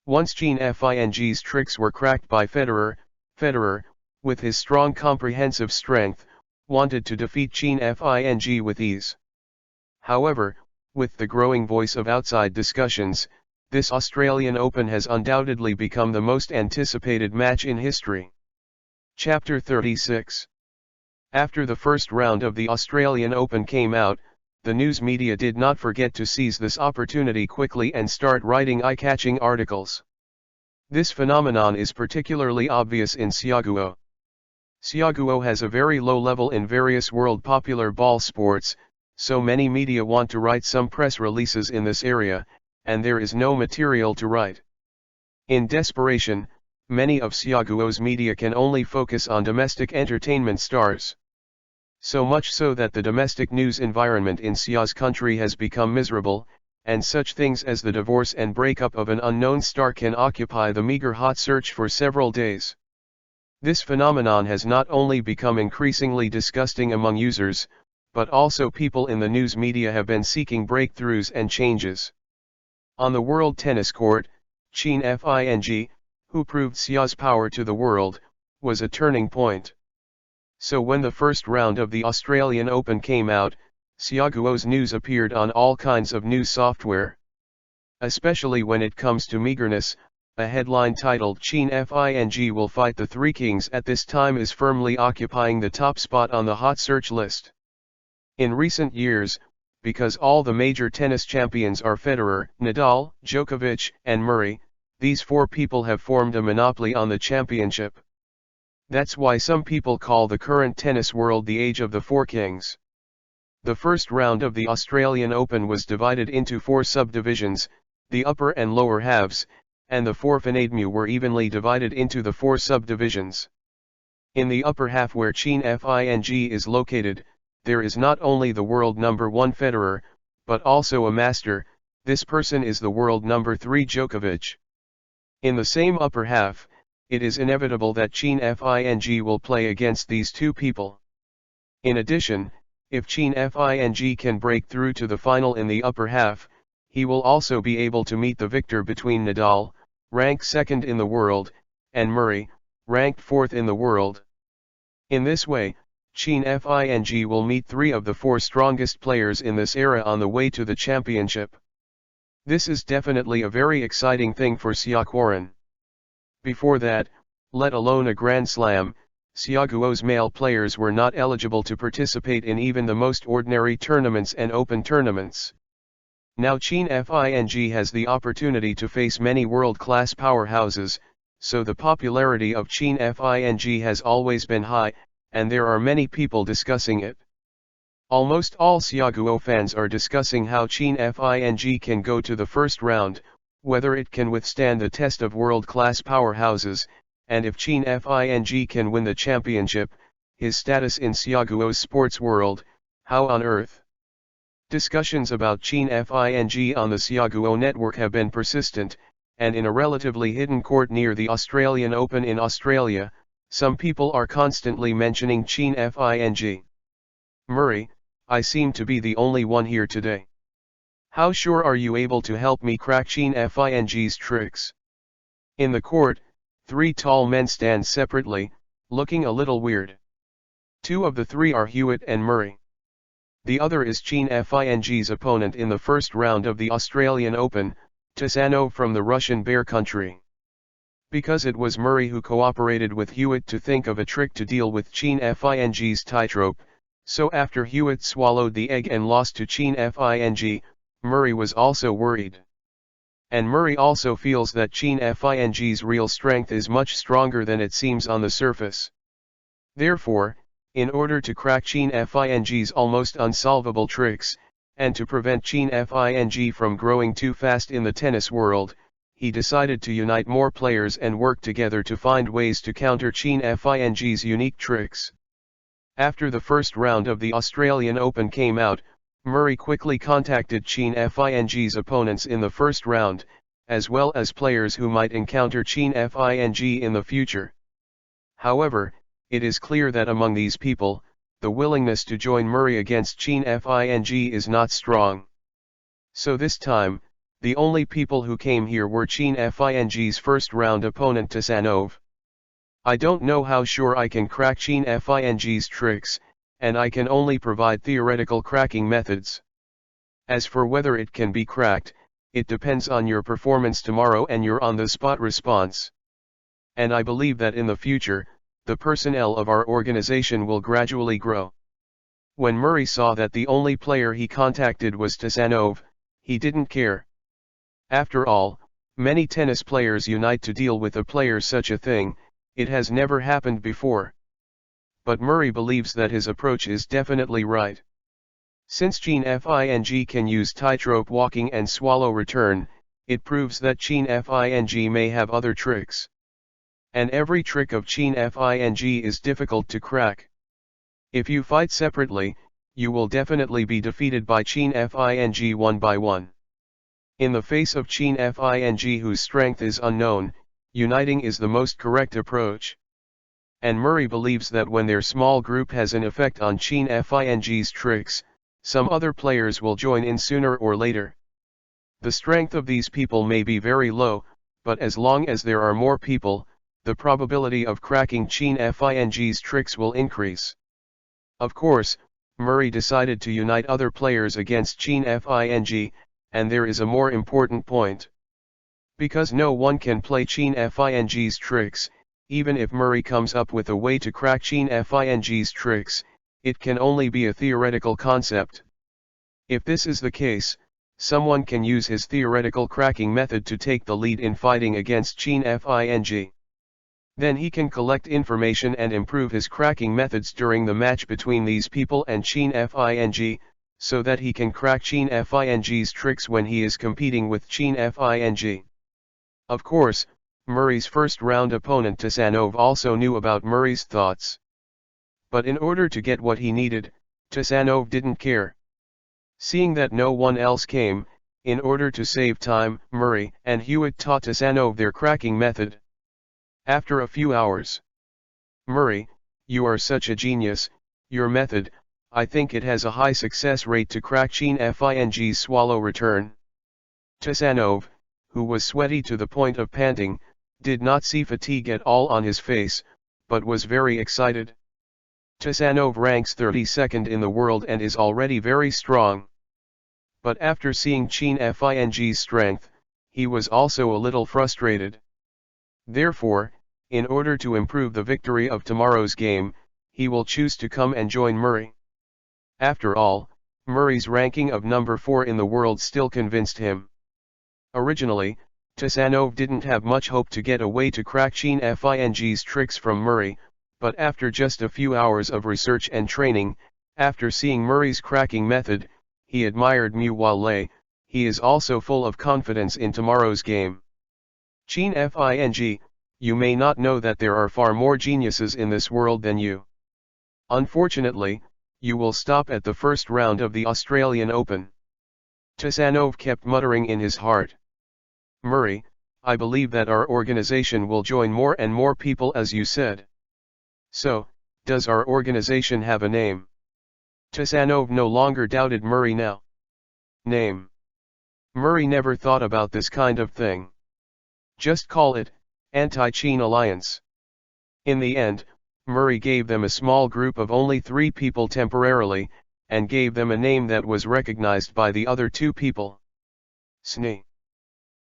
Once Chine Fing's tricks were cracked by Federer, with his strong comprehensive strength, wanted to defeat Chine Fing with ease. However, with the growing voice of outside discussions, this Australian Open has undoubtedly become the most anticipated match in history. Chapter 36. After the first round of the Australian Open came out, the news media did not forget to seize this opportunity quickly and start writing eye-catching articles. This phenomenon is particularly obvious in Xiaoguo. Xiaoguo has a very low level in various world popular ball sports, so many media want to write some press releases in this area, and there is no material to write. In desperation, many of Xiaoguo's media can only focus on domestic entertainment stars. So much so that the domestic news environment in Xia's country has become miserable, and such things as the divorce and breakup of an unknown star can occupy the meager hot search for several days. This phenomenon has not only become increasingly disgusting among users, but also people in the news media have been seeking breakthroughs and changes. On the world tennis court, Chine Fing, who proved Xia's power to the world, was a turning point. So when the first round of the Australian Open came out, Xiaoguo's news appeared on all kinds of news software. Especially when it comes to meagerness, a headline titled Qin Fing will fight the Three Kings at this time is firmly occupying the top spot on the hot search list. In recent years, because all the major tennis champions are Federer, Nadal, Djokovic, and Murray, these four people have formed a monopoly on the championship. That's why some people call the current tennis world the age of the Four Kings. The first round of the Australian Open was divided into four subdivisions, the upper and lower halves, and the four finales were evenly divided into the four subdivisions. In the upper half where Qin Fing is located, there is not only the world number 1 Federer, but also a master, this person is the world number 3 Djokovic. In the same upper half, it is inevitable that Qin Fing will play against these two people. In addition, if Qin Fing can break through to the final in the upper half, he will also be able to meet the victor between Nadal, ranked second in the world, and Murray, ranked fourth in the world. In this way, Qin Fing will meet three of the four strongest players in this era on the way to the championship. This is definitely a very exciting thing for Xiaoquan. Before that, let alone a Grand Slam, Xiaoguo's male players were not eligible to participate in even the most ordinary tournaments and open tournaments. Now Qin Fing has the opportunity to face many world-class powerhouses, so the popularity of Qin Fing has always been high, and there are many people discussing it. Almost all Xiaoguo fans are discussing how Qin Fing can go to the first round, whether it can withstand the test of world-class powerhouses, and if Qin Fing can win the championship, his status in Xiaoguo's sports world, how on earth? Discussions about Qin Fing on the Xiaoguo network have been persistent, and in a relatively hidden court near the Australian Open in Australia, some people are constantly mentioning Qin Fing. Murray, I seem to be the only one here today. How sure are you able to help me crack Qin Fing's tricks? In the court, three tall men stand separately, looking a little weird. Two of the three are Hewitt and Murray. The other is Qin Fing's opponent in the first round of the Australian Open, Tisanov from the Russian Bear Country. Because it was Murray who cooperated with Hewitt to think of a trick to deal with Qin Fing's tightrope, so after Hewitt swallowed the egg and lost to Qin Fing, Murray was also worried. And Murray also feels that Qin Fing's real strength is much stronger than it seems on the surface. Therefore, in order to crack Qin Fing's almost unsolvable tricks, and to prevent Qin Fing from growing too fast in the tennis world, he decided to unite more players and work together to find ways to counter Qin Fing's unique tricks. After the first round of the Australian Open came out, Murray quickly contacted Qin Fing's opponents in the first round, as well as players who might encounter Qin Fing in the future. However, it is clear that among these people, the willingness to join Murray against Qin Fing is not strong. So this time, the only people who came here were Qin Fing's first round opponent Tisanov. I don't know how sure I can crack Qin Fing's tricks, and I can only provide theoretical cracking methods. As for whether it can be cracked, it depends on your performance tomorrow and your on-the-spot response. And I believe that in the future, the personnel of our organization will gradually grow. When Murray saw that the only player he contacted was Tisanov, he didn't care. After all, many tennis players unite to deal with a player such a thing, it has never happened before. But Murray believes that his approach is definitely right. Since Qin Fing can use tightrope walking and swallow return, it proves that Qin Fing may have other tricks. And every trick of Qin Fing is difficult to crack. If you fight separately, you will definitely be defeated by Qin Fing one by one. In the face of Qin Fing whose strength is unknown, uniting is the most correct approach. And Murray believes that when their small group has an effect on Qin Fing's tricks, some other players will join in sooner or later. The strength of these people may be very low, but as long as there are more people, the probability of cracking Qin Fing's tricks will increase. Of course, Murray decided to unite other players against Qin Fing, and there is a more important point. Because no one can play Chin Fing's tricks, even if Murray comes up with a way to crack Chin Fing's tricks, it can only be a theoretical concept. If this is the case, someone can use his theoretical cracking method to take the lead in fighting against Chin Fing. Then he can collect information and improve his cracking methods during the match between these people and Chin Fing, so that he can crack Chin Fing's tricks when he is competing with Chin Fing. Of course, Murray's first round opponent Tasanov also knew about Murray's thoughts. But in order to get what he needed, Tasanov didn't care. Seeing that no one else came, in order to save time, Murray and Hewitt taught Tasanov their cracking method. After a few hours. Murray, you are such a genius, your method, I think it has a high success rate to crack Chin Fing's swallow return. Tasanov, who was sweaty to the point of panting, did not see fatigue at all on his face, but was very excited. Tasanov ranks 32nd in the world and is already very strong. But after seeing Chin Fing's strength, he was also a little frustrated. Therefore, in order to improve the victory of tomorrow's game, he will choose to come and join Murray. After all, Murray's ranking of number 4 in the world still convinced him. Originally, Tasanov didn't have much hope to get a way to crack Chin Fing's tricks from Murray, but after just a few hours of research and training, after seeing Murray's cracking method, he admired Muwale. He is also full of confidence in tomorrow's game. Chin Fing, you may not know that there are far more geniuses in this world than you. Unfortunately, you will stop at the first round of the Australian Open. Tasanov kept muttering in his heart. Murray, I believe that our organization will join more and more people as you said. So, does our organization have a name? Tasanov no longer doubted Murray now. Name. Murray never thought about this kind of thing. Just call it, Anti-Chin Alliance. In the end, Murray gave them a small group of only 3 people temporarily, and gave them a name that was recognized by the other 2 people. Sne.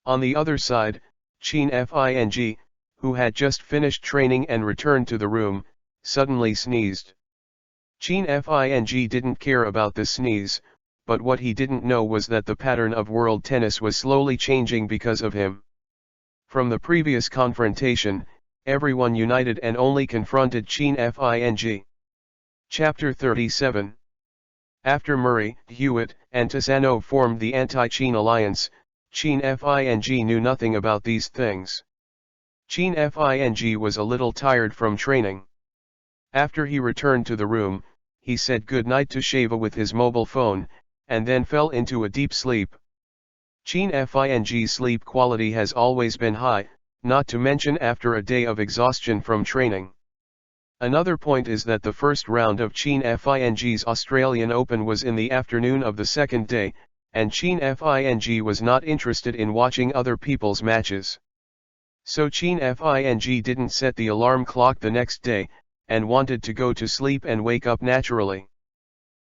On the other side, Chin Fing, who had just finished training and returned to the room, suddenly sneezed. Chin Fing didn't care about the sneeze, but what he didn't know was that the pattern of world tennis was slowly changing because of him. From the previous confrontation, everyone united and only confronted Chin Fing. Chapter 37. After Murray, Hewitt, and Tasanov formed the Anti-Chin Alliance, Chin Fing knew nothing about these things. Chin Fing was a little tired from training. After he returned to the room, he said good night to Sheva with his mobile phone, and then fell into a deep sleep. Chin Fing's sleep quality has always been high, not to mention after a day of exhaustion from training. Another point is that the first round of Chin Fing's Australian Open was in the afternoon of the second day, and Chin Fing was not interested in watching other people's matches. So Chin Fing didn't set the alarm clock the next day, and wanted to go to sleep and wake up naturally.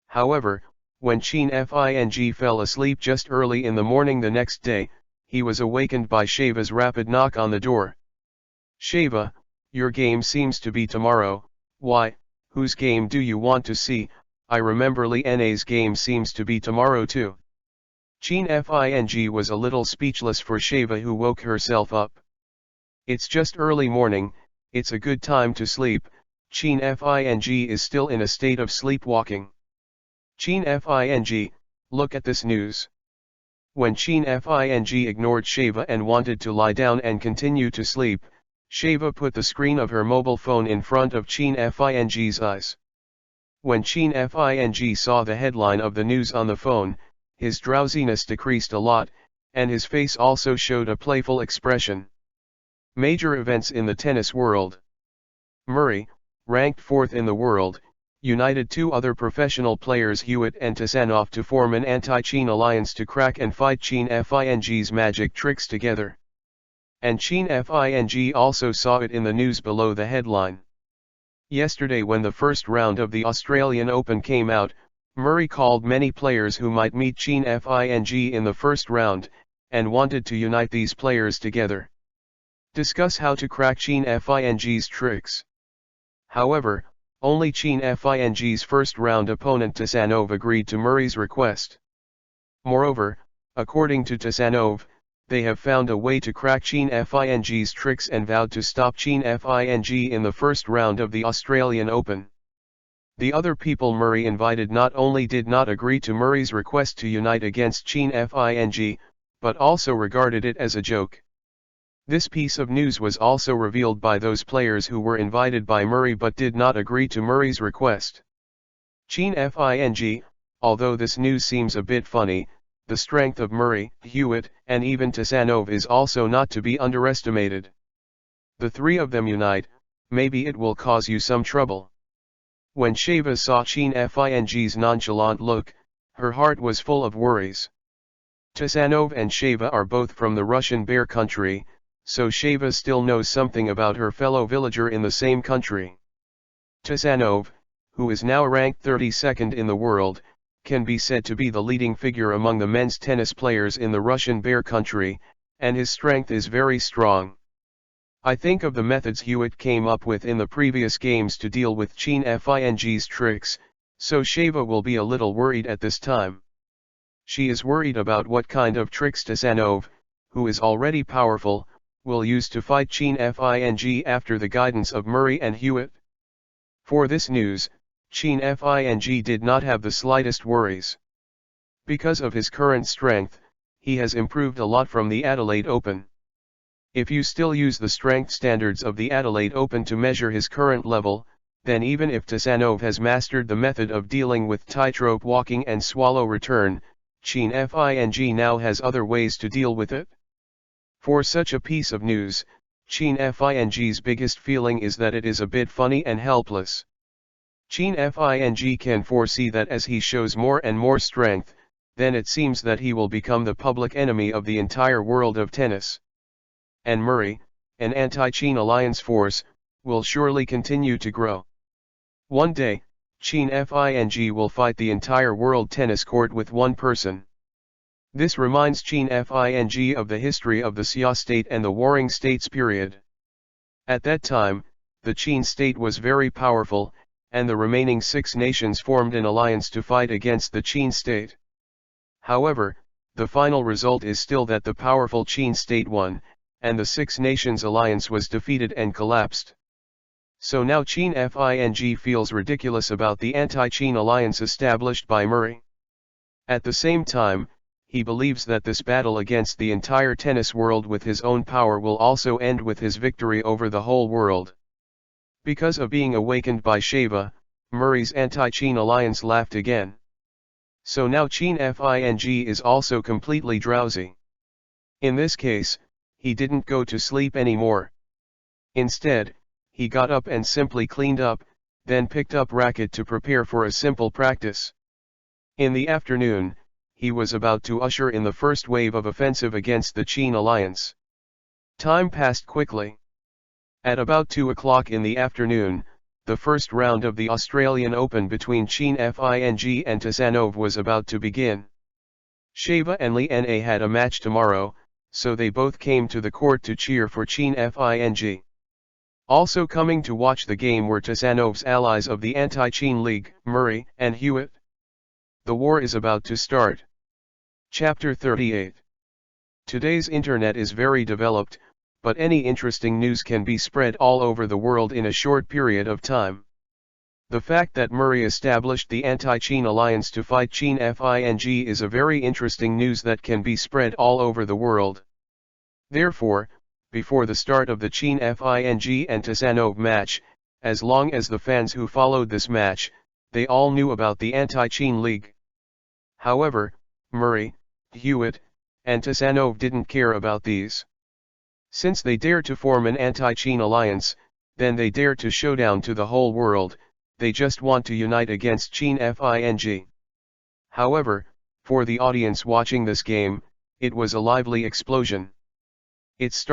However, when Chin Fing fell asleep just early in the morning the next day, he was awakened by Sheva's rapid knock on the door. Sheva, your game seems to be tomorrow. Why, whose game do you want to see? I remember Liena's game seems to be tomorrow too. Chin Fing was a little speechless for Sheva, who woke herself up. It's just early morning, it's a good time to sleep. Chin Fing is still in a state of sleepwalking. Chin Fing, look at this news. When Chin Fing ignored Sheva and wanted to lie down and continue to sleep, Sheva put the screen of her mobile phone in front of Chin Fing's eyes. When Chin Fing saw the headline of the news on the phone, his drowsiness decreased a lot, and his face also showed a playful expression. Major events in the tennis world. Murray, ranked 4th in the world, united 2 other professional players Hewitt and Tasanov to form an anti-Chin alliance to crack and fight Chin Fing's magic tricks together. And Chin Fing also saw it in the news below the headline. Yesterday, when the first round of the Australian Open came out, Murray called many players who might meet Qin Fing in the first round, and wanted to unite these players together. Discuss how to crack Qin Fing's tricks. However, only Qin Fing's first round opponent Tasanov agreed to Murray's request. Moreover, according to Tasanov, they have found a way to crack Qin Fing's tricks and vowed to stop Qin Fing in the first round of the Australian Open. The other people Murray invited not only did not agree to Murray's request to unite against Qin Fing, but also regarded it as a joke. This piece of news was also revealed by those players who were invited by Murray but did not agree to Murray's request. Qin Fing, although this news seems a bit funny, the strength of Murray, Hewitt, and even Tasanov is also not to be underestimated. The three of them unite, maybe it will cause you some trouble. When Sheva saw Qin Fing's nonchalant look, her heart was full of worries. Tasanov and Sheva are both from the Russian Bear country, so Sheva still knows something about her fellow villager in the same country. Tasanov, who is now ranked 32nd in the world, can be said to be the leading figure among the men's tennis players in the Russian Bear country, and his strength is very strong. I think of the methods Hewitt came up with in the previous games to deal with Qin Fing's tricks, so Sheva will be a little worried at this time. She is worried about what kind of tricks Tasanov, who is already powerful, will use to fight Qin Fing after the guidance of Murray and Hewitt. For this news, Qin Fing did not have the slightest worries. Because of his current strength, he has improved a lot from the Adelaide Open. If you still use the strength standards of the Adelaide Open to measure his current level, then even if Tasanov has mastered the method of dealing with tightrope walking and swallow return, Qin Fing now has other ways to deal with it. For such a piece of news, Qin Fing's biggest feeling is that it is a bit funny and helpless. Qin Fing can foresee that as he shows more and more strength, then it seems that he will become the public enemy of the entire world of tennis. And Murray, an anti-Qin alliance force, will surely continue to grow. One day, Qin Fing will fight the entire world tennis court with one person. This reminds Qin Fing of the history of the Xia state and the Warring States period. At that time, the Qin state was very powerful, and the remaining 6 nations formed an alliance to fight against the Qin state. However, the final result is still that the powerful Qin state won, and the 6 nations alliance was defeated and collapsed. So now Qin Fing feels ridiculous about the anti-Qin alliance established by Murray. At the same time, he believes that this battle against the entire tennis world with his own power will also end with his victory over the whole world. Because of being awakened by Sheva, Murray's anti-Qin alliance laughed again. So now Qin Fing is also completely drowsy. In this case, he didn't go to sleep anymore. Instead, he got up and simply cleaned up, then picked up racket to prepare for a simple practice. In the afternoon, he was about to usher in the first wave of offensive against the Qin alliance. Time passed quickly. At about 2 o'clock in the afternoon, the first round of the Australian Open between Qin Fing and Tasanov was about to begin. Sheva and Li Na had a match tomorrow, so they both came to the court to cheer for Qin Fing. Also coming to watch the game were Tasanov's allies of the Anti-Qin League, Murray and Hewitt. The war is about to start. Chapter 38. Today's internet is very developed, but any interesting news can be spread all over the world in a short period of time. The fact that Murray established the Anti-Qin alliance to fight Qin Fing is a very interesting news that can be spread all over the world. Therefore, before the start of the Qin Fing and Tasanov match, as long as the fans who followed this match, they all knew about the Anti-Qin League. However, Murray, Hewitt, and Tasanov didn't care about these. Since they dare to form an anti-Qin alliance, then they dare to show down to the whole world, they just want to unite against Qin Fing. However, for the audience watching this game, it was a lively explosion. It's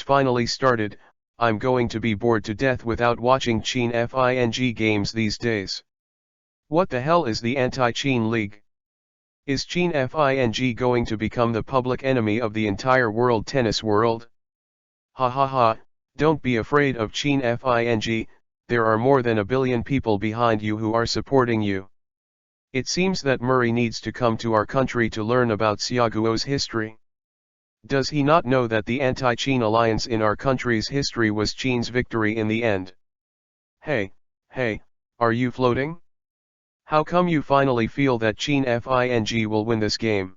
finally started, I'm going to be bored to death without watching Qin Fing games these days. What the hell is the Anti-Chean League? Is Chean Fing going to become the public enemy of the entire world tennis world? Ha ha ha, don't be afraid of Chean Fing, there are more than 1 billion people behind you who are supporting you. It seems that Murray needs to come to our country to learn about Xiaoguo's history. Does he not know that the anti-Chean alliance in our country's history was Chean's victory in the end? Hey, are you floating? How come you finally feel that Chean Fing will win this game?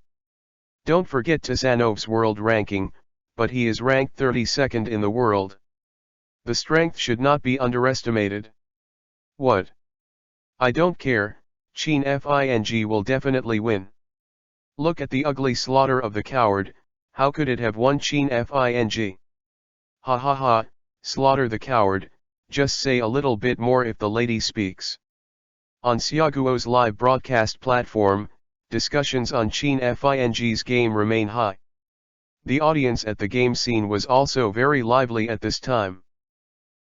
Don't forget Tasanov's world ranking, but he is ranked 32nd in the world. The strength should not be underestimated. What? I don't care, Chean Fing will definitely win. Look at the ugly slaughter of the coward, how could it have won Chean Fing? Ha ha ha, slaughter the coward, just say a little bit more if the lady speaks. On Xiaoguo's live broadcast platform, discussions on Chean Fing's game remain high. The audience at the game scene was also very lively at this time.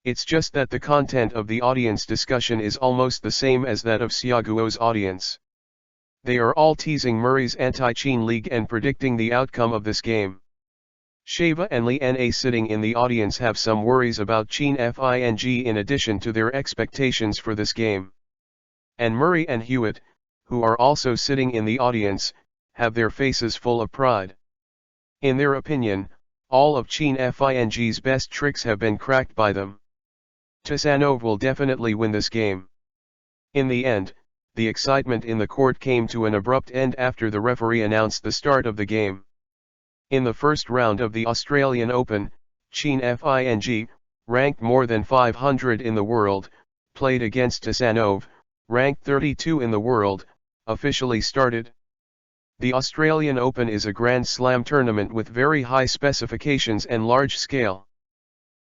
It's just that the content of the audience discussion is almost the same as that of Xiaoguo's audience. They are all teasing Murray's anti-Chean League and predicting the outcome of this game. Shava and Li Na sitting in the audience have some worries about Chean Fing in addition to their expectations for this game. And Murray and Hewitt, who are also sitting in the audience, have their faces full of pride. In their opinion, all of Chean Fing's best tricks have been cracked by them. Tasanov will definitely win this game. In the end, the excitement in the court came to an abrupt end after the referee announced the start of the game. In the first round of the Australian Open, Chean Fing, ranked more than 500 in the world, played against Tasanov, ranked 32 in the world, officially started. The Australian Open is a Grand Slam tournament with very high specifications and large scale.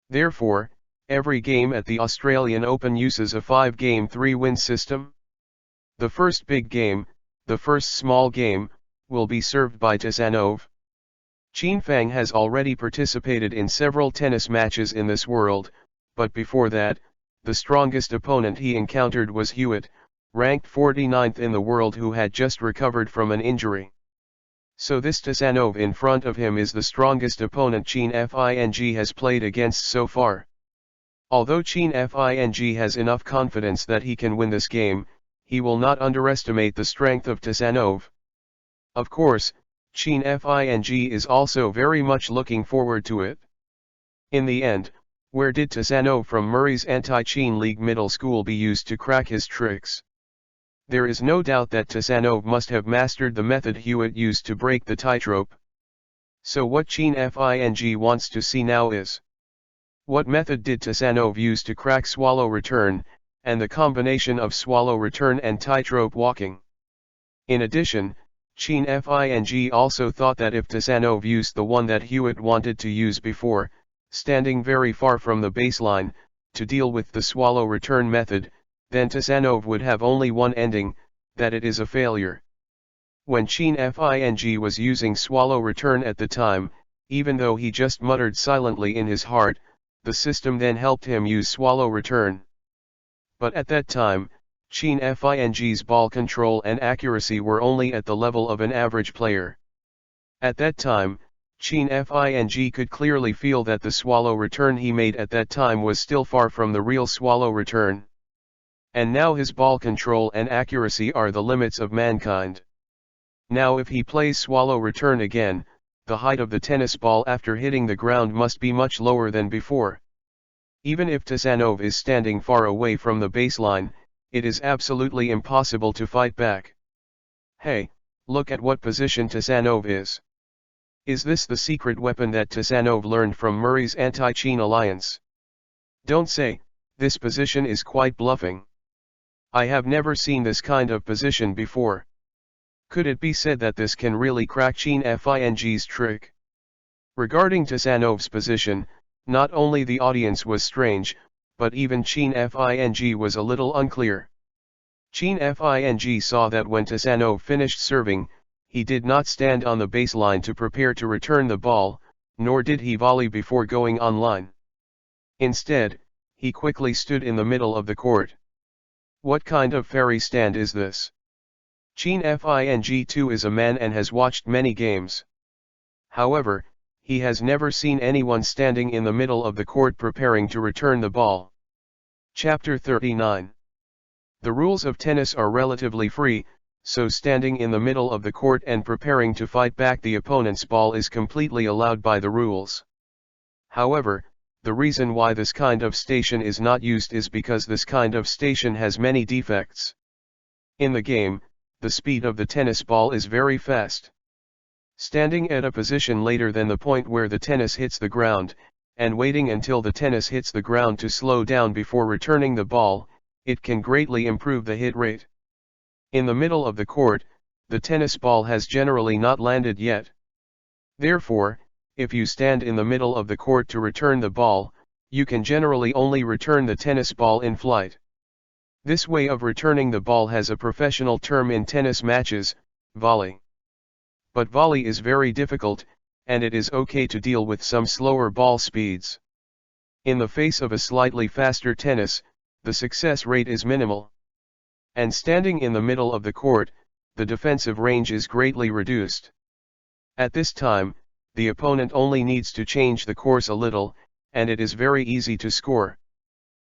Therefore, every game at the Australian Open uses a 5-game 3-win system. The first big game, the first small game, will be served by Tasanov. Chean Fang has already participated in several tennis matches in this world, but before that, the strongest opponent he encountered was Hewitt, ranked 49th in the world who had just recovered from an injury. So this Tasanov in front of him is the strongest opponent Chean Fing has played against so far. Although Chean Fing has enough confidence that he can win this game, he will not underestimate the strength of Tasanov. Of course, Chean Fing is also very much looking forward to it. In the end, where did Tasanov from Murray's Anti-Chean League Middle School be used to crack his tricks? There is no doubt that Tasanov must have mastered the method Hewitt used to break the tightrope. So what Chean Fing wants to see now is, what method did Tasanov use to crack swallow return, and the combination of swallow return and tightrope walking. In addition, Chean Fing also thought that if Tasanov used the one that Hewitt wanted to use before, standing very far from the baseline, to deal with the swallow return method, then Tasanov would have only one ending, that it is a failure. When Chean Fing was using swallow return at the time, even though he just muttered silently in his heart, the system then helped him use swallow return. But at that time, Chean Fing's ball control and accuracy were only at the level of an average player. At that time, Chean Fing could clearly feel that the swallow return he made at that time was still far from the real swallow return. And now his ball control and accuracy are the limits of mankind. Now if he plays swallow return again, the height of the tennis ball after hitting the ground must be much lower than before. Even if Tasanov is standing far away from the baseline, it is absolutely impossible to fight back. Hey, look at what position Tasanov is. Is this the secret weapon that Tasanov learned from Murray's anti-Chean alliance? Don't say, this position is quite bluffing. I have never seen this kind of position before. Could it be said that this can really crack Chean Fing's trick? Regarding Tasanov's position, not only the audience was strange, but even Chean Fing was a little unclear. Chean Fing saw that when Tasanov finished serving, he did not stand on the baseline to prepare to return the ball, nor did he volley before going online. Instead, he quickly stood in the middle of the court. What kind of fairy stand is this? Chin Fing2 is a man and has watched many games. However, he has never seen anyone standing in the middle of the court preparing to return the ball. Chapter 39. The rules of tennis are relatively free, so standing in the middle of the court and preparing to fight back the opponent's ball is completely allowed by the rules. However, the reason why this kind of station is not used is because this kind of station has many defects. In the game, the speed of the tennis ball is very fast. Standing at a position later than the point where the tennis hits the ground, and waiting until the tennis hits the ground to slow down before returning the ball, it can greatly improve the hit rate. In the middle of the court, the tennis ball has generally not landed yet. Therefore, if you stand in the middle of the court to return the ball, you can generally only return the tennis ball in flight. This way of returning the ball has a professional term in tennis matches, volley. But volley is very difficult, and it is okay to deal with some slower ball speeds. In the face of a slightly faster tennis, the success rate is minimal. And standing in the middle of the court, the defensive range is greatly reduced. At this time, the opponent only needs to change the course a little, and it is very easy to score.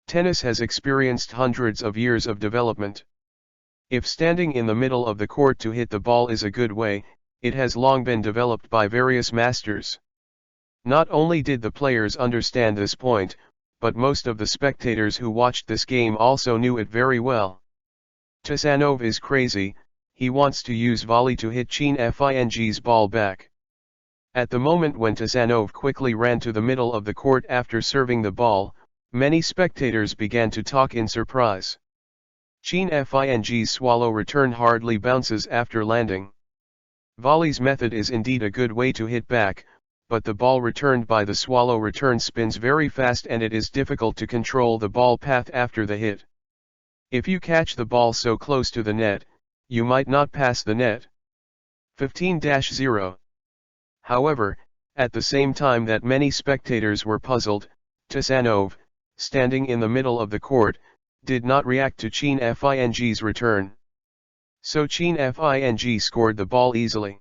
Tennis has experienced hundreds of years of development. If standing in the middle of the court to hit the ball is a good way, it has long been developed by various masters. Not only did the players understand this point, but most of the spectators who watched this game also knew it very well. Tasanov is crazy, he wants to use volley to hit Chin Fing's ball back. At the moment when Tasanov quickly ran to the middle of the court after serving the ball, many spectators began to talk in surprise. Chin Fing's swallow return hardly bounces after landing. Volley's method is indeed a good way to hit back, but the ball returned by the swallow return spins very fast and it is difficult to control the ball path after the hit. If you catch the ball so close to the net, you might not pass the net. 15-0. However, at the same time that many spectators were puzzled, Tasanov, standing in the middle of the court, did not react to Chin Fing's return. So Chin Fing scored the ball easily.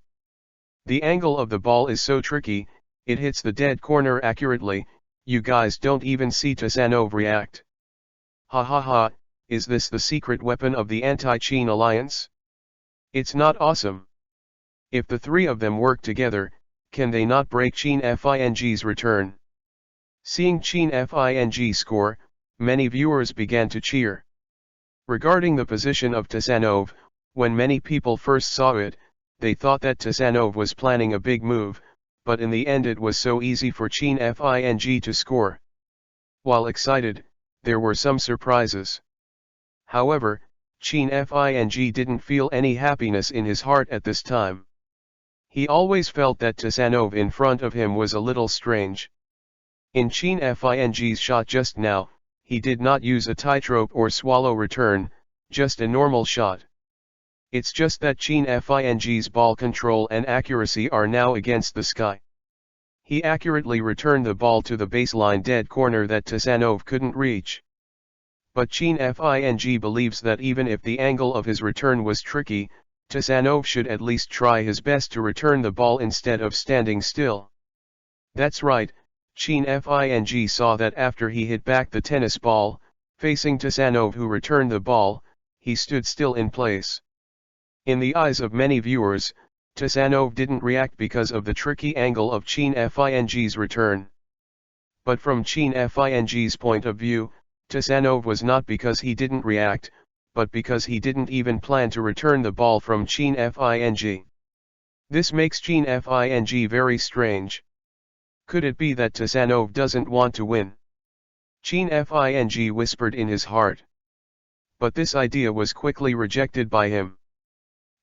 The angle of the ball is so tricky, it hits the dead corner accurately, you guys don't even see Tasanov react. Ha ha ha, is this the secret weapon of the anti-Chin alliance? It's not awesome. If the three of them work together, can they not break Chin Fing's return? Seeing Chin Fing score, many viewers began to cheer. Regarding the position of Tasanov, when many people first saw it, they thought that Tasanov was planning a big move, but in the end it was so easy for Chin Fing to score. While excited, there were some surprises. However, Chin Fing didn't feel any happiness in his heart at this time. He always felt that Tasanov in front of him was a little strange. In Chin Fing's shot just now, he did not use a tightrope or swallow return, just a normal shot. It's just that Chin Fing's ball control and accuracy are now against the sky. He accurately returned the ball to the baseline dead corner that Tasanov couldn't reach. But Chin Fing believes that even if the angle of his return was tricky, Tasanov should at least try his best to return the ball instead of standing still. That's right, Chin Fing saw that after he hit back the tennis ball, facing Tasanov who returned the ball, he stood still in place. In the eyes of many viewers, Tasanov didn't react because of the tricky angle of Chin Fing's return. But from Chin Fing's point of view, Tasanov was not because he didn't react, but because he didn't even plan to return the ball from Chin Fing. This makes Chin Fing very strange. Could it be that Tasanov doesn't want to win? Chin Fing whispered in his heart. But this idea was quickly rejected by him.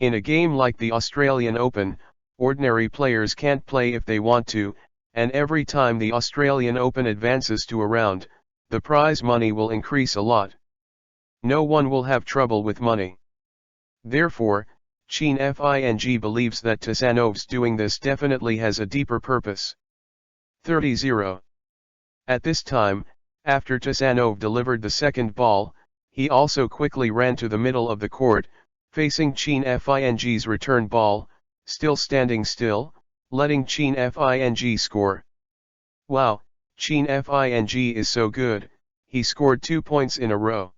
In a game like the Australian Open, ordinary players can't play if they want to, and every time the Australian Open advances to a round, the prize money will increase a lot. No one will have trouble with money. Therefore, Chin Fing believes that Tasanov's doing this definitely has a deeper purpose. 30-0. At this time, after Tasanov delivered the second ball, He also quickly ran to the middle of the court, facing Qin Fing's return ball, still standing still, letting Qin Fing score. Wow, Qin Fing is so good, he scored 2 points in a row.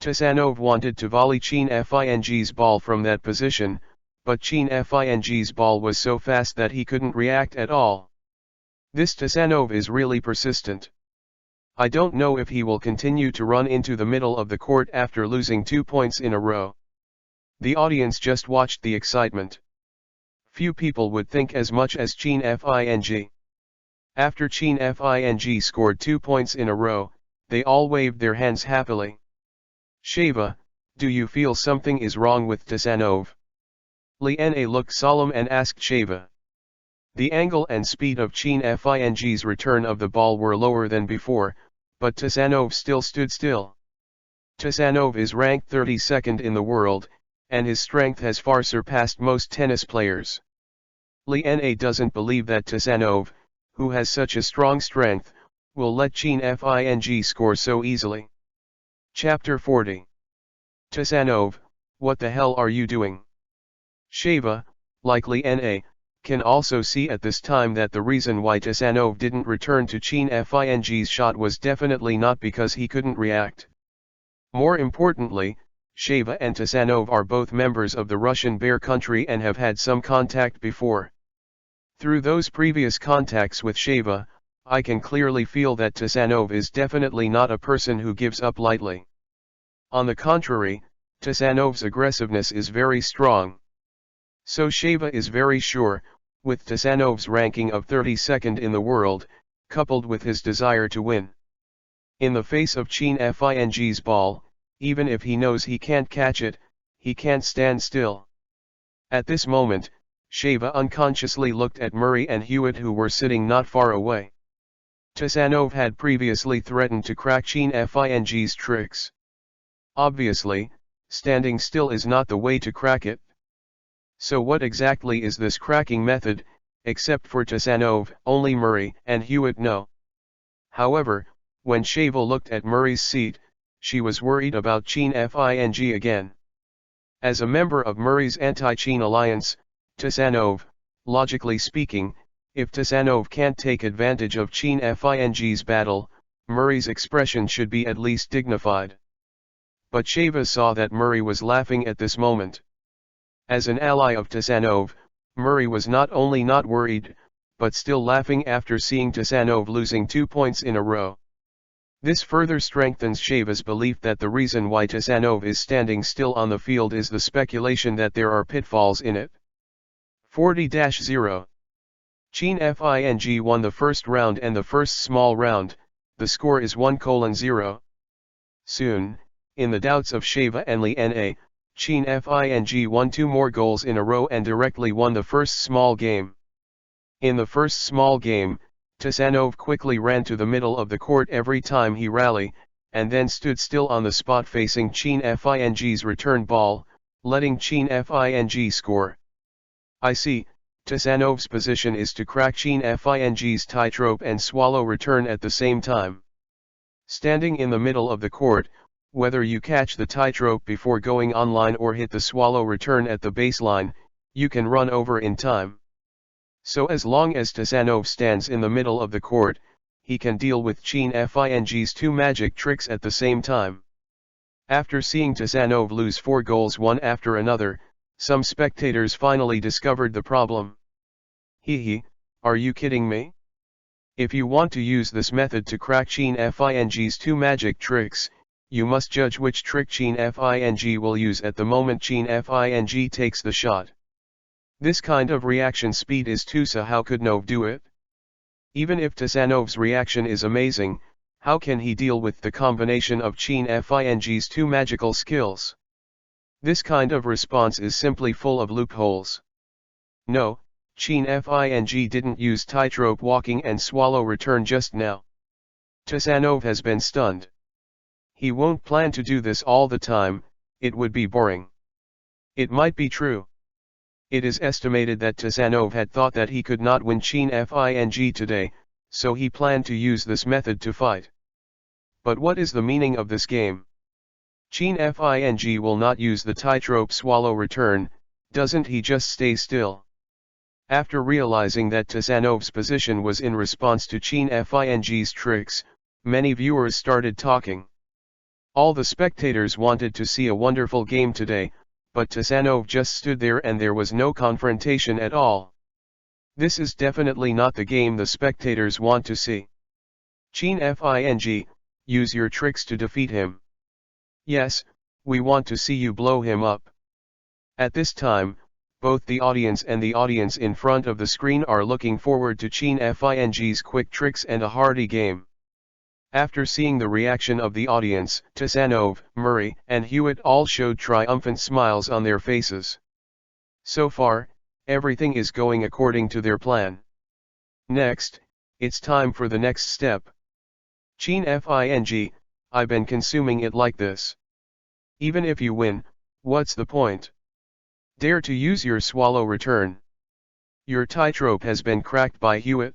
Tasanov wanted to volley Qin Fing's ball from that position, but Qin Fing's ball was so fast that he couldn't react at all. This Tasanov is really persistent. I don't know if he will continue to run into the middle of the court after losing 2 points in a row. The audience just watched the excitement. Few people would think as much as Qin Fing. After Qin Fing scored 2 points in a row, they all waved their hands happily. Sheva, do you feel something is wrong with Tasanov? Liana looked solemn and asked Sheva. The angle and speed of Qin Fing's return of the ball were lower than before, but Tasanov still stood still. Tasanov is ranked 32nd in the world, and his strength has far surpassed most tennis players. Liana doesn't believe that Tasanov, who has such a strong strength, will let Qin Fing score so easily. Chapter 40. Tasanov, what the hell are you doing? Sheva, like Liana, can also see at this time that the reason why Tasanov didn't return to Qin Fing's shot was definitely not because he couldn't react. More importantly, Sheva and Tasanov are both members of the Russian Bear country and have had some contact before. Through those previous contacts with Sheva, I can clearly feel that Tasanov is definitely not a person who gives up lightly. On the contrary, Tasanov's aggressiveness is very strong. So Sheva is very sure, with Tasanov's ranking of 32nd in the world, coupled with his desire to win. In the face of Qin Fing's ball, even if he knows he can't catch it, he can't stand still. At this moment, Sheva unconsciously looked at Murray and Hewitt, who were sitting not far away. Tasanov had previously threatened to crack Qin Fing's tricks. Obviously, standing still is not the way to crack it. So what exactly is this cracking method? Except for Tasanov, only Murray and Hewitt know. However, when Sheva looked at Murray's seat, she was worried about Qin Fing again. As a member of Murray's anti-Qin alliance, Tasanov, logically speaking, if Tasanov can't take advantage of Qin Fing's battle, Murray's expression should be at least dignified. But Sheva saw that Murray was laughing at this moment. As an ally of Tasanov, Murray was not only not worried, but still laughing after seeing Tasanov losing 2 points in a row. This further strengthens Sheva's belief that the reason why Tasanov is standing still on the field is the speculation that there are pitfalls in it. 40-0. Qin Fing won the first round and the first small round, the score is 1:0. Soon, in the doubts of Sheva and Liana, Qin Fing won 2 more goals in a row and directly won the first small game. In the first small game, Tasanov quickly ran to the middle of the court every time he rallied, and then stood still on the spot facing Qin Fing's return ball, letting Qin Fing score. I see, Tasanov's position is to crack Qin Fing's tightrope and swallow return at the same time. Standing in the middle of the court, whether you catch the tightrope before going online or hit the swallow return at the baseline, you can run over in time. So as long as Tasanov stands in the middle of the court, he can deal with Qin Fing's 2 magic tricks at the same time. After seeing Tasanov lose 4 goals one after another, some spectators finally discovered the problem. Hee, are you kidding me? If you want to use this method to crack Qin Fing's 2 magic tricks, you must judge which trick Qin Fing will use at the moment Qin Fing takes the shot. This kind of reaction speed is too, so how could Nov do it? Even if Tasanov's reaction is amazing, how can he deal with the combination of Qin Fing's 2 magical skills? This kind of response is simply full of loopholes. No, Qin Fing didn't use tightrope walking and swallow return just now. Tasanov has been stunned. He won't plan to do this all the time, it would be boring. It might be true. It is estimated that Tasanov had thought that he could not win Qin Fing today, so he planned to use this method to fight. But what is the meaning of this game? Chin Fing will not use the tightrope swallow return, doesn't he just stay still? After realizing that Tsanov's position was in response to Chin Fing's tricks, many viewers started talking. All the spectators wanted to see a wonderful game today, but Tsanov just stood there and there was no confrontation at all. This is definitely not the game the spectators want to see. Chin Fing, use your tricks to defeat him. Yes, we want to see you blow him up. At this time, both the audience and the audience in front of the screen are looking forward to Chin Fing's quick tricks and a hearty game. After seeing the reaction of the audience, Tsanov, Murray, and Hewitt all showed triumphant smiles on their faces. So far, everything is going according to their plan. Next, it's time for the next step. Chin Fing, I've been consuming it like this. Even if you win, what's the point? Dare to use your swallow return. Your tightrope has been cracked by Hewitt.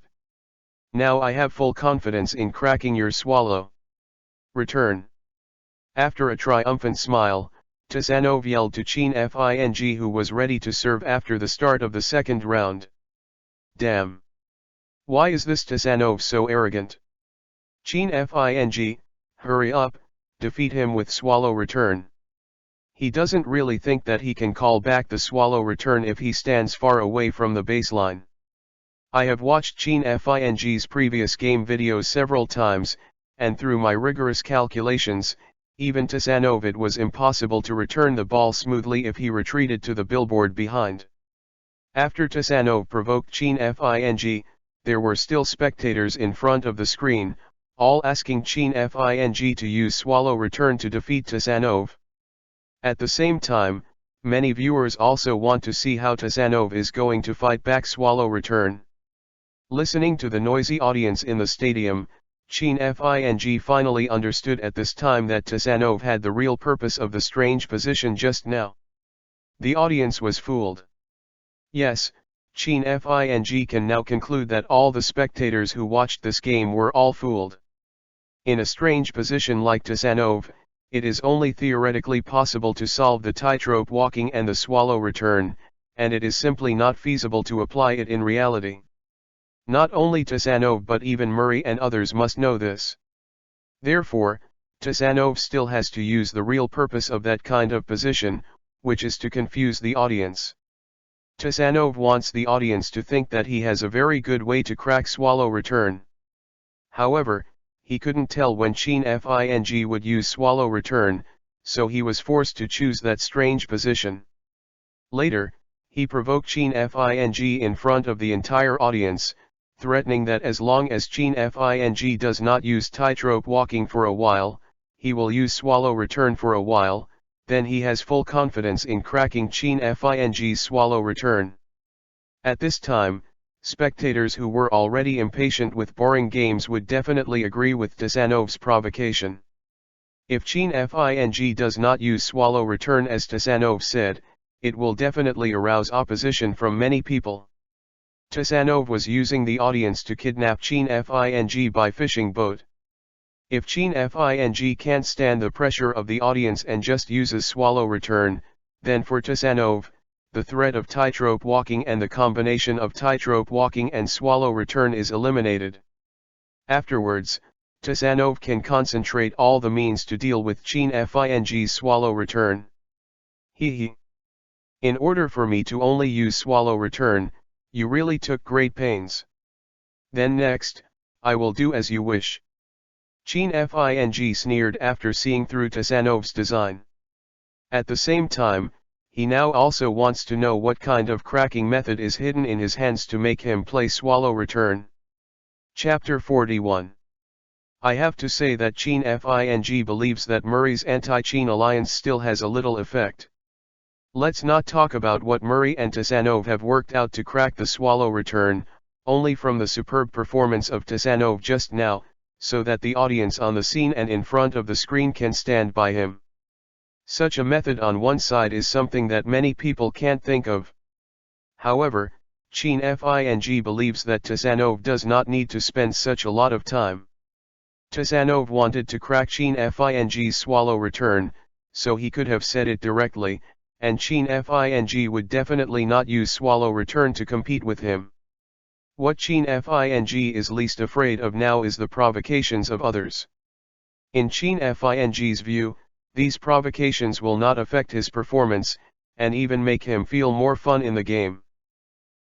Now I have full confidence in cracking your swallow return. After a triumphant smile, Tsanov yelled to Chin Fing, who was ready to serve after the start of the second round. Damn! Why is this Tsanov so arrogant? Chin Fing, hurry up, defeat him with swallow return. He doesn't really think that he can call back the swallow return if he stands far away from the baseline. I have watched Chin Fing's previous game videos several times, and through my rigorous calculations, even Tsanov it was impossible to return the ball smoothly if he retreated to the billboard behind. After Tsanov provoked Chin Fing, there were still spectators in front of the screen, all asking Chin Fing to use swallow return to defeat Tsanov. At the same time, many viewers also want to see how Tsanov is going to fight back swallow return. Listening to the noisy audience in the stadium, Chin Fing finally understood at this time that Tsanov had the real purpose of the strange position just now. The audience was fooled. Yes, Chin Fing can now conclude that all the spectators who watched this game were all fooled. In a strange position like Tsanov, it is only theoretically possible to solve the tightrope walking and the swallow return, and it is simply not feasible to apply it in reality. Not only Tsanov but even Murray and others must know this. Therefore, Tsanov still has to use the real purpose of that kind of position, which is to confuse the audience. Tsanov wants the audience to think that he has a very good way to crack swallow return. However, he couldn't tell when Chin Fing would use swallow return, so he was forced to choose that strange position. Later, he provoked Chin Fing in front of the entire audience, threatening that as long as Chin Fing does not use tightrope walking for a while, he will use swallow return for a while, then he has full confidence in cracking Chin Fing's swallow return. At this time, spectators who were already impatient with boring games would definitely agree with Tsanov's provocation. If Chin Fing does not use swallow return as Tsanov said, it will definitely arouse opposition from many people. Tsanov was using the audience to kidnap Chin Fing by fishing boat. If Chin Fing can't stand the pressure of the audience and just uses swallow return, then for Tsanov, the threat of tightrope walking and the combination of tightrope walking and swallow return is eliminated. Afterwards, Tsanov can concentrate all the means to deal with Chin Fing's swallow return. Hee. In order for me to only use swallow return, you really took great pains. Then next, I will do as you wish. Chin Fing sneered after seeing through Tsanov's design. At the same time, he now also wants to know what kind of cracking method is hidden in his hands to make him play swallow return. Chapter 41. I have to say that Chin Fing believes that Murray's anti-Chin alliance still has a little effect. Let's not talk about what Murray and Tsanov have worked out to crack the swallow return, only from the superb performance of Tsanov just now, so that the audience on the scene and in front of the screen can stand by him. Such a method on one side is something that many people can't think of. However, Chin Fing believes that Tsanov does not need to spend such a lot of time. Tsanov wanted to crack Chin Fing's swallow return, so he could have said it directly, and Chin Fing would definitely not use swallow return to compete with him. What Chin Fing is least afraid of now is the provocations of others. In Chin Fing's view, these provocations will not affect his performance, and even make him feel more fun in the game.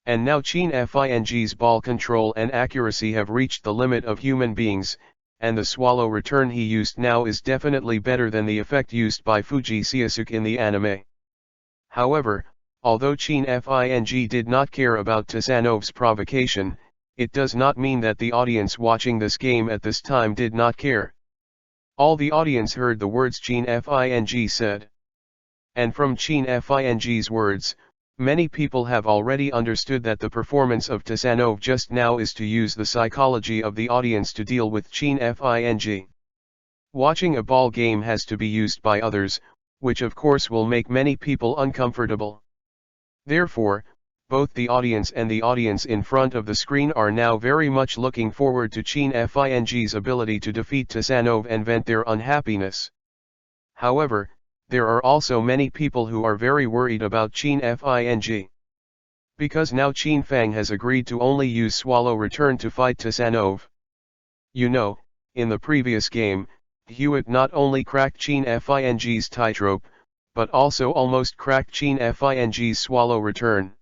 And now Chin Fing's ball control and accuracy have reached the limit of human beings, and the swallow return he used now is definitely better than the effect used by Fuji Seiasuke in the anime. However, although Chin Fing did not care about Tasanov's provocation, it does not mean that the audience watching this game at this time did not care. All the audience heard the words Chin Fing said. And from Chin Fing's words, many people have already understood that the performance of Tasanov just now is to use the psychology of the audience to deal with Chin Fing. Watching a ball game has to be used by others, which of course will make many people uncomfortable. Therefore, both the audience and the audience in front of the screen are now very much looking forward to Chin Fing's ability to defeat Tasanov and vent their unhappiness. However, there are also many people who are very worried about Chin Fing. Because now Chin Fang has agreed to only use swallow return to fight Tasanov. You know, in the previous game, Hewitt not only cracked Chin Fing's tightrope, but also almost cracked Chin Fing's swallow return.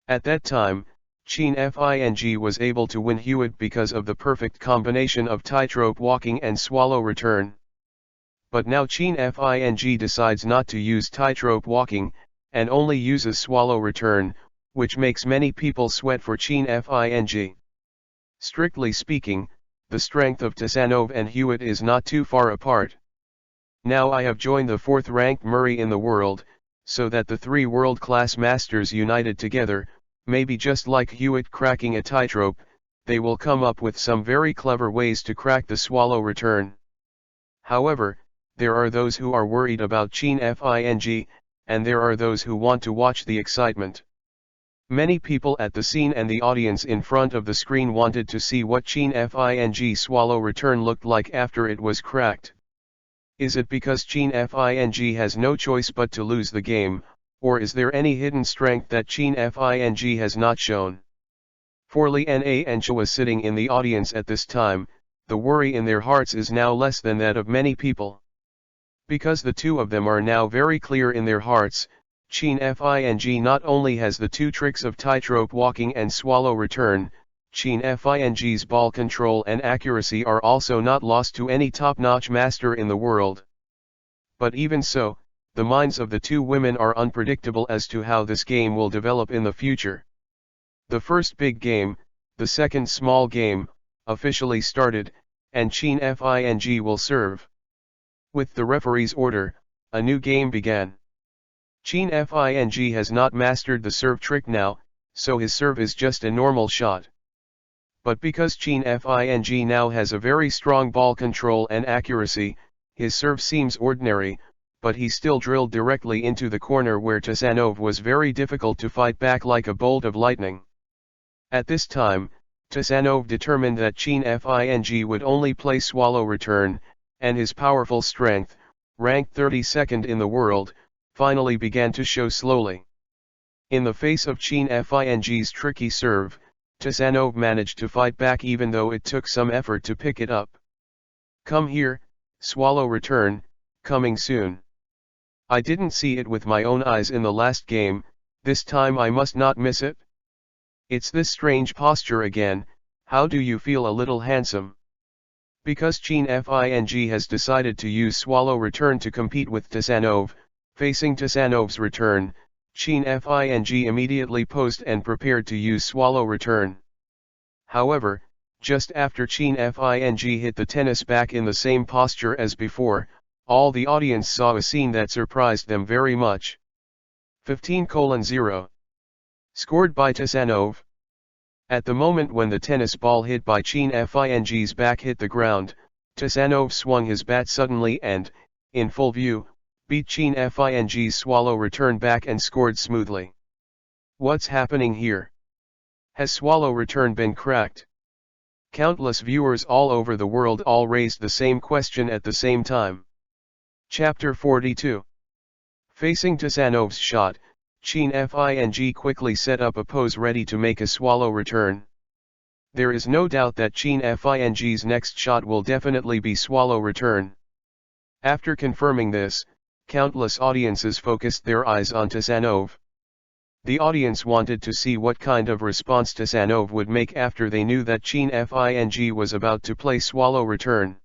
At that time, Chin Fing was able to win Hewitt because of the perfect combination of tightrope walking and swallow return. But now Chin Fing decides not to use tightrope walking, and only uses swallow return, which makes many people sweat for Chin Fing. Strictly speaking, the strength of Tasanov and Hewitt is not too far apart. Now I have joined the 4th-ranked Murray in the world, so that the 3 world-class masters united together, maybe just like Hewitt cracking a tightrope, they will come up with some very clever ways to crack the swallow return. However, there are those who are worried about Chin Fing, and there are those who want to watch the excitement. Many people at the scene and the audience in front of the screen wanted to see what Chin Fing's swallow return looked like after it was cracked. Is it because Chin Fing has no choice but to lose the game, or is there any hidden strength that Chin Fing has not shown? For Li Na and Chua sitting in the audience at this time, the worry in their hearts is now less than that of many people. Because the two of them are now very clear in their hearts, Chin Fing not only has the 2 tricks of tightrope walking and swallow return, Chin Fing's ball control and accuracy are also not lost to any top-notch master in the world. But even so, the minds of the 2 women are unpredictable as to how this game will develop in the future. The first big game, the second small game, officially started, and Chin Fing will serve. With the referee's order, a new game began. Chin Fing has not mastered the serve trick now, so his serve is just a normal shot. But because Chin Fing now has a very strong ball control and accuracy, his serve seems ordinary, but he still drilled directly into the corner where Tasanov was very difficult to fight back like a bolt of lightning. At this time, Tasanov determined that Chin Fing would only play swallow return, and his powerful strength, ranked 32nd in the world, finally began to show slowly. In the face of Chin Fing's tricky serve, Tasanov managed to fight back even though it took some effort to pick it up. Come here, swallow return, coming soon. I didn't see it with my own eyes in the last game, this time I must not miss it. It's this strange posture again, how do you feel a little handsome? Because Chin Fing has decided to use swallow return to compete with Tasanov, facing Tasanov's return, Chin Fing immediately posed and prepared to use swallow return. However, just after Chin Fing hit the tennis back in the same posture as before, all the audience saw a scene that surprised them very much. 15:0. Scored by Tasanov. At the moment when the tennis ball hit by Chin Fing's back hit the ground, Tasanov swung his bat suddenly and, in full view, beat Chin Fing's swallow return back and scored smoothly. What's happening here? Has swallow return been cracked? Countless viewers all over the world all raised the same question at the same time. Chapter 42. Facing Tasanov's shot, Chin Fing quickly set up a pose ready to make a swallow return. There is no doubt that Chin Fing's next shot will definitely be swallow return. After confirming this, countless audiences focused their eyes on Tasanov. The audience wanted to see what kind of response Tasanov would make after they knew that Chin Fing was about to play swallow return.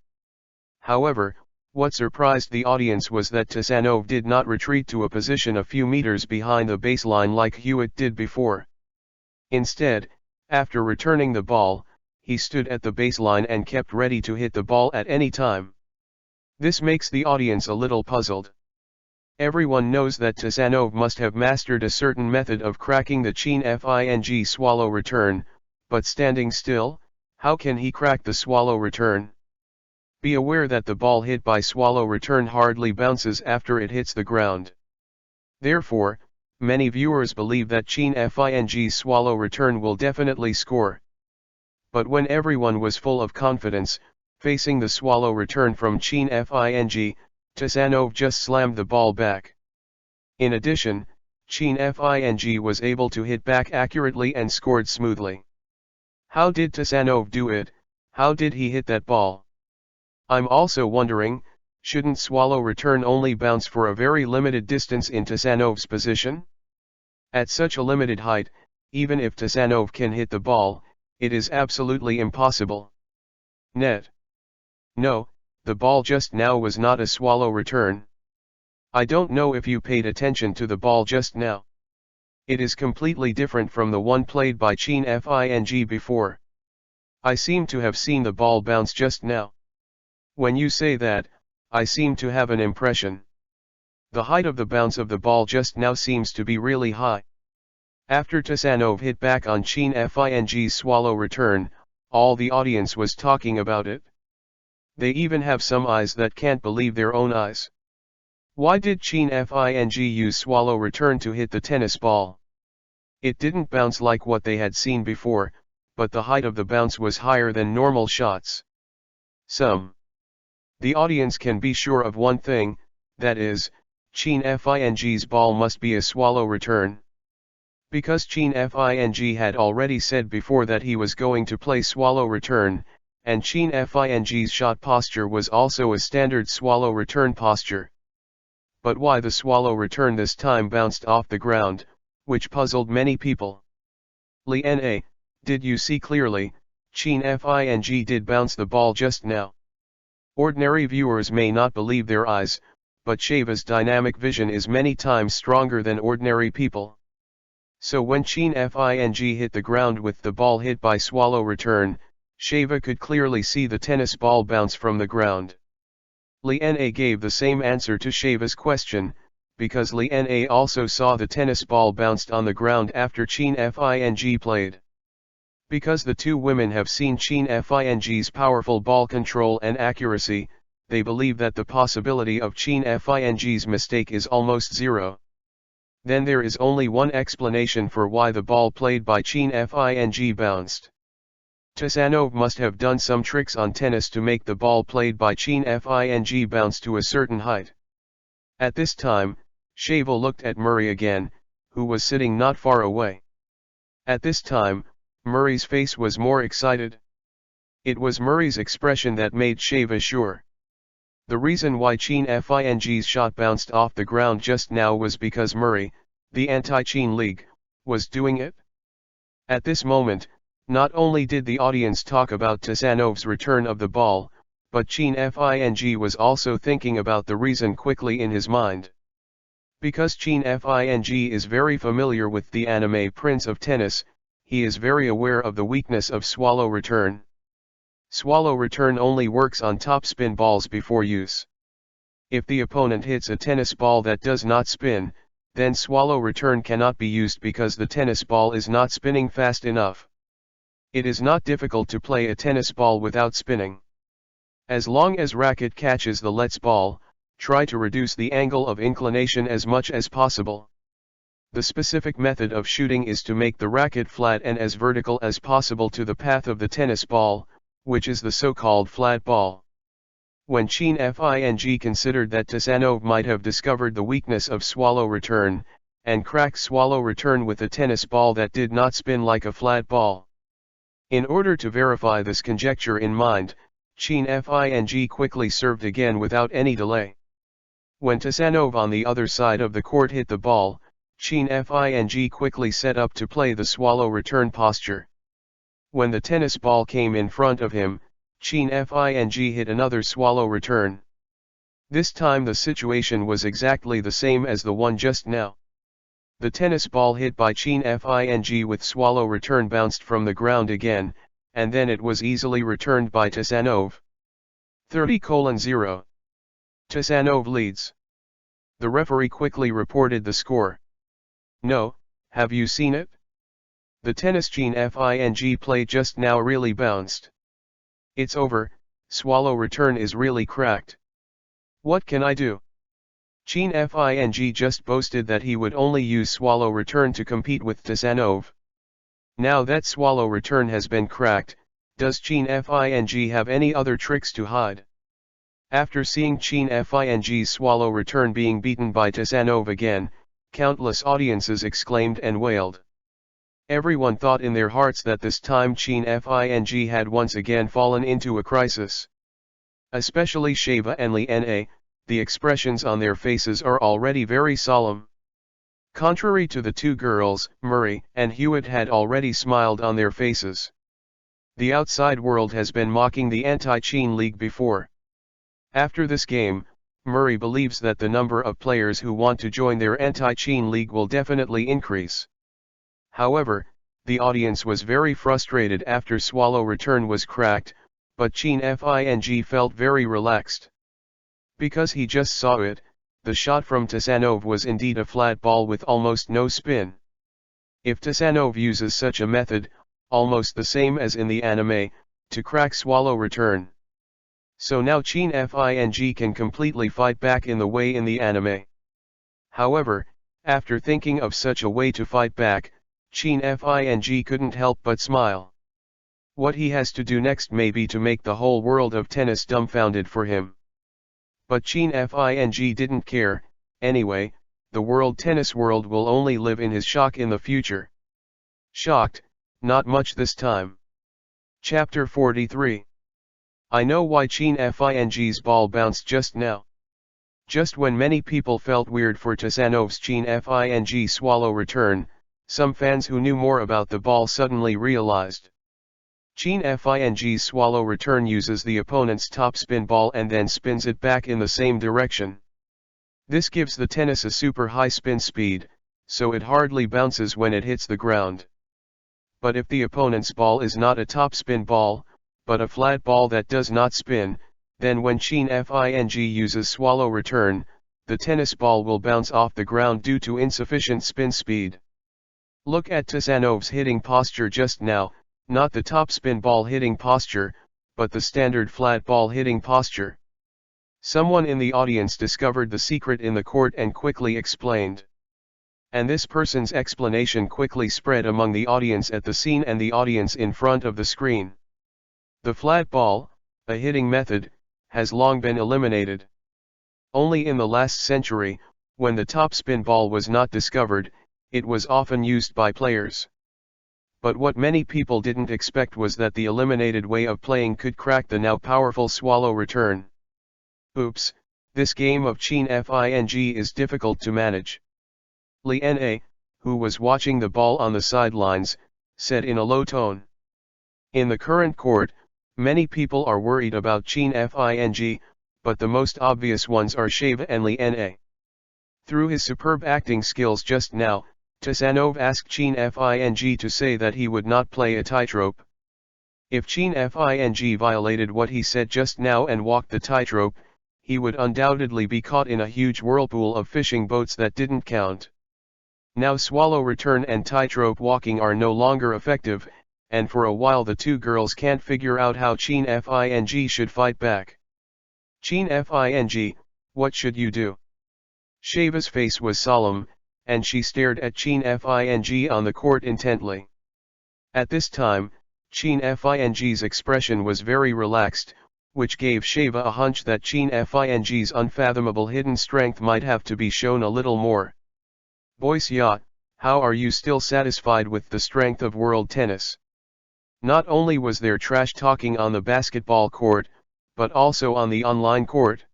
However, what surprised the audience was that Tasanov did not retreat to a position a few meters behind the baseline like Hewitt did before. Instead, after returning the ball, he stood at the baseline and kept ready to hit the ball at any time. This makes the audience a little puzzled. Everyone knows that Tasanov must have mastered a certain method of cracking the Chin Fing swallow return, but standing still, how can he crack the swallow return? Be aware that the ball hit by swallow return hardly bounces after it hits the ground. Therefore, many viewers believe that Chin Fing's swallow return will definitely score. But when everyone was full of confidence, facing the swallow return from Chin Fing, Tasanov just slammed the ball back. In addition, Chin Fing was able to hit back accurately and scored smoothly. How did Tasanov do it? How did he hit that ball? I'm also wondering, shouldn't swallow return only bounce for a very limited distance in Tasanov's position? At such a limited height, even if Tasanov can hit the ball, it is absolutely impossible. Net. No, the ball just now was not a swallow return. I don't know if you paid attention to the ball just now. It is completely different from the one played by Chin Fing before. I seem to have seen the ball bounce just now. When you say that, I seem to have an impression. The height of the bounce of the ball just now seems to be really high. After Tasanov hit back on Chin Fing's swallow return, all the audience was talking about it. They even have some eyes that can't believe their own eyes. Why did Chin Fing use swallow return to hit the tennis ball? It didn't bounce like what they had seen before, but the height of the bounce was higher than normal shots. The audience can be sure of one thing, that is, Chin Fing's ball must be a swallow return. Because Chin Fing had already said before that he was going to play swallow return, and Chin Fing's shot posture was also a standard swallow return posture. But why the swallow return this time bounced off the ground, which puzzled many people. Lena, did you see clearly, Chin Fing did bounce the ball just now. Ordinary viewers may not believe their eyes, but Shava's dynamic vision is many times stronger than ordinary people. So when Chin Fing hit the ground with the ball hit by swallow return, Shava could clearly see the tennis ball bounce from the ground. Lena gave the same answer to Shava's question, because Lena also saw the tennis ball bounced on the ground after Chin Fing played. Because the two women have seen Chin Fing's powerful ball control and accuracy, they believe that the possibility of Chin Fing's mistake is almost zero. Then there is only one explanation for why the ball played by Chin Fing bounced. Tasanov must have done some tricks on tennis to make the ball played by Chin Fing bounce to a certain height. At this time, Shava looked at Murray again, who was sitting not far away. At this time, Murray's face was more excited. It was Murray's expression that made Shava sure. The reason why Chin Fing's shot bounced off the ground just now was because Murray, the anti-Chin League, was doing it. At this moment, not only did the audience talk about Tasanov's return of the ball, but Chin Fing was also thinking about the reason quickly in his mind. Because Chin Fing is very familiar with the anime Prince of Tennis, he is very aware of the weakness of swallow return. Swallow return only works on top spin balls before use. If the opponent hits a tennis ball that does not spin, then swallow return cannot be used because the tennis ball is not spinning fast enough. It is not difficult to play a tennis ball without spinning. As long as racket catches the let's ball, try to reduce the angle of inclination as much as possible. The specific method of shooting is to make the racket flat and as vertical as possible to the path of the tennis ball, which is the so-called flat ball. When Chin Fing considered that Tasanov might have discovered the weakness of swallow return, and cracked swallow return with a tennis ball that did not spin like a flat ball. In order to verify this conjecture in mind, Chin Fing quickly served again without any delay. When Tasanov on the other side of the court hit the ball, Chin Fing quickly set up to play the swallow return posture. When the tennis ball came in front of him, Chin Fing hit another swallow return. This time the situation was exactly the same as the one just now. The tennis ball hit by Chin Fing with swallow return bounced from the ground again, and then it was easily returned by Tasanov. 30:0. Tasanov leads. The referee quickly reported the score. No, have you seen it? The tennis Chin Fing played just now really bounced. It's over, swallow return is really cracked. What can I do? Chin Fing just boasted that he would only use swallow return to compete with Tasanov. Now that swallow return has been cracked, does Chin Fing have any other tricks to hide? After seeing Chin Fing's swallow return being beaten by Tasanov again, countless audiences exclaimed and wailed. Everyone thought in their hearts that this time Chin Fing had once again fallen into a crisis. Especially Sheva and Liana, the expressions on their faces are already very solemn. Contrary to the two girls, Murray and Hewitt had already smiled on their faces. The outside world has been mocking the anti-Chin League before. After this game, Murray believes that the number of players who want to join their anti-Chin League will definitely increase. However, the audience was very frustrated after swallow return was cracked, but Chin Fing felt very relaxed. Because he just saw it, the shot from Tasanov was indeed a flat ball with almost no spin. If Tasanov uses such a method, almost the same as in the anime, to crack swallow return. So now Chin Fing can completely fight back in the way in the anime. However, after thinking of such a way to fight back, Chin Fing couldn't help but smile. What he has to do next may be to make the whole world of tennis dumbfounded for him. But Chin Fing didn't care. Anyway, the world tennis world will only live in his shock in the future. Shocked, not much this time. Chapter 43. I know why Chin Fing's ball bounced just now. Just when many people felt weird for Tasanov's Chin Fing swallow return, some fans who knew more about the ball suddenly realized. Chin Fing's swallow return uses the opponent's topspin ball and then spins it back in the same direction. This gives the tennis a super high spin speed, so it hardly bounces when it hits the ground. But if the opponent's ball is not a topspin ball, but a flat ball that does not spin, then when Chin Fing uses swallow return, the tennis ball will bounce off the ground due to insufficient spin speed. Look at Tasanov's hitting posture just now, not the topspin ball hitting posture, but the standard flat ball hitting posture. Someone in the audience discovered the secret in the court and quickly explained. And this person's explanation quickly spread among the audience at the scene and the audience in front of the screen. The flat ball, a hitting method, has long been eliminated. Only in the last century, when the topspin ball was not discovered, it was often used by players. But what many people didn't expect was that the eliminated way of playing could crack the now powerful swallow return. Oops, this game of Chin Fing is difficult to manage. Liana, who was watching the ball on the sidelines, said in a low tone. In the current court, many people are worried about Chin Fing, but the most obvious ones are Sheva and Liana. Through his superb acting skills just now, Tasanov asked Chin Fing to say that he would not play a tightrope. If Chin Fing violated what he said just now and walked the tightrope, he would undoubtedly be caught in a huge whirlpool of fishing boats that didn't count. Now swallow return and tightrope walking are no longer effective, and for a while the two girls can't figure out how Chin Fing should fight back. Chin Fing, what should you do? Sheva's face was solemn, and she stared at Chin Fing on the court intently. At this time, Chin Fing's expression was very relaxed, which gave Sheva a hunch that Chin Fing's unfathomable hidden strength might have to be shown a little more. Boys ya, how are you still satisfied with the strength of world tennis? Not only was there trash talking on the basketball court, but also on the online court.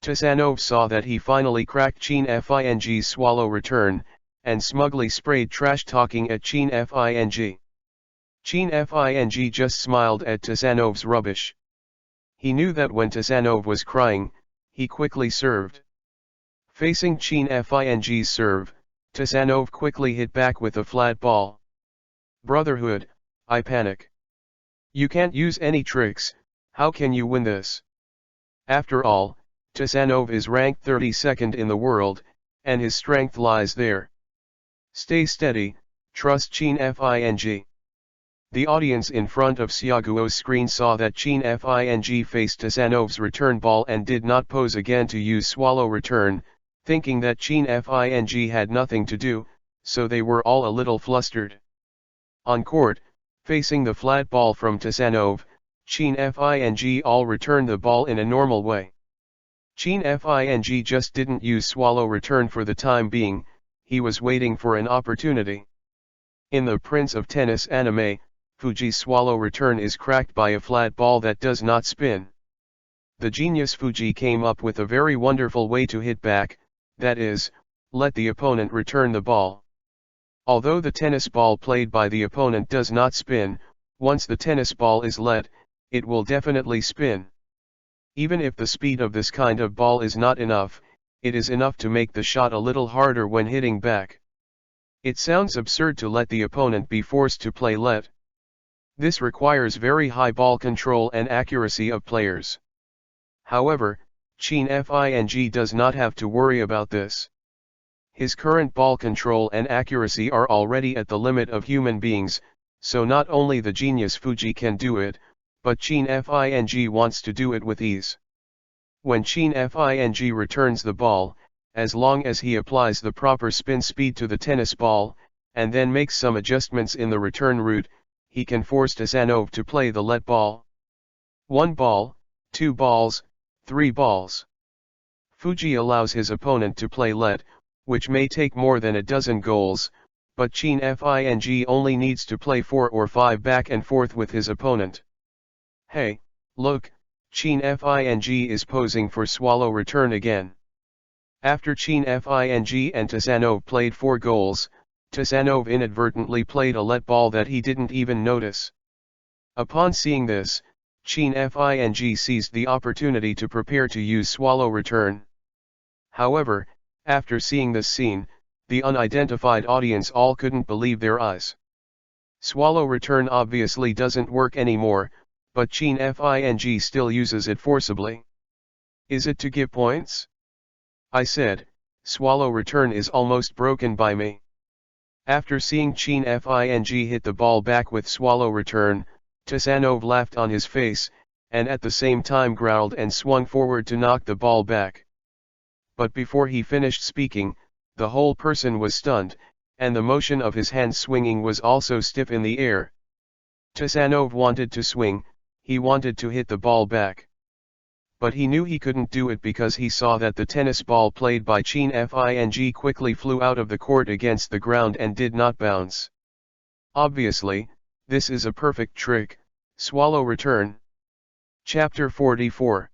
Tsanov saw that he finally cracked Chin Fing's swallow return, and smugly sprayed trash talking at Chin Fing. Chin Fing just smiled at Tsanov's rubbish. He knew that when Tsanov was crying, he quickly served. Facing Chin Fing's serve, Tsanov quickly hit back with a flat ball. Brotherhood, I panic. You can't use any tricks, how can you win this? After all, Tsanov is ranked 32nd in the world, and his strength lies there. Stay steady, trust Chin Fing. The audience in front of Xiaoguo's screen saw that Chin Fing faced Tsanov's return ball and did not pose again to use swallow return, thinking that Chin Fing had nothing to do, so they were all a little flustered. On court, facing the flat ball from Tsanov, Chin Fing all returned the ball in a normal way. Chin Fing just didn't use swallow return for the time being, he was waiting for an opportunity. In the Prince of Tennis anime, Fuji's swallow return is cracked by a flat ball that does not spin. The genius Fuji came up with a very wonderful way to hit back, that is, let the opponent return the ball. Although the tennis ball played by the opponent does not spin, once the tennis ball is let, it will definitely spin. Even if the speed of this kind of ball is not enough, it is enough to make the shot a little harder when hitting back. It sounds absurd to let the opponent be forced to play let. This requires very high ball control and accuracy of players. However, Chin Fing does not have to worry about this. His current ball control and accuracy are already at the limit of human beings, so not only the genius Fuji can do it, but Chin Fing wants to do it with ease. When Chin Fing returns the ball, as long as he applies the proper spin speed to the tennis ball, and then makes some adjustments in the return route, he can force Tsanov to play the let ball. 1 ball, 2 balls, 3 balls. Fuji allows his opponent to play let, which may take more than a dozen goals, but Chin Fing only needs to play 4 or 5 back and forth with his opponent. Hey, look, Chin Fing is posing for swallow return again. After Chin Fing and Tsanov played 4 goals, Tsanov inadvertently played a let ball that he didn't even notice. Upon seeing this, Chin Fing seized the opportunity to prepare to use swallow return. However, after seeing this scene, the unidentified audience all couldn't believe their eyes. Swallow return obviously doesn't work anymore, but Chin Fing still uses it forcibly. Is it to give points? I said, swallow return is almost broken by me. After seeing Chin Fing hit the ball back with swallow return, Tsanov laughed on his face, and at the same time growled and swung forward to knock the ball back. But before he finished speaking, the whole person was stunned, and the motion of his hand swinging was also stiff in the air. Tsanov wanted to swing, he wanted to hit the ball back. But he knew he couldn't do it because he saw that the tennis ball played by Chin Fing quickly flew out of the court against the ground and did not bounce. Obviously, this is a perfect trick, swallow return. Chapter 44.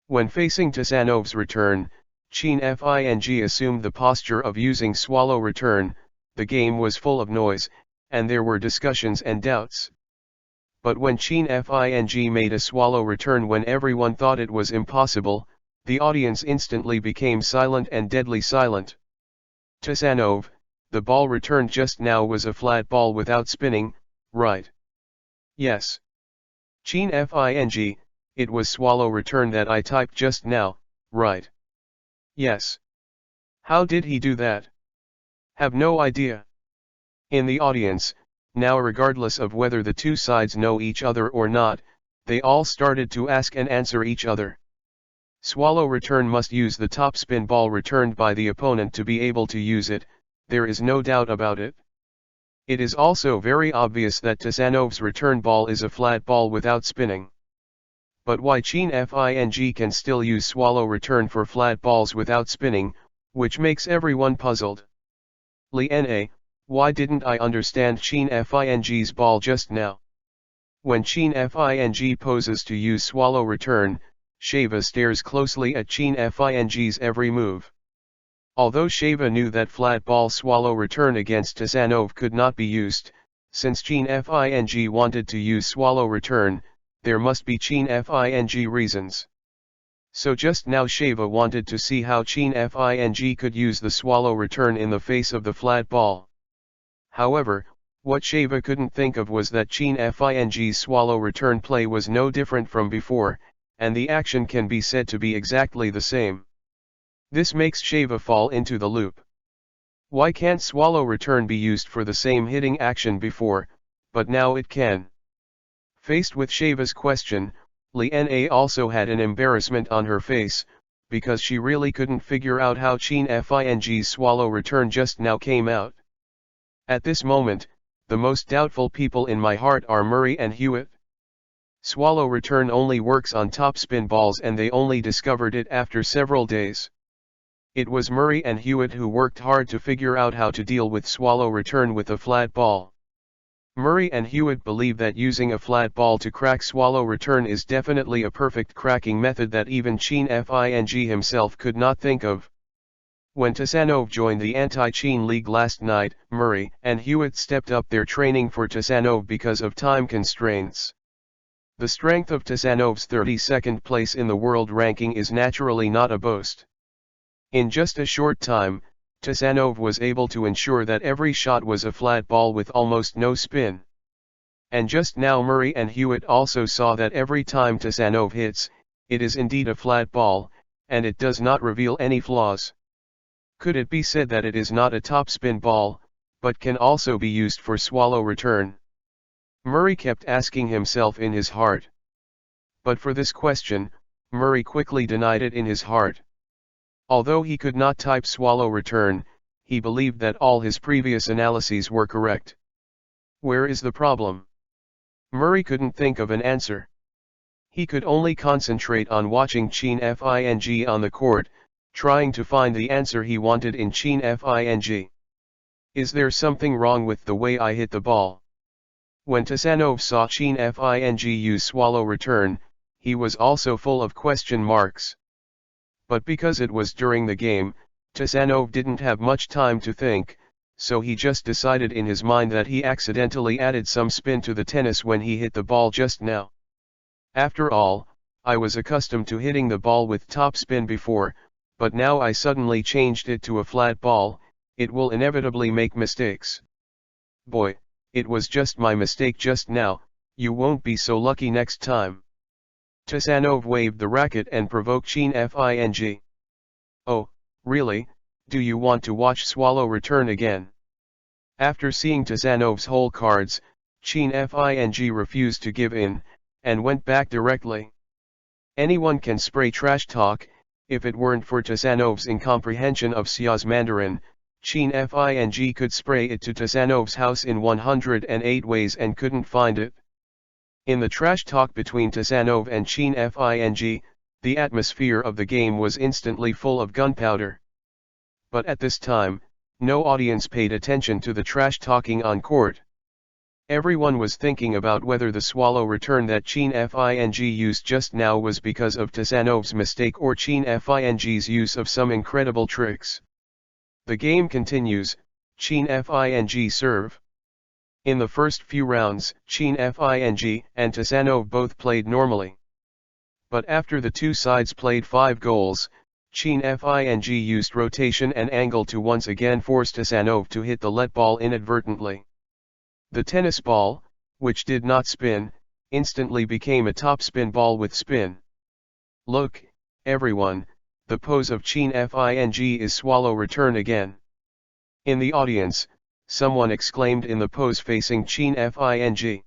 When facing Tsanov's return, Chin Fing assumed the posture of using swallow return. The game was full of noise, and there were discussions and doubts. But when Chin Fing made a swallow return when everyone thought it was impossible, the audience instantly became silent and deadly silent. Tsanov, the ball returned just now was a flat ball without spinning, right? Yes. Chin Fing, it was swallow return that I typed just now, right? Yes. How did he do that? Have no idea. In the audience, now regardless of whether the two sides know each other or not, they all started to ask and answer each other. Swallow return must use the top spin ball returned by the opponent to be able to use it, there is no doubt about it. It is also very obvious that Tsanov's return ball is a flat ball without spinning. But why Chin Fing can still use swallow return for flat balls without spinning, which makes everyone puzzled. Li-na, why didn't I understand Chin Fing's ball just now? When Chin Fing poses to use swallow return, Sheva stares closely at Chin Fing's every move. Although Sheva knew that flat ball swallow return against Tazanov could not be used, since Chin Fing wanted to use swallow return, there must be Chin Fing reasons. So just now Sheva wanted to see how Chin Fing could use the swallow return in the face of the flat ball. However, what Sheva couldn't think of was that Chin Fing's swallow return play was no different from before, and the action can be said to be exactly the same. This makes Sheva fall into the loop. Why can't swallow return be used for the same hitting action before, but now it can? Faced with Sheva's question, Li-na also had an embarrassment on her face, because she really couldn't figure out how Chin Fing's swallow return just now came out. At this moment, the most doubtful people in my heart are Murray and Hewitt. Swallow return only works on topspin balls and they only discovered it after several days. It was Murray and Hewitt who worked hard to figure out how to deal with swallow return with a flat ball. Murray and Hewitt believe that using a flat ball to crack swallow return is definitely a perfect cracking method that even Chin Fing himself could not think of. When Tazanov joined the Anti-Chin League last night, Murray and Hewitt stepped up their training for Tazanov because of time constraints. The strength of Tazanov's 32nd place in the world ranking is naturally not a boast. In just a short time, Tazanov was able to ensure that every shot was a flat ball with almost no spin. And just now Murray and Hewitt also saw that every time Tazanov hits, it is indeed a flat ball, and it does not reveal any flaws. Could it be said that it is not a topspin ball, but can also be used for swallow return? Murray kept asking himself in his heart. But for this question, Murray quickly denied it in his heart. Although he could not type swallow return, he believed that all his previous analyses were correct. Where is the problem? Murray couldn't think of an answer. He could only concentrate on watching Chin Fing on the court, trying to find the answer he wanted in Chin Fing. Is there something wrong with the way I hit the ball? When Tazanov saw Chin Fing use swallow return, he was also full of question marks. But because it was during the game, Tazanov didn't have much time to think, so he just decided in his mind that he accidentally added some spin to the tennis when he hit the ball just now. After all, I was accustomed to hitting the ball with top spin before, but now I suddenly changed it to a flat ball. It will inevitably make mistakes. Boy, it was just my mistake just now, you won't be so lucky next time. Tazanov waved the racket and provoked Chin Fing. Oh, really, do you want to watch swallow return again? After seeing Tazanov's whole cards, Chin Fing refused to give in, and went back directly. Anyone can spray trash talk. If it weren't for Tazanov's incomprehension of Xia's Mandarin, Chin Fing could spray it to Tazanov's house in 108 ways and couldn't find it. In the trash talk between Tazanov and Chin Fing, the atmosphere of the game was instantly full of gunpowder. But at this time, no audience paid attention to the trash talking on court. Everyone was thinking about whether the swallow return that Chin Fing used just now was because of Tazanov's mistake or Chin Fing's use of some incredible tricks. The game continues, Chin Fing serve. In the first few rounds, Chin Fing and Tazanov both played normally. But after the two sides played 5 goals, Chin Fing used rotation and angle to once again force Tazanov to hit the let ball inadvertently. The tennis ball, which did not spin, instantly became a topspin ball with spin. Look, everyone, the pose of Chin Fing is swallow return again. In the audience, someone exclaimed in the pose facing Chin Fing.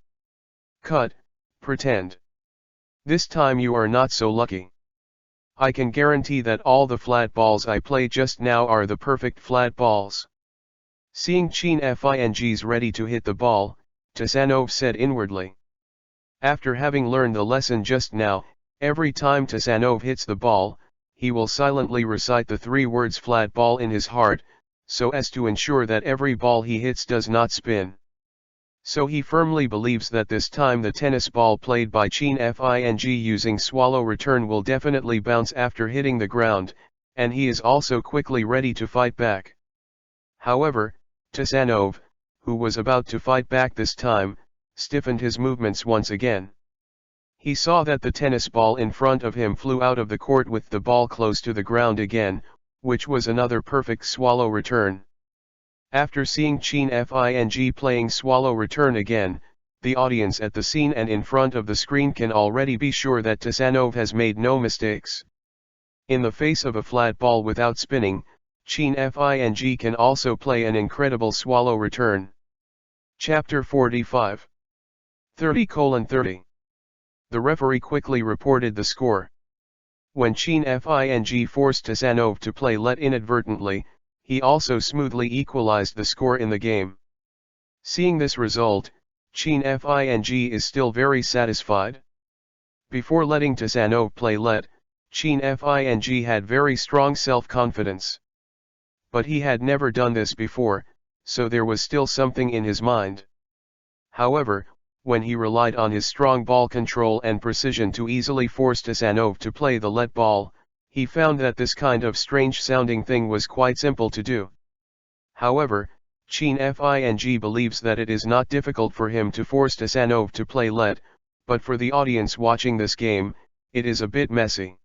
Cut, pretend. This time you are not so lucky. I can guarantee that all the flat balls I play just now are the perfect flat balls. Seeing Chin Fing's ready to hit the ball, Tazanov said inwardly. After having learned the lesson just now, Every time Tasanov hits the ball, he will silently recite the 3 words flat ball in his heart, so as to ensure that every ball he hits does not spin. So he firmly believes that this time the tennis ball played by Chin Fing using swallow return will definitely bounce after hitting the ground, and he is also quickly ready to fight back. However, Tasanov, who was about to fight back this time, stiffened his movements once again. He saw that the tennis ball in front of him flew out of the court with the ball close to the ground again, which was another perfect swallow return. After seeing Chin Fing playing swallow return again, the audience at the scene and in front of the screen can already be sure that Tasanov has made no mistakes. In the face of a flat ball without spinning, Chin Fing can also play an incredible swallow return. Chapter 45. 30:30. The referee quickly reported the score. When Chin Fing forced Tasanov to play let inadvertently, he also smoothly equalized the score in the game. Seeing this result, Chin Fing is still very satisfied. Before letting Tasanov play let, Chin Fing had very strong self-confidence. But he had never done this before, so there was still something in his mind. However, when he relied on his strong ball control and precision to easily force Tasanov to play the let ball, he found that this kind of strange-sounding thing was quite simple to do. However, Chin Fing believes that it is not difficult for him to force Tasanov to play let, but for the audience watching this game, it is a bit messy.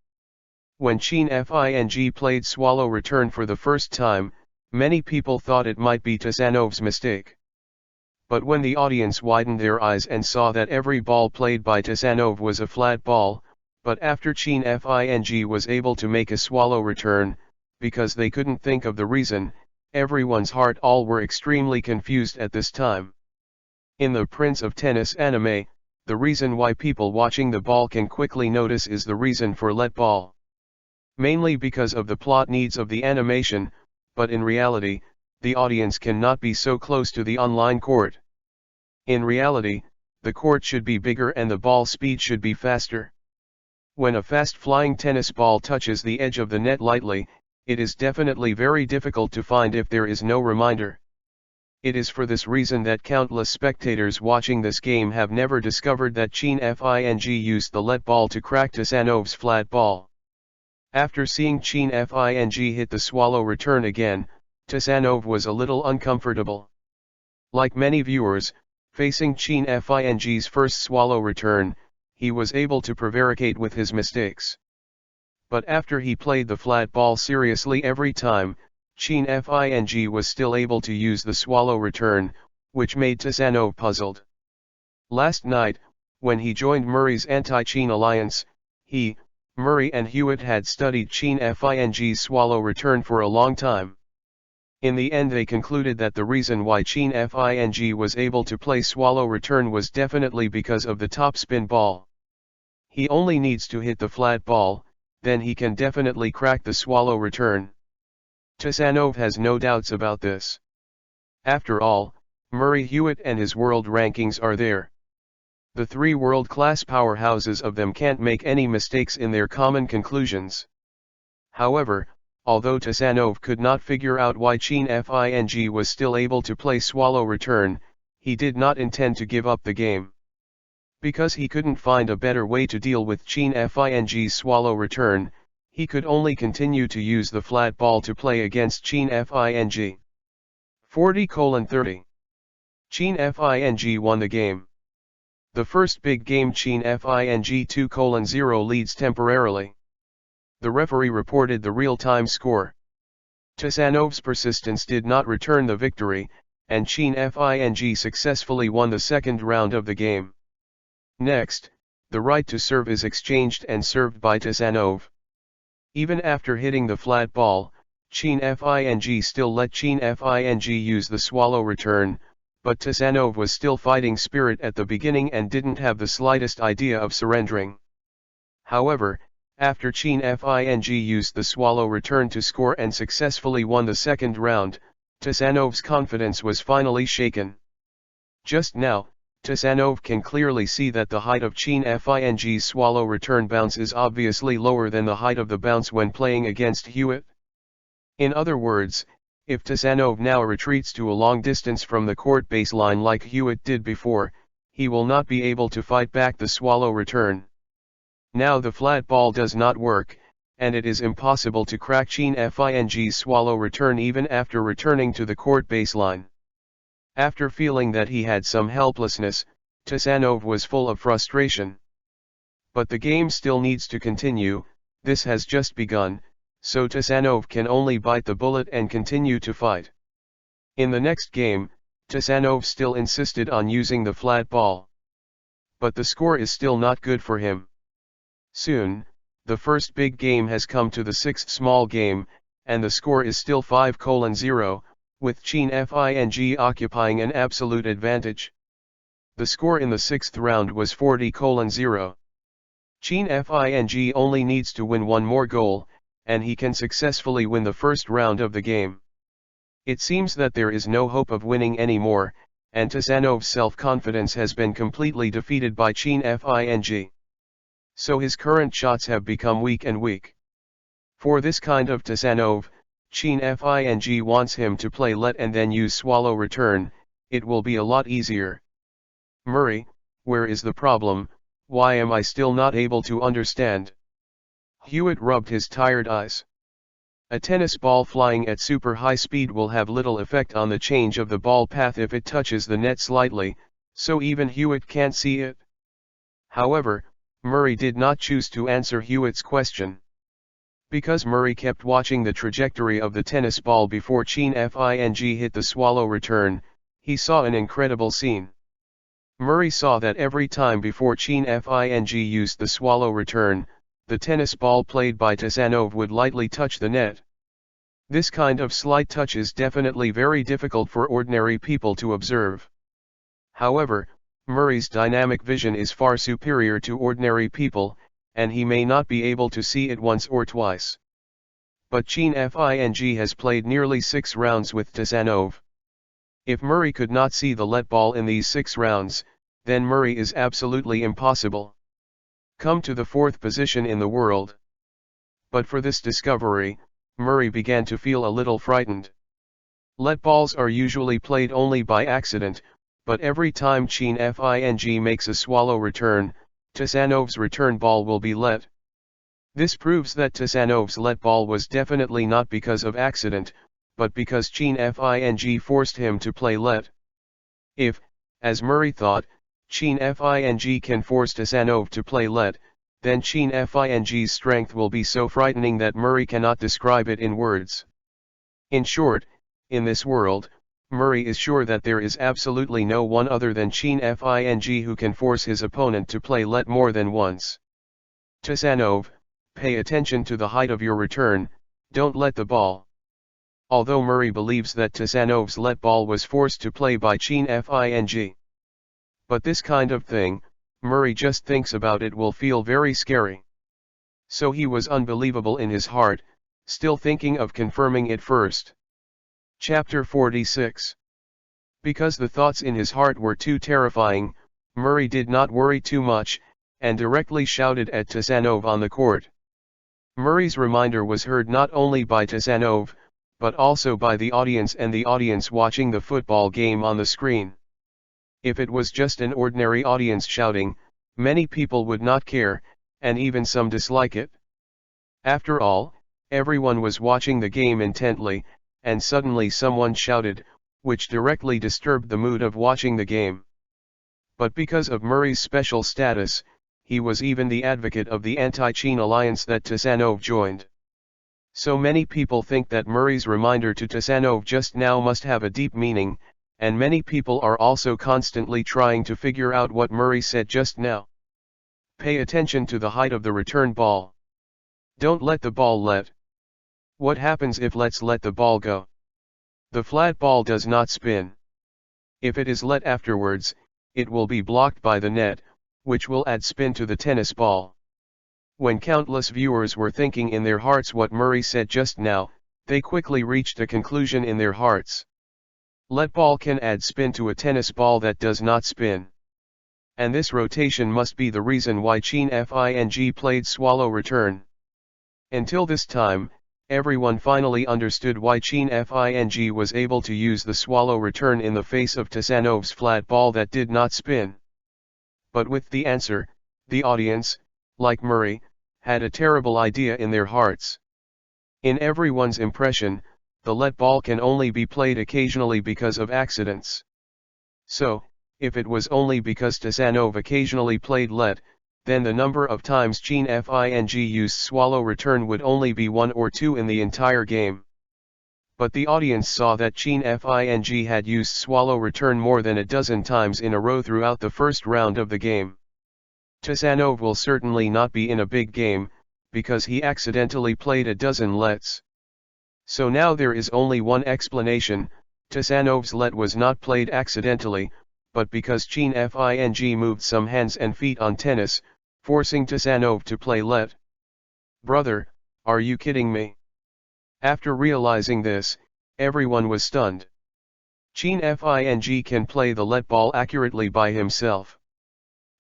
When Chin Fing played swallow return for the first time, many people thought it might be Tasanov's mistake. But when the audience widened their eyes and saw that every ball played by Tasanov was a flat ball, but after Chin Fing was able to make a swallow return, because they couldn't think of the reason, everyone's heart all were extremely confused at this time. In the Prince of Tennis anime, the reason why people watching the ball can quickly notice is the reason for let ball. Mainly because of the plot needs of the animation, but in reality, the audience cannot be so close to the online court. In reality, the court should be bigger and the ball speed should be faster. When a fast-flying tennis ball touches the edge of the net lightly, it is definitely very difficult to find if there is no reminder. It is for this reason that countless spectators watching this game have never discovered that Chin Fing used the let ball to crack Tasanov's flat ball. After seeing Chin Fing hit the swallow return again, Tasanov was a little uncomfortable. Like many viewers, facing Chin Fing's first swallow return, he was able to prevaricate with his mistakes. But after he played the flat ball seriously every time, Chin Fing was still able to use the swallow return, which made Tasanov puzzled. Last night, when he joined Murray's anti-Chin alliance, he, Murray and Hewitt had studied Chin Fing's swallow return for a long time. In the end they concluded that the reason why Chin Fing was able to play swallow return was definitely because of the topspin ball. He only needs to hit the flat ball, then he can definitely crack the swallow return. Tasanov has no doubts about this. After all, Murray Hewitt and his world rankings are there. The 3 world-class powerhouses of them can't make any mistakes in their common conclusions. However, although Tasanov could not figure out why Chin Fing was still able to play swallow return, he did not intend to give up the game. Because he couldn't find a better way to deal with Chin Fing's swallow return, he could only continue to use the flat ball to play against Chin Fing. 40:30. Chin Fing won the game. The first big game Chin Fing 2:0 leads temporarily. The referee reported the real-time score. Tasanov's persistence did not return the victory, and Chin Fing successfully won the second round of the game. Next, the right to serve is exchanged and served by Tasanov. Even after hitting the flat ball, Chin Fing still let Chin Fing use the swallow return, but Tasanov was still fighting spirit at the beginning and didn't have the slightest idea of surrendering. However, after Chin Fing used the swallow return to score and successfully won the second round, Tasanov's confidence was finally shaken. Just now, Tasanov can clearly see that the height of Chin Fing's swallow return bounce is obviously lower than the height of the bounce when playing against Hewitt. In other words, if Tasanov now retreats to a long distance from the court baseline like Hewitt did before, he will not be able to fight back the swallow return. Now the flat ball does not work, and it is impossible to crack Chin Fing's swallow return even after returning to the court baseline. After feeling that he had some helplessness, Tasanov was full of frustration. But the game still needs to continue, this has just begun, so Tasanov can only bite the bullet and continue to fight. In the next game, Tasanov still insisted on using the flat ball. But the score is still not good for him. Soon, the first big game has come to the sixth small game, and the score is still 5-0, with Chin Fing occupying an absolute advantage. The score in the sixth round was 40-0. Chin Fing only needs to win one more goal, and he can successfully win the first round of the game. It seems that there is no hope of winning anymore, and Tasanov's self-confidence has been completely defeated by Chin Fing. So his current shots have become weak and weak. For this kind of Tasanov, Chin Fing wants him to play let and then use swallow return, it will be a lot easier. Murray, where is the problem, why am I still not able to understand? Hewitt rubbed his tired eyes. A tennis ball flying at super high speed will have little effect on the change of the ball path if it touches the net slightly, so even Hewitt can't see it. However, Murray did not choose to answer Hewitt's question. Because Murray kept watching the trajectory of the tennis ball before Chin Fing hit the swallow return, he saw an incredible scene. Murray saw that every time before Chin Fing used the swallow return, the tennis ball played by Tasanov would lightly touch the net. This kind of slight touch is definitely very difficult for ordinary people to observe. However, Murray's dynamic vision is far superior to ordinary people, and he may not be able to see it once or twice. But Chin Fing has played nearly 6 rounds with Tasanov. If Murray could not see the let ball in these 6 rounds, then Murray is absolutely impossible. Come to the 4th position in the world. But for this discovery, Murray began to feel a little frightened. Let balls are usually played only by accident, but every time Chin Fing makes a swallow return, Tasanov's return ball will be let. This proves that Tasanov's let ball was definitely not because of accident, but because Chin Fing forced him to play let. If, as Murray thought, Chin Fing can force Tasanov to play let, then Chin Fing's strength will be so frightening that Murray cannot describe it in words. In short, in this world, Murray is sure that there is absolutely no one other than Chin Fing who can force his opponent to play let more than once. Tasanov, pay attention to the height of your return, don't let the ball. Although Murray believes that Tasanov's let ball was forced to play by Chin Fing. But this kind of thing, Murray just thinks about it will feel very scary. So he was unbelievable in his heart, still thinking of confirming it first. Chapter 46. Because the thoughts in his heart were too terrifying, Murray did not worry too much, and directly shouted at Tasanov on the court. Murray's reminder was heard not only by Tasanov, but also by the audience and the audience watching the football game on the screen. If it was just an ordinary audience shouting, many people would not care, and even some dislike it. After all, everyone was watching the game intently, and suddenly someone shouted, which directly disturbed the mood of watching the game. But because of Murray's special status, he was even the advocate of the anti-Chin alliance that Tasanov joined. So many people think that Murray's reminder to Tasanov just now must have a deep meaning, and many people are also constantly trying to figure out what Murray said just now. Pay attention to the height of the return ball. Don't let the ball let. What happens if let's let the ball go? The flat ball does not spin. If it is let afterwards, it will be blocked by the net, which will add spin to the tennis ball. When countless viewers were thinking in their hearts what Murray said just now, they quickly reached a conclusion in their hearts. Let ball can add spin to a tennis ball that does not spin. And this rotation must be the reason why Chin Fing played swallow return. Until this time, everyone finally understood why Chin Fing was able to use the swallow return in the face of Tasanov's flat ball that did not spin. But with the answer, the audience, like Murray, had a terrible idea in their hearts. In everyone's impression, the let ball can only be played occasionally because of accidents. So, if it was only because Tasanov occasionally played let, then the number of times Chin Fing used swallow return would only be 1 or 2 in the entire game. But the audience saw that Chin Fing had used swallow return more than a dozen times in a row throughout the first round of the game. Tasanov will certainly not be in a big game, because he accidentally played a dozen lets. So now there is only one explanation: Tasanov's let was not played accidentally, but because Chin Fing moved some hands and feet on tennis, forcing Tasanov to play let. Brother, are you kidding me? After realizing this, everyone was stunned. Chin Fing can play the let ball accurately by himself.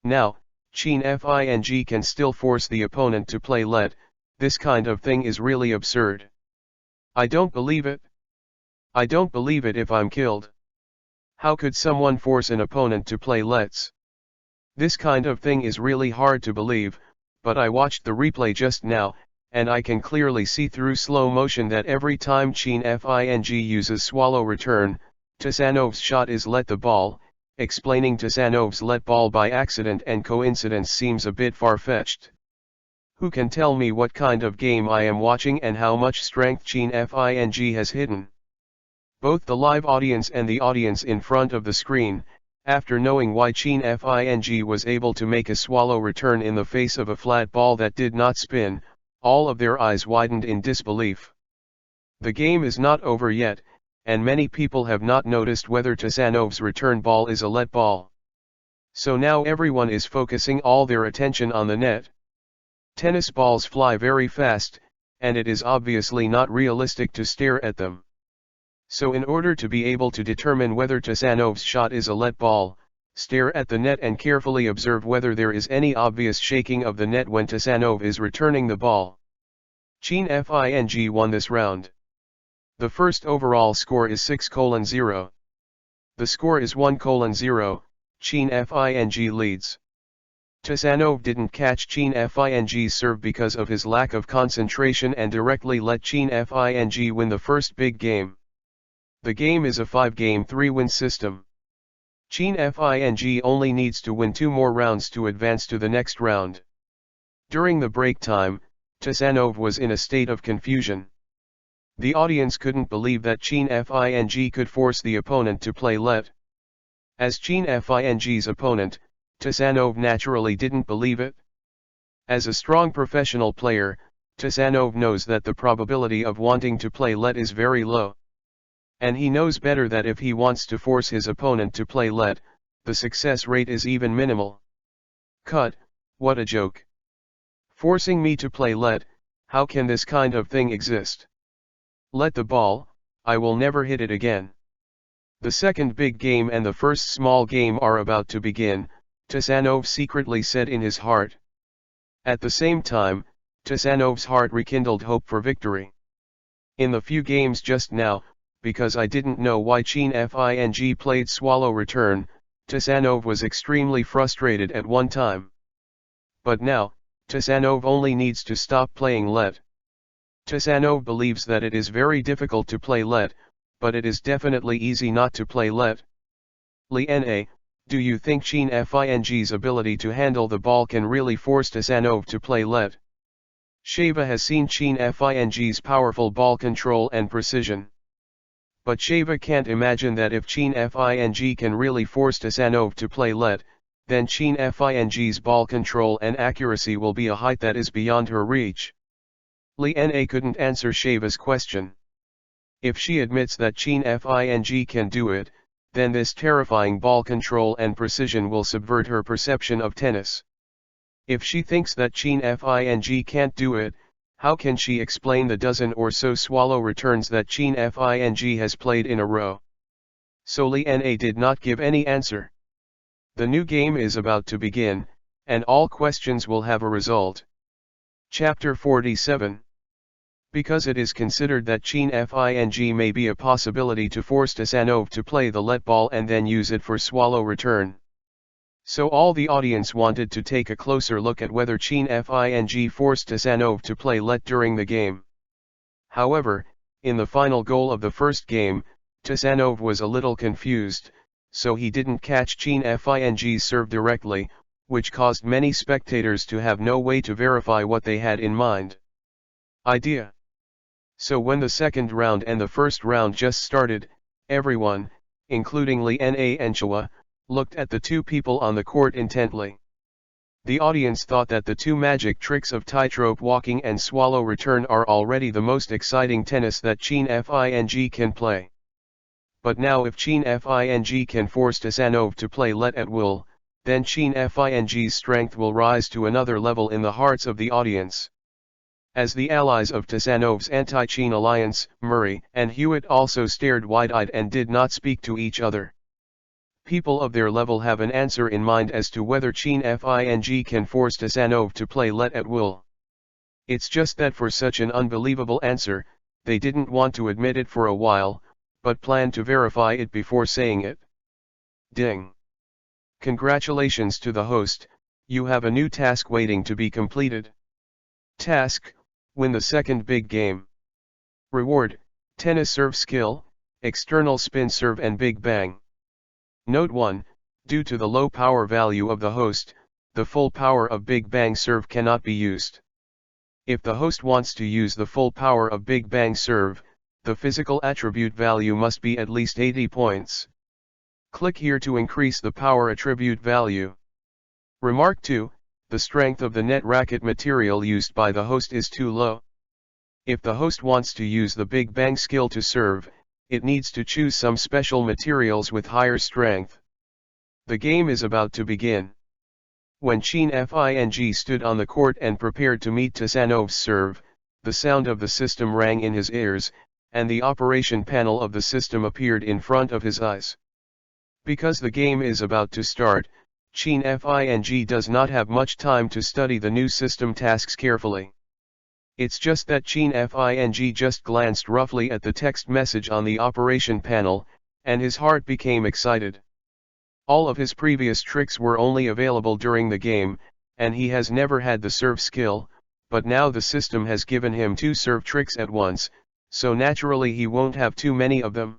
Now, Chin Fing can still force the opponent to play let. This kind of thing is really absurd. I don't believe it. I don't believe it if I'm killed. How could someone force an opponent to play lets? This kind of thing is really hard to believe, but I watched the replay just now, and I can clearly see through slow motion that every time Chin Fing uses swallow return, Tasanov's shot is let the ball. Explaining Tasanov's let ball by accident and coincidence seems a bit far-fetched. Who can tell me what kind of game I am watching and how much strength Chin Fing has hidden? Both the live audience and the audience in front of the screen, after knowing why Chin Fing was able to make a swallow return in the face of a flat ball that did not spin, all of their eyes widened in disbelief. The game is not over yet, and many people have not noticed whether Tasanov's return ball is a let ball. So now everyone is focusing all their attention on the net. Tennis balls fly very fast, and it is obviously not realistic to stare at them. So in order to be able to determine whether Tasanov's shot is a let ball, stare at the net and carefully observe whether there is any obvious shaking of the net when Tasanov is returning the ball. Chin Fing won this round. The first overall score is 6:0. The score is 1:0, Chin Fing leads. Tasanov didn't catch Chin Fing's serve because of his lack of concentration and directly let Chin Fing win the first big game. The game is a 5-game 3-win system. Chin Fing only needs to win 2 more rounds to advance to the next round. During the break time, Tasanov was in a state of confusion. The audience couldn't believe that Chin Fing could force the opponent to play let. As Chin Fing's opponent, Tasanov naturally didn't believe it. As a strong professional player, Tasanov knows that the probability of wanting to play let is very low. And he knows better that if he wants to force his opponent to play let, the success rate is even minimal. Cut, what a joke. Forcing me to play let, how can this kind of thing exist? Let the ball, I will never hit it again. The second big game and the first small game are about to begin, Tasanov secretly said in his heart. At the same time, Tasanov's heart rekindled hope for victory. In the few games just now, because I didn't know why Chin Fing played swallow return, Tasanov was extremely frustrated at one time. But now, Tasanov only needs to stop playing let. Tasanov believes that it is very difficult to play let, but it is definitely easy not to play let. Lena, do you think Chin Fing's ability to handle the ball can really force Tasanov to play let? Sheva has seen Chin Fing's powerful ball control and precision. But Sheva can't imagine that if Chin Fing can really force Tasanov to play let, then Chin Fing's ball control and accuracy will be a height that is beyond her reach. Lena couldn't answer Sheva's question. If she admits that Chin Fing can do it, then this terrifying ball control and precision will subvert her perception of tennis. If she thinks that Chin Fing can't do it, how can she explain the dozen or so swallow returns that Chin Fing has played in a row? So Lena did not give any answer. The new game is about to begin, and all questions will have a result. Chapter 47. Because it is considered that Fanfiction may be a possibility to force Tasanov to play the let ball and then use it for swallow return. So all the audience wanted to take a closer look at whether Fanfiction forced Tasanov to play let during the game. However, in the final goal of the first game, Tasanov was a little confused, so he didn't catch Fanfiction's serve directly, which caused many spectators to have no way to verify what they had in mind. Idea. So when the second round and the first round just started, everyone, including Liana and Chua, looked at the two people on the court intently. The audience thought that the two magic tricks of tightrope walking and swallow return are already the most exciting tennis that Fanfiction can play. But now if Fanfiction can force Tasanov to play let at will, then Fanfiction's strength will rise to another level in the hearts of the audience. As the allies of Tasanov's anti-Chin alliance, Murray and Hewitt also stared wide-eyed and did not speak to each other. People of their level have an answer in mind as to whether Fanfiction can force Tasanov to play let at will. It's just that for such an unbelievable answer, they didn't want to admit it for a while, but planned to verify it before saying it. Ding! Congratulations to the host, you have a new task waiting to be completed. Task: win the second big game. Reward: tennis serve skill, external spin serve and big bang. Note 1, due to the low power value of the host, the full power of big bang serve cannot be used. If the host wants to use the full power of big bang serve, the physical attribute value must be at least 80 points. Click here to increase the power attribute value. Remark 2, the strength of the net racket material used by the host is too low. If the host wants to use the Big Bang skill to serve, it needs to choose some special materials with higher strength. The game is about to begin. When Fanfiction stood on the court and prepared to meet Tasanov's serve, the sound of the system rang in his ears, and the operation panel of the system appeared in front of his eyes. Because the game is about to start, Fanfiction does not have much time to study the new system tasks carefully. It's just that Fanfiction just glanced roughly at the text message on the operation panel, and his heart became excited. All of his previous tricks were only available during the game, and he has never had the serve skill, but now the system has given him two serve tricks at once, so naturally he won't have too many of them.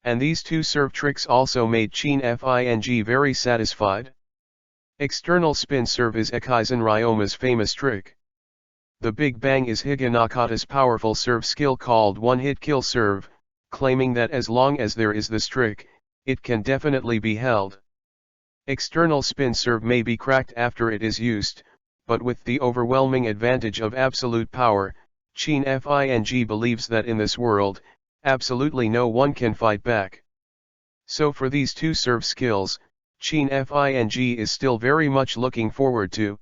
And these two serve tricks also made Fanfiction very satisfied. External spin serve is Ekizen Ryoma's famous trick. The Big Bang is Higanakata's powerful serve skill called one-hit kill serve, claiming that as long as there is this trick, it can definitely be held. External spin serve may be cracked after it is used, but with the overwhelming advantage of absolute power, Fanfiction believes that in this world, absolutely no one can fight back. So for these two serve skills, Fanfiction is still very much looking forward to.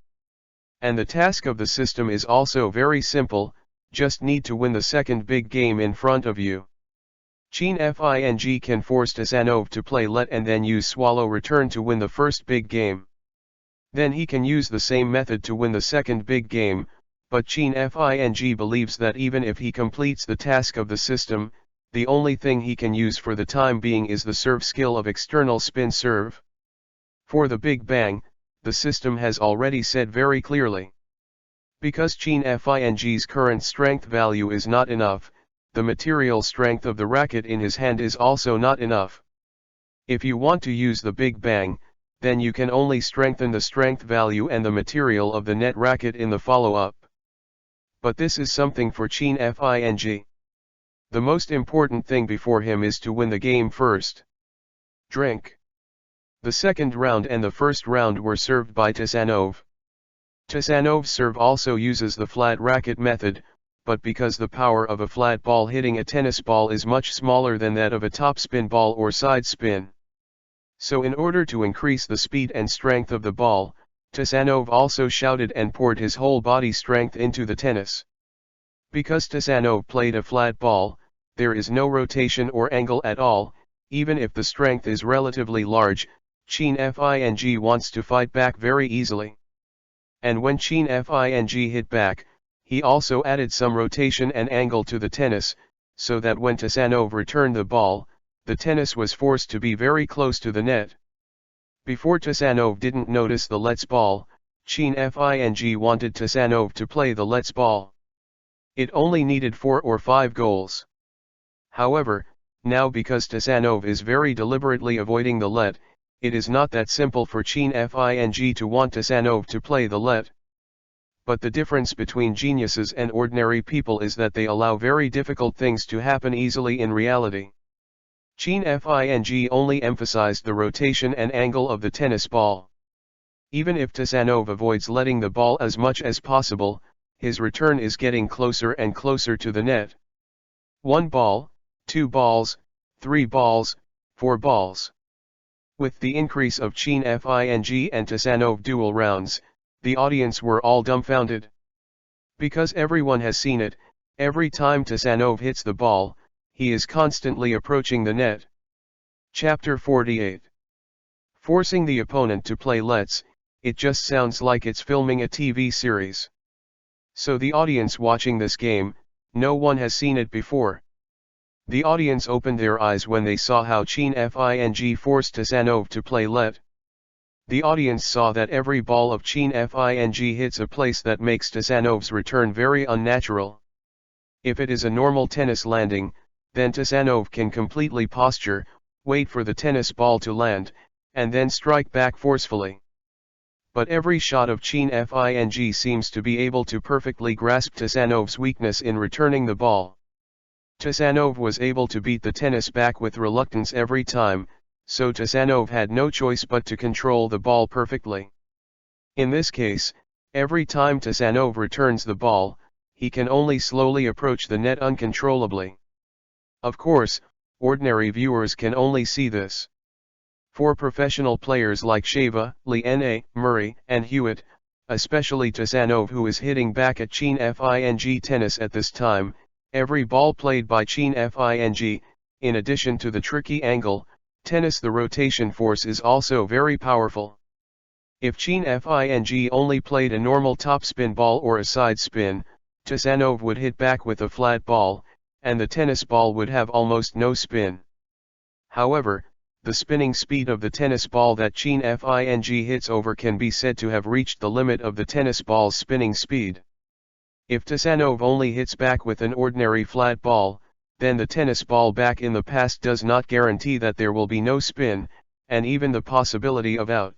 And the task of the system is also very simple, just need to win the second big game in front of you. Fanfiction can force Tasanov to play let and then use swallow return to win the first big game. Then he can use the same method to win the second big game, but Fanfiction believes that even if he completes the task of the system, the only thing he can use for the time being is the serve skill of external spin serve. For the Big Bang, the system has already said very clearly. Because Fanfiction's current strength value is not enough, the material strength of the racket in his hand is also not enough. If you want to use the Big Bang, then you can only strengthen the strength value and the material of the net racket in the follow-up. But this is something for Fanfiction. The most important thing before him is to win the game first. Drink. The second round and the first round were served by Tasanov. Tasanov's serve also uses the flat racket method, but because the power of a flat ball hitting a tennis ball is much smaller than that of a topspin ball or side spin. So in order to increase the speed and strength of the ball, Tasanov also shouted and poured his whole body strength into the tennis. Because Tasanov played a flat ball, there is no rotation or angle at all, even if the strength is relatively large. Chin Fing wants to fight back very easily. And when Chin Fing hit back, he also added some rotation and angle to the tennis, so that when Tasanov returned the ball, the tennis was forced to be very close to the net. Before Tasanov didn't notice the let's ball, Chin Fing wanted Tasanov to play the let's ball. It only needed 4 or 5 goals. However, now because Tasanov is very deliberately avoiding the let, it is not that simple for Chin Fing to want Tasanov to play the let. But the difference between geniuses and ordinary people is that they allow very difficult things to happen easily in reality. Chin Fing only emphasized the rotation and angle of the tennis ball. Even if Tasanov avoids letting the ball as much as possible, his return is getting closer and closer to the net. 1 ball, 2 balls, 3 balls, 4 balls. With the increase of Chin Fing and Tasanov duel rounds, the audience were all dumbfounded. Because everyone has seen it, every time Tasanov hits the ball, he is constantly approaching the net. Chapter 48. Forcing the opponent to play lets, it just sounds like it's filming a TV series. So the audience watching this game, no one has seen it before. The audience opened their eyes when they saw how Chin Fing forced Tasanov to play let. The audience saw that every ball of Chin Fing hits a place that makes Tasanov's return very unnatural. If it is a normal tennis landing, then Tasanov can completely posture, wait for the tennis ball to land, and then strike back forcefully. But every shot of Chin Fing seems to be able to perfectly grasp Tasanov's weakness in returning the ball. Tasanov was able to beat the tennis back with reluctance every time, so Tasanov had no choice but to control the ball perfectly. In this case, every time Tasanov returns the ball, he can only slowly approach the net uncontrollably. Of course, ordinary viewers can only see this. For professional players like Sheva, Liene, Murray, and Hewitt, especially Tasanov, who is hitting back at Chin Fing tennis at this time, every ball played by Chin Fing, in addition to the tricky angle, tennis, the rotation force is also very powerful. If Chin Fing only played a normal topspin ball or a side spin, Tasanov would hit back with a flat ball, and the tennis ball would have almost no spin. However, the spinning speed of the tennis ball that Chin Fing hits over can be said to have reached the limit of the tennis ball's spinning speed. If Tasanov only hits back with an ordinary flat ball, then the tennis ball back in the past does not guarantee that there will be no spin, and even the possibility of out.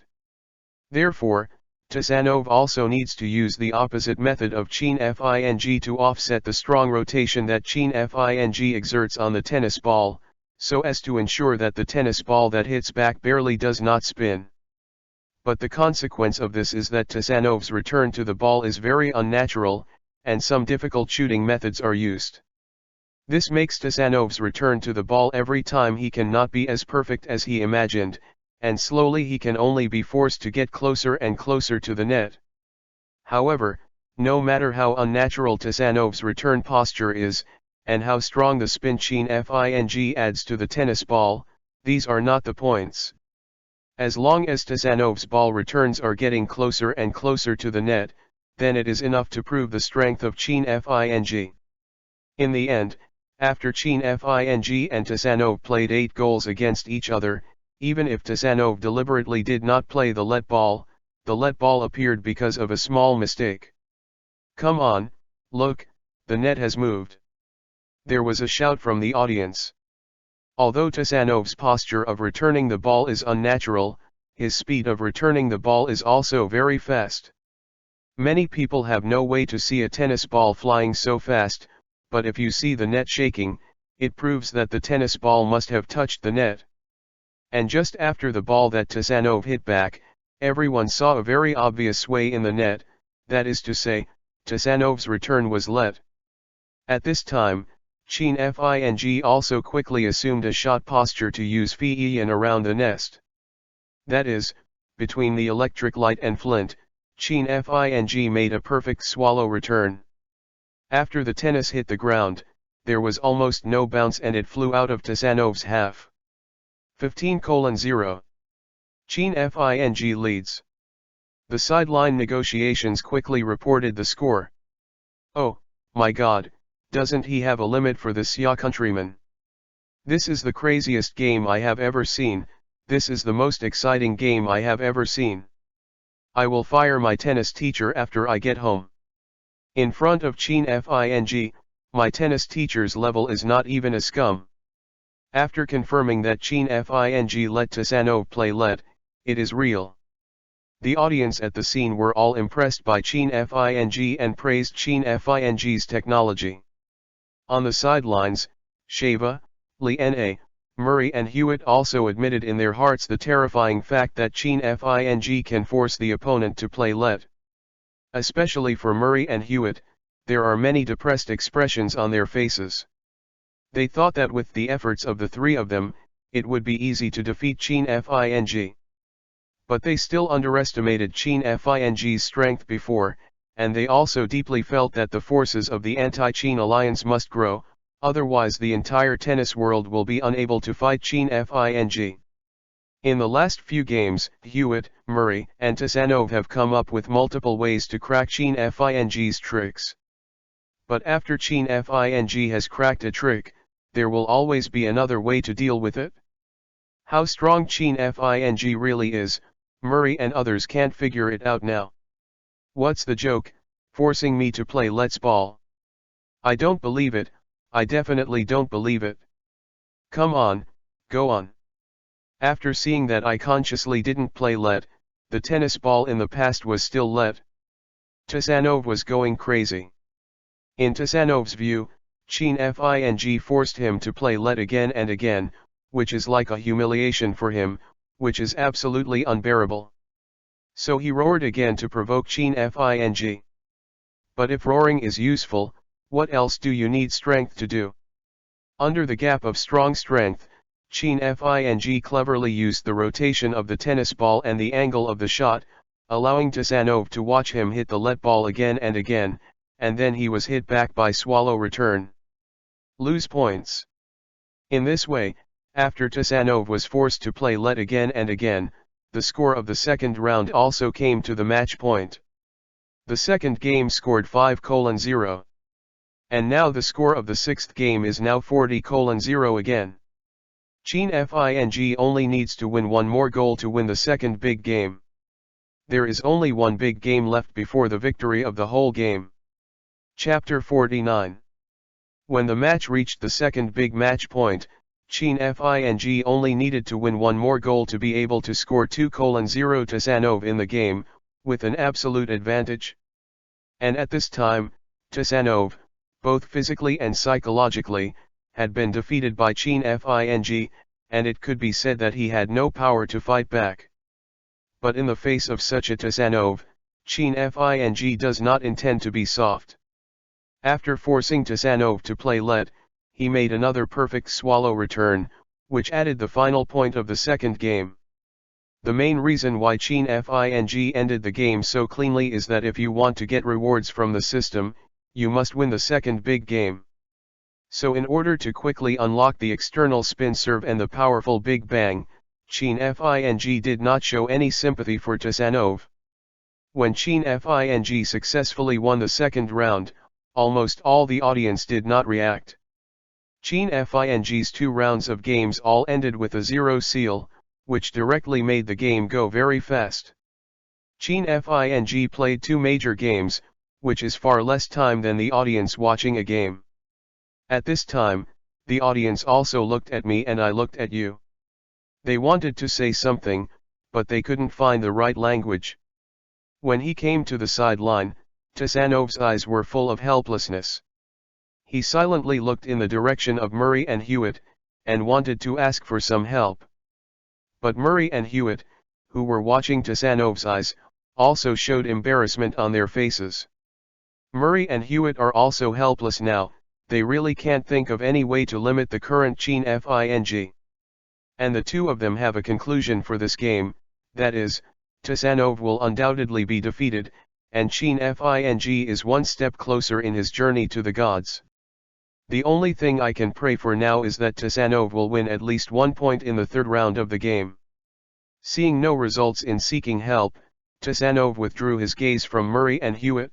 Therefore, Tasanov also needs to use the opposite method of Chin Fing to offset the strong rotation that Chin Fing exerts on the tennis ball, so as to ensure that the tennis ball that hits back barely does not spin. But the consequence of this is that Tasanov's return to the ball is very unnatural, and some difficult shooting methods are used. This makes Tasanov's return to the ball every time he cannot be as perfect as he imagined, and slowly he can only be forced to get closer and closer to the net. However, no matter how unnatural Tasanov's return posture is, and how strong the spin Chin Fing adds to the tennis ball, these are not the points. As long as Tasanov's ball returns are getting closer and closer to the net, then it is enough to prove the strength of Chin Fing. In the end, after Chin Fing and Tasanov played 8 goals against each other, even if Tasanov deliberately did not play the let ball appeared because of a small mistake. "Come on, look, the net has moved." There was a shout from the audience. Although Tasanov's posture of returning the ball is unnatural, his speed of returning the ball is also very fast. Many people have no way to see a tennis ball flying so fast, but if you see the net shaking, it proves that the tennis ball must have touched the net. And just after the ball that Tasanov hit back, everyone saw a very obvious sway in the net, that is to say, Tasanov's return was let. At this time, Chin Fing also quickly assumed a shot posture to use Fei around the nest. That is, between the electric light and flint, Chin Fing made a perfect swallow return. After the tennis hit the ground, there was almost no bounce and it flew out of Tasanov's half. 15:0. Qin Fing leads. The sideline negotiations quickly reported the score. Oh, my god, doesn't he have a limit for this Xia countryman? This is the craziest game I have ever seen, this is the most exciting game I have ever seen. I will fire my tennis teacher after I get home. In front of Qin Fing, my tennis teacher's level is not even a scum. After confirming that Qin Fing let Tasanov play let, it is real. The audience at the scene were all impressed by Qin Fing and praised Qin Fing's technology. On the sidelines, Shava, Liena, Murray and Hewitt also admitted in their hearts the terrifying fact that Qin Fing can force the opponent to play let. Especially for Murray and Hewitt, there are many depressed expressions on their faces. They thought that with the efforts of the three of them, it would be easy to defeat Qin Fing. But they still underestimated Qin Fing's strength before, and they also deeply felt that the forces of the anti-Qin alliance must grow, otherwise the entire tennis world will be unable to fight Qin Fing. In the last few games, Hewitt, Murray, and Tasanov have come up with multiple ways to crack Qin Fing's tricks. But after Qin Fing has cracked a trick, there will always be another way to deal with it. How strong Qin Fing really is, Murray and others can't figure it out now. What's the joke, forcing me to play let's ball? I don't believe it, I definitely don't believe it. Come on, go on. After seeing that I consciously didn't play let, the tennis ball in the past was still let. Tasanov was going crazy. In Tasanov's view, Qin Fing forced him to play let again and again, which is like a humiliation for him, which is absolutely unbearable. So he roared again to provoke Qin Fing. But if roaring is useful, what else do you need strength to do? Under the gap of strong strength, Qin Fing cleverly used the rotation of the tennis ball and the angle of the shot, allowing Tasanov to watch him hit the let ball again and again, and then he was hit back by swallow return. Lose points. In this way, after Tasanov was forced to play let again and again, the score of the second round also came to the match point. The second game scored 5:0. And now the score of the sixth game is now 40:0 again. Qin Fing only needs to win one more goal to win the second big game. There is only one big game left before the victory of the whole game. Chapter 49. When the match reached the second big match point, Qin Fing only needed to win one more goal to be able to score 2:0 Tasanov in the game, with an absolute advantage. And at this time, Tasanov, both physically and psychologically, had been defeated by Qin Fing, and it could be said that he had no power to fight back. But in the face of such a Tasanov, Qin Fing does not intend to be soft. After forcing Tasanov to play let, he made another perfect swallow return, which added the final point of the second game. The main reason why Qin Fing ended the game so cleanly is that if you want to get rewards from the system, you must win the second big game. So in order to quickly unlock the external spin serve and the powerful Big Bang, Qin Fing did not show any sympathy for Tasanov. When Qin Fing successfully won the second round, almost all the audience did not react. Qin Fing's 2 rounds of games all ended with a 0 seal, which directly made the game go very fast. Qin Fing played 2 major games, which is far less time than the audience watching a game. At this time, the audience also looked at me and I looked at you. They wanted to say something, but they couldn't find the right language. When he came to the sideline, Tasanov's eyes were full of helplessness. He silently looked in the direction of Murray and Hewitt, and wanted to ask for some help. But Murray and Hewitt, who were watching Tasanov's eyes, also showed embarrassment on their faces. Murray and Hewitt are also helpless now, they really can't think of any way to limit the current Qin Fing. And the two of them have a conclusion for this game, that is, Tasanov will undoubtedly be defeated, and Qin Fing is one step closer in his journey to the gods. The only thing I can pray for now is that Tasanov will win at least 1 point in the third round of the game. Seeing no results in seeking help, Tasanov withdrew his gaze from Murray and Hewitt.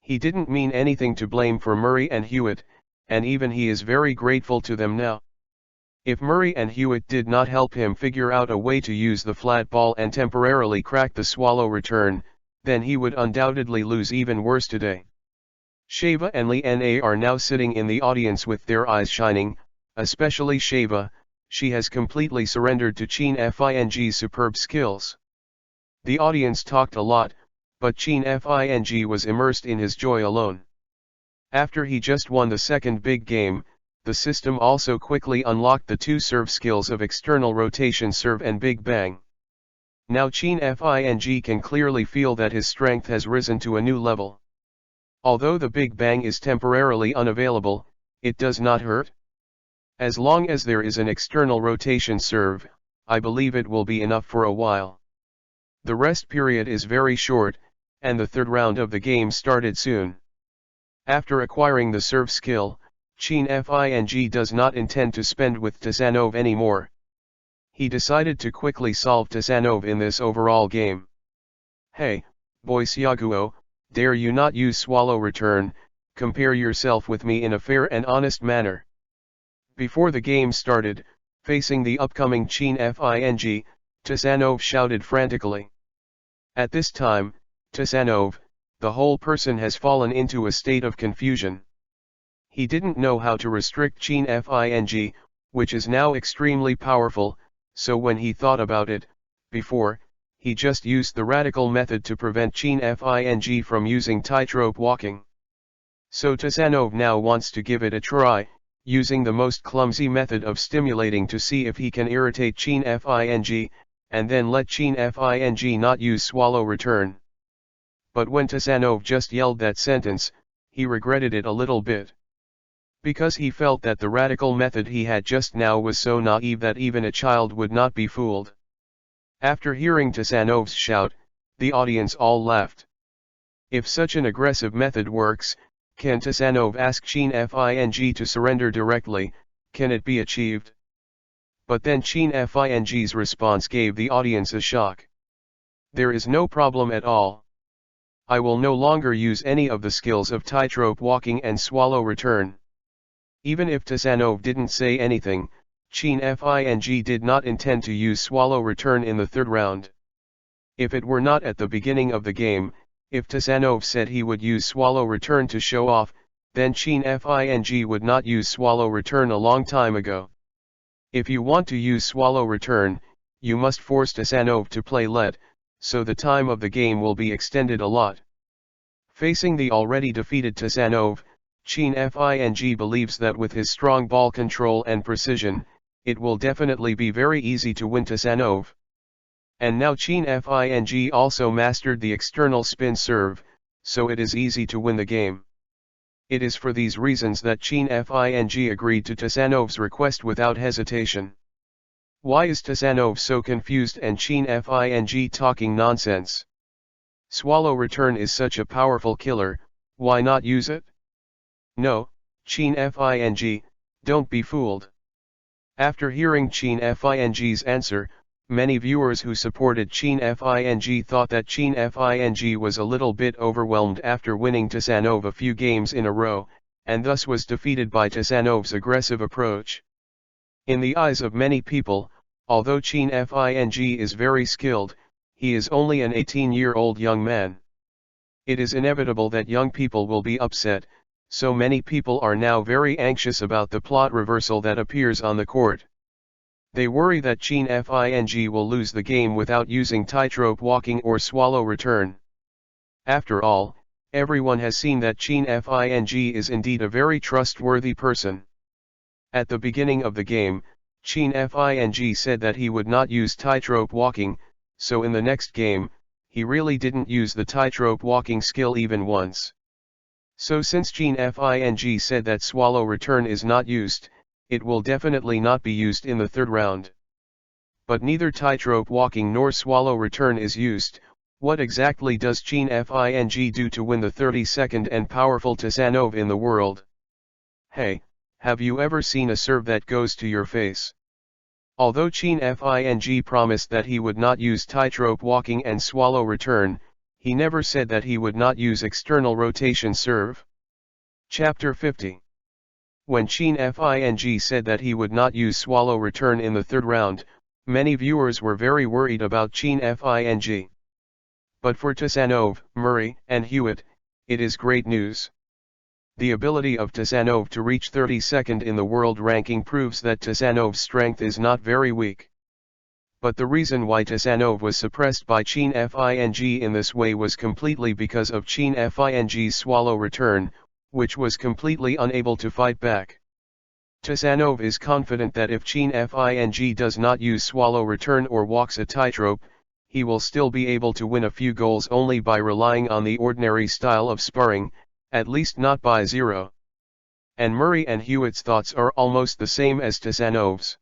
He didn't mean anything to blame for Murray and Hewitt, and even he is very grateful to them now. If Murray and Hewitt did not help him figure out a way to use the flat ball and temporarily crack the swallow return, then he would undoubtedly lose even worse today. Sheva and Lena are now sitting in the audience with their eyes shining, especially Sheva. She has completely surrendered to Chin Fing's superb skills. The audience talked a lot, but Chin Fing was immersed in his joy alone. After he just won the second big game, the system also quickly unlocked the two serve skills of external rotation serve and Big Bang. Now Chin Fing can clearly feel that his strength has risen to a new level. Although the Big Bang is temporarily unavailable, it does not hurt. As long as there is an external rotation serve, I believe it will be enough for a while. The rest period is very short, and the third round of the game started soon. After acquiring the serve skill, Chin Fing does not intend to spend with Tasanov anymore. He decided to quickly solve Tasanov in this overall game. Hey, boy Siaguo, dare you not use swallow return, compare yourself with me in a fair and honest manner. Before the game started, facing the upcoming Chin Fing, Tasanov shouted frantically. At this time, Tasanov, the whole person has fallen into a state of confusion. He didn't know how to restrict Chin Fing, which is now extremely powerful, so when he thought about it, before, he just used the radical method to prevent Chin Fing from using tightrope walking. So Tasanov now wants to give it a try, using the most clumsy method of stimulating to see if he can irritate Chin Fing, and then let Chin Fing not use swallow return. But when Tasanov just yelled that sentence, he regretted it a little bit. Because he felt that the radical method he had just now was so naive that even a child would not be fooled. After hearing Tasanov's shout, the audience all laughed. If such an aggressive method works, can Tasanov ask Chin Fing to surrender directly? Can it be achieved? But then Chin Fing's response gave the audience a shock. There is no problem at all. I will no longer use any of the skills of tightrope walking and swallow return. Even if Tasanov didn't say anything, Chin Fing did not intend to use swallow return in the third round. If it were not at the beginning of the game, if Tasanov said he would use swallow return to show off, then Chin Fing would not use swallow return a long time ago. If you want to use swallow return, you must force Tasanov to play let, so the time of the game will be extended a lot. Facing the already defeated Tasanov, Chin Fing believes that with his strong ball control and precision, it will definitely be very easy to win Tasanov. And now Chin Fing also mastered the external spin serve, so it is easy to win the game. It is for these reasons that Chin Fing agreed to Tasanov's request without hesitation. Why is Tasanov so confused and Chin Fing talking nonsense? Swallow return is such a powerful killer, why not use it? No, Chin Fing, don't be fooled. After hearing Chin Fing's answer, many viewers who supported Chin Fing thought that Chin Fing was a little bit overwhelmed after winning Tasanov a few games in a row, and thus was defeated by Tasanov's aggressive approach. In the eyes of many people, although Chin Fing is very skilled, he is only an 18-year-old young man. It is inevitable that young people will be upset, so many people are now very anxious about the plot reversal that appears on the court. They worry that Chin Fing will lose the game without using tightrope walking or swallow return. After all, everyone has seen that Chin Fing is indeed a very trustworthy person. At the beginning of the game, Chin Fing said that he would not use tightrope walking, so in the next game, he really didn't use the tightrope walking skill even once. So since Chin Fing said that swallow return is not used, it will definitely not be used in the third round. But neither tightrope walking nor swallow return is used. What exactly does Chin Fing do to win the 32nd and powerful Tasanov in the world? Hey, have you ever seen a serve that goes to your face? Although Chin Fing promised that he would not use tightrope walking and swallow return, he never said that he would not use external rotation serve. Chapter 50. When Chin Fing said that he would not use swallow return in the third round, many viewers were very worried about Chin Fing. But for Tasanov, Murray, and Hewitt, it is great news. The ability of Tasanov to reach 32nd in the world ranking proves that Tasanov's strength is not very weak. But the reason why Tasanov was suppressed by Chin Fing in this way was completely because of Chin Fing's swallow return, which was completely unable to fight back. Tasanov is confident that if Chin Fing does not use swallow return or walks a tightrope, he will still be able to win a few goals only by relying on the ordinary style of sparring, at least not by zero. And Murray and Hewitt's thoughts are almost the same as Tasanov's.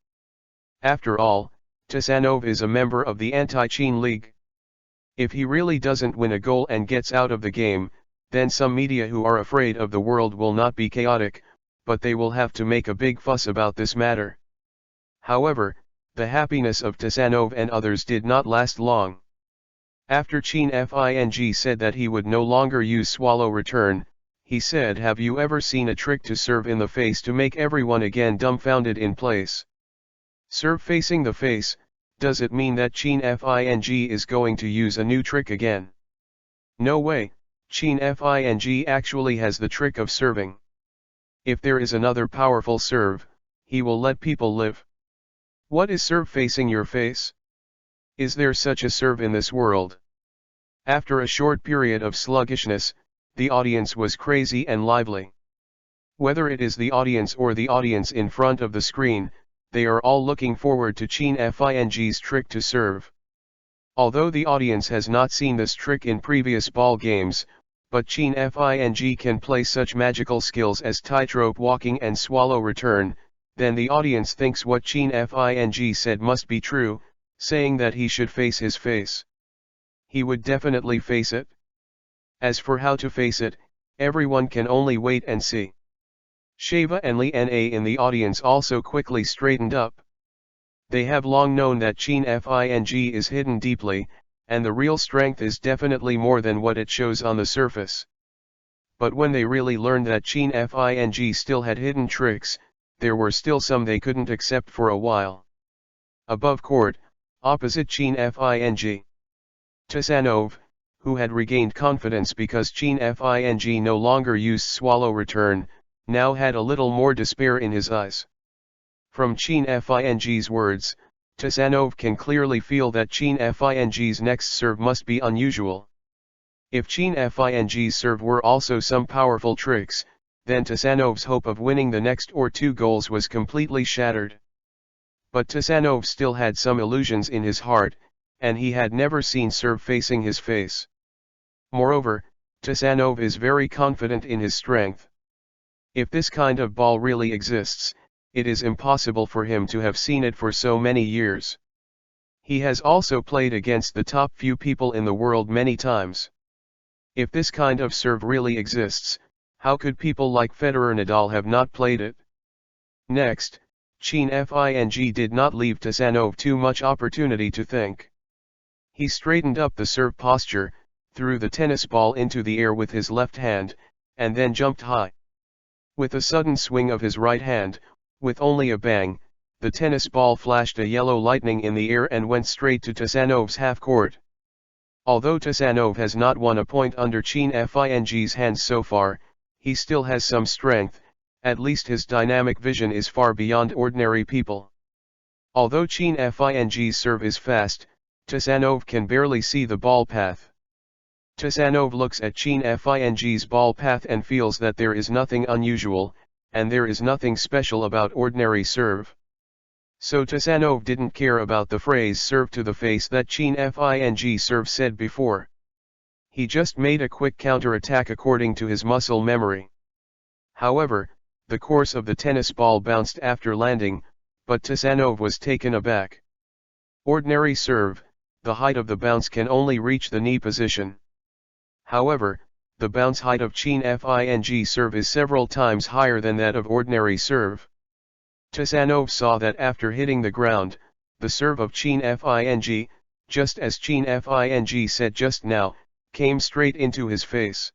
After all, Tasanov is a member of the Anti-Chin League. If he really doesn't win a goal and gets out of the game, then some media who are afraid of the world will not be chaotic, but they will have to make a big fuss about this matter. However, the happiness of Tasanov and others did not last long. After Chin Fing said that he would no longer use swallow return, he said, "Have you ever seen a trick to serve in the face to make everyone again dumbfounded in place? Serve facing the face, does it mean that Chin Fing is going to use a new trick again? No way, Chin Fing actually has the trick of serving. If there is another powerful serve, he will let people live. What is serve facing your face? Is there such a serve in this world?" After a short period of sluggishness, the audience was crazy and lively. Whether it is the audience or the audience in front of the screen, they are all looking forward to Chin Fing's trick to serve. Although the audience has not seen this trick in previous ball games, but Chin Fing can play such magical skills as tightrope walking and swallow return, then the audience thinks what Chin Fing said must be true, saying that he should face his face. He would definitely face it. As for how to face it, everyone can only wait and see. Shava and Li Na in the audience also quickly straightened up. They have long known that Chin Fing is hidden deeply, and the real strength is definitely more than what it shows on the surface. But when they really learned that Chin Fing still had hidden tricks, there were still some they couldn't accept for a while. Above court, opposite Chin Fing, Tasanov, who had regained confidence because Chin Fing no longer used swallow return, now had a little more despair in his eyes. From Chin Fing's words, Tasanov can clearly feel that Chin Fing's next serve must be unusual. If Chin Fing's serve were also some powerful tricks, then Tasanov's hope of winning the next or two goals was completely shattered. But Tasanov still had some illusions in his heart, and he had never seen serve facing his face. Moreover, Tasanov is very confident in his strength. If this kind of ball really exists, it is impossible for him to have seen it for so many years. He has also played against the top few people in the world many times. If this kind of serve really exists, how could people like Federer and Nadal have not played it? Next, Chin Fing did not leave Tasanov too much opportunity to think. He straightened up the serve posture, threw the tennis ball into the air with his left hand, and then jumped high. With a sudden swing of his right hand, with only a bang, the tennis ball flashed a yellow lightning in the air and went straight to Tasanov's half-court. Although Tasanov has not won a point under Chin Fing's hands so far, he still has some strength, at least his dynamic vision is far beyond ordinary people. Although Chin Fing's serve is fast, Tasanov can barely see the ball path. Tasanov looks at Chin Fing's ball path and feels that there is nothing unusual, and there is nothing special about ordinary serve. So Tasanov didn't care about the phrase serve to the face that Chin Fing serve said before. He just made a quick counter-attack according to his muscle memory. However, the course of the tennis ball bounced after landing, but Tasanov was taken aback. Ordinary serve, the height of the bounce can only reach the knee position. However, the bounce height of Chin Fing's serve is several times higher than that of ordinary serve. Tasanov saw that after hitting the ground, the serve of Qin Fing, just as Qin Fing said just now, came straight into his face.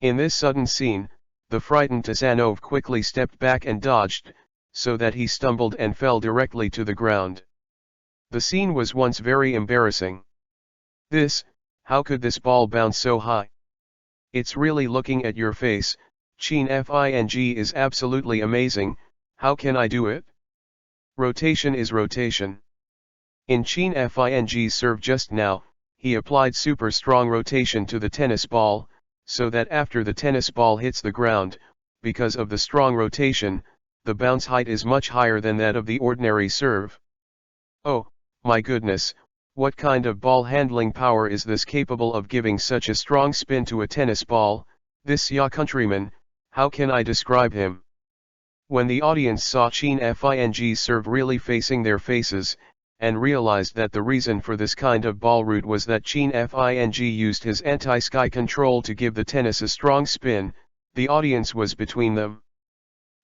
In this sudden scene, the frightened Tazanov quickly stepped back and dodged, so that he stumbled and fell directly to the ground. The scene was once very embarrassing. How could this ball bounce so high? It's really looking at your face, Qin Fing is absolutely amazing, how can I do it? Rotation is rotation. In Qin Fing's serve just now, he applied super strong rotation to the tennis ball, so that after the tennis ball hits the ground, because of the strong rotation, the bounce height is much higher than that of the ordinary serve. Oh, my goodness, what kind of ball handling power is this capable of giving such a strong spin to a tennis ball, this Ya countryman, how can I describe him? When the audience saw Qin Fing's serve really facing their faces, and realized that the reason for this kind of ball route was that Qin Fing used his anti-sky control to give the tennis a strong spin, the audience was between them.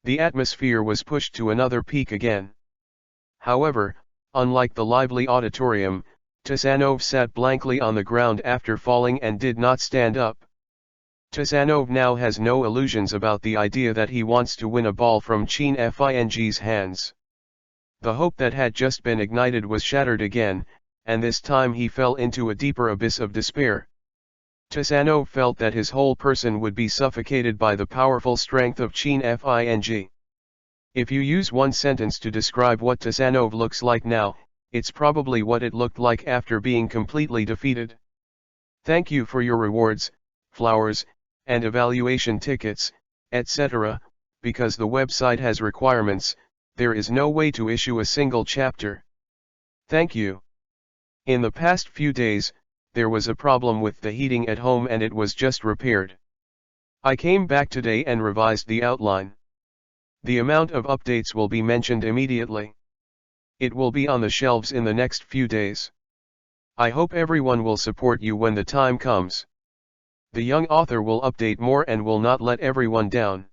The atmosphere was pushed to another peak again. However, unlike the lively auditorium, Tazanov sat blankly on the ground after falling and did not stand up. Tazanov now has no illusions about the idea that he wants to win a ball from Qin Fing's hands. The hope that had just been ignited was shattered again, and this time he fell into a deeper abyss of despair. Tazanov felt that his whole person would be suffocated by the powerful strength of Qin Fing. If you use one sentence to describe what Tazanov looks like now, it's probably what it looked like after being completely defeated. Thank you for your rewards, flowers, and evaluation tickets, etc., because the website has requirements, there is no way to issue a single chapter. Thank you. In the past few days, there was a problem with the heating at home and it was just repaired. I came back today and revised the outline. The amount of updates will be mentioned immediately. It will be on the shelves in the next few days. I hope everyone will support you when the time comes. The young author will update more and will not let everyone down.